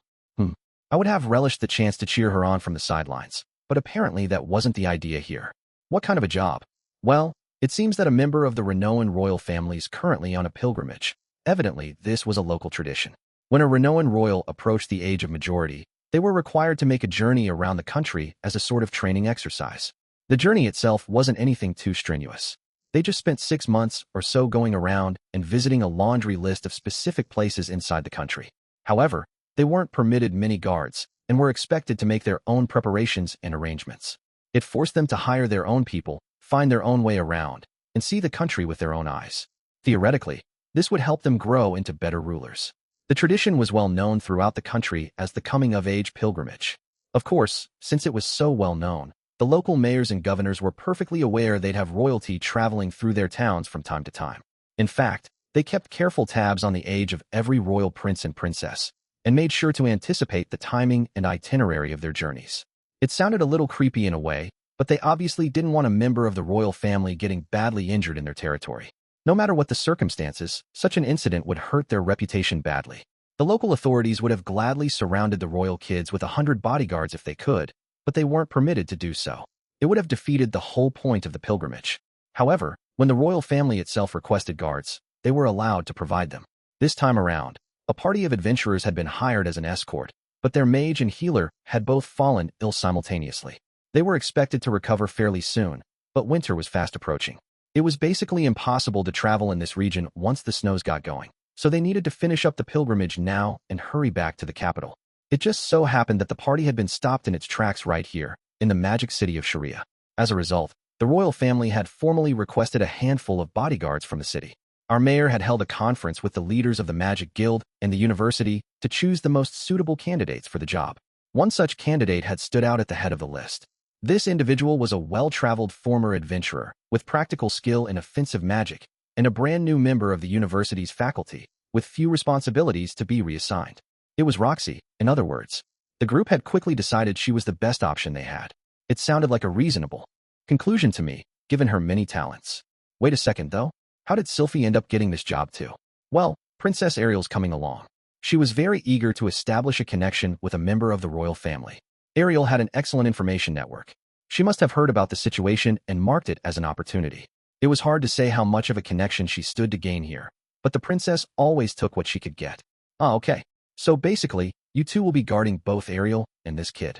I would have relished the chance to cheer her on from the sidelines, but apparently that wasn't the idea here. What kind of a job? Well, it seems that a member of the Renoan royal family is currently on a pilgrimage. Evidently, this was a local tradition. When a Renoan royal approached the age of majority, they were required to make a journey around the country as a sort of training exercise. The journey itself wasn't anything too strenuous. They just spent 6 months or so going around and visiting a laundry list of specific places inside the country. However, they weren't permitted many guards and were expected to make their own preparations and arrangements. It forced them to hire their own people, find their own way around, and see the country with their own eyes. Theoretically, this would help them grow into better rulers. The tradition was well known throughout the country as the coming-of-age pilgrimage. Of course, since it was so well known, the local mayors and governors were perfectly aware they'd have royalty traveling through their towns from time to time. In fact, They kept careful tabs on the age of every royal prince and princess, and made sure to anticipate the timing and itinerary of their journeys. It sounded a little creepy in a way, but they obviously didn't want a member of the royal family getting badly injured in their territory. No matter what the circumstances, such an incident would hurt their reputation badly. The local authorities would have gladly surrounded the royal kids with 100 bodyguards if they could, but they weren't permitted to do so. It would have defeated the whole point of the pilgrimage. However, when the royal family itself requested guards, they were allowed to provide them. This time around, a party of adventurers had been hired as an escort, but their mage and healer had both fallen ill simultaneously. They were expected to recover fairly soon, but winter was fast approaching. It was basically impossible to travel in this region once the snows got going, so they needed to finish up the pilgrimage now and hurry back to the capital. It just so happened that the party had been stopped in its tracks right here, in the magic city of Sharia. As a result, the royal family had formally requested a handful of bodyguards from the city. Our mayor had held a conference with the leaders of the Magic Guild and the university to choose the most suitable candidates for the job. One such candidate had stood out at the head of the list. This individual was a well-traveled former adventurer with practical skill in offensive magic and a brand new member of the university's faculty with few responsibilities to be reassigned. It was Roxy, in other words. The group had quickly decided she was the best option they had. It sounded like a reasonable conclusion to me, given her many talents. Wait a second, though. How did Sylphie end up getting this job too? Well, Princess Ariel's coming along. She was very eager to establish a connection with a member of the royal family. Ariel had an excellent information network. She must have heard about the situation and marked it as an opportunity. It was hard to say how much of a connection she stood to gain here, but the princess always took what she could get. Ah, okay. So basically, you two will be guarding both Ariel and this kid.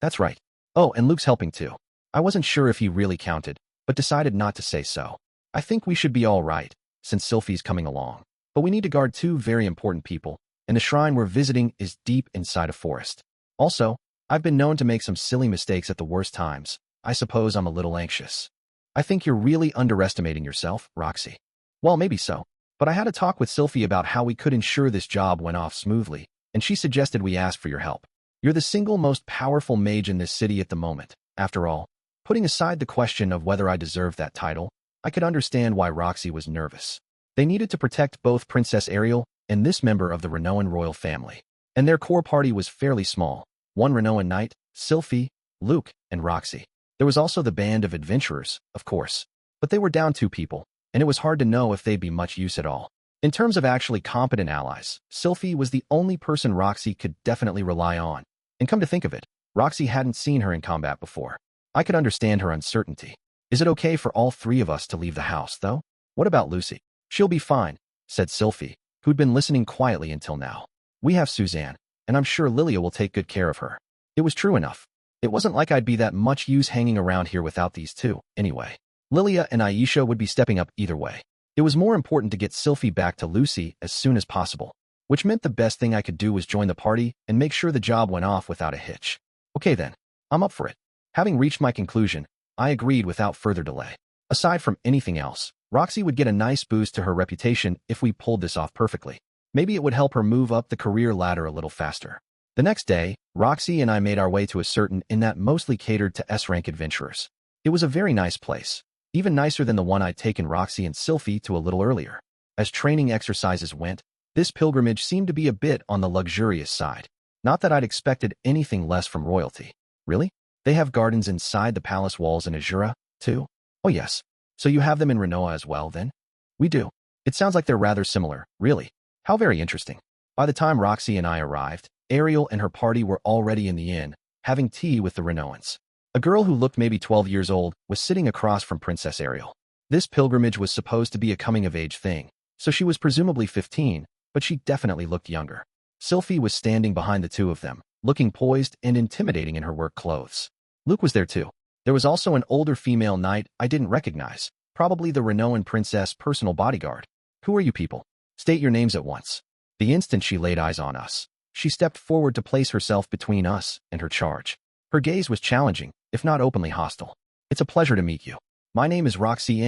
That's right. Oh, and Luke's helping too. I wasn't sure if he really counted, but decided not to say so. I think we should be all right, since Sylphie's coming along. But we need to guard two very important people, and the shrine we're visiting is deep inside a forest. Also, I've been known to make some silly mistakes at the worst times. I suppose I'm a little anxious. I think you're really underestimating yourself, Roxy. Well, maybe so, but I had a talk with Sylphie about how we could ensure this job went off smoothly, and she suggested we ask for your help. You're the single most powerful mage in this city at the moment. After all, putting aside the question of whether I deserved that title, I could understand why Roxy was nervous. They needed to protect both Princess Ariel and this member of the Renoan royal family, and their core party was fairly small. One Renoan knight, Sylphie, Luke, and Roxy. There was also the band of adventurers, of course, but they were down 2 people, and it was hard to know if they'd be much use at all. In terms of actually competent allies, Sylphie was the only person Roxy could definitely rely on. And come to think of it, Roxy hadn't seen her in combat before. I could understand her uncertainty. Is it okay for all 3 of us to leave the house, though? What about Lucy? She'll be fine, said Sylphie, who'd been listening quietly until now. We have Suzanne, and I'm sure Lilia will take good care of her. It was true enough. It wasn't like I'd be that much use hanging around here without these 2, anyway. Lilia and Aisha would be stepping up either way. It was more important to get Sylphie back to Lucy as soon as possible, which meant the best thing I could do was join the party and make sure the job went off without a hitch. Okay then, I'm up for it. Having reached my conclusion, I agreed without further delay. Aside from anything else, Roxy would get a nice boost to her reputation if we pulled this off perfectly. Maybe it would help her move up the career ladder a little faster. The next day, Roxy and I made our way to a certain inn that mostly catered to S-rank adventurers. It was a very nice place, even nicer than the one I'd taken Roxy and Sylphie to a little earlier. As training exercises went, this pilgrimage seemed to be a bit on the luxurious side. Not that I'd expected anything less from royalty. Really? They have gardens inside the palace walls in Azura, too? Oh yes. So you have them in Renoa as well, then? We do. It sounds like they're rather similar, really. How very interesting. By the time Roxy and I arrived, Ariel and her party were already in the inn, having tea with the Renoans. A girl who looked maybe 12 years old was sitting across from Princess Ariel. This pilgrimage was supposed to be a coming-of-age thing, so she was presumably 15, but she definitely looked younger. Sylphie was standing behind the 2 of them, looking poised and intimidating in her work clothes. Luke was there too. There was also an older female knight I didn't recognize, probably the Renoan princess' personal bodyguard. Who are you people? State your names at once. The instant she laid eyes on us, she stepped forward to place herself between us and her charge. Her gaze was challenging, if not openly hostile. It's a pleasure to meet you. My name is Roxy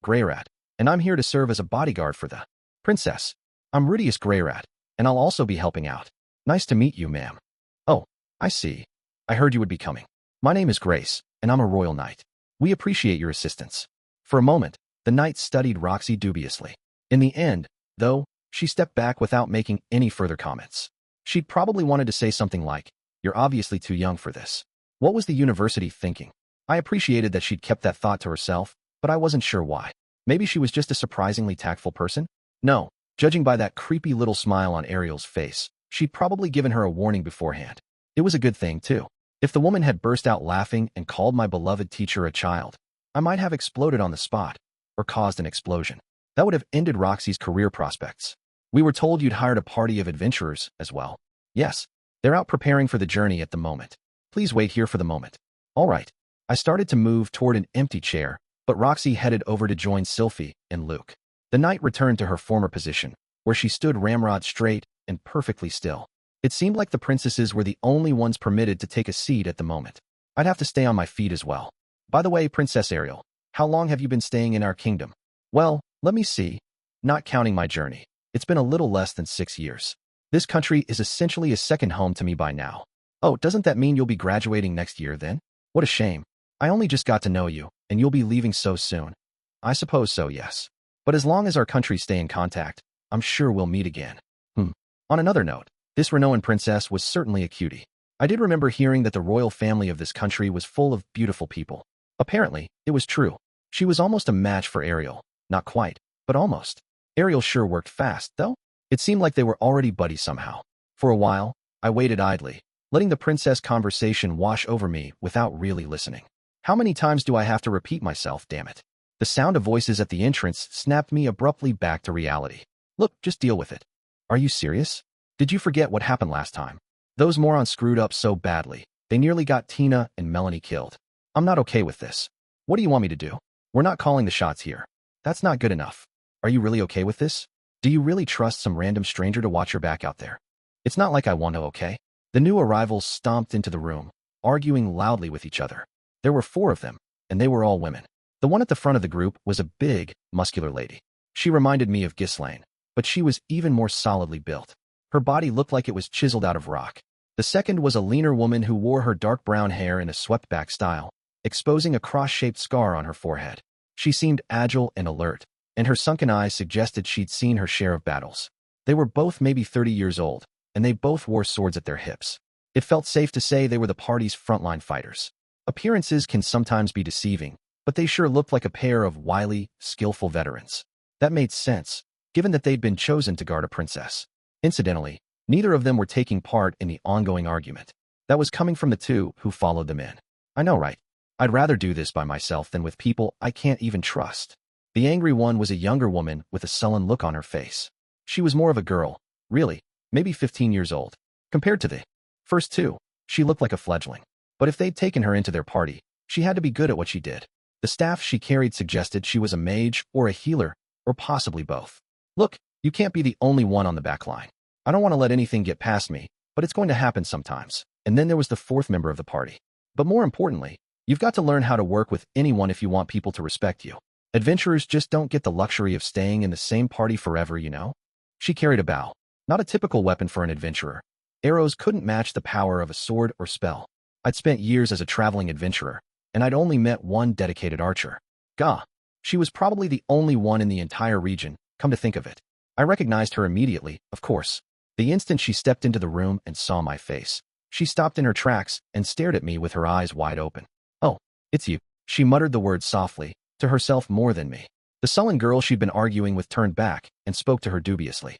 Greyrat, and I'm here to serve as a bodyguard for the princess. I'm Rudeus Greyrat, and I'll also be helping out. Nice to meet you, ma'am. Oh, I see. I heard you would be coming. My name is Grace, and I'm a royal knight. We appreciate your assistance. For a moment, the knight studied Roxy dubiously. In the end, though she stepped back without making any further comments. She'd probably wanted to say something like, "You're obviously too young for this." What was the university thinking? I appreciated that she'd kept that thought to herself, but I wasn't sure why. Maybe she was just a surprisingly tactful person? No, judging by that creepy little smile on Ariel's face, she'd probably given her a warning beforehand. It was a good thing, too. If the woman had burst out laughing and called my beloved teacher a child, I might have exploded on the spot, or caused an explosion. That would have ended Roxy's career prospects. We were told you'd hired a party of adventurers as well. Yes, they're out preparing for the journey at the moment. Please wait here for the moment. All right. I started to move toward an empty chair, but Roxy headed over to join Sylphiette and Luke. The knight returned to her former position, where she stood ramrod straight and perfectly still. It seemed like the princesses were the only ones permitted to take a seat at the moment. I'd have to stay on my feet as well. By the way, Princess Ariel, how long have you been staying in our kingdom? Well, let me see. Not counting my journey, it's been a little less than 6 years. This country is essentially a second home to me by now. Oh, doesn't that mean you'll be graduating next year then? What a shame. I only just got to know you, and you'll be leaving so soon. I suppose so, yes. But as long as our countries stay in contact, I'm sure we'll meet again. On another note, this Renoan princess was certainly a cutie. I did remember hearing that the royal family of this country was full of beautiful people. Apparently, it was true. She was almost a match for Ariel. Not quite, but almost. Ariel sure worked fast, though. It seemed like they were already buddies somehow. For a while, I waited idly, letting the princess conversation wash over me without really listening. How many times do I have to repeat myself, damn it? The sound of voices at the entrance snapped me abruptly back to reality. Look, just deal with it. Are you serious? Did you forget what happened last time? Those morons screwed up so badly. They nearly got Tina and Melanie killed. I'm not okay with this. What do you want me to do? We're not calling the shots here. That's not good enough. Are you really okay with this? Do you really trust some random stranger to watch your back out there? It's not like I want to, okay? The new arrivals stomped into the room, arguing loudly with each other. There were 4 of them, and they were all women. The one at the front of the group was a big, muscular lady. She reminded me of Ghislaine, but she was even more solidly built. Her body looked like it was chiseled out of rock. The second was a leaner woman who wore her dark brown hair in a swept-back style, exposing a cross-shaped scar on her forehead. She seemed agile and alert, and her sunken eyes suggested she'd seen her share of battles. They were both maybe 30 years old, and they both wore swords at their hips. It felt safe to say they were the party's frontline fighters. Appearances can sometimes be deceiving, but they sure looked like a pair of wily, skillful veterans. That made sense, given that they'd been chosen to guard a princess. Incidentally, neither of them were taking part in the ongoing argument. That was coming from the 2 who followed them in. I know, right? I'd rather do this by myself than with people I can't even trust. The angry one was a younger woman with a sullen look on her face. She was more of a girl, really, maybe 15 years old. Compared to the first 2, she looked like a fledgling. But if they'd taken her into their party, she had to be good at what she did. The staff she carried suggested she was a mage or a healer, or possibly both. Look, you can't be the only one on the back line. I don't want to let anything get past me, but it's going to happen sometimes. And then there was the 4th member of the party. But more importantly, you've got to learn how to work with anyone if you want people to respect you. Adventurers just don't get the luxury of staying in the same party forever, you know? She carried a bow. Not a typical weapon for an adventurer. Arrows couldn't match the power of a sword or spell. I'd spent years as a traveling adventurer, and I'd only met one dedicated archer. Gah! She was probably the only one in the entire region, come to think of it. I recognized her immediately, of course. The instant she stepped into the room and saw my face, she stopped in her tracks and stared at me with her eyes wide open. Oh, it's you. She muttered the word softly, to herself more than me. The sullen girl she'd been arguing with turned back and spoke to her dubiously.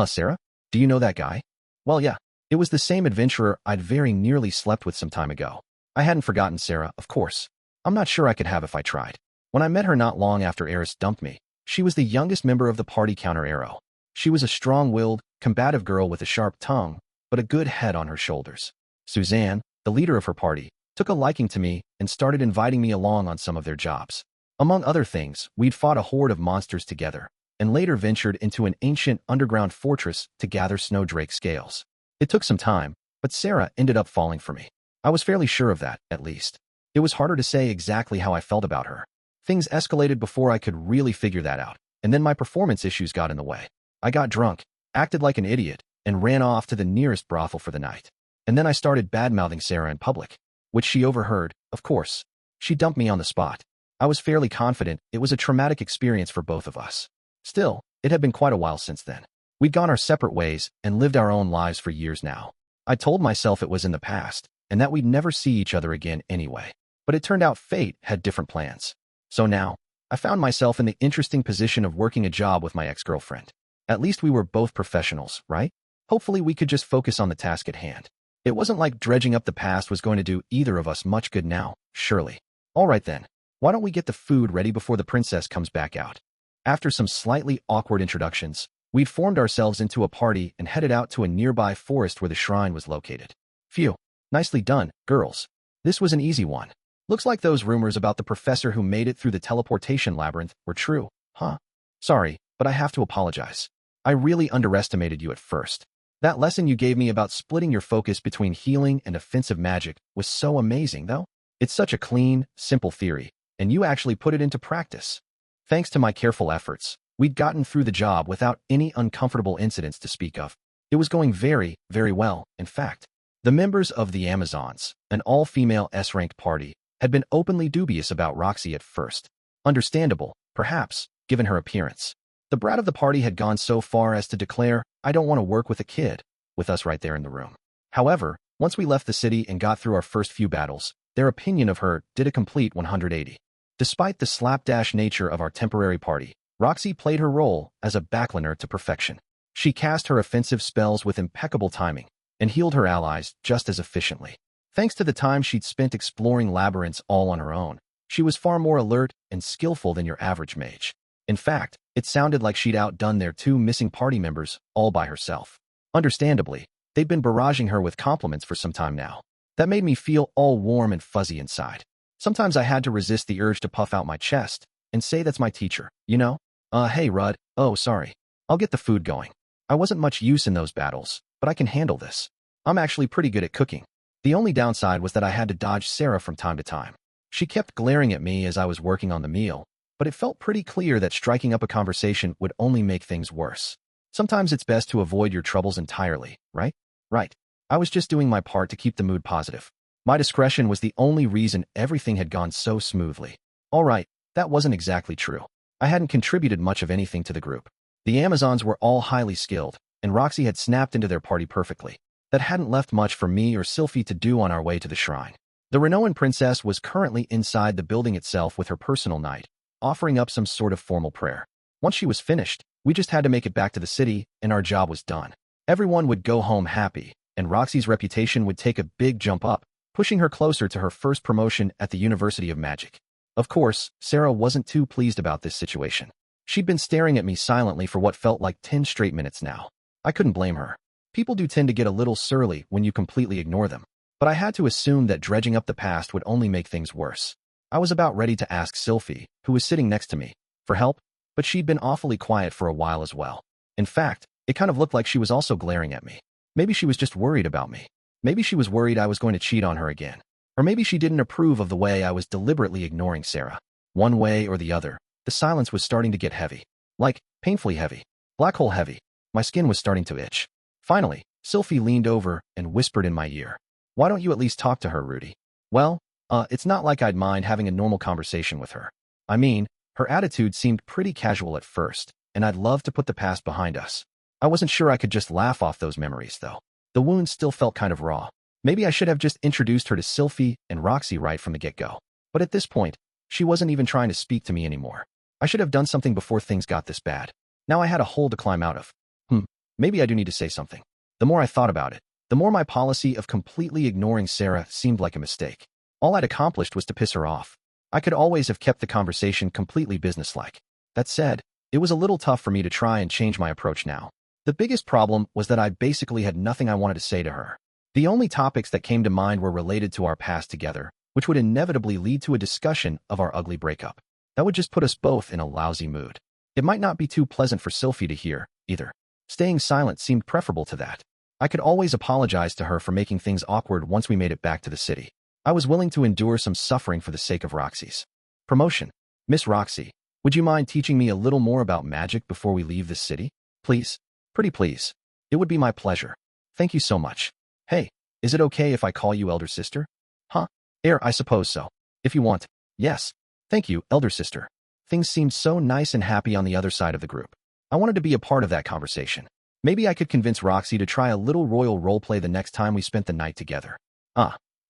Sarah? Do you know that guy? Well, yeah. It was the same adventurer I'd very nearly slept with some time ago. I hadn't forgotten Sarah, of course. I'm not sure I could have if I tried. When I met her not long after Eris dumped me, she was the youngest member of the party counter-arrow. She was a strong-willed, combative girl with a sharp tongue, but a good head on her shoulders. Suzanne, the leader of her party, took a liking to me and started inviting me along on some of their jobs. Among other things, we'd fought a horde of monsters together, and later ventured into an ancient underground fortress to gather snowdrake scales. It took some time, but Sarah ended up falling for me. I was fairly sure of that, at least. It was harder to say exactly how I felt about her. Things escalated before I could really figure that out, and then my performance issues got in the way. I got drunk, acted like an idiot, and ran off to the nearest brothel for the night. And then I started bad-mouthing Sarah in public, which she overheard, of course. She dumped me on the spot. I was fairly confident it was a traumatic experience for both of us. Still, It had been quite a while since then. We'd gone our separate ways and lived our own lives for years now. I told myself it was in the past, and that we'd never see each other again anyway. But it turned out fate had different plans. So now, I found myself in the interesting position of working a job with my ex-girlfriend. At least we were both professionals, right? Hopefully we could just focus on the task at hand. It wasn't like dredging up the past was going to do either of us much good now, surely. All right then, why don't we get the food ready before the princess comes back out? After some slightly awkward introductions, we'd formed ourselves into a party and headed out to a nearby forest where the shrine was located. Phew, nicely done, girls. This was an easy one. Looks like those rumors about the professor who made it through the teleportation labyrinth were true, huh? Sorry, but I have to apologize. I really underestimated you at first. That lesson you gave me about splitting your focus between healing and offensive magic was so amazing, though. It's such a clean, simple theory, and you actually put it into practice. Thanks to my careful efforts, we'd gotten through the job without any uncomfortable incidents to speak of. It was going very, very well, in fact. The members of the Amazons, an all-female S-ranked party, had been openly dubious about Roxy at first. Understandable, perhaps, given her appearance. The brat of the party had gone so far as to declare, "I don't want to work with a kid," with us right there in the room. However, once we left the city and got through our first few battles, their opinion of her did a complete 180. Despite the slapdash nature of our temporary party, Roxy played her role as a backliner to perfection. She cast her offensive spells with impeccable timing and healed her allies just as efficiently. Thanks to the time she'd spent exploring labyrinths all on her own, she was far more alert and skillful than your average mage. In fact, it sounded like she'd outdone their two missing party members all by herself. Understandably, they'd been barraging her with compliments for some time now. That made me feel all warm and fuzzy inside. Sometimes I had to resist the urge to puff out my chest and say that's my teacher, you know? Hey, Rud. Oh, sorry. I'll get the food going. I wasn't much use in those battles, but I can handle this. I'm actually pretty good at cooking. The only downside was that I had to dodge Sarah from time to time. She kept glaring at me as I was working on the meal, but it felt pretty clear that striking up a conversation would only make things worse. Sometimes it's best to avoid your troubles entirely, right? Right. I was just doing my part to keep the mood positive. My discretion was the only reason everything had gone so smoothly. All right, that wasn't exactly true. I hadn't contributed much of anything to the group. The Amazons were all highly skilled, and Roxy had snapped into their party perfectly. That hadn't left much for me or Sylphiette to do on our way to the shrine. The renowned princess was currently inside the building itself with her personal knight, offering up some sort of formal prayer. Once she was finished, we just had to make it back to the city, and our job was done. Everyone would go home happy, and Roxy's reputation would take a big jump up, pushing her closer to her first promotion at the University of Magic. Of course, Sarah wasn't too pleased about this situation. She'd been staring at me silently for what felt like 10 straight minutes now. I couldn't blame her. People do tend to get a little surly when you completely ignore them, but I had to assume that dredging up the past would only make things worse. I was about ready to ask Sylphiette, who was sitting next to me, for help, but she'd been awfully quiet for a while as well. In fact, it kind of looked like she was also glaring at me. Maybe she was just worried about me. Maybe she was worried I was going to cheat on her again. Or maybe she didn't approve of the way I was deliberately ignoring Sarah. One way or the other, the silence was starting to get heavy. Like, painfully heavy. Black hole heavy. My skin was starting to itch. Finally, Sylphiette leaned over and whispered in my ear. "Why don't you at least talk to her, Rudy?" Well, it's not like I'd mind having a normal conversation with her. I mean, her attitude seemed pretty casual at first, and I'd love to put the past behind us. I wasn't sure I could just laugh off those memories, though. The wound still felt kind of raw. Maybe I should have just introduced her to Sylphiette and Roxy right from the get-go. But at this point, she wasn't even trying to speak to me anymore. I should have done something before things got this bad. Now I had a hole to climb out of. Maybe I do need to say something. The more I thought about it, the more my policy of completely ignoring Sarah seemed like a mistake. All I'd accomplished was to piss her off. I could always have kept the conversation completely businesslike. That said, it was a little tough for me to try and change my approach now. The biggest problem was that I basically had nothing I wanted to say to her. The only topics that came to mind were related to our past together, which would inevitably lead to a discussion of our ugly breakup. That would just put us both in a lousy mood. It might not be too pleasant for Sylphiette to hear, either. Staying silent seemed preferable to that. I could always apologize to her for making things awkward once we made it back to the city. I was willing to endure some suffering for the sake of Roxy's promotion. Miss Roxy, would you mind teaching me a little more about magic before we leave this city? Please? Pretty please. It would be my pleasure. Thank you so much. Hey, is it okay if I call you elder sister? Huh? I suppose so. If you want. Yes. Thank you, elder sister. Things seemed so nice and happy on the other side of the group. I wanted to be a part of that conversation. Maybe I could convince Roxy to try a little royal roleplay the next time we spent the night together.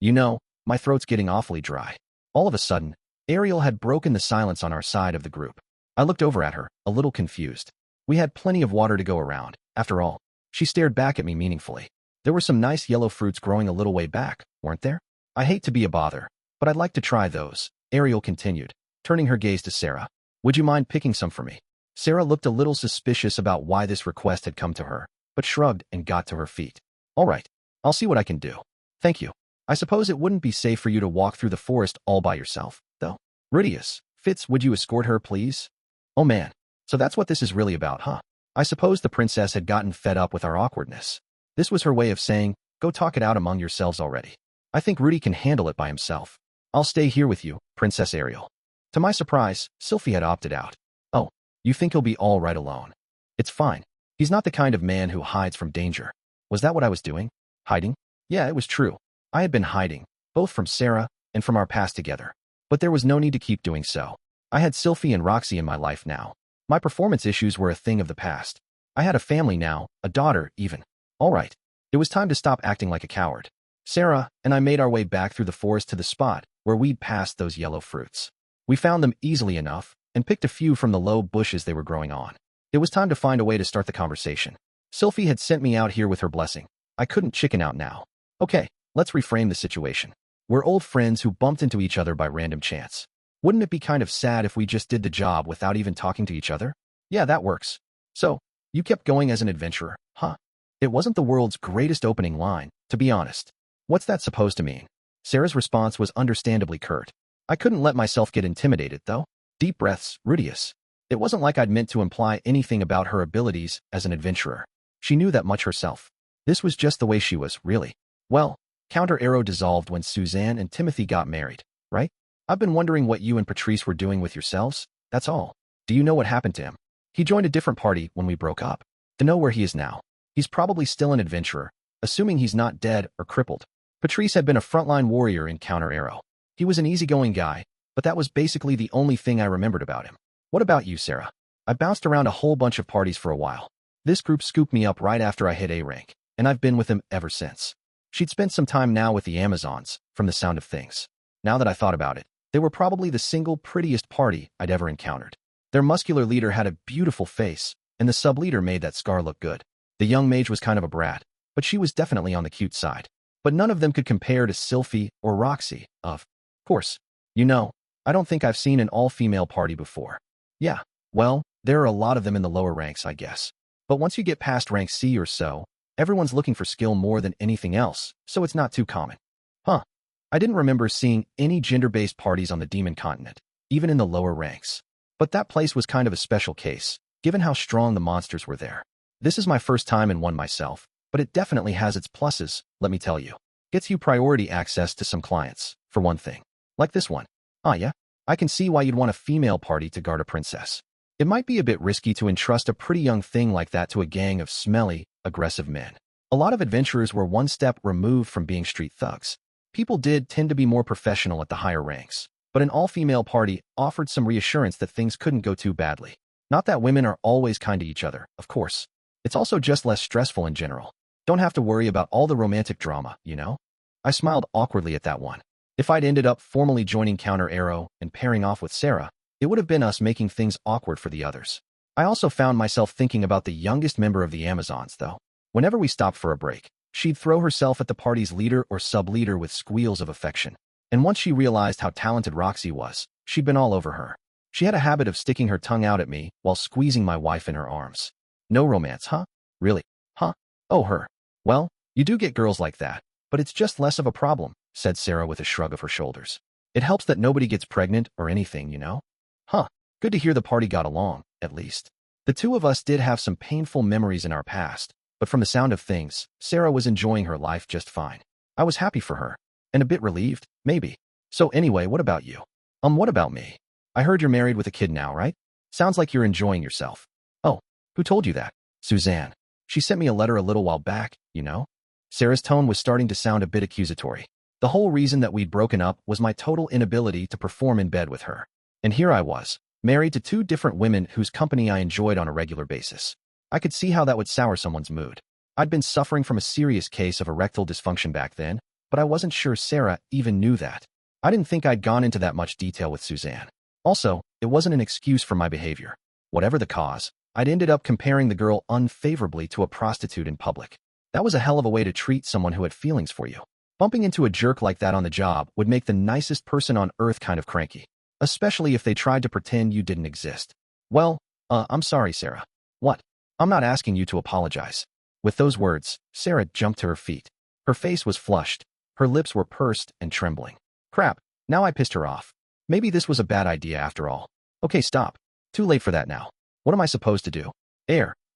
You know, my throat's getting awfully dry. All of a sudden, Ariel had broken the silence on our side of the group. I looked over at her, a little confused. We had plenty of water to go around, after all. She stared back at me meaningfully. There were some nice yellow fruits growing a little way back, weren't there? I hate to be a bother, but I'd like to try those, Ariel continued, turning her gaze to Sarah. Would you mind picking some for me? Sarah looked a little suspicious about why this request had come to her, but shrugged and got to her feet. All right, I'll see what I can do. Thank you. I suppose it wouldn't be safe for you to walk through the forest all by yourself, though. Rudeus, Fitz, would you escort her, please? Oh man, so that's what this is really about, huh? I suppose the princess had gotten fed up with our awkwardness. This was her way of saying, go talk it out among yourselves already. I think Rudy can handle it by himself. I'll stay here with you, Princess Ariel. To my surprise, Sylphiette opted out. Oh, you think he'll be all right alone? It's fine. He's not the kind of man who hides from danger. Was that what I was doing? Hiding? Yeah, it was true. I had been hiding, both from Sarah and from our past together. But there was no need to keep doing so. I had Sylphie and Roxy in my life now. My performance issues were a thing of the past. I had a family now, a daughter, even. All right. It was time to stop acting like a coward. Sarah and I made our way back through the forest to the spot where we'd passed those yellow fruits. We found them easily enough and picked a few from the low bushes they were growing on. It was time to find a way to start the conversation. Sylphie had sent me out here with her blessing. I couldn't chicken out now. Okay, let's reframe the situation. We're old friends who bumped into each other by random chance. Wouldn't it be kind of sad if we just did the job without even talking to each other? Yeah, that works. So, you kept going as an adventurer, huh? It wasn't the world's greatest opening line, to be honest. What's that supposed to mean? Sarah's response was understandably curt. I couldn't let myself get intimidated, though. Deep breaths, Rudeus. It wasn't like I'd meant to imply anything about her abilities as an adventurer. She knew that much herself. This was just the way she was, really. Well, Counter Arrow dissolved when Suzanne and Timothy got married, right? I've been wondering what you and Patrice were doing with yourselves, that's all. Do you know what happened to him? He joined a different party when we broke up. To know where he is now. He's probably still an adventurer, assuming he's not dead or crippled. Patrice had been a frontline warrior in Counter Arrow. He was an easygoing guy, but that was basically the only thing I remembered about him. What about you, Sarah? I bounced around a whole bunch of parties for a while. This group scooped me up right after I hit A rank, and I've been with them ever since. She'd spent some time now with the Amazons, from the sound of things. Now that I thought about it, they were probably the single prettiest party I'd ever encountered. Their muscular leader had a beautiful face, and the sub-leader made that scar look good. The young mage was kind of a brat, but she was definitely on the cute side. But none of them could compare to Sylphie or Roxy, of course. You know, I don't think I've seen an all-female party before. Yeah, well, there are a lot of them in the lower ranks, I guess. But once you get past rank C or so, everyone's looking for skill more than anything else, so it's not too common. Huh. I didn't remember seeing any gender-based parties on the Demon Continent, even in the lower ranks. But that place was kind of a special case, given how strong the monsters were there. This is my first time in one myself, but it definitely has its pluses, let me tell you. Gets you priority access to some clients, for one thing. Like this one. Ah yeah, I can see why you'd want a female party to guard a princess. It might be a bit risky to entrust a pretty young thing like that to a gang of smelly, aggressive men. A lot of adventurers were one step removed from being street thugs. People did tend to be more professional at the higher ranks, but an all-female party offered some reassurance that things couldn't go too badly. Not that women are always kind to each other, of course. It's also just less stressful in general. Don't have to worry about all the romantic drama, you know? I smiled awkwardly at that one. If I'd ended up formally joining Counter Arrow and pairing off with Sarah, it would have been us making things awkward for the others. I also found myself thinking about the youngest member of the Amazons, though. Whenever we stopped for a break, she'd throw herself at the party's leader or sub-leader with squeals of affection. And once she realized how talented Roxy was, she'd been all over her. She had a habit of sticking her tongue out at me while squeezing my wife in her arms. No romance, huh? Really? Huh? Oh, her. Well, you do get girls like that, but it's just less of a problem, said Sarah with a shrug of her shoulders. It helps that nobody gets pregnant or anything, you know? Huh. Good to hear the party got along, at least. The two of us did have some painful memories in our past, but from the sound of things, Sarah was enjoying her life just fine. I was happy for her. And a bit relieved, maybe. So anyway, what about you? What about me? I heard you're married with a kid now, right? Sounds like you're enjoying yourself. Oh, who told you that? Suzanne. She sent me a letter a little while back, you know? Sarah's tone was starting to sound a bit accusatory. The whole reason that we'd broken up was my total inability to perform in bed with her. And here I was, married to two different women whose company I enjoyed on a regular basis. I could see how that would sour someone's mood. I'd been suffering from a serious case of erectile dysfunction back then, but I wasn't sure Sarah even knew that. I didn't think I'd gone into that much detail with Suzanne. Also, it wasn't an excuse for my behavior. Whatever the cause, I'd ended up comparing the girl unfavorably to a prostitute in public. That was a hell of a way to treat someone who had feelings for you. Bumping into a jerk like that on the job would make the nicest person on earth kind of cranky, especially if they tried to pretend you didn't exist. Well, I'm sorry, Sarah. What? I'm not asking you to apologize. With those words, Sarah jumped to her feet. Her face was flushed. Her lips were pursed and trembling. Crap, now I pissed her off. Maybe this was a bad idea after all. Okay, stop. Too late for that now. What am I supposed to do?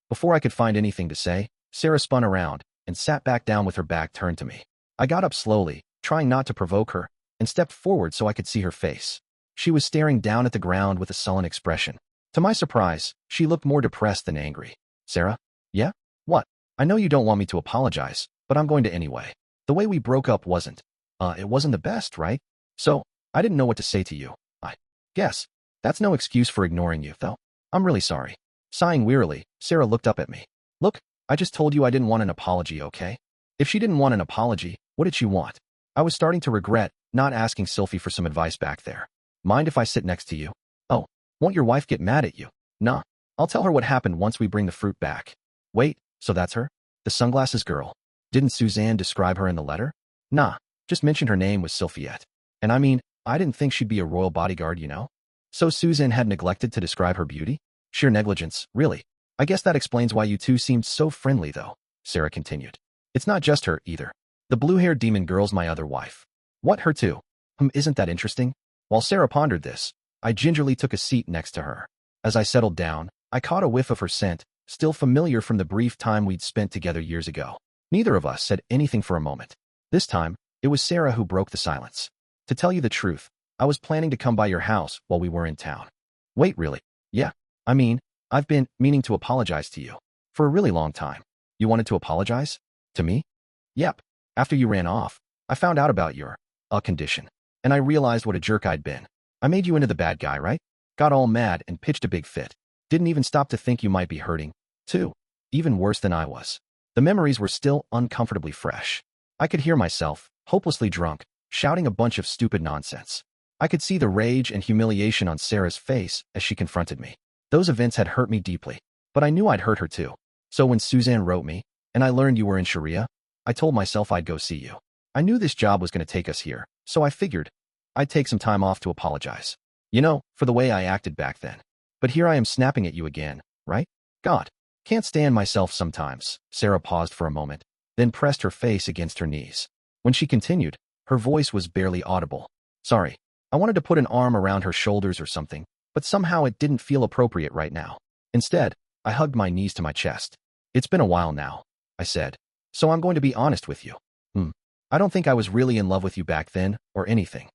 Before I could find anything to say, Sarah spun around and sat back down with her back turned to me. I got up slowly, trying not to provoke her, and stepped forward so I could see her face. She was staring down at the ground with a sullen expression. To my surprise, she looked more depressed than angry. Sarah? Yeah? What? I know you don't want me to apologize, but I'm going to anyway. The way we broke up wasn't the best, right? So, I didn't know what to say to you. I guess. That's no excuse for ignoring you, though. I'm really sorry. Sighing wearily, Sarah looked up at me. Look, I just told you I didn't want an apology, okay? If she didn't want an apology, what did she want? I was starting to regret not asking Sylphie for some advice back there. Mind if I sit next to you? Oh, won't your wife get mad at you? Nah, I'll tell her what happened once we bring the fruit back. Wait, so that's her? The sunglasses girl. Didn't Suzanne describe her in the letter? Nah, just mentioned her name was Sylphiette. And I mean, I didn't think she'd be a royal bodyguard, you know? So Suzanne had neglected to describe her beauty? Sheer negligence, really. I guess that explains why you two seemed so friendly, though, Sarah continued. It's not just her, either. The blue-haired demon girl's my other wife. What, her too? Isn't that interesting? While Sarah pondered this, I gingerly took a seat next to her. As I settled down, I caught a whiff of her scent, still familiar from the brief time we'd spent together years ago. Neither of us said anything for a moment. This time, it was Sarah who broke the silence. To tell you the truth, I was planning to come by your house while we were in town. Wait, really? Yeah. I mean, I've been meaning to apologize to you. For a really long time. You wanted to apologize? To me? Yep. After you ran off, I found out about your, condition. And I realized what a jerk I'd been. I made you into the bad guy, right? Got all mad and pitched a big fit. Didn't even stop to think you might be hurting, too. Even worse than I was. The memories were still uncomfortably fresh. I could hear myself, hopelessly drunk, shouting a bunch of stupid nonsense. I could see the rage and humiliation on Sarah's face as she confronted me. Those events had hurt me deeply, but I knew I'd hurt her too. So when Suzanne wrote me, and I learned you were in Sharia, I told myself I'd go see you. I knew this job was going to take us here, so I figured I'd take some time off to apologize. You know, for the way I acted back then. But here I am snapping at you again, right? God, can't stand myself sometimes. Sarah paused for a moment, then pressed her face against her knees. When she continued, her voice was barely audible. Sorry, I wanted to put an arm around her shoulders or something, but somehow it didn't feel appropriate right now. Instead, I hugged my knees to my chest. It's been a while now, I said, so I'm going to be honest with you. I don't think I was really in love with you back then, or anything.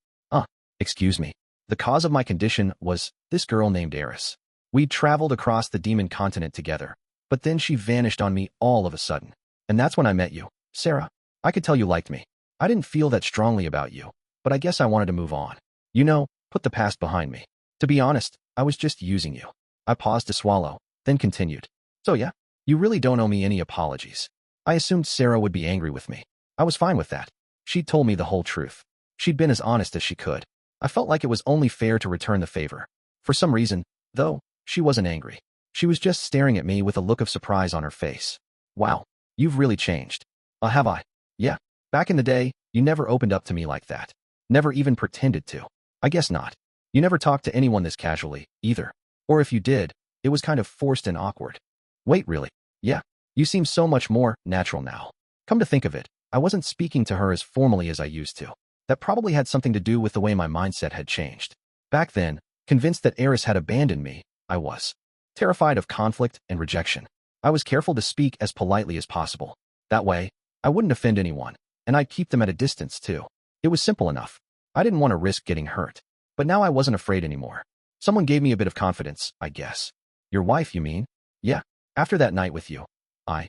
Excuse me. The cause of my condition was this girl named Eris. We'd traveled across the demon continent together, but then she vanished on me all of a sudden. And that's when I met you, Sarah. I could tell you liked me. I didn't feel that strongly about you, but I guess I wanted to move on. You know, put the past behind me. To be honest, I was just using you. I paused to swallow, then continued. So yeah, you really don't owe me any apologies. I assumed Sarah would be angry with me. I was fine with that. She'd told me the whole truth. She'd been as honest as she could. I felt like it was only fair to return the favor. For some reason, though, she wasn't angry. She was just staring at me with a look of surprise on her face. Wow, you've really changed. Have I? Yeah. Back in the day, you never opened up to me like that. Never even pretended to. I guess not. You never talked to anyone this casually, either. Or if you did, it was kind of forced and awkward. Wait, really? Yeah. You seem so much more natural now. Come to think of it, I wasn't speaking to her as formally as I used to. That probably had something to do with the way my mindset had changed. Back then, convinced that Eris had abandoned me, I was terrified of conflict and rejection. I was careful to speak as politely as possible. That way, I wouldn't offend anyone, and I'd keep them at a distance too. It was simple enough. I didn't want to risk getting hurt. But now I wasn't afraid anymore. Someone gave me a bit of confidence, I guess. Your wife, you mean? Yeah. After that night with you, I,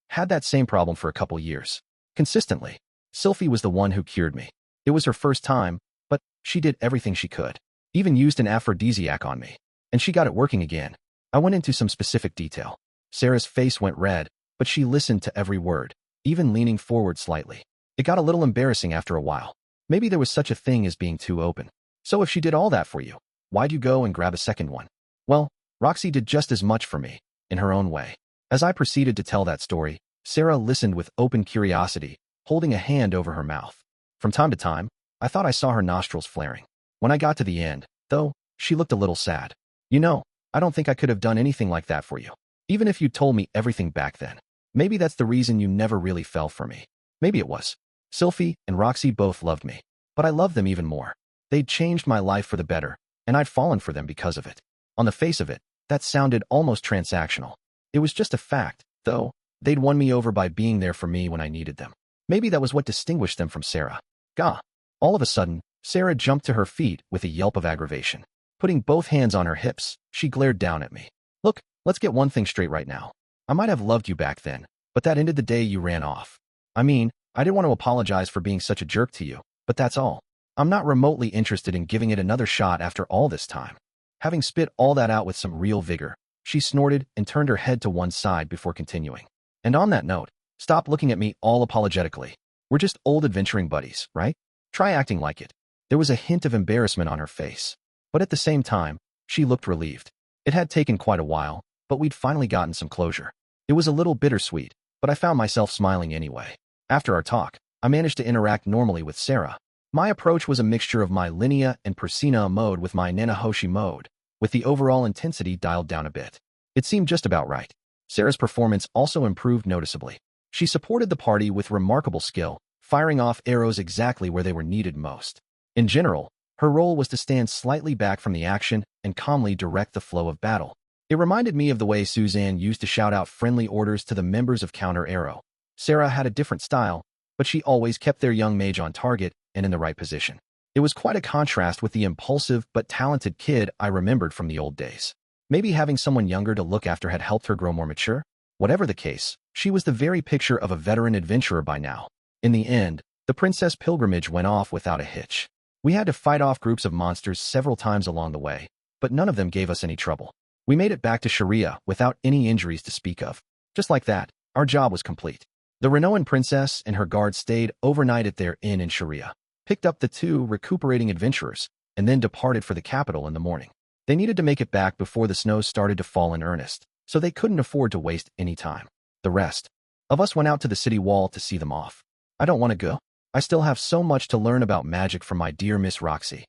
had that same problem for a couple years. Consistently. Sylphie was the one who cured me. It was her first time, but she did everything she could. Even used an aphrodisiac on me. And she got it working again. I went into some specific detail. Sarah's face went red, but she listened to every word, even leaning forward slightly. It got a little embarrassing after a while. Maybe there was such a thing as being too open. So if she did all that for you, why'd you go and grab a second one? Well, Roxy did just as much for me, in her own way. As I proceeded to tell that story, Sarah listened with open curiosity, holding a hand over her mouth. From time to time, I thought I saw her nostrils flaring. When I got to the end, though, she looked a little sad. You know, I don't think I could have done anything like that for you. Even if you told me everything back then. Maybe that's the reason you never really fell for me. Maybe it was. Sylphie and Roxy both loved me, but I loved them even more. They'd changed my life for the better, and I'd fallen for them because of it. On the face of it, that sounded almost transactional. It was just a fact, though. They'd won me over by being there for me when I needed them. Maybe that was what distinguished them from Sarah. Gah! All of a sudden, Sarah jumped to her feet with a yelp of aggravation. Putting both hands on her hips, she glared down at me. Look, let's get one thing straight right now. I might have loved you back then, but that ended the day you ran off. I mean, I didn't want to apologize for being such a jerk to you, but that's all. I'm not remotely interested in giving it another shot after all this time. Having spit all that out with some real vigor, she snorted and turned her head to one side before continuing. And on that note, stop looking at me all apologetically. We're just old adventuring buddies, right? Try acting like it. There was a hint of embarrassment on her face. But at the same time, she looked relieved. It had taken quite a while, but we'd finally gotten some closure. It was a little bittersweet, but I found myself smiling anyway. After our talk, I managed to interact normally with Sarah. My approach was a mixture of my Linea and Persina mode with my Nanahoshi mode, with the overall intensity dialed down a bit. It seemed just about right. Sarah's performance also improved noticeably. She supported the party with remarkable skill, firing off arrows exactly where they were needed most. In general, her role was to stand slightly back from the action and calmly direct the flow of battle. It reminded me of the way Suzanne used to shout out friendly orders to the members of Counter Arrow. Sarah had a different style, but she always kept their young mage on target and in the right position. It was quite a contrast with the impulsive but talented kid I remembered from the old days. Maybe having someone younger to look after had helped her grow more mature? Whatever the case, she was the very picture of a veteran adventurer by now. In the end, the princess pilgrimage went off without a hitch. We had to fight off groups of monsters several times along the way, but none of them gave us any trouble. We made it back to Sharia without any injuries to speak of. Just like that, our job was complete. The Renoan princess and her guard stayed overnight at their inn in Sharia, picked up the two recuperating adventurers, and then departed for the capital in the morning. They needed to make it back before the snows started to fall in earnest, so they couldn't afford to waste any time. The rest of us went out to the city wall to see them off. I don't want to go. I still have so much to learn about magic from my dear Miss Roxy.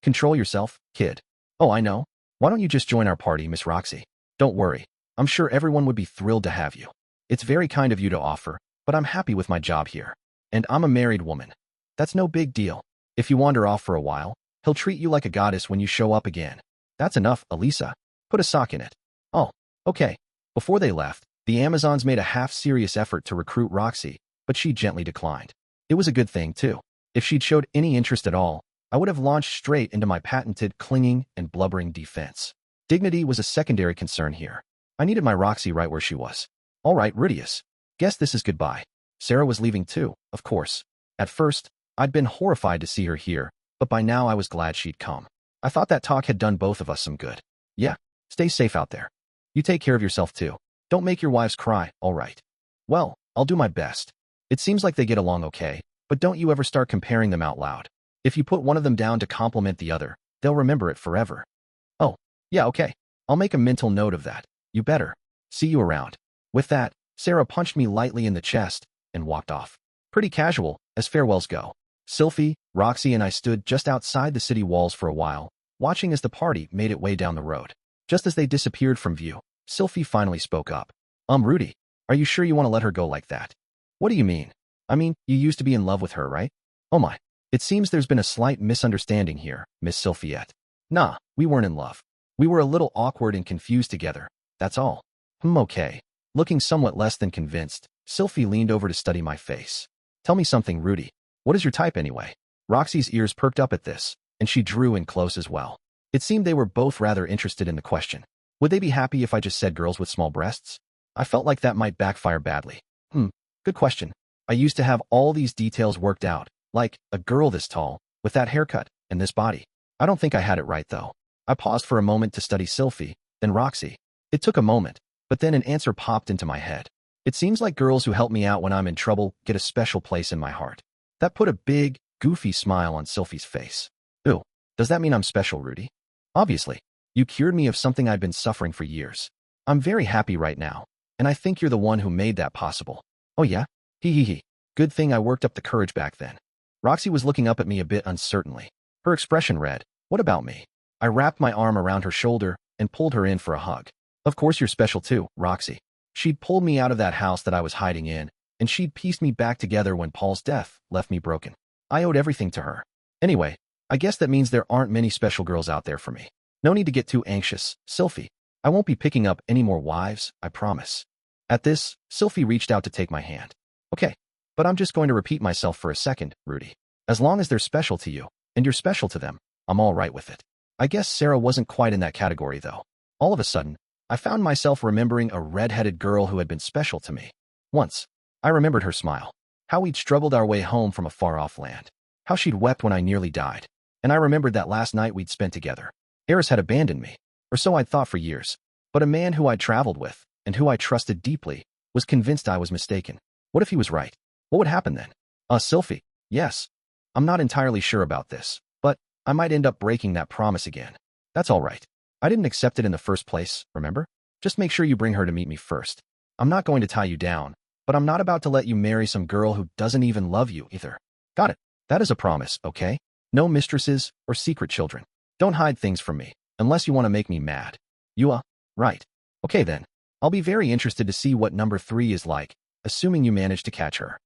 Control yourself, kid. Oh, I know. Why don't you just join our party, Miss Roxy? Don't worry. I'm sure everyone would be thrilled to have you. It's very kind of you to offer, but I'm happy with my job here. And I'm a married woman. That's no big deal. If you wander off for a while, he'll treat you like a goddess when you show up again. That's enough, Elisa. Put a sock in it. Oh, okay. Before they left, the Amazons made a half-serious effort to recruit Roxy, but she gently declined. It was a good thing, too. If she'd showed any interest at all, I would have launched straight into my patented clinging and blubbering defense. Dignity was a secondary concern here. I needed my Roxy right where she was. All right, Rudeus. Guess this is goodbye. Sarah was leaving too, of course. At first, I'd been horrified to see her here, but by now I was glad she'd come. I thought that talk had done both of us some good. Yeah, stay safe out there. You take care of yourself too. Don't make your wives cry, all right? Well, I'll do my best. It seems like they get along okay, but don't you ever start comparing them out loud. If you put one of them down to compliment the other, they'll remember it forever. Oh, yeah, okay. I'll make a mental note of that. You better. See you around. With that, Sarah punched me lightly in the chest and walked off. Pretty casual, as farewells go. Sylphie, Roxy, and I stood just outside the city walls for a while, watching as the party made it way down the road. Just as they disappeared from view, Sylphie finally spoke up. Rudy, are you sure you want to let her go like that? What do you mean? I mean, you used to be in love with her, right? Oh my. It seems there's been a slight misunderstanding here, Miss Sylphiette. Nah, we weren't in love. We were a little awkward and confused together, that's all. Okay. Looking somewhat less than convinced, Sylphie leaned over to study my face. Tell me something, Rudy. What is your type anyway? Roxy's ears perked up at this, and she drew in close as well. It seemed they were both rather interested in the question. Would they be happy if I just said girls with small breasts? I felt like that might backfire badly. Good question. I used to have all these details worked out, like a girl this tall, with that haircut, and this body. I don't think I had it right though. I paused for a moment to study Sylphie, then Roxy. It took a moment, but then an answer popped into my head. It seems like girls who help me out when I'm in trouble get a special place in my heart. That put a big, goofy smile on Sylphie's face. Ooh, does that mean I'm special, Rudy? Obviously. You cured me of something I'd been suffering for years. I'm very happy right now, and I think you're the one who made that possible. Oh yeah? Hee hee hee. Good thing I worked up the courage back then. Roxy was looking up at me a bit uncertainly. Her expression read, "What about me?" I wrapped my arm around her shoulder and pulled her in for a hug. Of course you're special too, Roxy. She'd pulled me out of that house that I was hiding in, and she'd pieced me back together when Paul's death left me broken. I owed everything to her. Anyway, I guess that means there aren't many special girls out there for me. No need to get too anxious, Sylphie. I won't be picking up any more wives, I promise. At this, Sylphie reached out to take my hand. Okay, but I'm just going to repeat myself for a second, Rudy. As long as they're special to you, and you're special to them, I'm all right with it. I guess Sarah wasn't quite in that category though. All of a sudden, I found myself remembering a red-headed girl who had been special to me. Once, I remembered her smile. How we'd struggled our way home from a far-off land. How she'd wept when I nearly died. And I remembered that last night we'd spent together. Eris had abandoned me, or so I'd thought for years. But a man who I'd traveled with, and who I trusted deeply, was convinced I was mistaken. What if he was right? What would happen then? Sylphie, yes. I'm not entirely sure about this, but I might end up breaking that promise again. That's all right. I didn't accept it in the first place, remember? Just make sure you bring her to meet me first. I'm not going to tie you down, but I'm not about to let you marry some girl who doesn't even love you either. Got it. That is a promise, okay? No mistresses or secret children. Don't hide things from me, unless you want to make me mad. Right. Okay then. I'll be very interested to see what number 3 is like, assuming you manage to catch her.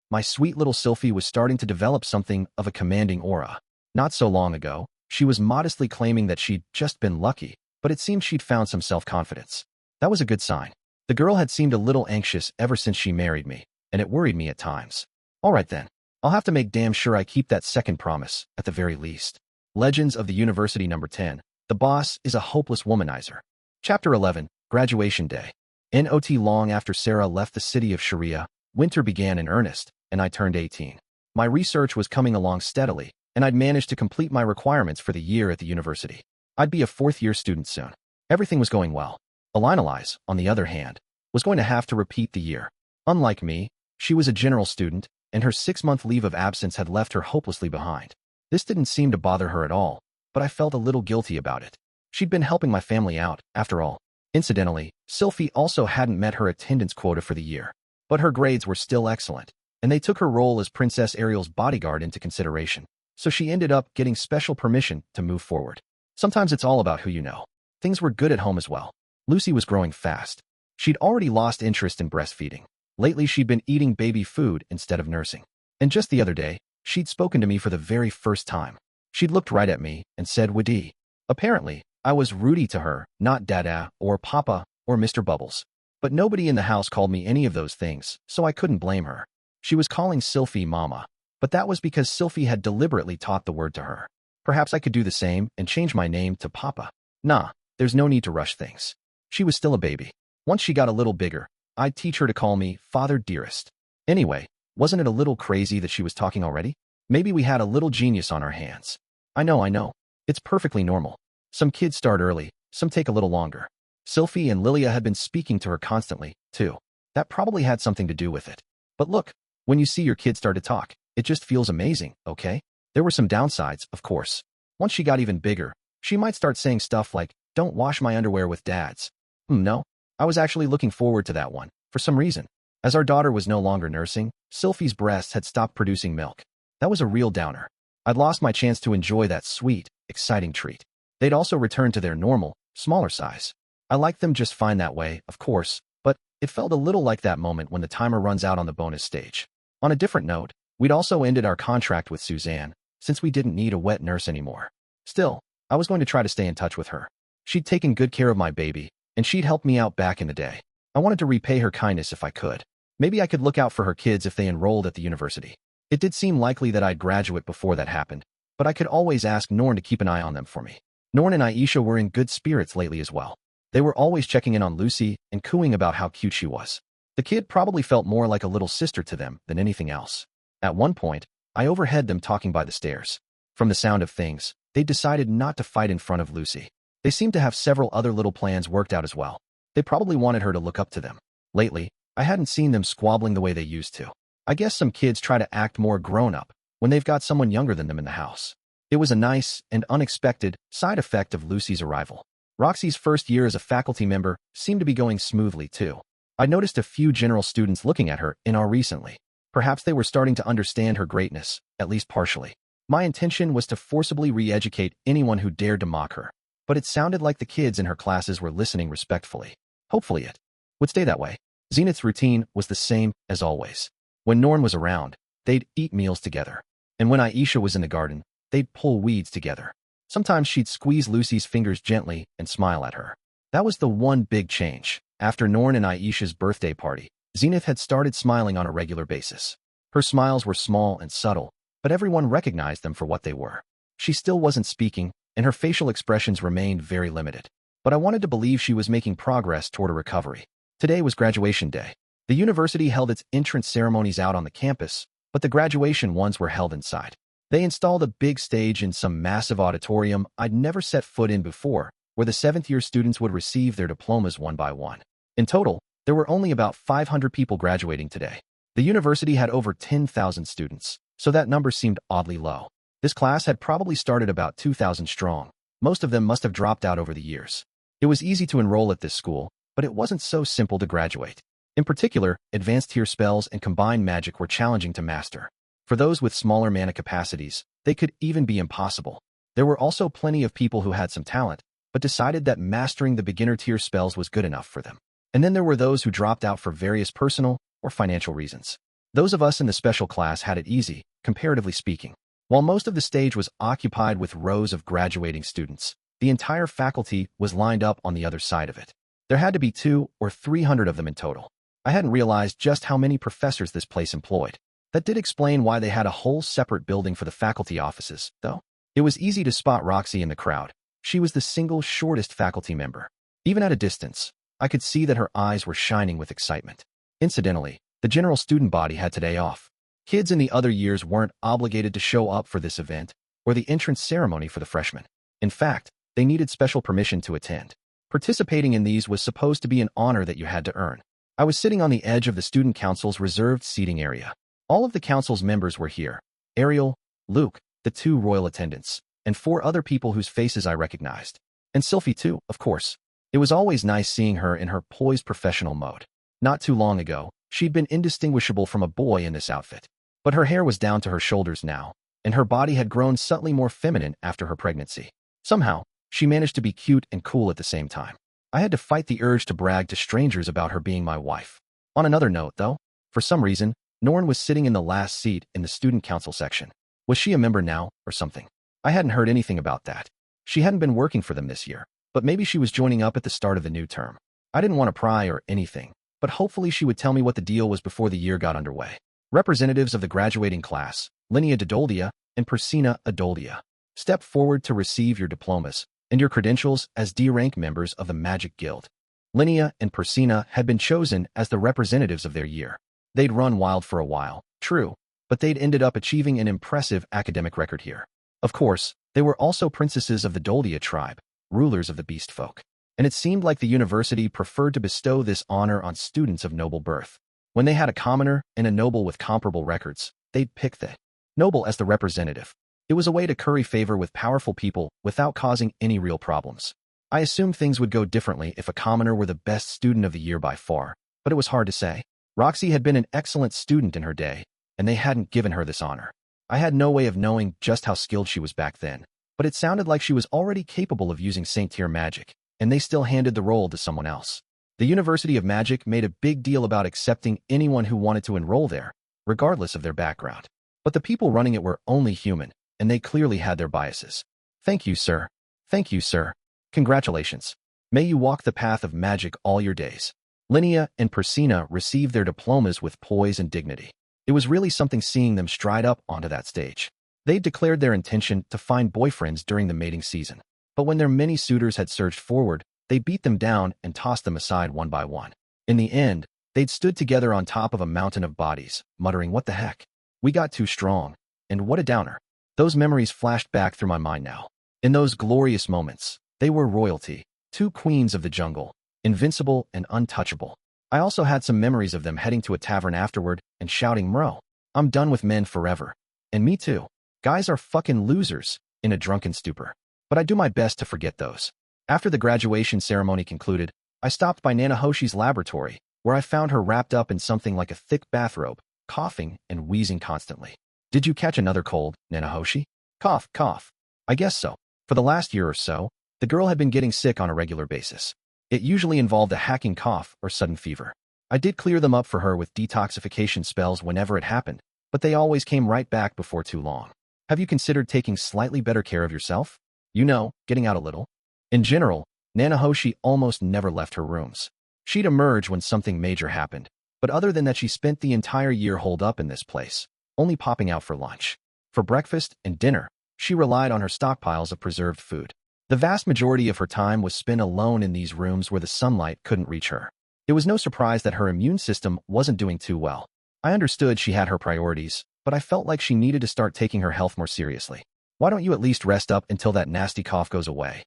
My sweet little Sylphie was starting to develop something of a commanding aura. Not so long ago, she was modestly claiming that she'd just been lucky, but it seemed she'd found some self-confidence. That was a good sign. The girl had seemed a little anxious ever since she married me, and it worried me at times. All right then. I'll have to make damn sure I keep that second promise, at the very least. Legends of the University number 10. The boss is a hopeless womanizer. Chapter 11. Graduation Day. Not long after Sarah left the city of Sharia, winter began in earnest, and I turned 18. My research was coming along steadily, and I'd managed to complete my requirements for the year at the university. I'd be a fourth-year student soon. Everything was going well. Elise, on the other hand, was going to have to repeat the year. Unlike me, she was a general student, and her 6-month leave of absence had left her hopelessly behind. This didn't seem to bother her at all, but I felt a little guilty about it. She'd been helping my family out, after all. Incidentally, Sylphie also hadn't met her attendance quota for the year, but her grades were still excellent, and they took her role as Princess Ariel's bodyguard into consideration, so she ended up getting special permission to move forward. Sometimes it's all about who you know. Things were good at home as well. Lucy was growing fast. She'd already lost interest in breastfeeding. Lately, she'd been eating baby food instead of nursing. And just the other day, she'd spoken to me for the very first time. She'd looked right at me and said, "Woody." Apparently, I was Rudy to her, not Dada, or Papa, or Mr. Bubbles. But nobody in the house called me any of those things, so I couldn't blame her. She was calling Sylphie Mama, but that was because Sylphie had deliberately taught the word to her. Perhaps I could do the same and change my name to Papa. Nah, there's no need to rush things. She was still a baby. Once she got a little bigger, I'd teach her to call me Father Dearest. Anyway, wasn't it a little crazy that she was talking already? Maybe we had a little genius on our hands. I know. It's perfectly normal. Some kids start early, some take a little longer. Sylphie and Lilia had been speaking to her constantly, too. That probably had something to do with it. But look, when you see your kid start to talk, it just feels amazing, okay? There were some downsides, of course. Once she got even bigger, she might start saying stuff like, "Don't wash my underwear with dads." No, I was actually looking forward to that one, for some reason. As our daughter was no longer nursing, Sylphie's breasts had stopped producing milk. That was a real downer. I'd lost my chance to enjoy that sweet, exciting treat. They'd also returned to their normal, smaller size. I liked them just fine that way, of course, but it felt a little like that moment when the timer runs out on the bonus stage. On a different note, we'd also ended our contract with Suzanne, since we didn't need a wet nurse anymore. Still, I was going to try to stay in touch with her. She'd taken good care of my baby, and she'd helped me out back in the day. I wanted to repay her kindness if I could. Maybe I could look out for her kids if they enrolled at the university. It did seem likely that I'd graduate before that happened, but I could always ask Norn to keep an eye on them for me. Norn and Aisha were in good spirits lately as well. They were always checking in on Lucy and cooing about how cute she was. The kid probably felt more like a little sister to them than anything else. At one point, I overheard them talking by the stairs. From the sound of things, they decided not to fight in front of Lucy. They seemed to have several other little plans worked out as well. They probably wanted her to look up to them. Lately, I hadn't seen them squabbling the way they used to. I guess some kids try to act more grown-up when they've got someone younger than them in the house. It was a nice and unexpected side effect of Lucy's arrival. Roxy's first year as a faculty member seemed to be going smoothly, too. I noticed a few general students looking at her in awe recently. Perhaps they were starting to understand her greatness, at least partially. My intention was to forcibly re-educate anyone who dared to mock her, but it sounded like the kids in her classes were listening respectfully. Hopefully it would stay that way. Zenith's routine was the same as always. When Norn was around, they'd eat meals together. And when Aisha was in the garden, they'd pull weeds together. Sometimes she'd squeeze Lucy's fingers gently and smile at her. That was the one big change. After Norn and Aisha's birthday party, Zenith had started smiling on a regular basis. Her smiles were small and subtle, but everyone recognized them for what they were. She still wasn't speaking, and her facial expressions remained very limited. But I wanted to believe she was making progress toward a recovery. Today was graduation day. The university held its entrance ceremonies out on the campus, but the graduation ones were held inside. They installed a big stage in some massive auditorium I'd never set foot in before, where the 7th-year students would receive their diplomas one by one. In total, there were only about 500 people graduating today. The university had over 10,000 students, so that number seemed oddly low. This class had probably started about 2,000 strong. Most of them must have dropped out over the years. It was easy to enroll at this school, but it wasn't so simple to graduate. In particular, advanced tier spells and combined magic were challenging to master. For those with smaller mana capacities, they could even be impossible. There were also plenty of people who had some talent, but decided that mastering the beginner tier spells was good enough for them. And then there were those who dropped out for various personal or financial reasons. Those of us in the special class had it easy, comparatively speaking. While most of the stage was occupied with rows of graduating students, the entire faculty was lined up on the other side of it. There had to be 200 or 300 of them in total. I hadn't realized just how many professors this place employed. That did explain why they had a whole separate building for the faculty offices, though. It was easy to spot Roxy in the crowd. She was the single shortest faculty member. Even at a distance, I could see that her eyes were shining with excitement. Incidentally, the general student body had today off. Kids in the other years weren't obligated to show up for this event or the entrance ceremony for the freshmen. In fact, they needed special permission to attend. Participating in these was supposed to be an honor that you had to earn. I was sitting on the edge of the student council's reserved seating area. All of the council's members were here. Ariel, Luke, the 2 royal attendants, and 4 other people whose faces I recognized. And Sylphiette too, of course. It was always nice seeing her in her poised professional mode. Not too long ago, she'd been indistinguishable from a boy in this outfit. But her hair was down to her shoulders now, and her body had grown subtly more feminine after her pregnancy. Somehow, she managed to be cute and cool at the same time. I had to fight the urge to brag to strangers about her being my wife. On another note, though, for some reason, Norn was sitting in the last seat in the student council section. Was she a member now, or something? I hadn't heard anything about that. She hadn't been working for them this year, but maybe she was joining up at the start of the new term. I didn't want to pry or anything, but hopefully she would tell me what the deal was before the year got underway. Representatives of the graduating class, Linnea Dodoldia and Persina Adoldia, step forward to receive your diplomas and your credentials as D-rank members of the Magic Guild. Linnea and Persina had been chosen as the representatives of their year. They'd run wild for a while, true, but they'd ended up achieving an impressive academic record here. Of course, they were also princesses of the Doldia tribe, rulers of the beast folk. And it seemed like the university preferred to bestow this honor on students of noble birth. When they had a commoner and a noble with comparable records, they'd pick the noble as the representative. It was a way to curry favor with powerful people without causing any real problems. I assumed things would go differently if a commoner were the best student of the year by far, but it was hard to say. Roxy had been an excellent student in her day, and they hadn't given her this honor. I had no way of knowing just how skilled she was back then, but it sounded like she was already capable of using Saint-Tier magic, and they still handed the role to someone else. The University of Magic made a big deal about accepting anyone who wanted to enroll there, regardless of their background. But the people running it were only human, and they clearly had their biases. Thank you, sir. Thank you, sir. Congratulations. May you walk the path of magic all your days. Linnea and Persina received their diplomas with poise and dignity. It was really something seeing them stride up onto that stage. They declared their intention to find boyfriends during the mating season. But when their many suitors had surged forward, they beat them down and tossed them aside one by one. In the end, they'd stood together on top of a mountain of bodies, muttering, "What the heck? We got too strong. And what a downer." Those memories flashed back through my mind now. In those glorious moments, they were royalty, two queens of the jungle, invincible and untouchable. I also had some memories of them heading to a tavern afterward and shouting, "Mro, I'm done with men forever." And me too. Guys are fucking losers, in a drunken stupor. But I do my best to forget those. After the graduation ceremony concluded, I stopped by Nanahoshi's laboratory, where I found her wrapped up in something like a thick bathrobe, coughing and wheezing constantly. "Did you catch another cold, Nanahoshi?" Cough, cough. I guess so. For the last year or so, the girl had been getting sick on a regular basis. It usually involved a hacking cough or sudden fever. I did clear them up for her with detoxification spells whenever it happened, but they always came right back before too long. Have you considered taking slightly better care of yourself? You know, getting out a little. In general, Nanahoshi almost never left her rooms. She'd emerge when something major happened, but other than that she spent the entire year holed up in this place, only popping out for lunch. For breakfast and dinner, she relied on her stockpiles of preserved food. The vast majority of her time was spent alone in these rooms where the sunlight couldn't reach her. It was no surprise that her immune system wasn't doing too well. I understood she had her priorities, but I felt like she needed to start taking her health more seriously. "Why don't you at least rest up until that nasty cough goes away?"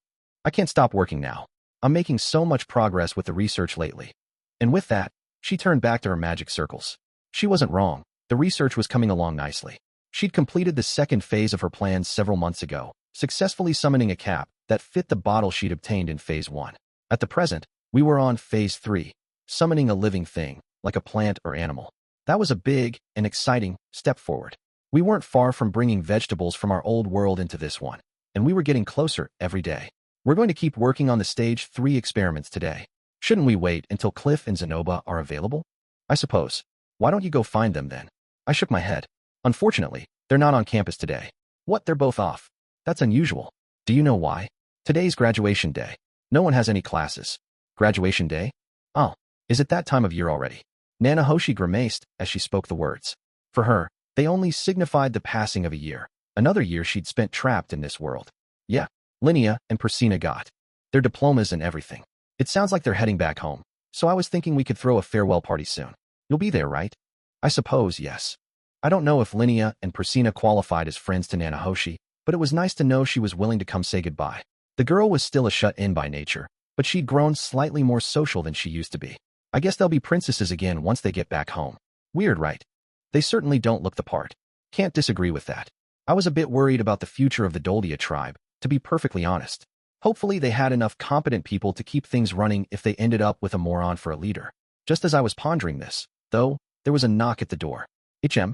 "I can't stop working now. I'm making so much progress with the research lately." And with that, she turned back to her magic circles. She wasn't wrong. The research was coming along nicely. She'd completed the second phase of her plans several months ago, successfully summoning a cap that fit the bottle she'd obtained in phase 1. At the present, we were on phase 3, summoning a living thing, like a plant or animal. That was a big and exciting step forward. We weren't far from bringing vegetables from our old world into this one, and we were getting closer every day. We're going to keep working on the stage 3 experiments today. Shouldn't we wait until Cliff and Zenoba are available? I suppose. Why don't you go find them then? I shook my head. Unfortunately, they're not on campus today. What, they're both off? That's unusual. Do you know why? Today's graduation day. No one has any classes. Graduation day? Oh, is it that time of year already? Nanahoshi grimaced as she spoke the words. For her, they only signified the passing of a year. Another year she'd spent trapped in this world. Yeah, Linnea and Persina got their diplomas and everything. It sounds like they're heading back home, so I was thinking we could throw a farewell party soon. You'll be there, right? I suppose, yes. I don't know if Linnea and Persina qualified as friends to Nanahoshi, but it was nice to know she was willing to come say goodbye. The girl was still a shut-in by nature, but she'd grown slightly more social than she used to be. I guess they'll be princesses again once they get back home. Weird, right? They certainly don't look the part. Can't disagree with that. I was a bit worried about the future of the Doldia tribe, to be perfectly honest. Hopefully they had enough competent people to keep things running if they ended up with a moron for a leader. Just as I was pondering this, though, there was a knock at the door. "HM?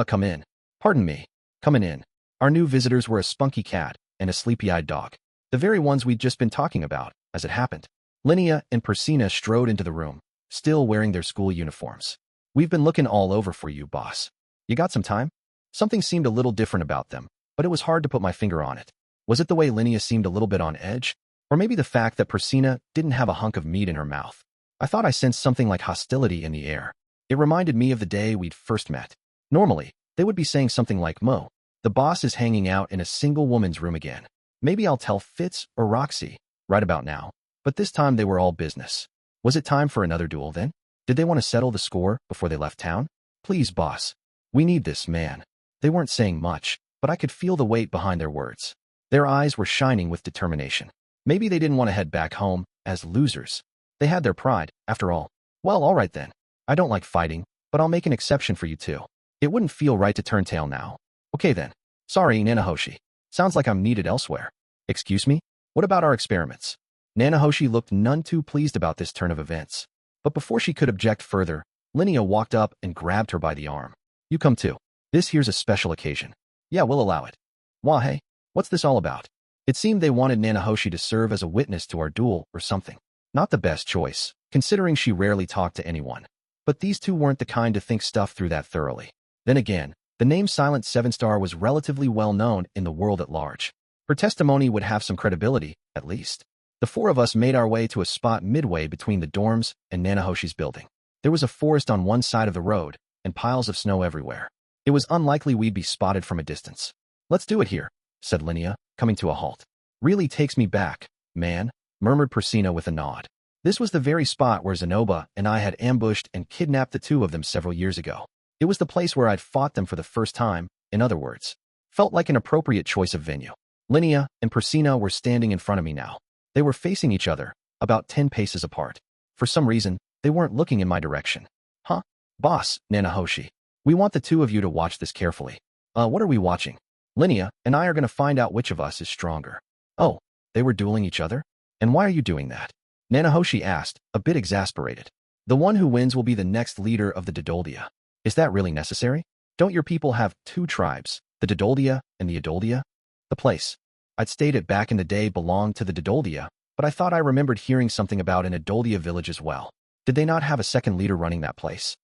Come in." "Pardon me. Coming in." Our new visitors were a spunky cat and a sleepy-eyed dog. The very ones we'd just been talking about, as it happened. Linnea and Persina strode into the room, still wearing their school uniforms. "We've been looking all over for you, boss. You got some time?" Something seemed a little different about them, but it was hard to put my finger on it. Was it the way Linnea seemed a little bit on edge? Or maybe the fact that Persina didn't have a hunk of meat in her mouth? I thought I sensed something like hostility in the air. It reminded me of the day we'd first met. Normally, they would be saying something like, "Mo, the boss is hanging out in a single woman's room again. Maybe I'll tell Fitz or Roxy right about now." But this time they were all business. Was it time for another duel then? Did they want to settle the score before they left town? "Please, boss. We need this, man." They weren't saying much, but I could feel the weight behind their words. Their eyes were shining with determination. Maybe they didn't want to head back home as losers. They had their pride, after all. "Well, all right then. I don't like fighting, but I'll make an exception for you too. It wouldn't feel right to turn tail now. Okay then. Sorry, Nanahoshi. Sounds like I'm needed elsewhere." "Excuse me? What about our experiments?" Nanahoshi looked none too pleased about this turn of events. But before she could object further, Linnea walked up and grabbed her by the arm. "You come too. This here's a special occasion." "Yeah, we'll allow it." "Why, hey, what's this all about?" It seemed they wanted Nanahoshi to serve as a witness to our duel or something. Not the best choice, considering she rarely talked to anyone. But these two weren't the kind to think stuff through that thoroughly. Then again, the name Silent Seven Star was relatively well known in the world at large. Her testimony would have some credibility, at least. The 4 of us made our way to a spot midway between the dorms and Nanahoshi's building. There was a forest on one side of the road, and piles of snow everywhere. It was unlikely we'd be spotted from a distance. "Let's do it here," said Linnea, coming to a halt. "Really takes me back, man," murmured Persina with a nod. This was the very spot where Zenoba and I had ambushed and kidnapped the 2 of them several years ago. It was the place where I'd fought them for the first time, in other words. Felt like an appropriate choice of venue. Linnea and Persina were standing in front of me now. They were facing each other, about 10 paces apart. For some reason, they weren't looking in my direction. Huh? Boss, Nanahoshi. We want the two of you to watch this carefully. What are we watching? Linnea and I are going to find out which of us is stronger. Oh, they were dueling each other? And why are you doing that? Nanahoshi asked, a bit exasperated. The one who wins will be the next leader of the Dodoldia. Is that really necessary? Don't your people have two tribes, the Dodoldia and the Adoldia? The place I'd stayed at back in the day belonged to the Dodoldia, but I thought I remembered hearing something about an Adoldia village as well. Did they not have a second leader running that place?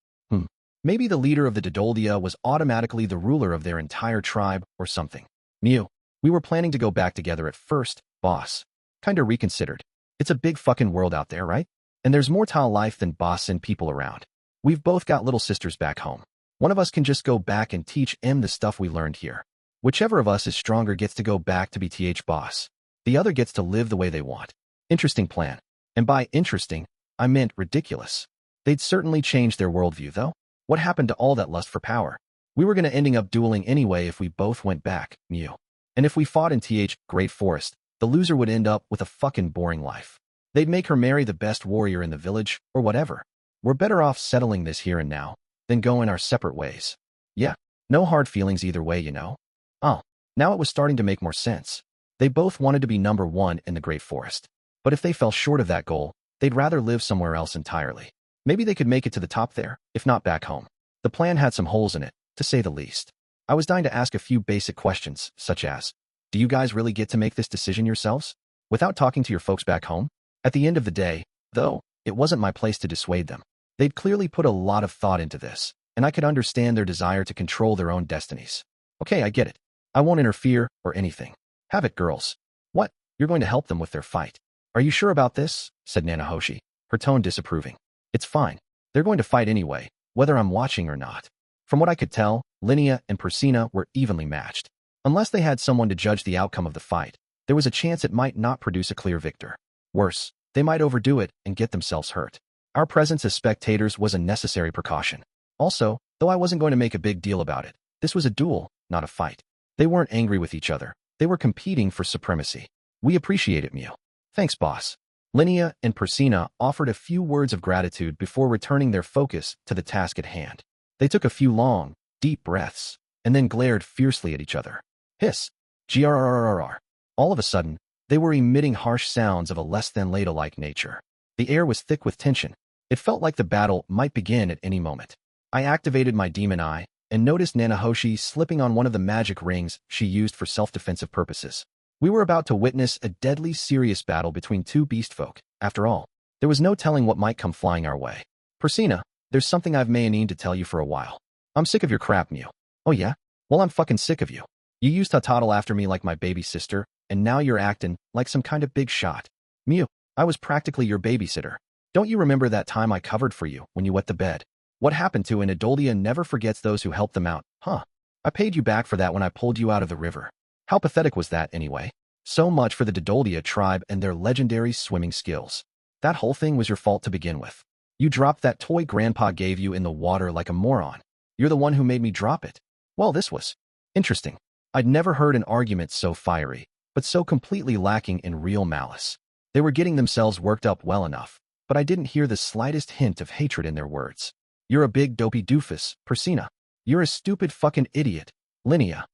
Maybe the leader of the Dodoldia was automatically the ruler of their entire tribe or something. Mew, we were planning to go back together at first, boss. Kinda reconsidered. It's a big fucking world out there, right? And there's more tile life than boss and people around. We've both got little sisters back home. One of us can just go back and teach M the stuff we learned here. Whichever of us is stronger gets to go back to be TH boss. The other gets to live the way they want. Interesting plan. And by interesting, I meant ridiculous. They'd certainly change their worldview, though. What happened to all that lust for power? We were going to ending up dueling anyway if we both went back, Mew. And if we fought in TH Great Forest, the loser would end up with a fucking boring life. They'd make her marry the best warrior in the village, or whatever. We're better off settling this here and now, than going our separate ways. Yeah, no hard feelings either way, you know? Oh, now it was starting to make more sense. They both wanted to be number one in the Great Forest. But if they fell short of that goal, they'd rather live somewhere else entirely. Maybe they could make it to the top there, if not back home. The plan had some holes in it, to say the least. I was dying to ask a few basic questions, such as, do you guys really get to make this decision yourselves? Without talking to your folks back home? At the end of the day, though, it wasn't my place to dissuade them. They'd clearly put a lot of thought into this, and I could understand their desire to control their own destinies. Okay, I get it. I won't interfere or anything. Have it, girls. What? You're going to help them with their fight? Are you sure about this? Said Nanahoshi, her tone disapproving. It's fine. They're going to fight anyway, whether I'm watching or not. From what I could tell, Linnea and Persina were evenly matched. Unless they had someone to judge the outcome of the fight, there was a chance it might not produce a clear victor. Worse, they might overdo it and get themselves hurt. Our presence as spectators was a necessary precaution. Also, though I wasn't going to make a big deal about it, this was a duel, not a fight. They weren't angry with each other. They were competing for supremacy. We appreciate it, Mew. Thanks, boss. Linnea and Persina offered a few words of gratitude before returning their focus to the task at hand. They took a few long, deep breaths, and then glared fiercely at each other. Hiss. Grrrr. All of a sudden, they were emitting harsh sounds of a less-than-Leda-like nature. The air was thick with tension. It felt like the battle might begin at any moment. I activated my demon eye and noticed Nanahoshi slipping on one of the magic rings she used for self-defensive purposes. We were about to witness a deadly serious battle between two beast folk. After all, there was no telling what might come flying our way. Persina, there's something I've meaning to tell you for a while. I'm sick of your crap, Mew. Oh yeah? Well, I'm fucking sick of you. You used to toddle after me like my baby sister, and now you're acting like some kind of big shot. Mew, I was practically your babysitter. Don't you remember that time I covered for you when you wet the bed? What happened to an Adoldia never forgets those who help them out, huh? I paid you back for that when I pulled you out of the river. How pathetic was that, anyway? So much for the Dodoldia tribe and their legendary swimming skills. That whole thing was your fault to begin with. You dropped that toy Grandpa gave you in the water like a moron. You're the one who made me drop it. Well, this was interesting. I'd never heard an argument so fiery, but so completely lacking in real malice. They were getting themselves worked up well enough, but I didn't hear the slightest hint of hatred in their words. You're a big dopey doofus, Persina. You're a stupid fucking idiot, Linnea.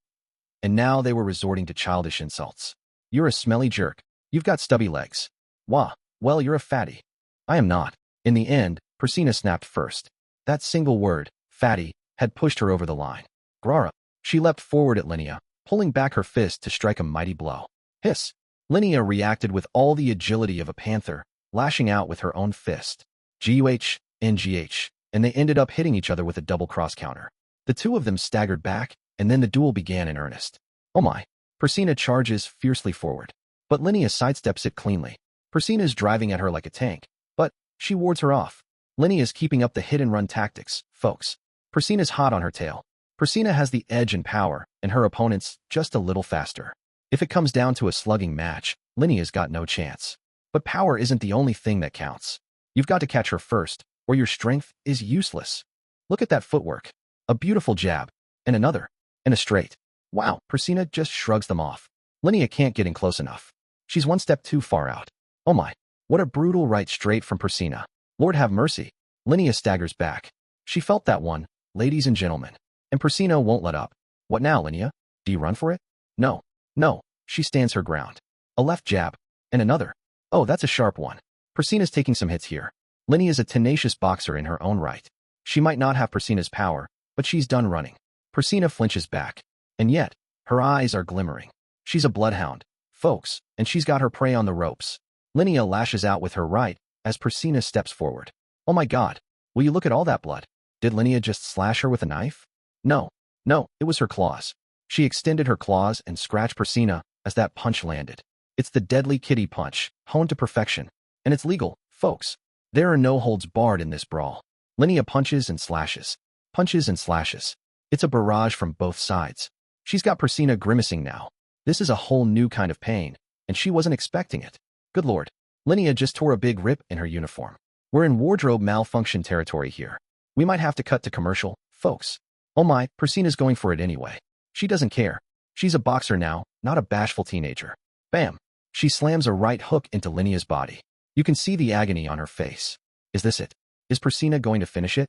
And now they were resorting to childish insults. You're a smelly jerk. You've got stubby legs. Wah, well, you're a fatty. I am not. In the end, Persina snapped first. That single word, fatty, had pushed her over the line. Grrrr. She leapt forward at Linnea, pulling back her fist to strike a mighty blow. Hiss. Linnea reacted with all the agility of a panther, lashing out with her own fist. G-U-H, N-G-H, and they ended up hitting each other with a double cross counter. The two of them staggered back, and then the duel began in earnest. Oh my. Persina charges fiercely forward, but Linnea sidesteps it cleanly. Persina's driving at her like a tank, but she wards her off. Linnea's keeping up the hit-and-run tactics, folks. Persina's hot on her tail. Persina has the edge and power, and her opponent's just a little faster. If it comes down to a slugging match, Linnea's got no chance. But power isn't the only thing that counts. You've got to catch her first, or your strength is useless. Look at that footwork. A beautiful jab, and another, and a straight. Wow, Persina just shrugs them off. Linnea can't get in close enough. She's one step too far out. Oh my, what a brutal right straight from Persina. Lord have mercy. Linnea staggers back. She felt that one, ladies and gentlemen. And Persina won't let up. What now, Linnea? Do you run for it? No. No. She stands her ground. A left jab. And another. Oh, that's a sharp one. Persina's taking some hits here. Linnea's a tenacious boxer in her own right. She might not have Persina's power, but she's done running. Persina flinches back. And yet, her eyes are glimmering. She's a bloodhound, folks, and she's got her prey on the ropes. Linnea lashes out with her right as Persina steps forward. Oh my god, will you look at all that blood? Did Linnea just slash her with a knife? No, it was her claws. She extended her claws and scratched Persina as that punch landed. It's the deadly kitty punch, honed to perfection. And it's legal, folks. There are no holds barred in this brawl. Linnea punches and slashes. Punches and slashes. It's a barrage from both sides. She's got Persina grimacing now. This is a whole new kind of pain, and she wasn't expecting it. Good lord. Linnea just tore a big rip in her uniform. We're in wardrobe malfunction territory here. We might have to cut to commercial, folks. Oh my, Persina's going for it anyway. She doesn't care. She's a boxer now, not a bashful teenager. Bam. She slams a right hook into Linnea's body. You can see the agony on her face. Is this it? Is Persina going to finish it?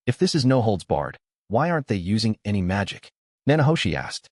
If this is no holds barred, why aren't they using any magic? Nanahoshi asked.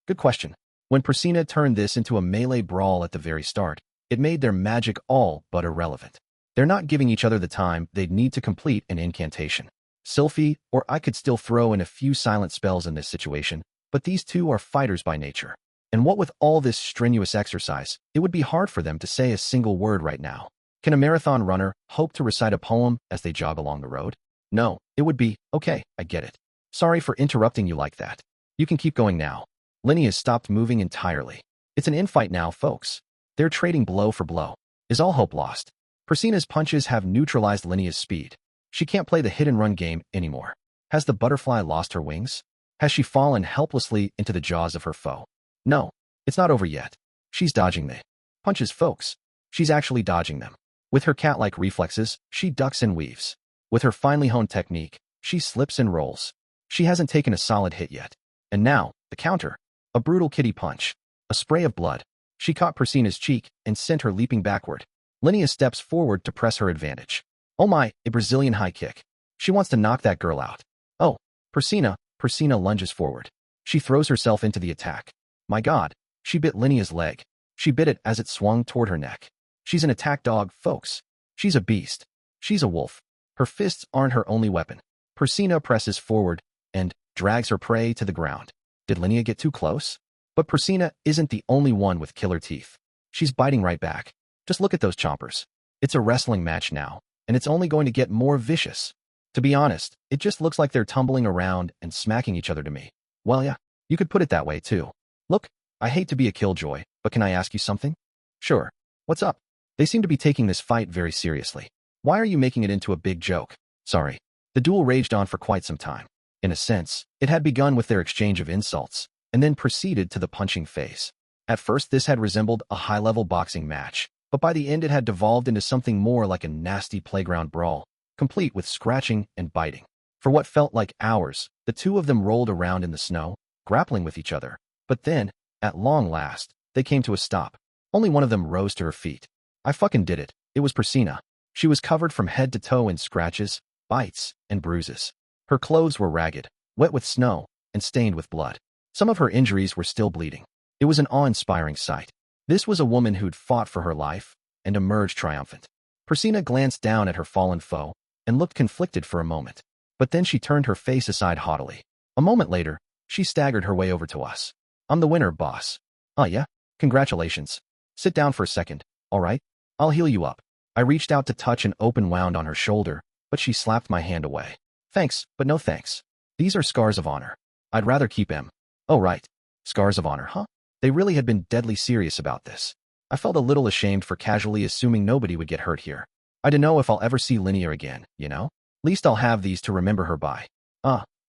Good question. When Persina turned this into a melee brawl at the very start, it made their magic all but irrelevant. They're not giving each other the time they'd need to complete an incantation. Sylphiette, or I could still throw in a few silent spells in this situation, but these two are fighters by nature. And what with all this strenuous exercise, it would be hard for them to say a single word right now. Can a marathon runner hope to recite a poem as they jog along the road? No, it would be, okay, I get it. Sorry for interrupting you like that. You can keep going now. Linnea has stopped moving entirely. It's an infight now, folks. They're trading blow for blow. Is all hope lost? Persina's punches have neutralized Linnea's speed. She can't play the hit-and-run game anymore. Has the butterfly lost her wings? Has she fallen helplessly into the jaws of her foe? No, it's not over yet. She's dodging the punches, folks. She's actually dodging them. With her cat-like reflexes, she ducks and weaves. With her finely honed technique, she slips and rolls. She hasn't taken a solid hit yet. And now, the counter. A brutal kitty punch. A spray of blood. She caught Persina's cheek and sent her leaping backward. Linnea steps forward to press her advantage. Oh my, a Brazilian high kick. She wants to knock that girl out. Oh, Persina lunges forward. She throws herself into the attack. My god, she bit Linnea's leg. She bit it as it swung toward her neck. She's an attack dog, folks. She's a beast. She's a wolf. Her fists aren't her only weapon. Persina presses forward and drags her prey to the ground. Did Linnea get too close? But Persina isn't the only one with killer teeth. She's biting right back. Just look at those chompers. It's a wrestling match now, and it's only going to get more vicious. To be honest, it just looks like they're tumbling around and smacking each other to me. Well, yeah, you could put it that way too. Look, I hate to be a killjoy, but can I ask you something? Sure. What's up? They seem to be taking this fight very seriously. Why are you making it into a big joke? Sorry. The duel raged on for quite some time. In a sense, it had begun with their exchange of insults, and then proceeded to the punching phase. At first, this had resembled a high-level boxing match, but by the end it had devolved into something more like a nasty playground brawl, complete with scratching and biting. For what felt like hours, the two of them rolled around in the snow, grappling with each other. But then, at long last, they came to a stop. Only one of them rose to her feet. I fucking did it. It was Persina. She was covered from head to toe in scratches, bites, and bruises. Her clothes were ragged, wet with snow, and stained with blood. Some of her injuries were still bleeding. It was an awe-inspiring sight. This was a woman who'd fought for her life and emerged triumphant. Persina glanced down at her fallen foe and looked conflicted for a moment. But then she turned her face aside haughtily. A moment later, she staggered her way over to us. I'm the winner, boss. Oh yeah? Congratulations. Sit down for a second, all right? I'll heal you up. I reached out to touch an open wound on her shoulder, but she slapped my hand away. Thanks, but no thanks. These are scars of honor. I'd rather keep them. Oh right. Scars of honor, huh? They really had been deadly serious about this. I felt a little ashamed for casually assuming nobody would get hurt here. I don't know if I'll ever see Linnea again, you know? Least I'll have these to remember her by.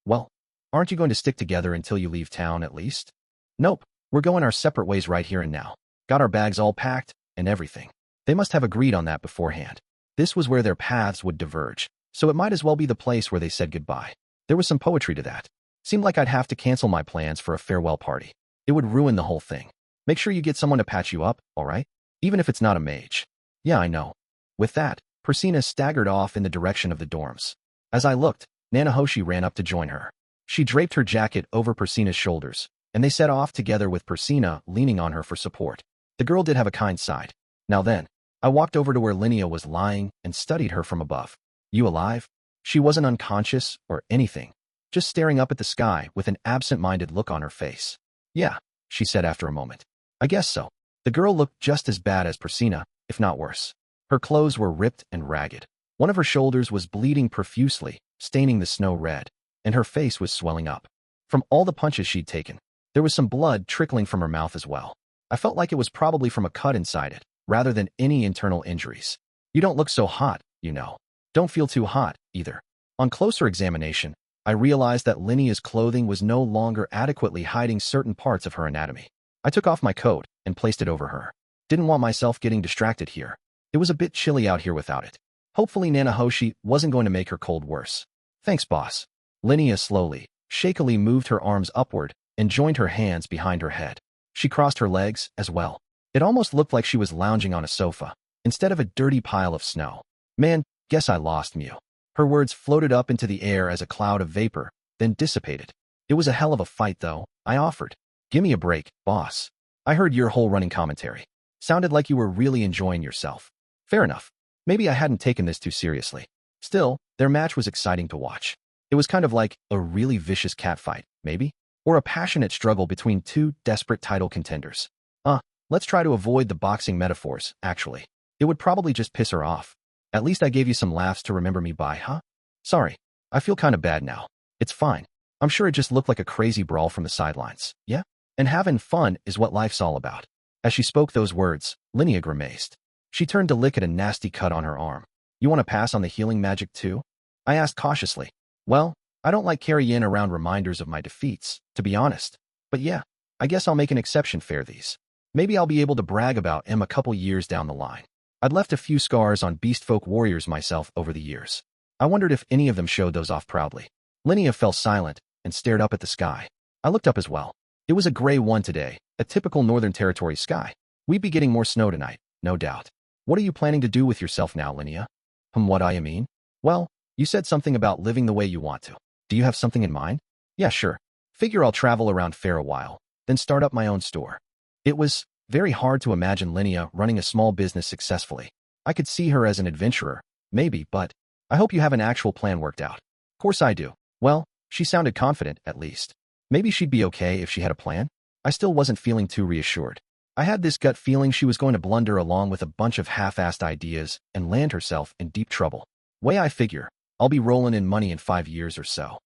Well, aren't you going to stick together until you leave town at least? Nope, we're going our separate ways right here and now. Got our bags all packed and everything. They must have agreed on that beforehand. This was where their paths would diverge, so it might as well be the place where they said goodbye. There was some poetry to that. Seemed like I'd have to cancel my plans for a farewell party. It would ruin the whole thing. Make sure you get someone to patch you up, alright? Even if it's not a mage. Yeah, I know. With that, Persina staggered off in the direction of the dorms. As I looked, Nanahoshi ran up to join her. She draped her jacket over Persina's shoulders, and they set off together with Persina leaning on her for support. The girl did have a kind side. Now then, I walked over to where Linnea was lying and studied her from above. You alive? She wasn't unconscious or anything, just staring up at the sky with an absent-minded look on her face. Yeah, she said after a moment. I guess so. The girl looked just as bad as Persina, if not worse. Her clothes were ripped and ragged. One of her shoulders was bleeding profusely, staining the snow red, and her face was swelling up. From all the punches she'd taken, there was some blood trickling from her mouth as well. I felt like it was probably from a cut inside it, rather than any internal injuries. You don't look so hot, you know. Don't feel too hot, either. On closer examination, I realized that Linnea's clothing was no longer adequately hiding certain parts of her anatomy. I took off my coat and placed it over her. Didn't want myself getting distracted here. It was a bit chilly out here without it. Hopefully Nanahoshi wasn't going to make her cold worse. Thanks, boss. Linnea slowly, shakily moved her arms upward and joined her hands behind her head. She crossed her legs as well. It almost looked like she was lounging on a sofa, instead of a dirty pile of snow. Man, guess I lost Mew. Her words floated up into the air as a cloud of vapor, then dissipated. It was a hell of a fight, though, I offered. Give me a break, boss. I heard your whole running commentary. Sounded like you were really enjoying yourself. Fair enough. Maybe I hadn't taken this too seriously. Still, their match was exciting to watch. It was kind of like a really vicious catfight, maybe? Or a passionate struggle between two desperate title contenders. Let's try to avoid the boxing metaphors, actually. It would probably just piss her off. At least I gave you some laughs to remember me by, huh? Sorry. I feel kind of bad now. It's fine. I'm sure it just looked like a crazy brawl from the sidelines, yeah? And having fun is what life's all about. As she spoke those words, Linnea grimaced. She turned to lick at a nasty cut on her arm. You want to pass on the healing magic too? I asked cautiously. Well, I don't like carrying around reminders of my defeats, to be honest. But yeah, I guess I'll make an exception for these. Maybe I'll be able to brag about them a couple years down the line. I'd left a few scars on beastfolk warriors myself over the years. I wondered if any of them showed those off proudly. Linnea fell silent and stared up at the sky. I looked up as well. It was a gray one today, a typical Northern Territory sky. We'd be getting more snow tonight, no doubt. What are you planning to do with yourself now, Linnea? What I mean? Well, you said something about living the way you want to. Do you have something in mind? Yeah, sure. Figure I'll travel around fair a while, then start up my own store. It was very hard to imagine Linnea running a small business successfully. I could see her as an adventurer, maybe, but I hope you have an actual plan worked out. Of course I do. Well, she sounded confident, at least. Maybe she'd be okay if she had a plan? I still wasn't feeling too reassured. I had this gut feeling she was going to blunder along with a bunch of half-assed ideas and land herself in deep trouble. Way I figure, I'll be rolling in money in 5 years or so.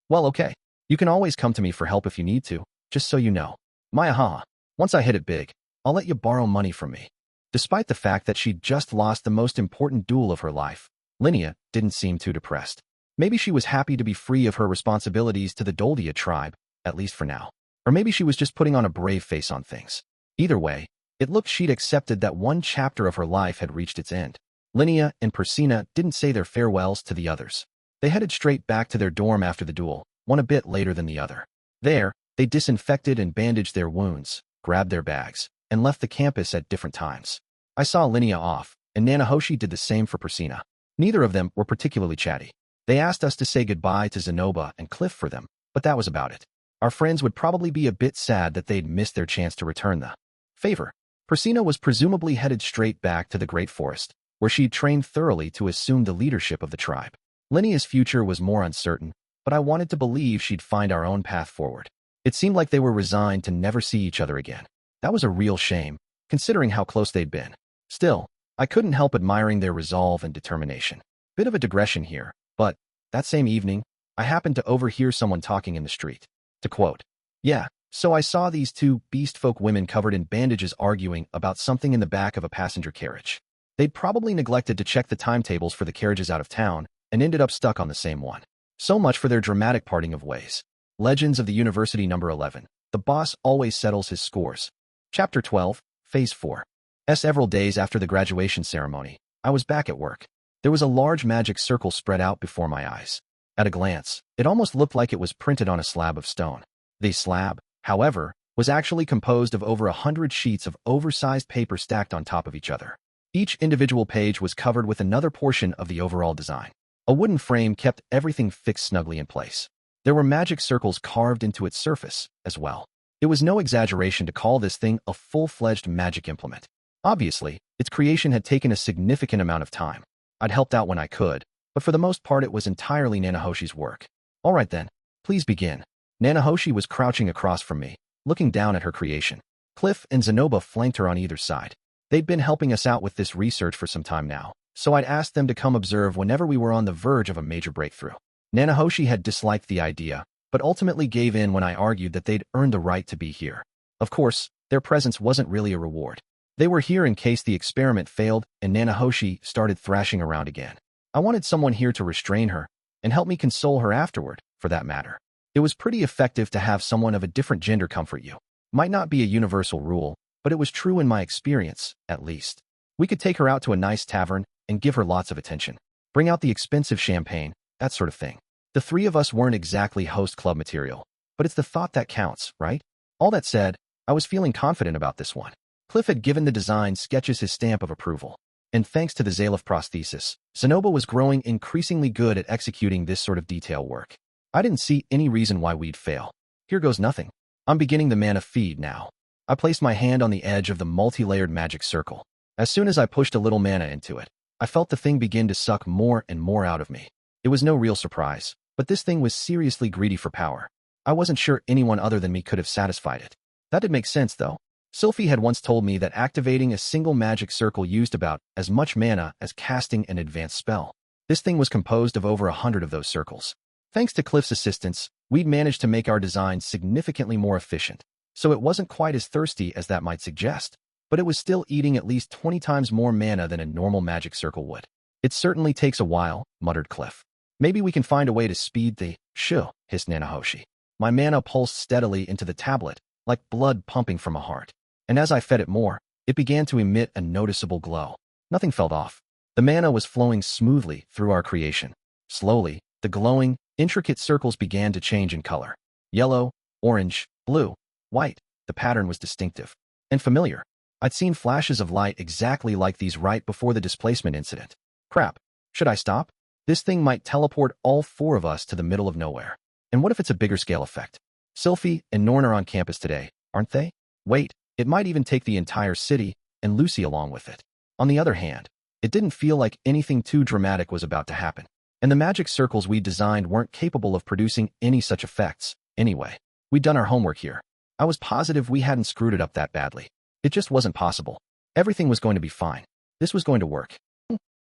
Well, okay. You can always come to me for help if you need to, just so you know. Maya. Once I hit it big, I'll let you borrow money from me. Despite the fact that she'd just lost the most important duel of her life, Linnea didn't seem too depressed. Maybe she was happy to be free of her responsibilities to the Doldia tribe, at least for now. Or maybe she was just putting on a brave face on things. Either way, it looked she'd accepted that one chapter of her life had reached its end. Linnea and Persina didn't say their farewells to the others. They headed straight back to their dorm after the duel, one a bit later than the other. There, they disinfected and bandaged their wounds, grabbed their bags, and left the campus at different times. I saw Linnea off, and Nanahoshi did the same for Persina. Neither of them were particularly chatty. They asked us to say goodbye to Zenoba and Cliff for them, but that was about it. Our friends would probably be a bit sad that they'd missed their chance to return the favor. Persina was presumably headed straight back to the Great Forest, where she'd trained thoroughly to assume the leadership of the tribe. Linnea's future was more uncertain, but I wanted to believe she'd find our own path forward. It seemed like they were resigned to never see each other again. That was a real shame, considering how close they'd been. Still, I couldn't help admiring their resolve and determination. Bit of a digression here, but that same evening, I happened to overhear someone talking in the street. To quote, "Yeah, so I saw these two beastfolk women covered in bandages arguing about something in the back of a passenger carriage. They'd probably neglected to check the timetables for the carriages out of town and ended up stuck on the same one. So much for their dramatic parting of ways." Legends of the University number 11. The boss always settles his scores. Chapter 12, Phase 4. Several days after the graduation ceremony, I was back at work. There was a large magic circle spread out before my eyes. At a glance, it almost looked like it was printed on a slab of stone. The slab, however, was actually composed of over 100 sheets of oversized paper stacked on top of each other. Each individual page was covered with another portion of the overall design. A wooden frame kept everything fixed snugly in place. There were magic circles carved into its surface as well. It was no exaggeration to call this thing a full-fledged magic implement. Obviously, its creation had taken a significant amount of time. I'd helped out when I could, but for the most part it was entirely Nanahoshi's work. All right then, please begin. Nanahoshi was crouching across from me, looking down at her creation. Cliff and Zenoba flanked her on either side. They'd been helping us out with this research for some time now, so I'd asked them to come observe whenever we were on the verge of a major breakthrough. Nanahoshi had disliked the idea, but ultimately gave in when I argued that they'd earned the right to be here. Of course, their presence wasn't really a reward. They were here in case the experiment failed and Nanahoshi started thrashing around again. I wanted someone here to restrain her and help me console her afterward, for that matter. It was pretty effective to have someone of a different gender comfort you. Might not be a universal rule, but it was true in my experience, at least. We could take her out to a nice tavern and give her lots of attention. Bring out the expensive champagne, that sort of thing. The three of us weren't exactly host club material, but it's the thought that counts, right? All that said, I was feeling confident about this one. Cliff had given the design sketches his stamp of approval, and thanks to the Zalef prosthesis, Zenoba was growing increasingly good at executing this sort of detail work. I didn't see any reason why we'd fail. Here goes nothing. I'm beginning the mana feed now. I placed my hand on the edge of the multi-layered magic circle. As soon as I pushed a little mana into it, I felt the thing begin to suck more and more out of me. It was no real surprise, but this thing was seriously greedy for power. I wasn't sure anyone other than me could have satisfied it. That did make sense, though. Sylphiette had once told me that activating a single magic circle used about as much mana as casting an advanced spell. This thing was composed of over 100 of those circles. Thanks to Cliff's assistance, we'd managed to make our design significantly more efficient, so it wasn't quite as thirsty as that might suggest, but it was still eating at least 20 times more mana than a normal magic circle would. It certainly takes a while, muttered Cliff. Maybe we can find a way to speed the shoo, hissed Nanahoshi. My mana pulsed steadily into the tablet, like blood pumping from a heart. And as I fed it more, it began to emit a noticeable glow. Nothing fell off. The mana was flowing smoothly through our creation. Slowly, the glowing, intricate circles began to change in color. Yellow, orange, blue, white. The pattern was distinctive and familiar. I'd seen flashes of light exactly like these right before the displacement incident. Crap. Should I stop? This thing might teleport all four of us to the middle of nowhere. And what if it's a bigger scale effect? Sylphiette and Norn are on campus today, aren't they? Wait, it might even take the entire city and Lucy along with it. On the other hand, it didn't feel like anything too dramatic was about to happen. And the magic circles we designed weren't capable of producing any such effects. Anyway, we'd done our homework here. I was positive we hadn't screwed it up that badly. It just wasn't possible. Everything was going to be fine. This was going to work.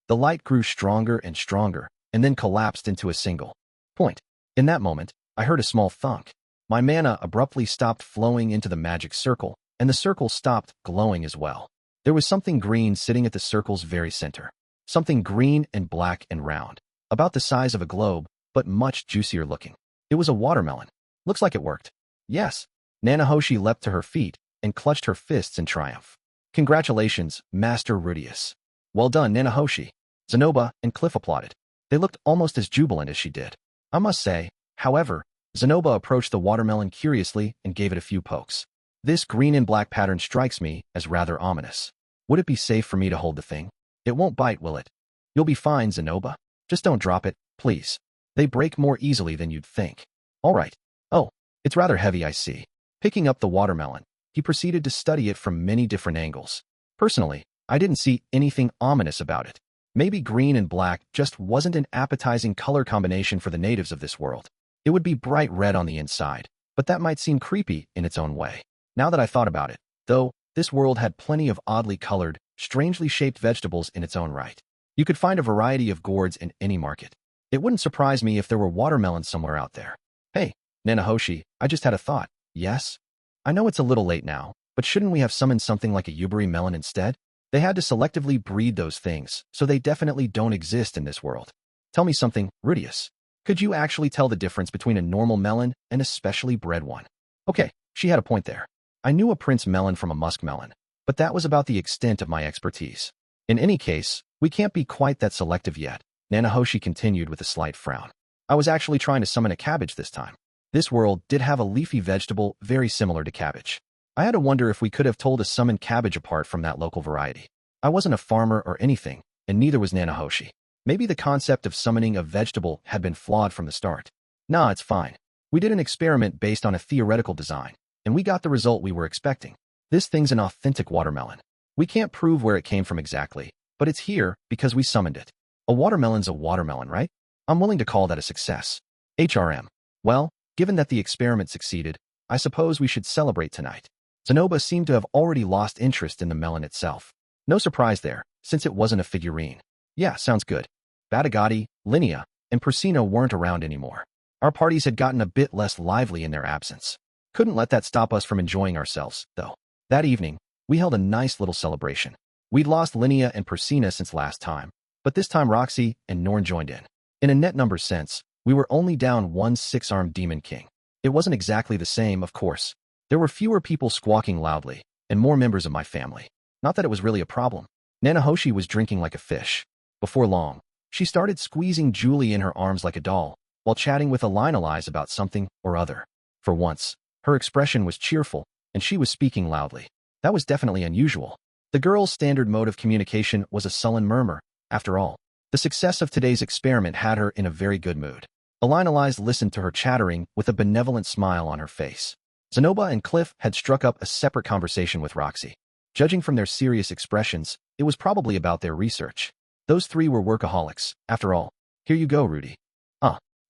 The light grew stronger and stronger, and then collapsed into a single point. In that moment, I heard a small thunk. My mana abruptly stopped flowing into the magic circle, and the circle stopped glowing as well. There was something green sitting at the circle's very center. Something green and black and round, about the size of a globe, but much juicier looking. It was a watermelon. Looks like it worked. Yes. Nanahoshi leapt to her feet and clutched her fists in triumph. Congratulations, Master Rudeus. Well done, Nanahoshi. Zenoba and Cliff applauded. They looked almost as jubilant as she did. I must say, however, Zenoba approached the watermelon curiously and gave it a few pokes. This green and black pattern strikes me as rather ominous. Would it be safe for me to hold the thing? It won't bite, will it? You'll be fine, Zenoba. Just don't drop it, please. They break more easily than you'd think. All right. Oh, it's rather heavy, I see. Picking up the watermelon, he proceeded to study it from many different angles. Personally, I didn't see anything ominous about it. Maybe green and black just wasn't an appetizing color combination for the natives of this world. It would be bright red on the inside, but that might seem creepy in its own way. Now that I thought about it, though, this world had plenty of oddly colored, strangely shaped vegetables in its own right. You could find a variety of gourds in any market. It wouldn't surprise me if there were watermelons somewhere out there. Hey, Nanahoshi, I just had a thought. Yes? I know it's a little late now, but shouldn't we have summoned something like a Yubari melon instead? They had to selectively breed those things, so they definitely don't exist in this world. Tell me something, Rudeus. Could you actually tell the difference between a normal melon and a specially bred one? Okay, she had a point there. I knew a prince melon from a musk melon, but that was about the extent of my expertise. In any case, we can't be quite that selective yet, Nanahoshi continued with a slight frown. I was actually trying to summon a cabbage this time. This world did have a leafy vegetable very similar to cabbage. I had to wonder if we could have told a summoned cabbage apart from that local variety. I wasn't a farmer or anything, and neither was Nanahoshi. Maybe the concept of summoning a vegetable had been flawed from the start. Nah, it's fine. We did an experiment based on a theoretical design, and we got the result we were expecting. This thing's an authentic watermelon. We can't prove where it came from exactly, but it's here because we summoned it. A watermelon's a watermelon, right? I'm willing to call that a success. HRM. Well, given that the experiment succeeded, I suppose we should celebrate tonight. Zanoba seemed to have already lost interest in the melon itself. No surprise there, since it wasn't a figurine. Yeah, sounds good. Batagati, Linnea, and Persino weren't around anymore. Our parties had gotten a bit less lively in their absence. Couldn't let that stop us from enjoying ourselves, though. That evening, we held a nice little celebration. We'd lost Linnea and Persina since last time, but this time Roxy and Norn joined in. In a net number sense, we were only down one 6-armed demon king. It wasn't exactly the same, of course. There were fewer people squawking loudly, and more members of my family. Not that it was really a problem. Nanahoshi was drinking like a fish. Before long, she started squeezing Julie in her arms like a doll, while chatting with Alinalize about something or other. For once, her expression was cheerful, and she was speaking loudly. That was definitely unusual. The girl's standard mode of communication was a sullen murmur. After all, the success of today's experiment had her in a very good mood. Alinalize listened to her chattering with a benevolent smile on her face. Zanoba and Cliff had struck up a separate conversation with Roxy. Judging from their serious expressions, it was probably about their research. Those three were workaholics, after all. Here you go, Rudy.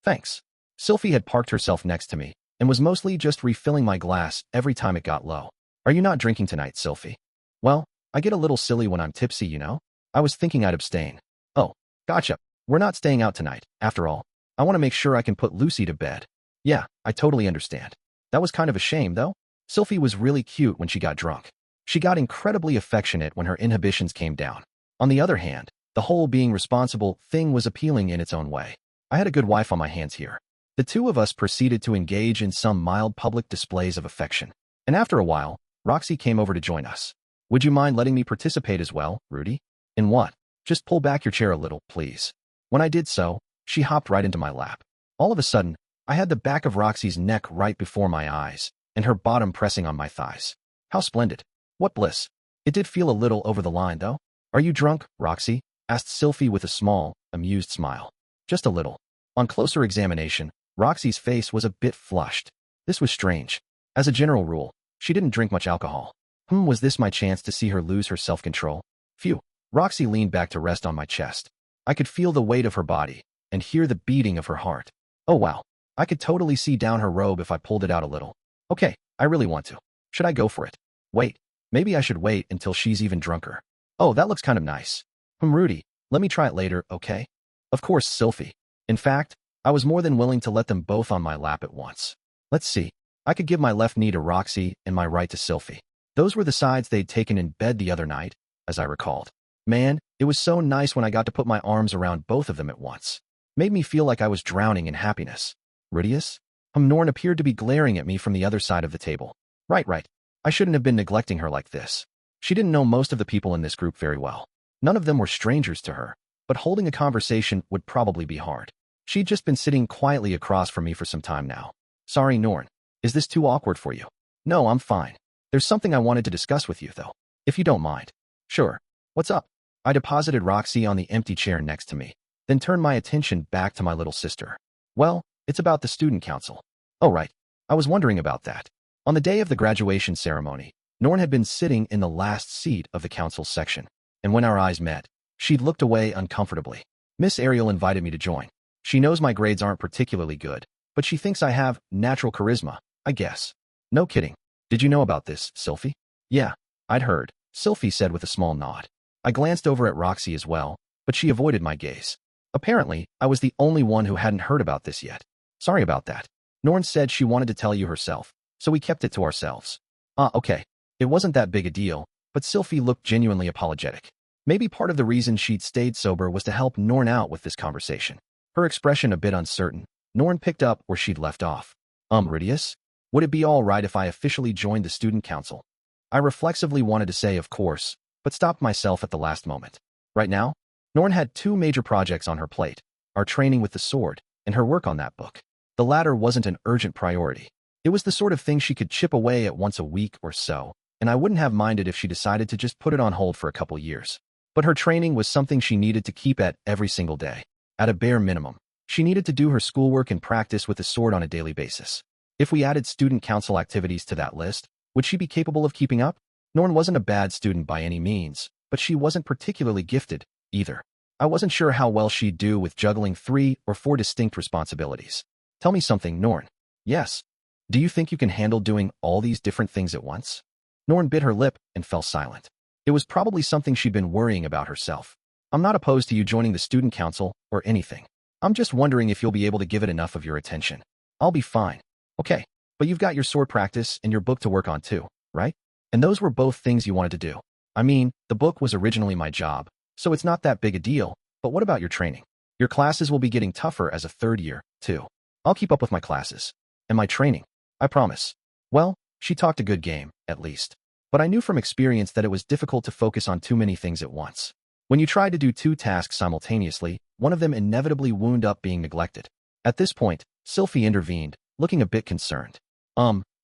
Thanks. Sylphie had parked herself next to me, and was mostly just refilling my glass every time it got low. Are you not drinking tonight, Sylphie? Well, I get a little silly when I'm tipsy, you know? I was thinking I'd abstain. Oh, gotcha. We're not staying out tonight, after all. I want to make sure I can put Lucy to bed. Yeah, I totally understand. That was kind of a shame, though. Sylphie was really cute when she got drunk. She got incredibly affectionate when her inhibitions came down. On the other hand, the whole being responsible thing was appealing in its own way. I had a good wife on my hands here. The two of us proceeded to engage in some mild public displays of affection. And after a while, Roxy came over to join us. Would you mind letting me participate as well, Rudy? In what? Just pull back your chair a little, please. When I did so, she hopped right into my lap. All of a sudden, I had the back of Roxy's neck right before my eyes, and her bottom pressing on my thighs. How splendid. What bliss. It did feel a little over the line, though. Are you drunk, Roxy? Asked Sylphie with a small, amused smile. Just a little. On closer examination, Roxy's face was a bit flushed. This was strange. As a general rule, she didn't drink much alcohol. Was this my chance to see her lose her self-control? Phew. Roxy leaned back to rest on my chest. I could feel the weight of her body, and hear the beating of her heart. Oh wow. I could totally see down her robe if I pulled it out a little. Okay, I really want to. Should I go for it? Wait. Maybe I should wait until she's even drunker. Oh, that looks kind of nice. Rudy, let me try it later, okay? Of course, Sylphie. In fact, I was more than willing to let them both on my lap at once. Let's see. I could give my left knee to Roxy and my right to Sylphie. Those were the sides they'd taken in bed the other night, as I recalled. Man, it was so nice when I got to put my arms around both of them at once. Made me feel like I was drowning in happiness. Rudeus? Norn appeared to be glaring at me from the other side of the table. Right. I shouldn't have been neglecting her like this. She didn't know most of the people in this group very well. None of them were strangers to her, but holding a conversation would probably be hard. She'd just been sitting quietly across from me for some time now. Sorry, Norn. Is this too awkward for you? No, I'm fine. There's something I wanted to discuss with you, though, if you don't mind. Sure. What's up? I deposited Roxy on the empty chair next to me, then turned my attention back to my little sister. Well, it's about the student council. Oh, right. I was wondering about that. On the day of the graduation ceremony, Norn had been sitting in the last seat of the council section, and when our eyes met, she'd looked away uncomfortably. Miss Ariel invited me to join. She knows my grades aren't particularly good, but she thinks I have natural charisma, I guess. No kidding. Did you know about this, Sylphie? Yeah, I'd heard, Sylphie said with a small nod. I glanced over at Roxy as well, but she avoided my gaze. Apparently, I was the only one who hadn't heard about this yet. Sorry about that. Norn said she wanted to tell you herself, so we kept it to ourselves. Okay. It wasn't that big a deal, but Sylphie looked genuinely apologetic. Maybe part of the reason she'd stayed sober was to help Norn out with this conversation. Her expression a bit uncertain, Norn picked up where she'd left off. Rudeus? Would it be all right if I officially joined the student council? I reflexively wanted to say of course, but stopped myself at the last moment. Right now, Norn had two major projects on her plate, our training with the sword and her work on that book. The latter wasn't an urgent priority. It was the sort of thing she could chip away at once a week or so, and I wouldn't have minded if she decided to just put it on hold for a couple years. But her training was something she needed to keep at every single day. At a bare minimum, she needed to do her schoolwork and practice with the sword on a daily basis. If we added student council activities to that list, would she be capable of keeping up? Norn wasn't a bad student by any means, but she wasn't particularly gifted, either. I wasn't sure how well she'd do with juggling 3 or 4 distinct responsibilities. Tell me something, Norn. Yes. Do you think you can handle doing all these different things at once? Norn bit her lip and fell silent. It was probably something she'd been worrying about herself. I'm not opposed to you joining the student council or anything. I'm just wondering if you'll be able to give it enough of your attention. I'll be fine. Okay, but you've got your sword practice and your book to work on too, right? And those were both things you wanted to do. I mean, the book was originally my job, so it's not that big a deal, but what about your training? Your classes will be getting tougher as a third year, too. I'll keep up with my classes. And my training. I promise. Well, she talked a good game, at least. But I knew from experience that it was difficult to focus on too many things at once. When you tried to do 2 tasks simultaneously, one of them inevitably wound up being neglected. At this point, Sylphiette intervened, looking a bit concerned.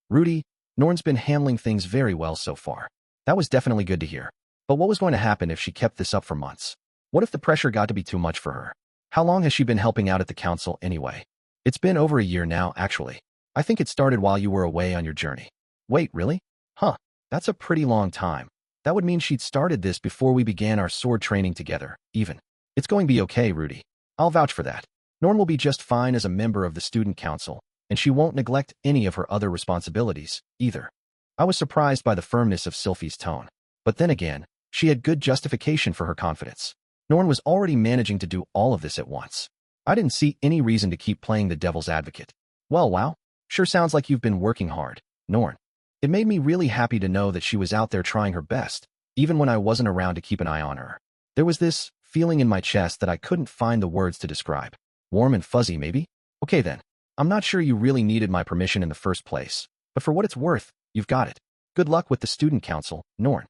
Rudy, Norn's been handling things very well so far. That was definitely good to hear. But what was going to happen if she kept this up for months? What if the pressure got to be too much for her? How long has she been helping out at the council anyway? It's been over a year now, actually. I think it started while you were away on your journey. Wait, really? Huh, that's a pretty long time. That would mean she'd started this before we began our sword training together, even. It's going to be okay, Rudy. I'll vouch for that. Norn will be just fine as a member of the student council, and she won't neglect any of her other responsibilities, either. I was surprised by the firmness of Sylphie's tone. But then again, she had good justification for her confidence. Norn was already managing to do all of this at once. I didn't see any reason to keep playing the devil's advocate. Well, wow. Sure sounds like you've been working hard, Norn. It made me really happy to know that she was out there trying her best, even when I wasn't around to keep an eye on her. There was this feeling in my chest that I couldn't find the words to describe. Warm and fuzzy, maybe? Okay then. I'm not sure you really needed my permission in the first place, but for what it's worth, you've got it. Good luck with the student council, Norn.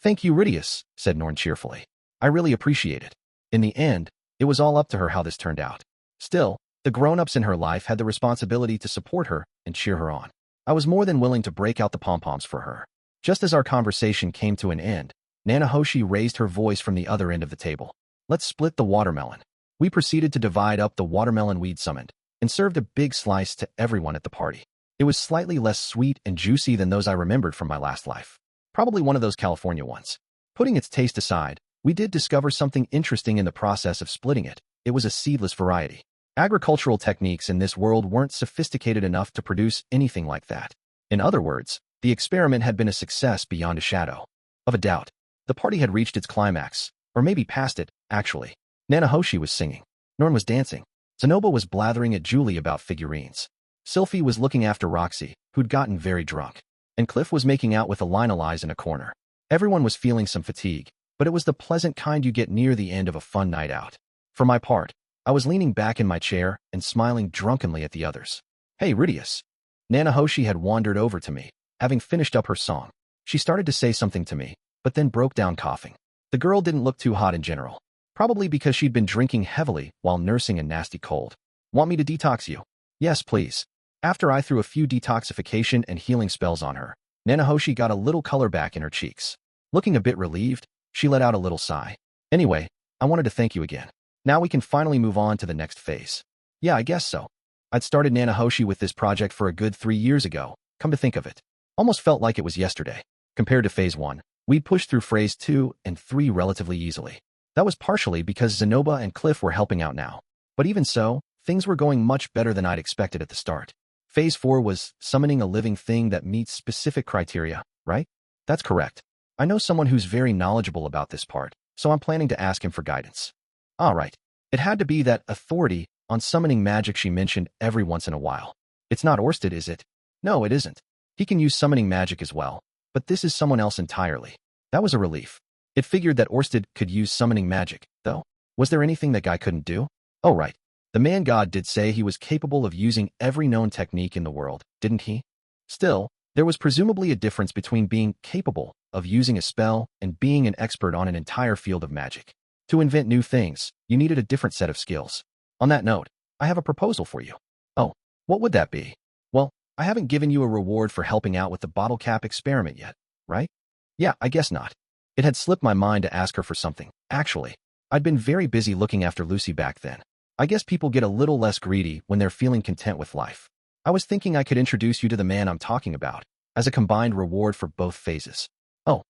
Thank you, Rudeus, said Norn cheerfully. I really appreciate it. In the end, it was all up to her how this turned out. Still, the grown-ups in her life had the responsibility to support her and cheer her on. I was more than willing to break out the pom-poms for her. Just as our conversation came to an end, Nanahoshi raised her voice from the other end of the table. Let's split the watermelon. We proceeded to divide up the watermelon we'd summoned, and served a big slice to everyone at the party. It was slightly less sweet and juicy than those I remembered from my last life. Probably one of those California ones. Putting its taste aside, we did discover something interesting in the process of splitting it. It was a seedless variety. Agricultural techniques in this world weren't sophisticated enough to produce anything like that. In other words, the experiment had been a success beyond a shadow of a doubt. The party had reached its climax, or maybe past it, actually. Nanahoshi was singing. Norn was dancing. Zanoba was blathering at Julie about figurines. Sylphie was looking after Roxy, who'd gotten very drunk. And Cliff was making out with Elise in a corner. Everyone was feeling some fatigue, but it was the pleasant kind you get near the end of a fun night out. For my part, I was leaning back in my chair and smiling drunkenly at the others. Hey, Rudeus. Nanahoshi had wandered over to me, having finished up her song. She started to say something to me, but then broke down coughing. The girl didn't look too hot in general, probably because she'd been drinking heavily while nursing a nasty cold. Want me to detox you? Yes, please. After I threw a few detoxification and healing spells on her, Nanahoshi got a little color back in her cheeks. Looking a bit relieved, she let out a little sigh. Anyway, I wanted to thank you again. Now we can finally move on to the next phase. Yeah, I guess so. I'd started Nanahoshi with this project for a good 3 years ago, come to think of it. Almost felt like it was yesterday. Compared to phase 1, we'd pushed through phase 2 and 3 relatively easily. That was partially because Zanoba and Cliff were helping out now. But even so, things were going much better than I'd expected at the start. Phase 4 was summoning a living thing that meets specific criteria, right? That's correct. I know someone who's very knowledgeable about this part, so I'm planning to ask him for guidance. All right. It had to be that authority on summoning magic she mentioned every once in a while. It's not Orsted, is it? No, it isn't. He can use summoning magic as well, but this is someone else entirely. That was a relief. It figured that Orsted could use summoning magic, though. Was there anything that guy couldn't do? Oh, right. The man god did say he was capable of using every known technique in the world, didn't he? Still, there was presumably a difference between being capable of using a spell and being an expert on an entire field of magic. To invent new things, you needed a different set of skills. On that note, I have a proposal for you. Oh, what would that be? Well, I haven't given you a reward for helping out with the bottle cap experiment yet, right? Yeah, I guess not. It had slipped my mind to ask her for something. Actually, I'd been very busy looking after Lucy back then. I guess people get a little less greedy when they're feeling content with life. I was thinking I could introduce you to the man I'm talking about, as a combined reward for both phases. Oh,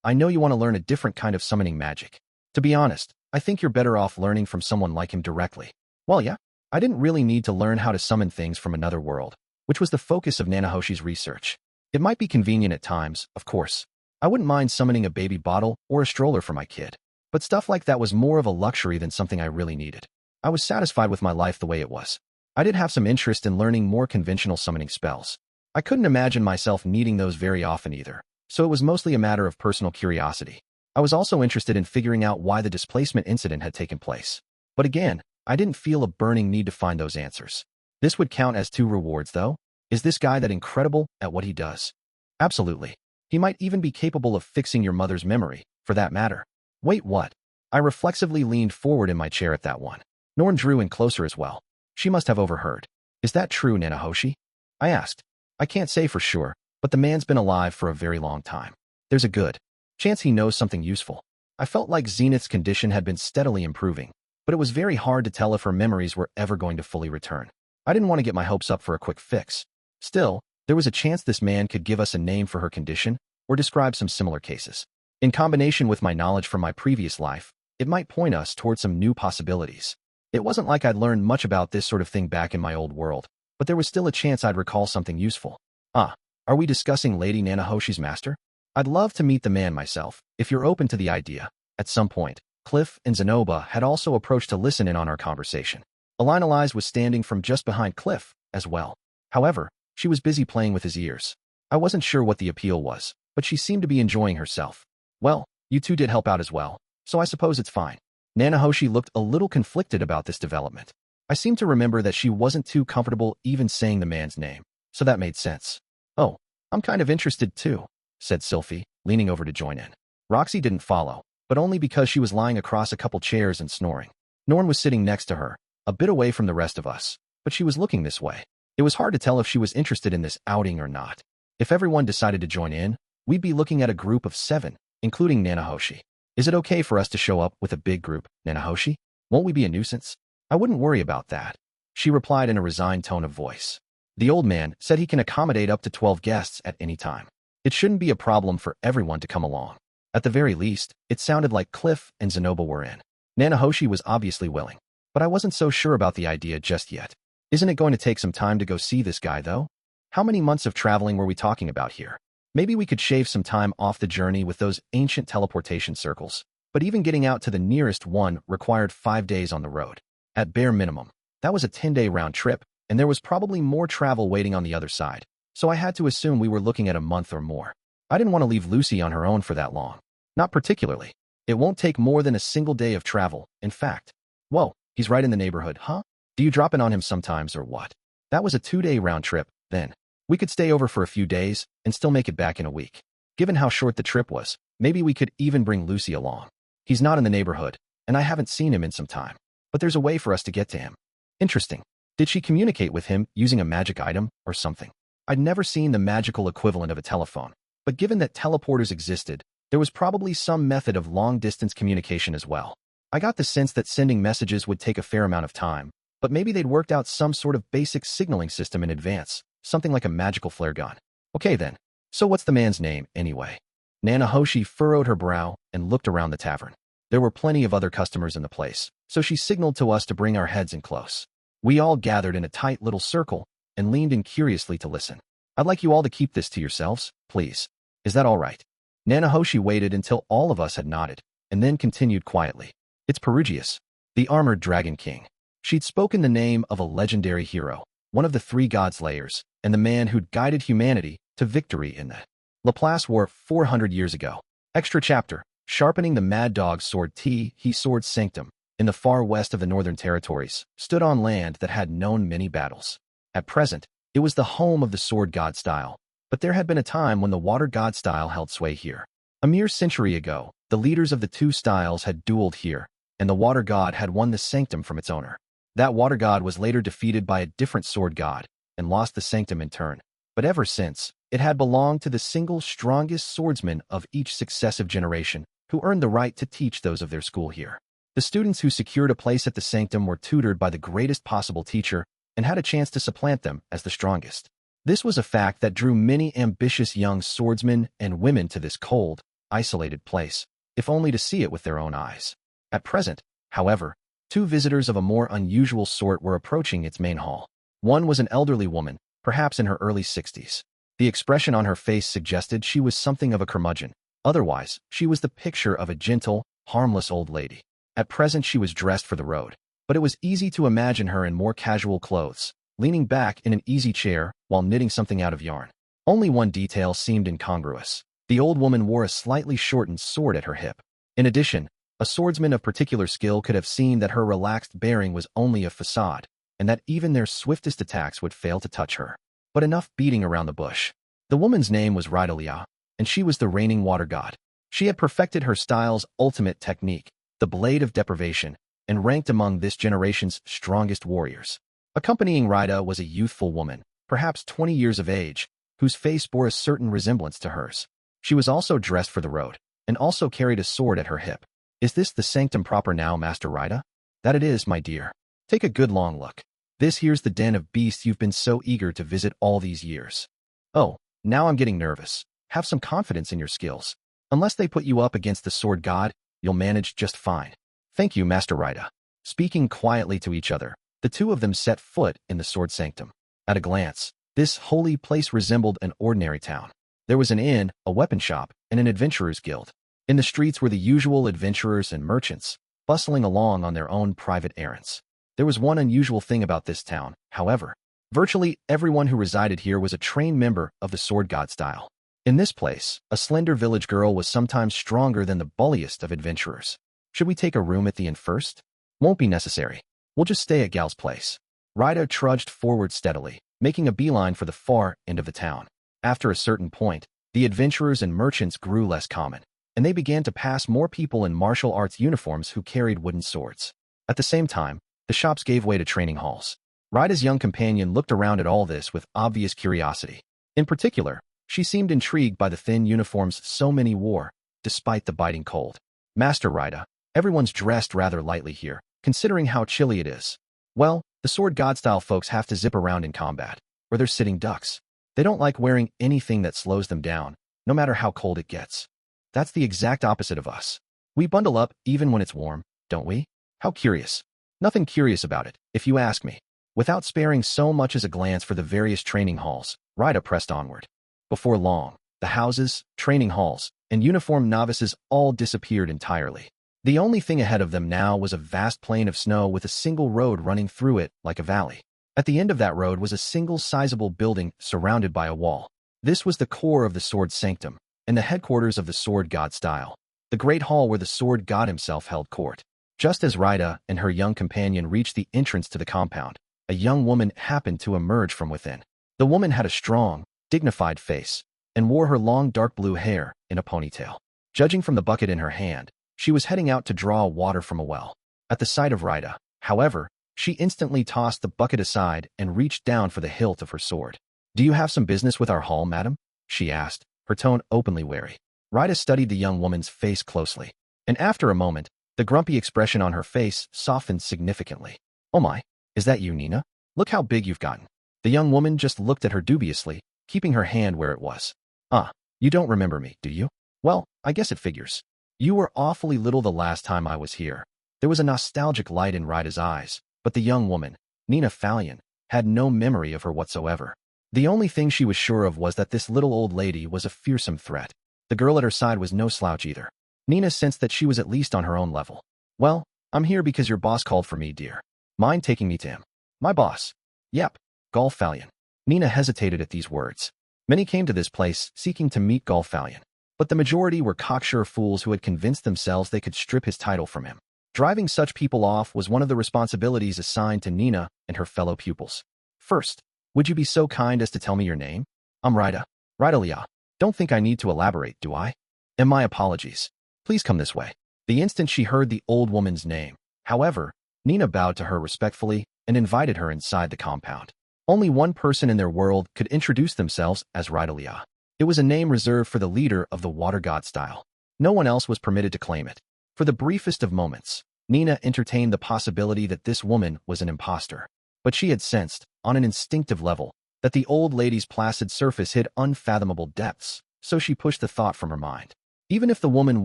I know you want to learn a different kind of summoning magic. To be honest, I think you're better off learning from someone like him directly. Well, yeah, I didn't really need to learn how to summon things from another world, which was the focus of Nanahoshi's research. It might be convenient at times, of course. I wouldn't mind summoning a baby bottle or a stroller for my kid. But stuff like that was more of a luxury than something I really needed. I was satisfied with my life the way it was. I did have some interest in learning more conventional summoning spells. I couldn't imagine myself needing those very often either, so it was mostly a matter of personal curiosity. I was also interested in figuring out why the displacement incident had taken place. But again, I didn't feel a burning need to find those answers. This would count as 2 rewards, though. Is this guy that incredible at what he does? Absolutely. He might even be capable of fixing your mother's memory, for that matter. Wait, what? I reflexively leaned forward in my chair at that one. Norn drew in closer as well. She must have overheard. Is that true, Nanahoshi? I asked. I can't say for sure, but the man's been alive for a very long time. There's a good chance he knows something useful. I felt like Zenith's condition had been steadily improving, but it was very hard to tell if her memories were ever going to fully return. I didn't want to get my hopes up for a quick fix. Still, there was a chance this man could give us a name for her condition or describe some similar cases. In combination with my knowledge from my previous life, it might point us towards some new possibilities. It wasn't like I'd learned much about this sort of thing back in my old world, but there was still a chance I'd recall something useful. Are we discussing Lady Nanahoshi's master? I'd love to meet the man myself, if you're open to the idea. At some point, Cliff and Zenoba had also approached to listen in on our conversation. Elinalize was standing from just behind Cliff, as well. However, she was busy playing with his ears. I wasn't sure what the appeal was, but she seemed to be enjoying herself. Well, you two did help out as well, so I suppose it's fine. Nanahoshi looked a little conflicted about this development. I seem to remember that she wasn't too comfortable even saying the man's name, so that made sense. Oh, I'm kind of interested too, said Sylphie, leaning over to join in. Roxy didn't follow, but only because she was lying across a couple chairs and snoring. Norn was sitting next to her, a bit away from the rest of us, but she was looking this way. It was hard to tell if she was interested in this outing or not. If everyone decided to join in, we'd be looking at a group of 7, including Nanahoshi. Is it okay for us to show up with a big group, Nanahoshi? Won't we be a nuisance? I wouldn't worry about that, she replied in a resigned tone of voice. The old man said he can accommodate up to 12 guests at any time. It shouldn't be a problem for everyone to come along. At the very least, it sounded like Cliff and Zenoba were in. Nanahoshi was obviously willing, but I wasn't so sure about the idea just yet. Isn't it going to take some time to go see this guy, though? How many months of traveling were we talking about here? Maybe we could shave some time off the journey with those ancient teleportation circles, but even getting out to the nearest one required 5 days on the road. At bare minimum, that was a 10-day round trip, and there was probably more travel waiting on the other side, so I had to assume we were looking at a month or more. I didn't want to leave Lucy on her own for that long. Not particularly. It won't take more than a single day of travel, in fact. Whoa, he's right in the neighborhood, huh? Do you drop in on him sometimes or what? That was a 2-day round trip, then. We could stay over for a few days and still make it back in a week. Given how short the trip was, maybe we could even bring Lucy along. He's not in the neighborhood, and I haven't seen him in some time. But there's a way for us to get to him. Interesting. Did she communicate with him using a magic item or something? I'd never seen the magical equivalent of a telephone, but given that teleporters existed, there was probably some method of long-distance communication as well. I got the sense that sending messages would take a fair amount of time, but maybe they'd worked out some sort of basic signaling system in advance, something like a magical flare gun. Okay then, so what's the man's name, anyway? Nanahoshi furrowed her brow and looked around the tavern. There were plenty of other customers in the place, so she signaled to us to bring our heads in close. We all gathered in a tight little circle and leaned in curiously to listen. I'd like you all to keep this to yourselves, please. Is that all right? Nanahoshi waited until all of us had nodded, and then continued quietly. It's Perugius, the armored dragon king. She'd spoken the name of a legendary hero, one of the 3 god slayers, and the man who'd guided humanity to victory in the Laplace War 400 years ago. Extra chapter, sharpening the Mad Dog's sword he sword sanctum, in the far west of the Northern Territories, stood on land that had known many battles. At present, it was the home of the sword god style, but there had been a time when the water god style held sway here. A mere century ago, the leaders of the 2 styles had dueled here, and the water god had won the sanctum from its owner. That water god was later defeated by a different sword god, and lost the sanctum in turn. But ever since, it had belonged to the single strongest swordsman of each successive generation, who earned the right to teach those of their school here. The students who secured a place at the sanctum were tutored by the greatest possible teacher and had a chance to supplant them as the strongest. This was a fact that drew many ambitious young swordsmen and women to this cold, isolated place, if only to see it with their own eyes. At present, however, two visitors of a more unusual sort were approaching its main hall. One was an elderly woman, perhaps in her early 60s. The expression on her face suggested she was something of a curmudgeon. Otherwise, she was the picture of a gentle, harmless old lady. At present she was dressed for the road, but it was easy to imagine her in more casual clothes, leaning back in an easy chair while knitting something out of yarn. Only one detail seemed incongruous. The old woman wore a slightly shortened sword at her hip. In addition, a swordsman of particular skill could have seen that her relaxed bearing was only a facade, and that even their swiftest attacks would fail to touch her. But enough beating around the bush. The woman's name was Raidalia, and she was the reigning water god. She had perfected her style's ultimate technique, the blade of deprivation, and ranked among this generation's strongest warriors. Accompanying Raida was a youthful woman, perhaps 20 years of age, whose face bore a certain resemblance to hers. She was also dressed for the road, and also carried a sword at her hip. Is this the sanctum proper now, Master Raida? That it is, my dear. Take a good long look. This here's the den of beasts you've been so eager to visit all these years. Oh, now I'm getting nervous. Have some confidence in your skills. Unless they put you up against the sword god, you'll manage just fine. Thank you, Master Raida. Speaking quietly to each other, the two of them set foot in the sword sanctum. At a glance, this holy place resembled an ordinary town. There was an inn, a weapon shop, and an adventurer's guild. In the streets were the usual adventurers and merchants, bustling along on their own private errands. There was one unusual thing about this town, however. Virtually everyone who resided here was a trained member of the sword god style. In this place, a slender village girl was sometimes stronger than the bulliest of adventurers. Should we take a room at the inn first? Won't be necessary. We'll just stay at Gal's place. Raida trudged forward steadily, making a beeline for the far end of the town. After a certain point, the adventurers and merchants grew less common, and they began to pass more people in martial arts uniforms who carried wooden swords. At the same time, the shops gave way to training halls. Raida's young companion looked around at all this with obvious curiosity. In particular, she seemed intrigued by the thin uniforms so many wore, despite the biting cold. Master Raida, everyone's dressed rather lightly here, considering how chilly it is. Well, the sword god-style folks have to zip around in combat, or they're sitting ducks. They don't like wearing anything that slows them down, no matter how cold it gets. That's the exact opposite of us. We bundle up even when it's warm, don't we? How curious. Nothing curious about it, if you ask me. Without sparing so much as a glance for the various training halls, Raida pressed onward. Before long, the houses, training halls, and uniformed novices all disappeared entirely. The only thing ahead of them now was a vast plain of snow with a single road running through it like a valley. At the end of that road was a single sizable building surrounded by a wall. This was the core of the sword sanctum, and the headquarters of the sword god style, the great hall where the sword god himself held court. Just as Raida and her young companion reached the entrance to the compound, a young woman happened to emerge from within. The woman had a strong, dignified face, and wore her long dark blue hair in a ponytail. Judging from the bucket in her hand, she was heading out to draw water from a well. At the sight of Raida, however, she instantly tossed the bucket aside and reached down for the hilt of her sword. "Do you have some business with our hall, madam?" she asked, her tone openly wary. Raida studied the young woman's face closely, and after a moment, the grumpy expression on her face softened significantly. "Oh my, is that you, Nina? Look how big you've gotten." The young woman just looked at her dubiously, keeping her hand where it was. "Ah, you don't remember me, do you? Well, I guess it figures. You were awfully little the last time I was here." There was a nostalgic light in Raida's eyes, but the young woman, Nina Fallion, had no memory of her whatsoever. The only thing she was sure of was that this little old lady was a fearsome threat. The girl at her side was no slouch either. Nina sensed that she was at least on her own level. "Well, I'm here because your boss called for me, dear. Mind taking me to him?" "My boss?" "Yep, Gall Fallion." Nina hesitated at these words. Many came to this place seeking to meet Gall Fallion, but the majority were cocksure fools who had convinced themselves they could strip his title from him. Driving such people off was one of the responsibilities assigned to Nina and her fellow pupils. "First, would you be so kind as to tell me your name?" "I'm Raida. Raidalia. Don't think I need to elaborate, do I?" "And my apologies. Please come this way." The instant she heard the old woman's name, however, Nina bowed to her respectfully and invited her inside the compound. Only one person in their world could introduce themselves as Raidalia. It was a name reserved for the leader of the water god style. No one else was permitted to claim it. For the briefest of moments, Nina entertained the possibility that this woman was an imposter. But she had sensed, on an instinctive level, that the old lady's placid surface hid unfathomable depths, so she pushed the thought from her mind. Even if the woman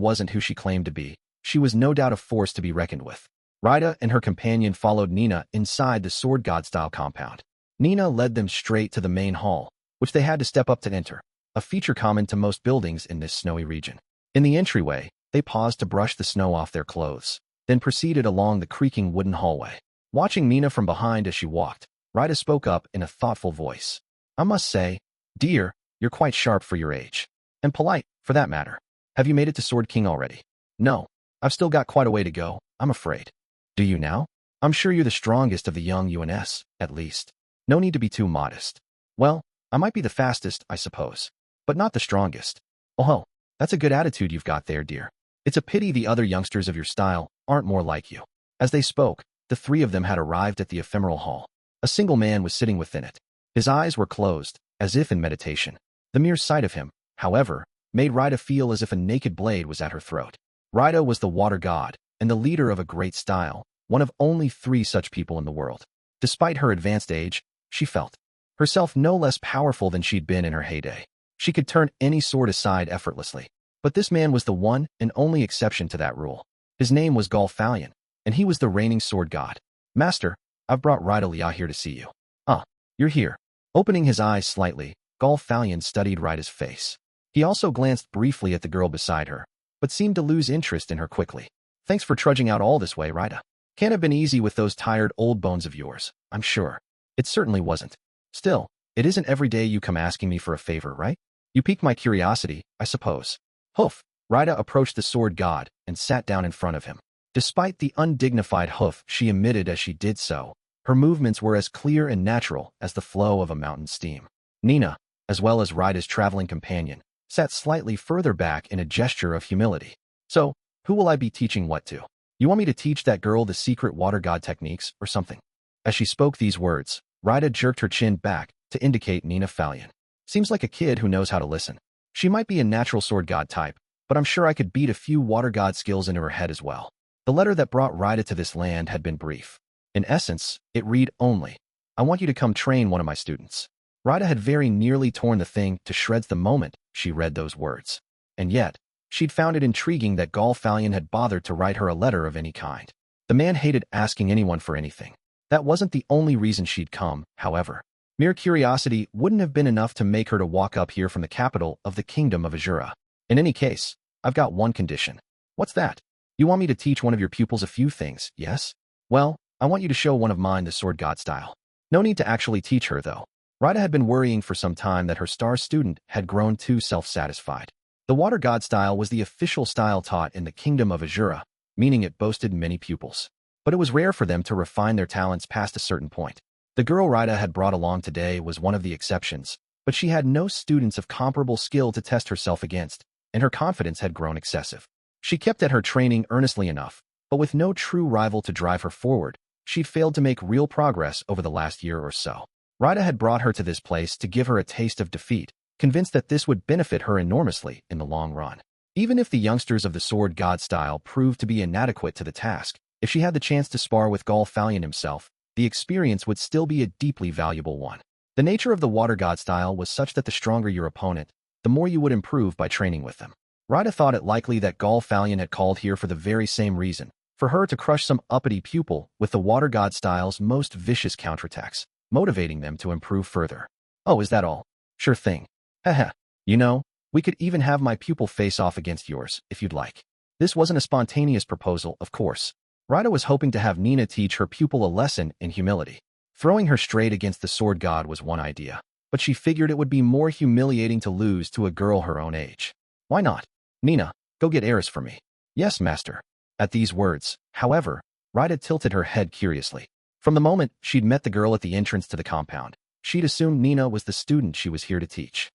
wasn't who she claimed to be, she was no doubt a force to be reckoned with. Raida and her companion followed Nina inside the sword god-style compound. Nina led them straight to the main hall, which they had to step up to enter, a feature common to most buildings in this snowy region. In the entryway, they paused to brush the snow off their clothes, then proceeded along the creaking wooden hallway. Watching Nina from behind as she walked, Raida spoke up in a thoughtful voice. I must say, dear, you're quite sharp for your age. And polite, for that matter. Have you made it to Sword King already? No, I've still got quite a way to go, I'm afraid. Do you now? I'm sure you're the strongest of the young UNS, at least. No need to be too modest. Well, I might be the fastest, I suppose. But not the strongest. Oh, that's a good attitude you've got there, dear. It's a pity the other youngsters of your style aren't more like you. As they spoke, the three of them had arrived at the ephemeral hall. A single man was sitting within it. His eyes were closed, as if in meditation. The mere sight of him, however, made Raida feel as if a naked blade was at her throat. Raida was the water god, and the leader of a great style, one of only 3 such people in the world. Despite her advanced age, she felt herself no less powerful than she'd been in her heyday. She could turn any sword aside effortlessly. But this man was the one and only exception to that rule. His name was Galfalion, and he was the reigning sword god. Master, I've brought Raidalia here to see you. Ah, you're here. Opening his eyes slightly, Galfalion studied Raida's face. He also glanced briefly at the girl beside her, but seemed to lose interest in her quickly. Thanks for trudging out all this way, Raida. Can't have been easy with those tired old bones of yours, I'm sure. It certainly wasn't. Still, it isn't every day you come asking me for a favor, right? You piqued my curiosity, I suppose. Hoof. Raida approached the sword god and sat down in front of him. Despite the undignified hoof she emitted as she did so, her movements were as clear and natural as the flow of a mountain stream. Nina, as well as Raida's traveling companion, sat slightly further back in a gesture of humility. So, who will I be teaching what to? You want me to teach that girl the secret water god techniques or something? As she spoke these words, Raida jerked her chin back to indicate Nina Falion. Seems like a kid who knows how to listen. She might be a natural sword god type, but I'm sure I could beat a few water god skills into her head as well. The letter that brought Raida to this land had been brief. In essence, it read only, I want you to come train one of my students. Raida had very nearly torn the thing to shreds the moment she read those words. And yet, she'd found it intriguing that Galfalion had bothered to write her a letter of any kind. The man hated asking anyone for anything. That wasn't the only reason she'd come, however. Mere curiosity wouldn't have been enough to make her to walk up here from the capital of the Kingdom of Azura. In any case, I've got one condition. What's that? You want me to teach one of your pupils a few things, yes? Well, I want you to show one of mine the sword god style. No need to actually teach her, though. Raida had been worrying for some time that her star student had grown too self-satisfied. The water god style was the official style taught in the Kingdom of Azura, meaning it boasted many pupils. But it was rare for them to refine their talents past a certain point. The girl Raida had brought along today was one of the exceptions, but she had no students of comparable skill to test herself against, and her confidence had grown excessive. She kept at her training earnestly enough, but with no true rival to drive her forward, she'd failed to make real progress over the last year or so. Raida had brought her to this place to give her a taste of defeat, convinced that this would benefit her enormously in the long run. Even if the youngsters of the sword god style proved to be inadequate to the task, if she had the chance to spar with Galfalion himself, the experience would still be a deeply valuable one. The nature of the water god style was such that the stronger your opponent, the more you would improve by training with them. Raida thought it likely that Galfalion had called here for the very same reason, for her to crush some uppity pupil with the water god style's most vicious counterattacks, motivating them to improve further. Oh, is that all? Sure thing. Haha. You know, we could even have my pupil face off against yours, if you'd like. This wasn't a spontaneous proposal, of course. Raida was hoping to have Nina teach her pupil a lesson in humility. Throwing her straight against the sword god was one idea, but she figured it would be more humiliating to lose to a girl her own age. Why not? Nina, go get Eris for me. Yes, master. At these words, however, Raida tilted her head curiously. From the moment she'd met the girl at the entrance to the compound, she'd assumed Nina was the student she was here to teach.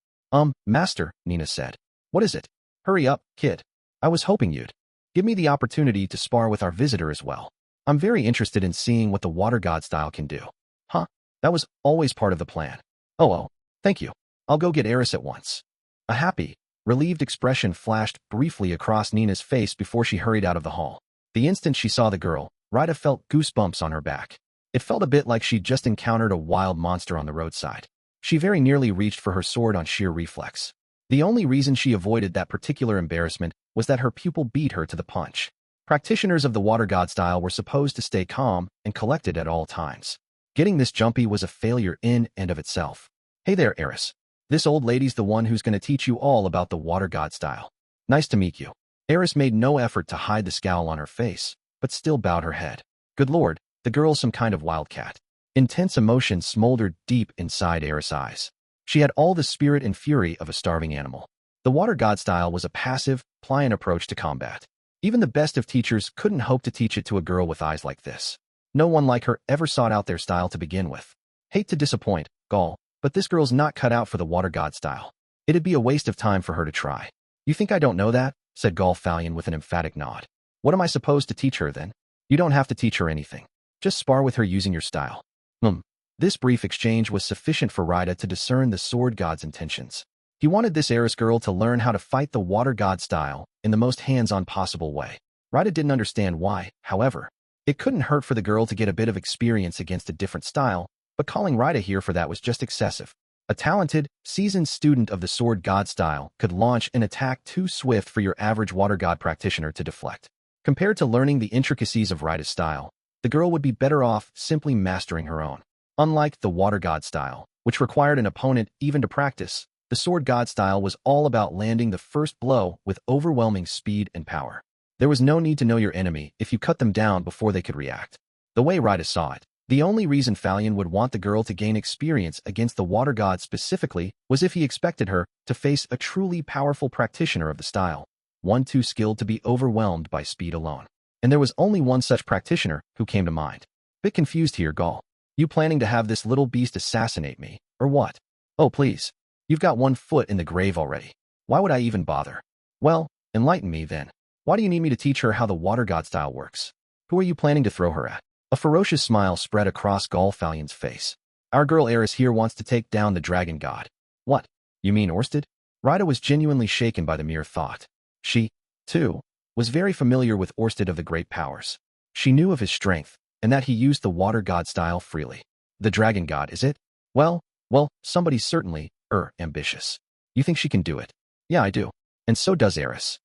Master, Nina said. What is it? Hurry up, kid. I was hoping you'd give me the opportunity to spar with our visitor as well. I'm very interested in seeing what the water god style can do. Huh? That was always part of the plan. Oh, thank you. I'll go get Eris at once. A happy, relieved expression flashed briefly across Nina's face before she hurried out of the hall. The instant she saw the girl, Rita felt goosebumps on her back. It felt a bit like she'd just encountered a wild monster on the roadside. She very nearly reached for her sword on sheer reflex. The only reason she avoided that particular embarrassment was that her pupil beat her to the punch. Practitioners of the water god style were supposed to stay calm and collected at all times. Getting this jumpy was a failure in and of itself. Hey there, Eris. This old lady's the one who's going to teach you all about the water god style. Nice to meet you. Eris made no effort to hide the scowl on her face, but still bowed her head. Good lord, the girl's some kind of wildcat. Intense emotion smoldered deep inside Eris' eyes. She had all the spirit and fury of a starving animal. The water god style was a passive, pliant approach to combat. Even the best of teachers couldn't hope to teach it to a girl with eyes like this. No one like her ever sought out their style to begin with. Hate to disappoint, Gaul, but this girl's not cut out for the water god style. It'd be a waste of time for her to try. You think I don't know that? Said Gaul Fallion with an emphatic nod. What am I supposed to teach her then? You don't have to teach her anything. Just spar with her using your style. This brief exchange was sufficient for Rita to discern the sword god's intentions. He wanted this Eris girl to learn how to fight the water god style in the most hands-on possible way. Rita didn't understand why, however. It couldn't hurt for the girl to get a bit of experience against a different style, but calling Rita here for that was just excessive. A talented, seasoned student of the sword god style could launch an attack too swift for your average water god practitioner to deflect. Compared to learning the intricacies of Rita's style, the girl would be better off simply mastering her own. Unlike the water god style, which required an opponent even to practice, the sword god style was all about landing the first blow with overwhelming speed and power. There was no need to know your enemy if you cut them down before they could react. The way Rita saw it, the only reason Fallion would want the girl to gain experience against the water god specifically was if he expected her to face a truly powerful practitioner of the style, one too skilled to be overwhelmed by speed alone. And there was only one such practitioner who came to mind. Bit confused here, Gaul. You planning to have this little beast assassinate me, or what? Oh please. You've got one foot in the grave already. Why would I even bother? Well, enlighten me then. Why do you need me to teach her how the water god style works? Who are you planning to throw her at? A ferocious smile spread across Gaul Fallion's face. Our girl Eris here wants to take down the dragon god. What? You mean Orsted? Rita was genuinely shaken by the mere thought. She, too, was very familiar with Orsted of the Great Powers. She knew of his strength, and that he used the water god style freely. The dragon god, is it? Well, somebody certainly, ambitious. You think she can do it? Yeah, I do. And so does Eris.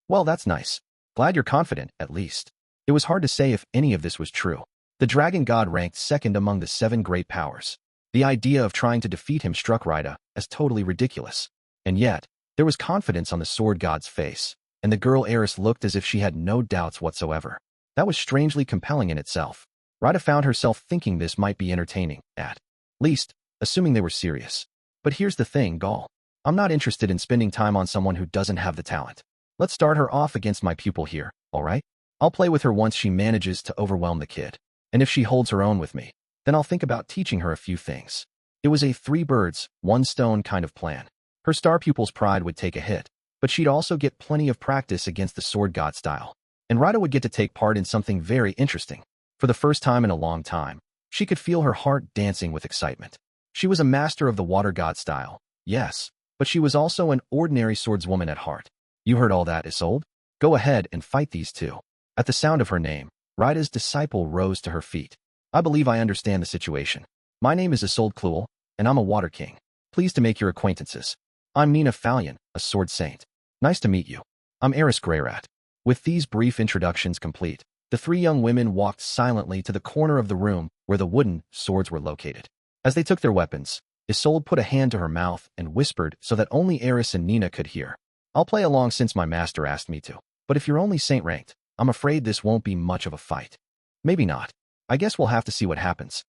Well, that's nice. Glad you're confident, at least. It was hard to say if any of this was true. The dragon god ranked second among the 7 great powers. The idea of trying to defeat him struck Rita as totally ridiculous. And yet, there was confidence on the sword god's face, and the girl Eris looked as if she had no doubts whatsoever. That was strangely compelling in itself. Rita found herself thinking this might be entertaining, at least, assuming they were serious. But here's the thing, Gaul. I'm not interested in spending time on someone who doesn't have the talent. Let's start her off against my pupil here, all right? I'll play with her once she manages to overwhelm the kid. And if she holds her own with me, then I'll think about teaching her a few things. It was a 3 birds, 1 stone kind of plan. Her star pupil's pride would take a hit, but she'd also get plenty of practice against the sword god style. And Rita would get to take part in something very interesting. For the first time in a long time, she could feel her heart dancing with excitement. She was a master of the water god style, yes, but she was also an ordinary swordswoman at heart. You heard all that, Isolde? Go ahead and fight these 2. At the sound of her name, Rita's disciple rose to her feet. I believe I understand the situation. My name is Isolde Kluel, and I'm a water king. Pleased to make your acquaintances. I'm Nina Fallion, a sword saint. Nice to meet you. I'm Rudeus Greyrat. With these brief introductions complete, the 3 young women walked silently to the corner of the room where the wooden swords were located. As they took their weapons, Isolde put a hand to her mouth and whispered so that only Eris and Nina could hear. I'll play along since my master asked me to, but if you're only saint-ranked, I'm afraid this won't be much of a fight. Maybe not. I guess we'll have to see what happens.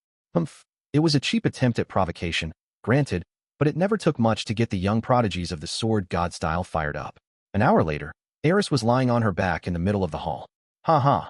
It was a cheap attempt at provocation, granted, but it never took much to get the young prodigies of the sword god style fired up. An hour later, Eris was lying on her back in the middle of the hall. Ha.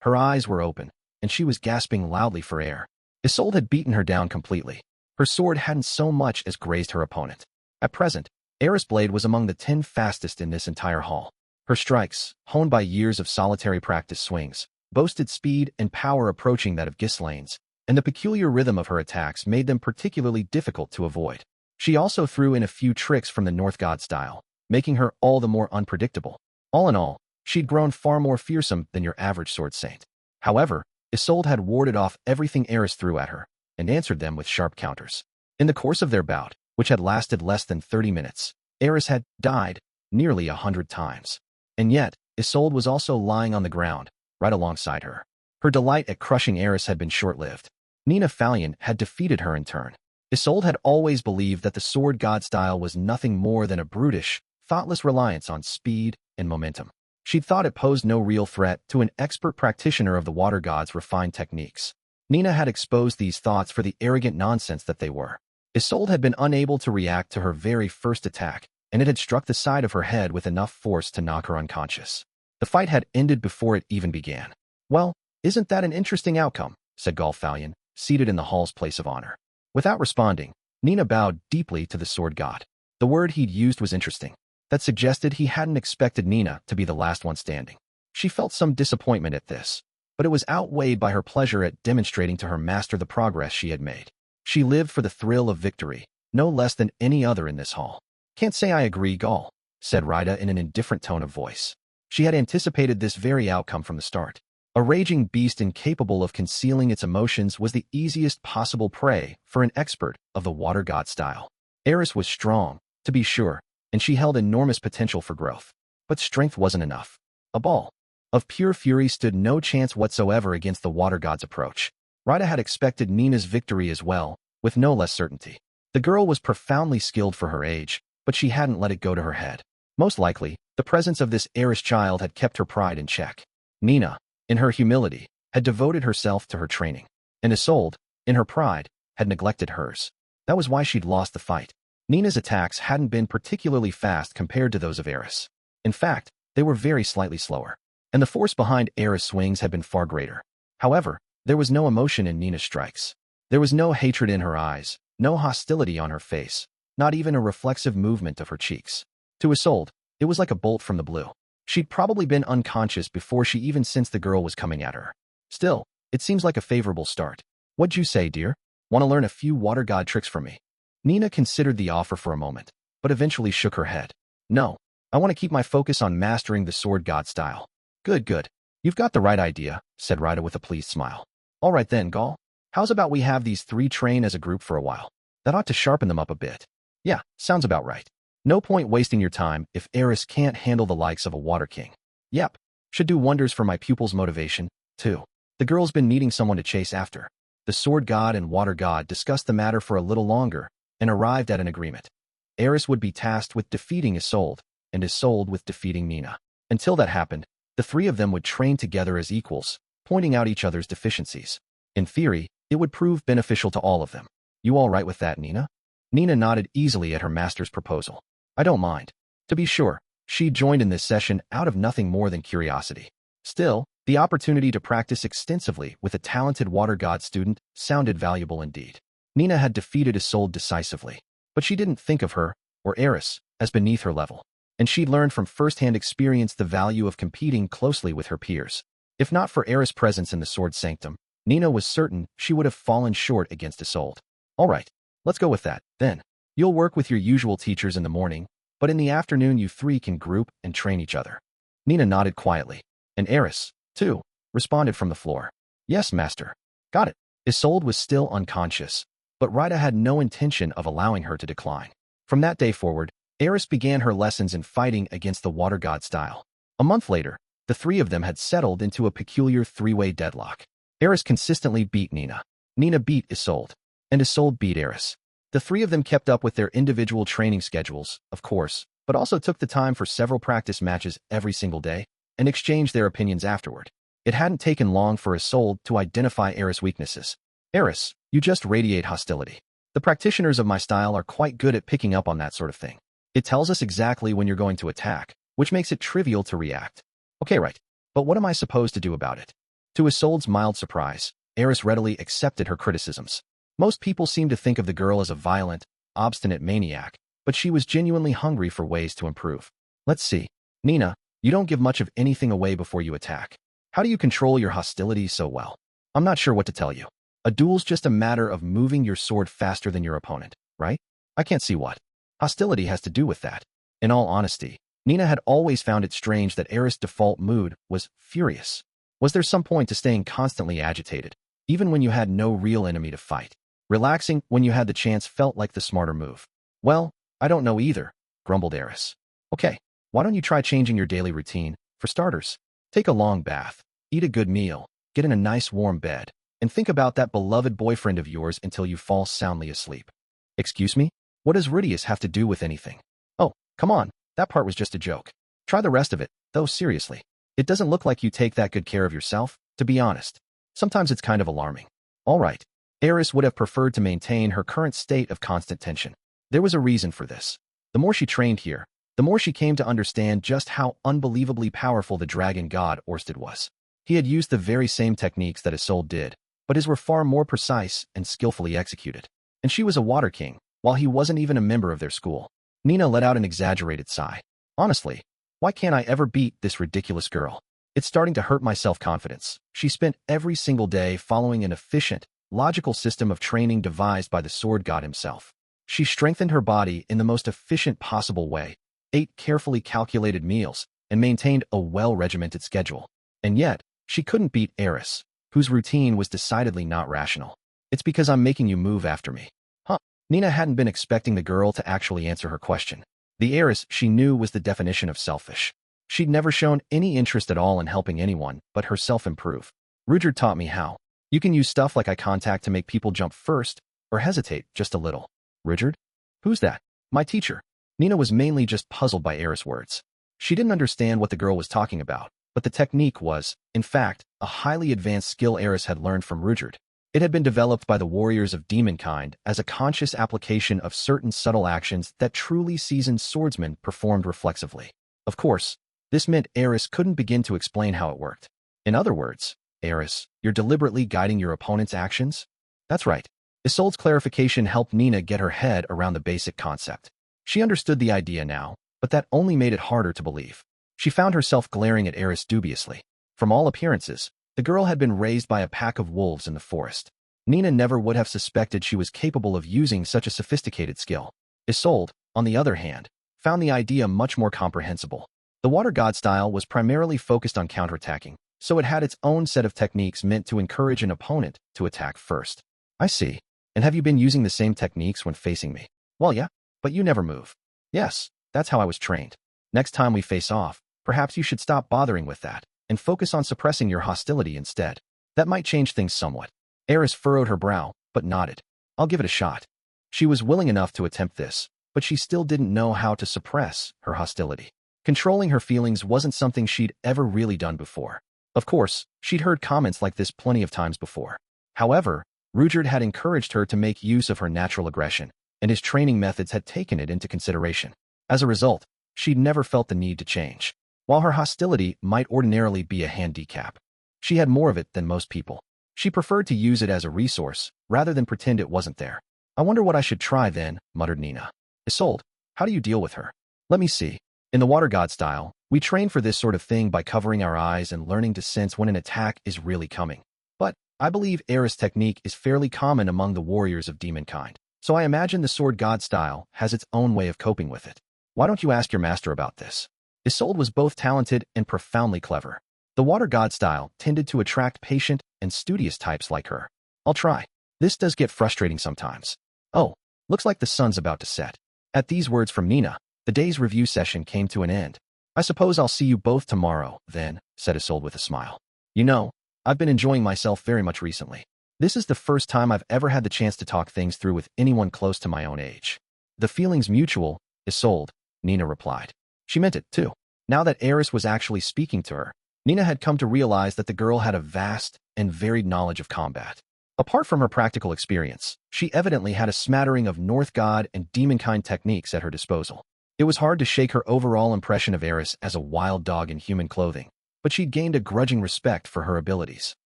Her eyes were open, and she was gasping loudly for air. Isolde had beaten her down completely. Her sword hadn't so much as grazed her opponent. At present, Eris' blade was among the 10 fastest in this entire hall. Her strikes, honed by years of solitary practice swings, boasted speed and power approaching that of Ghislaine's, and the peculiar rhythm of her attacks made them particularly difficult to avoid. She also threw in a few tricks from the North God style, making her all the more unpredictable. All in all, she'd grown far more fearsome than your average sword saint. However, Isolde had warded off everything Eris threw at her, and answered them with sharp counters. In the course of their bout, which had lasted less than 30 minutes, Eris had died nearly 100 times. And yet, Isolde was also lying on the ground, right alongside her. Her delight at crushing Eris had been short-lived. Nina Fallion had defeated her in turn. Isolde had always believed that the sword god style was nothing more than a brutish, thoughtless reliance on speed and momentum. She'd thought it posed no real threat to an expert practitioner of the water god's refined techniques. Nina had exposed these thoughts for the arrogant nonsense that they were. Isolde had been unable to react to her very first attack, and it had struck the side of her head with enough force to knock her unconscious. The fight had ended before it even began. "Well, isn't that an interesting outcome?" said Gall Fallion, seated in the hall's place of honor. Without responding, Nina bowed deeply to the sword god. The word he'd used was interesting. That suggested he hadn't expected Nina to be the last one standing. She felt some disappointment at this, but it was outweighed by her pleasure at demonstrating to her master the progress she had made. She lived for the thrill of victory, no less than any other in this hall. "Can't say I agree, Gall," said Rida in an indifferent tone of voice. She had anticipated this very outcome from the start. A raging beast incapable of concealing its emotions was the easiest possible prey for an expert of the water god style. Eris was strong, to be sure, and she held enormous potential for growth. But strength wasn't enough. A ball of pure fury stood no chance whatsoever against the water god's approach. Rida had expected Nina's victory as well, with no less certainty. The girl was profoundly skilled for her age, but she hadn't let it go to her head. Most likely, the presence of this Eris child had kept her pride in check. Nina, in her humility, had devoted herself to her training, and Isolde, in her pride, had neglected hers. That was why she'd lost the fight. Nina's attacks hadn't been particularly fast compared to those of Eris. In fact, they were very slightly slower, and the force behind Eris' swings had been far greater. However, there was no emotion in Nina's strikes. There was no hatred in her eyes, no hostility on her face, not even a reflexive movement of her cheeks. To Isolde, it was like a bolt from the blue. She'd probably been unconscious before she even sensed the girl was coming at her. Still, it seems like a favorable start. "What'd you say, dear? Want to learn a few water god tricks from me?" Nina considered the offer for a moment, but eventually shook her head. "No, I want to keep my focus on mastering the sword god style." Good. You've got the right idea," said Rida with a pleased smile. "All right then, Gall. How's about we have these three train as a group for a while? That ought to sharpen them up a bit." "Yeah, sounds about right. No point wasting your time if Eris can't handle the likes of a water king." "Yep, should do wonders for my pupil's motivation, too. The girl's been needing someone to chase after." The sword god and water god discussed the matter for a little longer, and arrived at an agreement. Eris would be tasked with defeating Isolde, and Isolde with defeating Nina. Until that happened, the three of them would train together as equals, pointing out each other's deficiencies. In theory, it would prove beneficial to all of them. "You all right with that, Nina?" Nina nodded easily at her master's proposal. "I don't mind." To be sure, she joined in this session out of nothing more than curiosity. Still, the opportunity to practice extensively with a talented water god student sounded valuable indeed. Nina had defeated Isolde decisively, but she didn't think of her, or Eris, as beneath her level, and she'd learned from first-hand experience the value of competing closely with her peers. If not for Eris' presence in the sword sanctum, Nina was certain she would have fallen short against Isolde. "All right, let's go with that, then. You'll work with your usual teachers in the morning, but in the afternoon you three can group and train each other." Nina nodded quietly, and Eris, too, responded from the floor. "Yes, master." "Got it." Isolde was still unconscious, but Rida had no intention of allowing her to decline. From that day forward, Eris began her lessons in fighting against the water god style. A month later, the three of them had settled into a peculiar three-way deadlock. Eris consistently beat Nina. Nina beat Isolde, and Isolde beat Eris. The three of them kept up with their individual training schedules, of course, but also took the time for several practice matches every single day, and exchanged their opinions afterward. It hadn't taken long for Isolde to identify Eris' weaknesses. "Eris, you just radiate hostility. The practitioners of my style are quite good at picking up on that sort of thing. It tells us exactly when you're going to attack, which makes it trivial to react." "Okay, right. But what am I supposed to do about it?" To Isolde's mild surprise, Eris readily accepted her criticisms. Most people seemed to think of the girl as a violent, obstinate maniac, but she was genuinely hungry for ways to improve. "Let's see. Nina, you don't give much of anything away before you attack. How do you control your hostility so well? I'm not sure what to tell you." A duel's just a matter of moving your sword faster than your opponent, right? I can't see what hostility has to do with that. In all honesty, Nina had always found it strange that Eris' default mood was furious. Was there some point to staying constantly agitated, even when you had no real enemy to fight? Relaxing when you had the chance felt like the smarter move. Well, I don't know either, grumbled Eris. Okay, why don't you try changing your daily routine? For starters, take a long bath, eat a good meal, get in a nice warm bed, and think about that beloved boyfriend of yours until you fall soundly asleep. Excuse me? What does Rudeus have to do with anything? Oh, come on, that part was just a joke. Try the rest of it, though seriously. It doesn't look like you take that good care of yourself, to be honest. Sometimes it's kind of alarming. All right. Eris would have preferred to maintain her current state of constant tension. There was a reason for this. The more she trained here, the more she came to understand just how unbelievably powerful the dragon god Orsted was. He had used the very same techniques that Isolde did, but his were far more precise and skillfully executed. And she was a water king, while he wasn't even a member of their school. Nina let out an exaggerated sigh. Honestly, why can't I ever beat this ridiculous girl? It's starting to hurt my self-confidence. She spent every single day following an efficient, logical system of training devised by the sword god himself. She strengthened her body in the most efficient possible way, ate carefully calculated meals, and maintained a well-regimented schedule. And yet, she couldn't beat Eris, whose routine was decidedly not rational. It's because I'm making you move after me. Huh? Nina hadn't been expecting the girl to actually answer her question. The Eris she knew was the definition of selfish. She'd never shown any interest at all in helping anyone but herself improve. Rudeus taught me how. You can use stuff like eye contact to make people jump first, or hesitate just a little. Rudeus? Who's that? My teacher. Nina was mainly just puzzled by Eris' words. She didn't understand what the girl was talking about, but the technique was, in fact, a highly advanced skill Eris had learned from Rudeus. It had been developed by the warriors of demonkind as a conscious application of certain subtle actions that truly seasoned swordsmen performed reflexively. Of course, this meant Eris couldn't begin to explain how it worked. In other words, Eris, you're deliberately guiding your opponent's actions? That's right. Isolde's clarification helped Nina get her head around the basic concept. She understood the idea now, but that only made it harder to believe. She found herself glaring at Eris dubiously. From all appearances, the girl had been raised by a pack of wolves in the forest. Nina never would have suspected she was capable of using such a sophisticated skill. Isolde, on the other hand, found the idea much more comprehensible. The water god style was primarily focused on counterattacking, so it had its own set of techniques meant to encourage an opponent to attack first. I see. And have you been using the same techniques when facing me? Well, yeah, but you never move. Yes, that's how I was trained. Next time we face off, perhaps you should stop bothering with that and focus on suppressing your hostility instead. That might change things somewhat. Eris furrowed her brow, but nodded. I'll give it a shot. She was willing enough to attempt this, but she still didn't know how to suppress her hostility. Controlling her feelings wasn't something she'd ever really done before. Of course, she'd heard comments like this plenty of times before. However, Rudeus had encouraged her to make use of her natural aggression, and his training methods had taken it into consideration. As a result, she'd never felt the need to change. While her hostility might ordinarily be a handicap, she had more of it than most people. She preferred to use it as a resource, rather than pretend it wasn't there. I wonder what I should try then, muttered Nina. Isolde, how do you deal with her? Let me see. In the water god style, we train for this sort of thing by covering our eyes and learning to sense when an attack is really coming. But I believe Eris' technique is fairly common among the warriors of demonkind, so I imagine the sword god style has its own way of coping with it. Why don't you ask your master about this? Isolde was both talented and profoundly clever. The water god style tended to attract patient and studious types like her. I'll try. This does get frustrating sometimes. Oh, looks like the sun's about to set. At these words from Nina, the day's review session came to an end. I suppose I'll see you both tomorrow, then, said Isolde with a smile. You know, I've been enjoying myself very much recently. This is the first time I've ever had the chance to talk things through with anyone close to my own age. The feeling's mutual, Isolde, Nina replied. She meant it, too. Now that Eris was actually speaking to her, Nina had come to realize that the girl had a vast and varied knowledge of combat. Apart from her practical experience, she evidently had a smattering of North god and demonkind techniques at her disposal. It was hard to shake her overall impression of Eris as a wild dog in human clothing, but she'd gained a grudging respect for her abilities.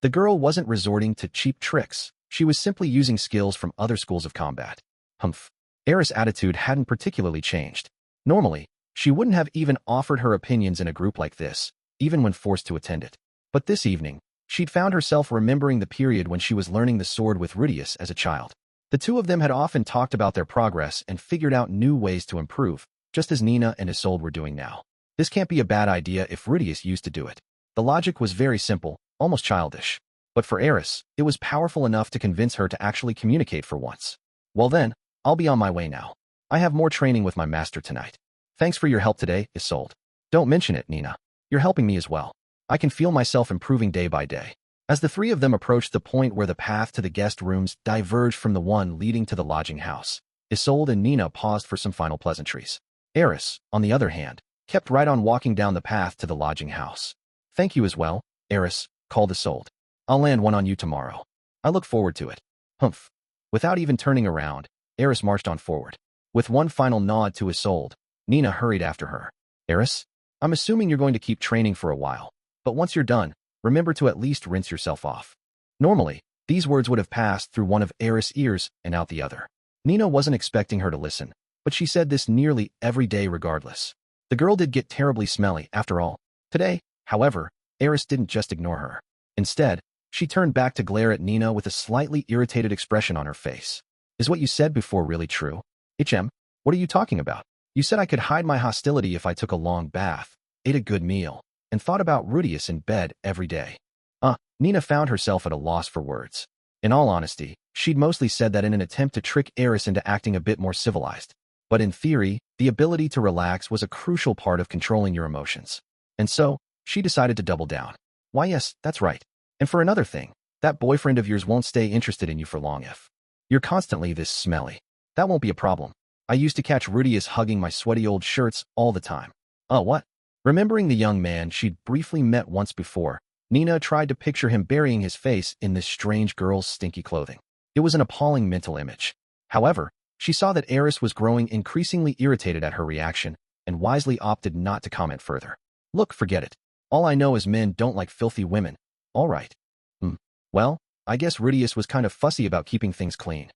The girl wasn't resorting to cheap tricks. She was simply using skills from other schools of combat. Humph. Eris' attitude hadn't particularly changed. Normally, she wouldn't have even offered her opinions in a group like this, even when forced to attend it. But this evening, She'd found herself remembering the period when she was learning the sword with Rudeus as a child. The two of them had often talked about their progress and figured out new ways to improve, just as Nina and Isolde were doing now. This can't be a bad idea if Rudeus used to do it. The logic was very simple, almost childish. But for Eris, it was powerful enough to convince her to actually communicate for once. Well then, I'll be on my way now. I have more training with my master tonight. Thanks for your help today, Isolde. Don't mention it, Nina. You're helping me as well. I can feel myself improving day by day. As the three of them approached the point where the path to the guest rooms diverged from the one leading to the lodging house, Isolde and Nina paused for some final pleasantries. Eris, on the other hand, kept right on walking down the path to the lodging house. Thank you as well, Eris, called Isolde. I'll land one on you tomorrow. I look forward to it. Humph. Without even turning around, Eris marched on forward. With one final nod to Isolde, Nina hurried after her. Eris, I'm assuming you're going to keep training for a while, but once you're done, remember to at least rinse yourself off. Normally, these words would have passed through one of Eris' ears and out the other. Nina wasn't expecting her to listen, but she said this nearly every day regardless. The girl did get terribly smelly, after all. Today, however, Eris didn't just ignore her. Instead, she turned back to glare at Nina with a slightly irritated expression on her face. Is what you said before really true? What are you talking about? You said I could hide my hostility if I took a long bath, ate a good meal, and thought about Rudeus in bed every day. Nina found herself at a loss for words. In all honesty, she'd mostly said that in an attempt to trick Eris into acting a bit more civilized. But in theory, the ability to relax was a crucial part of controlling your emotions. And so, she decided to double down. Why yes, that's right. And for another thing, that boyfriend of yours won't stay interested in you for long if you're constantly this smelly. That won't be a problem. I used to catch Rudeus hugging my sweaty old shirts all the time. Oh, what? Remembering the young man she'd briefly met once before, Nina tried to picture him burying his face in this strange girl's stinky clothing. It was an appalling mental image. However, she saw that Eris was growing increasingly irritated at her reaction and wisely opted not to comment further. Look, forget it. All I know is men don't like filthy women. All right. Well, I guess Rudeus was kind of fussy about keeping things clean.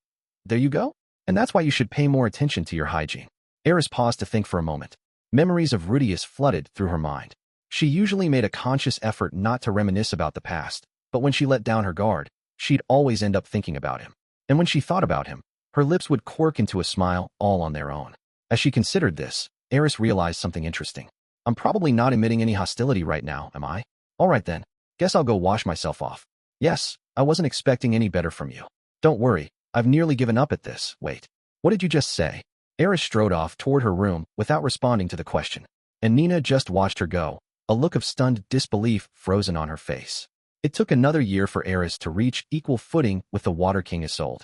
There you go. And that's why you should pay more attention to your hygiene. Eris paused to think for a moment. Memories of Rudeus flooded through her mind. She usually made a conscious effort not to reminisce about the past, but when she let down her guard, she'd always end up thinking about him. And when she thought about him, her lips would quirk into a smile all on their own. As she considered this, Eris realized something interesting. I'm probably not emitting any hostility right now, am I? All right then. Guess I'll go wash myself off. Yes, I wasn't expecting any better from you. Don't worry, I've nearly given up at this. Wait. What did you just say? Eris strode off toward her room without responding to the question, and Nina just watched her go, a look of stunned disbelief frozen on her face. It took another year for Eris to reach equal footing with the Water King Isolde.